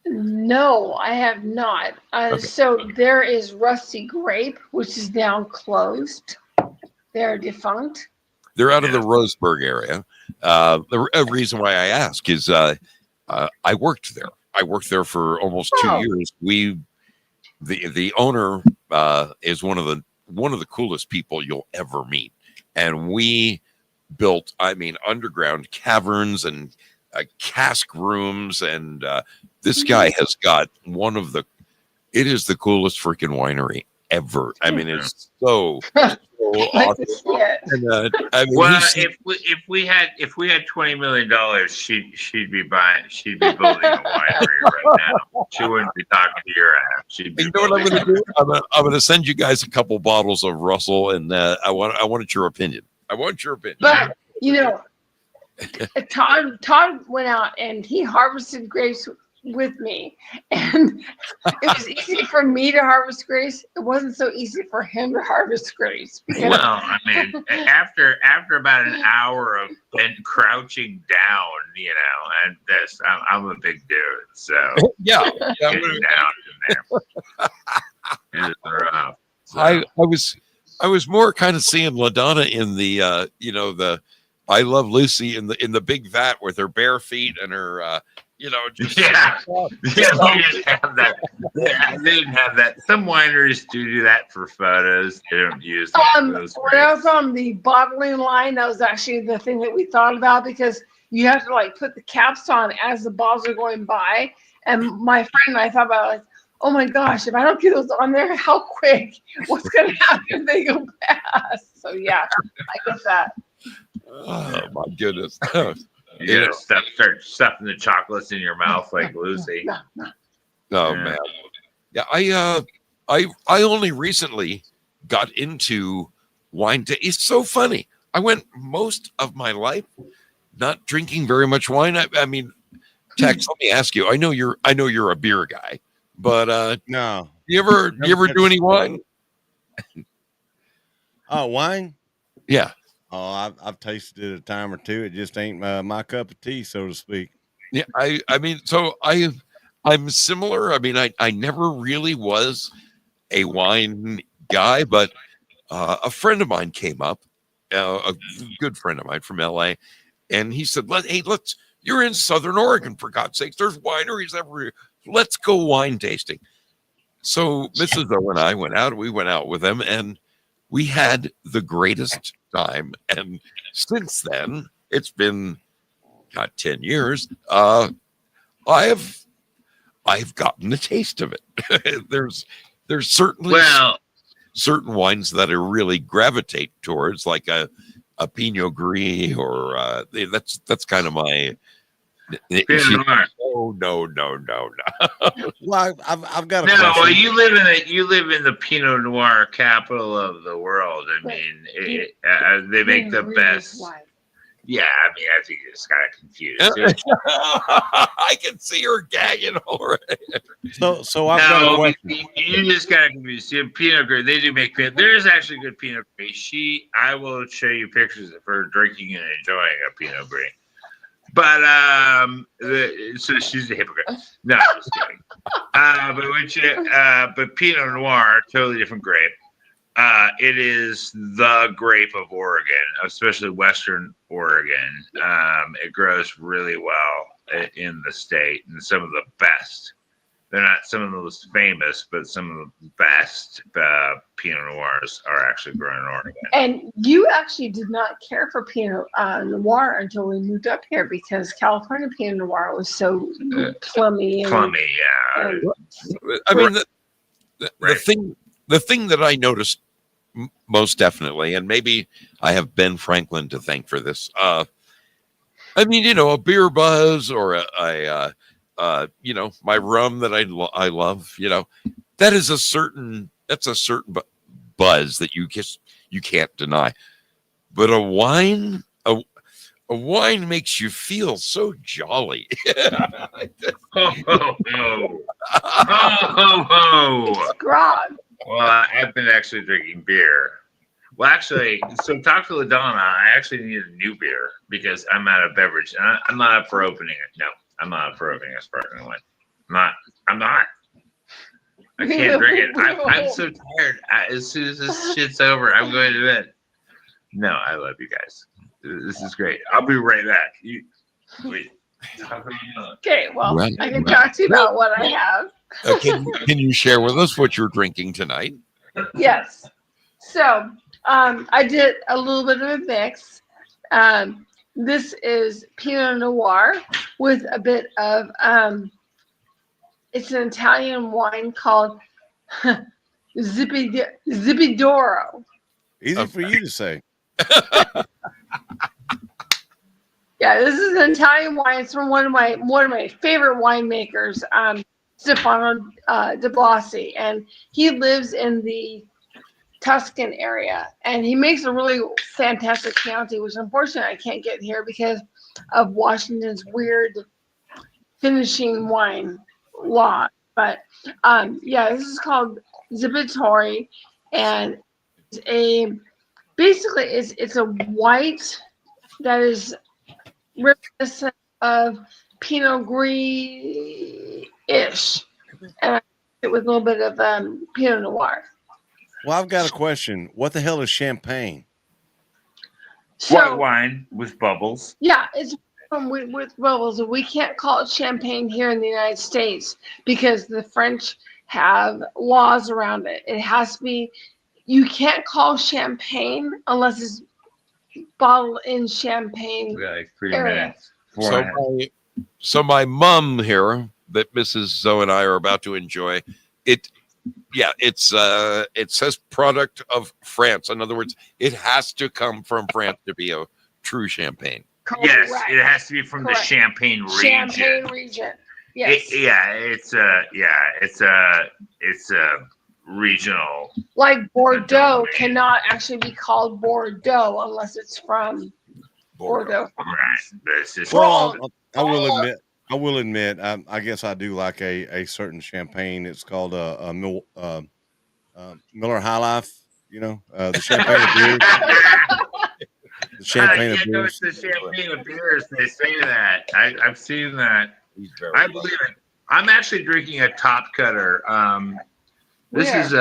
Speaker 10: No, I have not. So there is Rusty Grape, which is now closed. They're defunct.
Speaker 1: They're out of the Roseburg area. The reason why I ask is I worked there. I worked there for almost 2 years. The owner is one of the coolest people you'll ever meet, and we built, underground caverns and cask rooms, and this guy has got it is the coolest freaking winery ever. I mean, it's so awesome. And,
Speaker 20: if we had $20 million, she'd be building a winery right now. She wouldn't be talking to your ass. She'd be.
Speaker 1: You know what I'm going to do? I'm going to send you guys a couple bottles of Russell, and I wanted your opinion. I want your opinion.
Speaker 10: But Todd went out and he harvested grapes with me, and it was easy for me to harvest grapes. It wasn't so easy for him to harvest grapes.
Speaker 20: Well, I mean, after about an hour of crouching down, and this, I'm a big dude, so getting down in there. It's rough. So.
Speaker 1: I was more kind of seeing LaDonna in the the I Love Lucy in the big vat with her bare feet and her just
Speaker 20: they didn't have that. They didn't have that. Some wineries do that for photos. They don't use those.
Speaker 10: When I was on the bottling line, that was actually the thing that we thought about, because you have to put the caps on as the bottles are going by. And my friend and I thought about oh my gosh, if I don't get those on there, how quick? What's going to happen if they go past? So yeah, I get that.
Speaker 1: Oh my goodness.
Speaker 20: You gotta start stuffing the chocolates in your mouth like Lucy.
Speaker 1: Oh man. Yeah, I only recently got into wine. It's so funny. I went most of my life not drinking very much wine. I mean, Tex, let me ask you. I know you're a beer guy, but
Speaker 2: no.
Speaker 1: You ever do any wine?
Speaker 2: Oh, wine?
Speaker 1: Yeah.
Speaker 2: Oh, I've tasted it a time or two. It just ain't my cup of tea, so to speak.
Speaker 1: Yeah, I mean, so I'm similar. I mean, I never really was a wine guy, but a friend of mine came up, a good friend of mine from LA, and he said, let's you're in Southern Oregon, for God's sakes. There's wineries everywhere. Let's go wine tasting. So Mrs. O and I went out. We went out with them, and we had the greatest time. And since then, it's been 10 years. I I've gotten a taste of it. there's certainly certain wines that I really gravitate towards, like a Pinot Gris, or that's kind of my.
Speaker 20: Pinot Noir.
Speaker 1: Oh no.
Speaker 2: Well, I've got a
Speaker 20: No,
Speaker 2: question.
Speaker 20: well, you live in the Pinot Noir capital of the world. I mean, they make the best. Yeah, I mean, I think it's kind of confused.
Speaker 1: I can see her gagging already.
Speaker 2: So I've got a question.
Speaker 20: You just got to confuse. Pinot Gris, they do make Pinot. There is actually good Pinot Gris. I will show you pictures of her drinking and enjoying a Pinot Gris. But so she's a hypocrite. No, I'm just kidding. But Pinot Noir, totally different grape. It is the grape of Oregon, especially Western Oregon. It grows really well in the state, and some of the best. They're not some of the most famous, but some of the best Pinot Noirs are actually grown in Oregon.
Speaker 10: And you actually did not care for Pinot Noir until we moved up here, because California Pinot Noir was so plummy.
Speaker 20: Yeah.
Speaker 1: I mean, the thing that I noticed most definitely, and maybe I have Ben Franklin to thank for this. I mean, a beer buzz, or a my rum that I love, that's a certain buzz that you can't deny. But a wine makes you feel so jolly.
Speaker 10: It's grog.
Speaker 20: Well, I've been actually drinking beer. Well, actually, so talk to LaDonna. I actually need a new beer because I'm out of beverage. And I'm not up for opening it. No, I'm not up for opening a sparkling wine. I'm not. I can't drink it. I'm so tired. As soon as this shit's over, I'm going to bed. No, I love you guys. This is great. I'll be right back. Wait.
Speaker 10: Okay, well, I can talk to you about what I have.
Speaker 1: Can you share with us what you're drinking tonight?
Speaker 10: Yes. So I did a little bit of a mix. This is Pinot Noir with a bit of, it's an Italian wine called Zibidoro.
Speaker 2: Easy for you to say.
Speaker 10: Yeah, this is an Italian wine. It's from one of my favorite winemakers, Stefano de Blasi, and he lives in the Tuscan area, and he makes a really fantastic Chianti, which unfortunately I can't get here because of Washington's weird finishing wine law. But yeah, this is called Zibitori, and it's a white that is reminiscent of Pinot Gris-ish, and with a little bit of Pinot Noir.
Speaker 2: Well, I've got a question. What the hell is champagne?
Speaker 20: White wine with bubbles.
Speaker 10: Yeah, it's with bubbles. We can't call it champagne here in the United States because the French have laws around it. It has to be. You can't call champagne unless it's bottled in champagne.
Speaker 20: Yeah, like 3
Speaker 10: area.
Speaker 20: minutes.
Speaker 1: So my mom here, that Mrs. Zoe and I are about to enjoy, it says product of France. In other words, it has to come from France to be a true champagne.
Speaker 20: Yes, it has to be from the Champagne region.
Speaker 10: Champagne region. Yes.
Speaker 20: It's a regional.
Speaker 10: Like Bordeaux cannot actually be called Bordeaux unless it's from Bordeaux.
Speaker 20: Right.
Speaker 2: Well, I will admit, I guess I do like a certain champagne. It's called a Miller High Life. The champagne of beers. The champagne of beers.
Speaker 20: It's the champagne of beers. They say that. I've seen that. I believe it. I'm actually drinking a Top Cutter. This is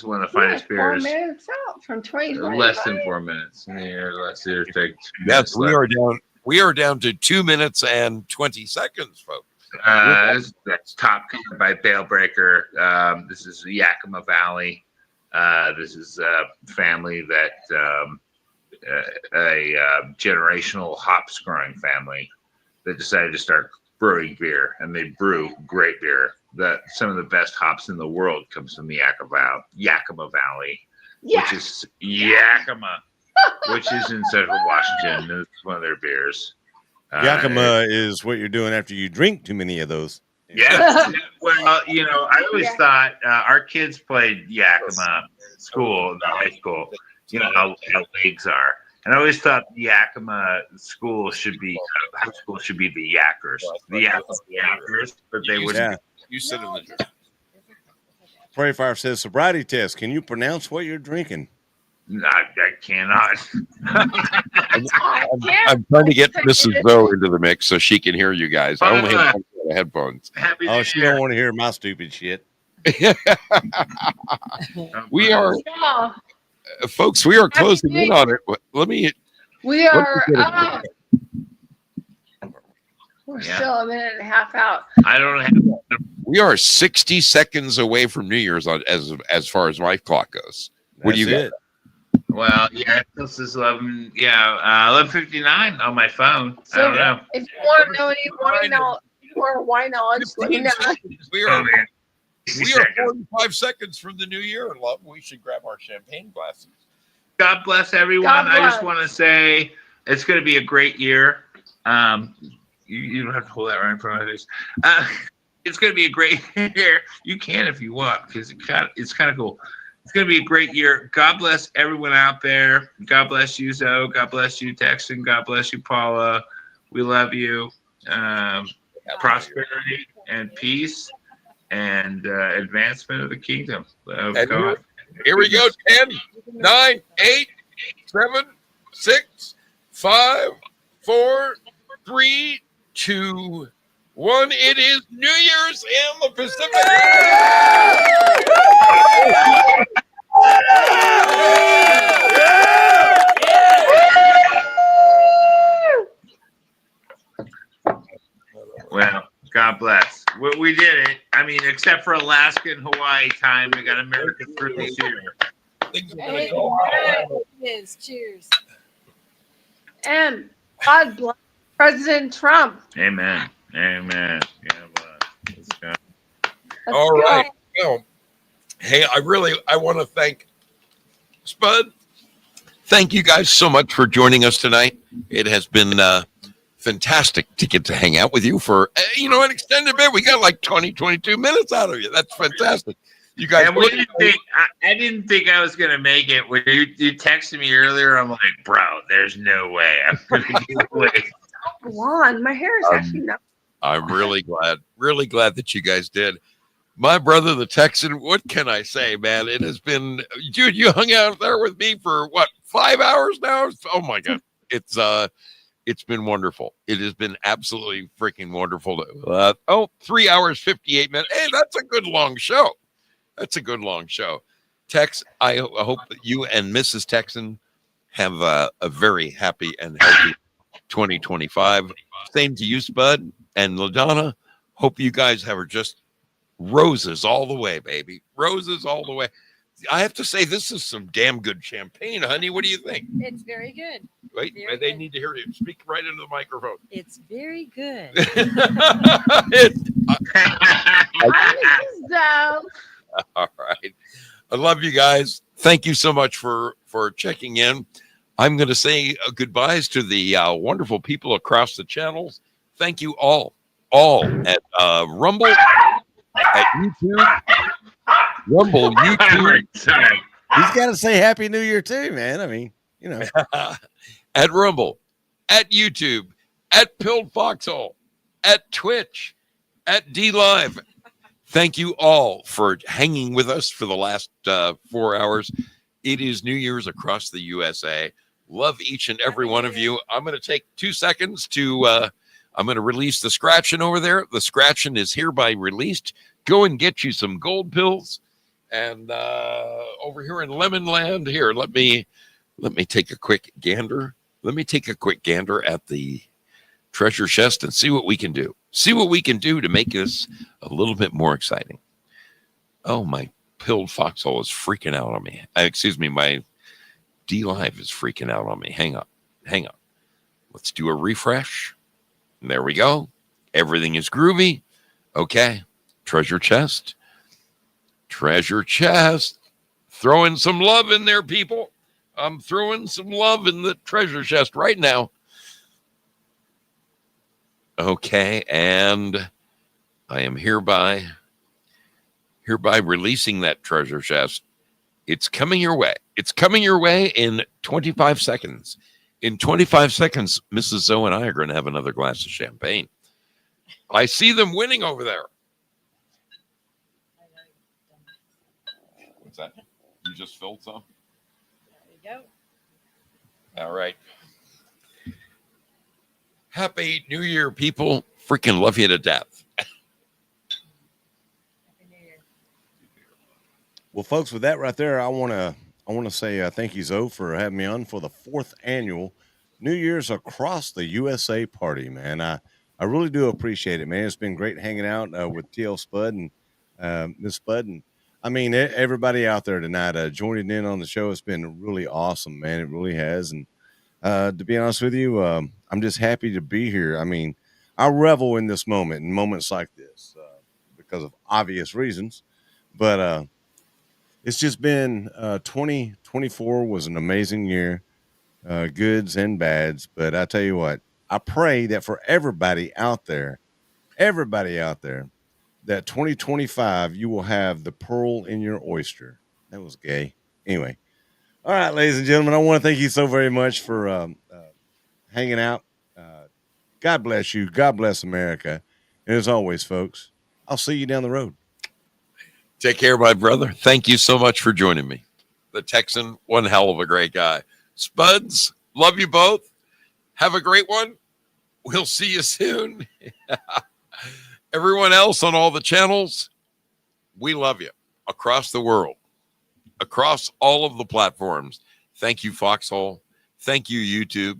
Speaker 20: one of the finest beers.
Speaker 10: 4 minutes out from 2020.
Speaker 20: Less than 4 minutes. Here, let's see. Take 2
Speaker 1: Yes,
Speaker 20: minutes
Speaker 1: we
Speaker 20: left.
Speaker 1: are down. We are down to 2 minutes and 20 seconds, folks.
Speaker 20: That's Top Cutter by Balebreaker. This is Yakima Valley. This is a family that a generational hops growing family that decided to start brewing beer, and they brew great beer. That some of the best hops in the world comes from the Yakima Valley, which is Yakima, which is in Central Washington. It's one of their beers.
Speaker 2: Yakima is what you're doing after you drink too many of those.
Speaker 20: Yeah. Well, you know, I always thought our kids played Yakima school, the high school. You know how leagues are, and I always thought the Yakima school should be high school should be the Yackers, but they wouldn't.
Speaker 2: Yeah.
Speaker 1: You sit in the.
Speaker 2: Prairie Fire says sobriety test. Can you pronounce what you're drinking?
Speaker 20: No, I cannot.
Speaker 1: I'm trying to get Mrs. Zoe into the mix so she can hear you guys. I only have headphones.
Speaker 2: Oh, she don't want to hear my stupid shit.
Speaker 1: We are, folks. We are closing in on it. Let me.
Speaker 21: We are. We're still a minute and a half out.
Speaker 20: I don't have.
Speaker 1: We are 60 seconds away from New Year's as far as my clock goes. What do you got?
Speaker 20: Well, yeah, this is 11. Yeah, 11:59 on my phone. I
Speaker 21: So
Speaker 20: don't know.
Speaker 21: if you want to know any more wine knowledge, let me know.
Speaker 1: We are 45 seconds from the New Year, and love. We should grab our champagne glasses.
Speaker 20: God bless everyone.
Speaker 21: God
Speaker 20: I
Speaker 21: bless.
Speaker 20: just want to say it's going to be a great year. You don't have to hold that right in front of my face. It's going to be a great year. You can if you want, because it's kind of cool. It's going to be a great year. God bless everyone out there. God bless you, Zoe. God bless you, Texan. God bless you, Paula. We love you. Prosperity and peace and advancement of the kingdom of
Speaker 1: And
Speaker 20: God.
Speaker 1: here we go. 10, 9, 8, 7, 6, 5, 4, 3, 2, 1. It is New Year's in the Pacific.
Speaker 20: Well, God bless. We did it. I mean, except for Alaska and Hawaii time, we got America through this year.
Speaker 21: It is. Cheers. And God bless President Trump.
Speaker 20: Amen. Amen. Yeah,
Speaker 1: All right. Well, hey, I want to thank Spud. Thank you guys so much for joining us tonight. It has been fantastic to get to hang out with you for, an extended bit. We got like 20, 22 minutes out of you. That's fantastic. You guys.
Speaker 20: And what do you think? I didn't think I was going to make it. When you texted me earlier, I'm like, bro, there's no way I'm going to get away.
Speaker 21: Blonde. My hair is actually not.
Speaker 1: I'm really glad that you guys did. My brother, the Texan, what can I say, man? It has been, dude, you hung out there with me for what, 5 hours now? Oh my God. It's been wonderful. It has been absolutely freaking wonderful. 3 hours, 58 minutes. Hey, that's a good long show. Tex, I hope that you and Mrs. Texan have a very happy and healthy 2025. Same to you, Spud and LaDonna. Hope you guys have just roses all the way, baby. Roses all the way. I have to say, this is some damn good champagne, honey. What do you think?
Speaker 22: It's very good.
Speaker 1: Wait, they need to hear you. Speak right into the microphone.
Speaker 22: It's very good.
Speaker 1: All right. I love you guys. Thank you so much for checking in. I'm going to say goodbyes to the wonderful people across the channels. Thank you all at Rumble, at YouTube. Rumble, YouTube.
Speaker 2: He's got to say Happy New Year too, man. I mean,
Speaker 1: At Rumble, at YouTube, at Pilled Foxhole, at Twitch, at D Live. Thank you all for hanging with us for the last 4 hours. It is New Year's across the USA. Love each and every one of you. I'm going to take 2 seconds to, I'm going to release the scratching over there. The scratching is hereby released. Go and get you some gold pills. And over here in Lemon Land, here, let me take a quick gander. Let me take a quick gander at the treasure chest and see what we can do. See what we can do to make this a little bit more exciting. Oh, my Pilled Foxhole is freaking out on me. Excuse me, my D Live is freaking out on me. Hang on. Let's do a refresh. There we go. Everything is groovy. Okay. Treasure chest. Treasure chest. Throwing some love in there, people. I'm throwing some love in the treasure chest right now. Okay, and I am hereby releasing that treasure chest. It's coming your way. It's coming your way in 25 seconds. In 25 seconds, Mrs. Zoe and I are going to have another glass of champagne. I see them winning over there. What's that? You just filled some?
Speaker 22: There you go.
Speaker 1: All right. Happy New Year, people. Freaking love you to death.
Speaker 2: Well, folks, with that right there, I want to say thank you, Zoe, for having me on for the 4th annual New Year's Across the USA party, man. I really do appreciate it, man. It's been great hanging out with TL Spud and Miss Spud, and I mean everybody out there tonight joining in on the show. It's been really awesome, man. It really has, and to be honest with you, I'm just happy to be here. I mean, I revel in this moment, in moments like this, because of obvious reasons, but it's just been 2024 was an amazing year, goods and bads. But I tell you what, I pray that for everybody out there, that 2025 you will have the pearl in your oyster. That was gay. Anyway, all right, ladies and gentlemen, I want to thank you so very much for hanging out. God bless you. God bless America. And as always, folks, I'll see you down the road.
Speaker 1: Take care, my brother. Thank you so much for joining me. The Texan, one hell of a great guy. Spuds, love you both. Have a great one. We'll see you soon. Everyone else on all the channels, we love you across the world, across all of the platforms. Thank you, Foxhole. Thank you, YouTube.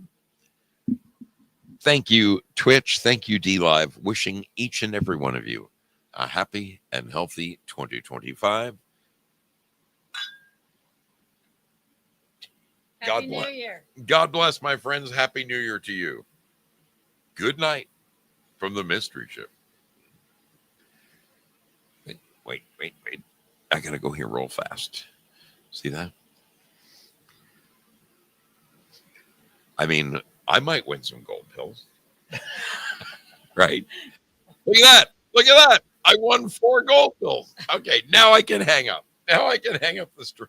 Speaker 1: Thank you, Twitch. Thank you, DLive. Wishing each and every one of you a happy and healthy 2025.
Speaker 22: Happy New Year.
Speaker 1: God bless, my friends. Happy New Year to you. Good night from the mystery ship. Wait. I got to go here real fast. See that? I mean, I might win some gold pills. Right? Look at that. I won 4 gold pills. Okay, now I can hang up. Now I can hang up the stream.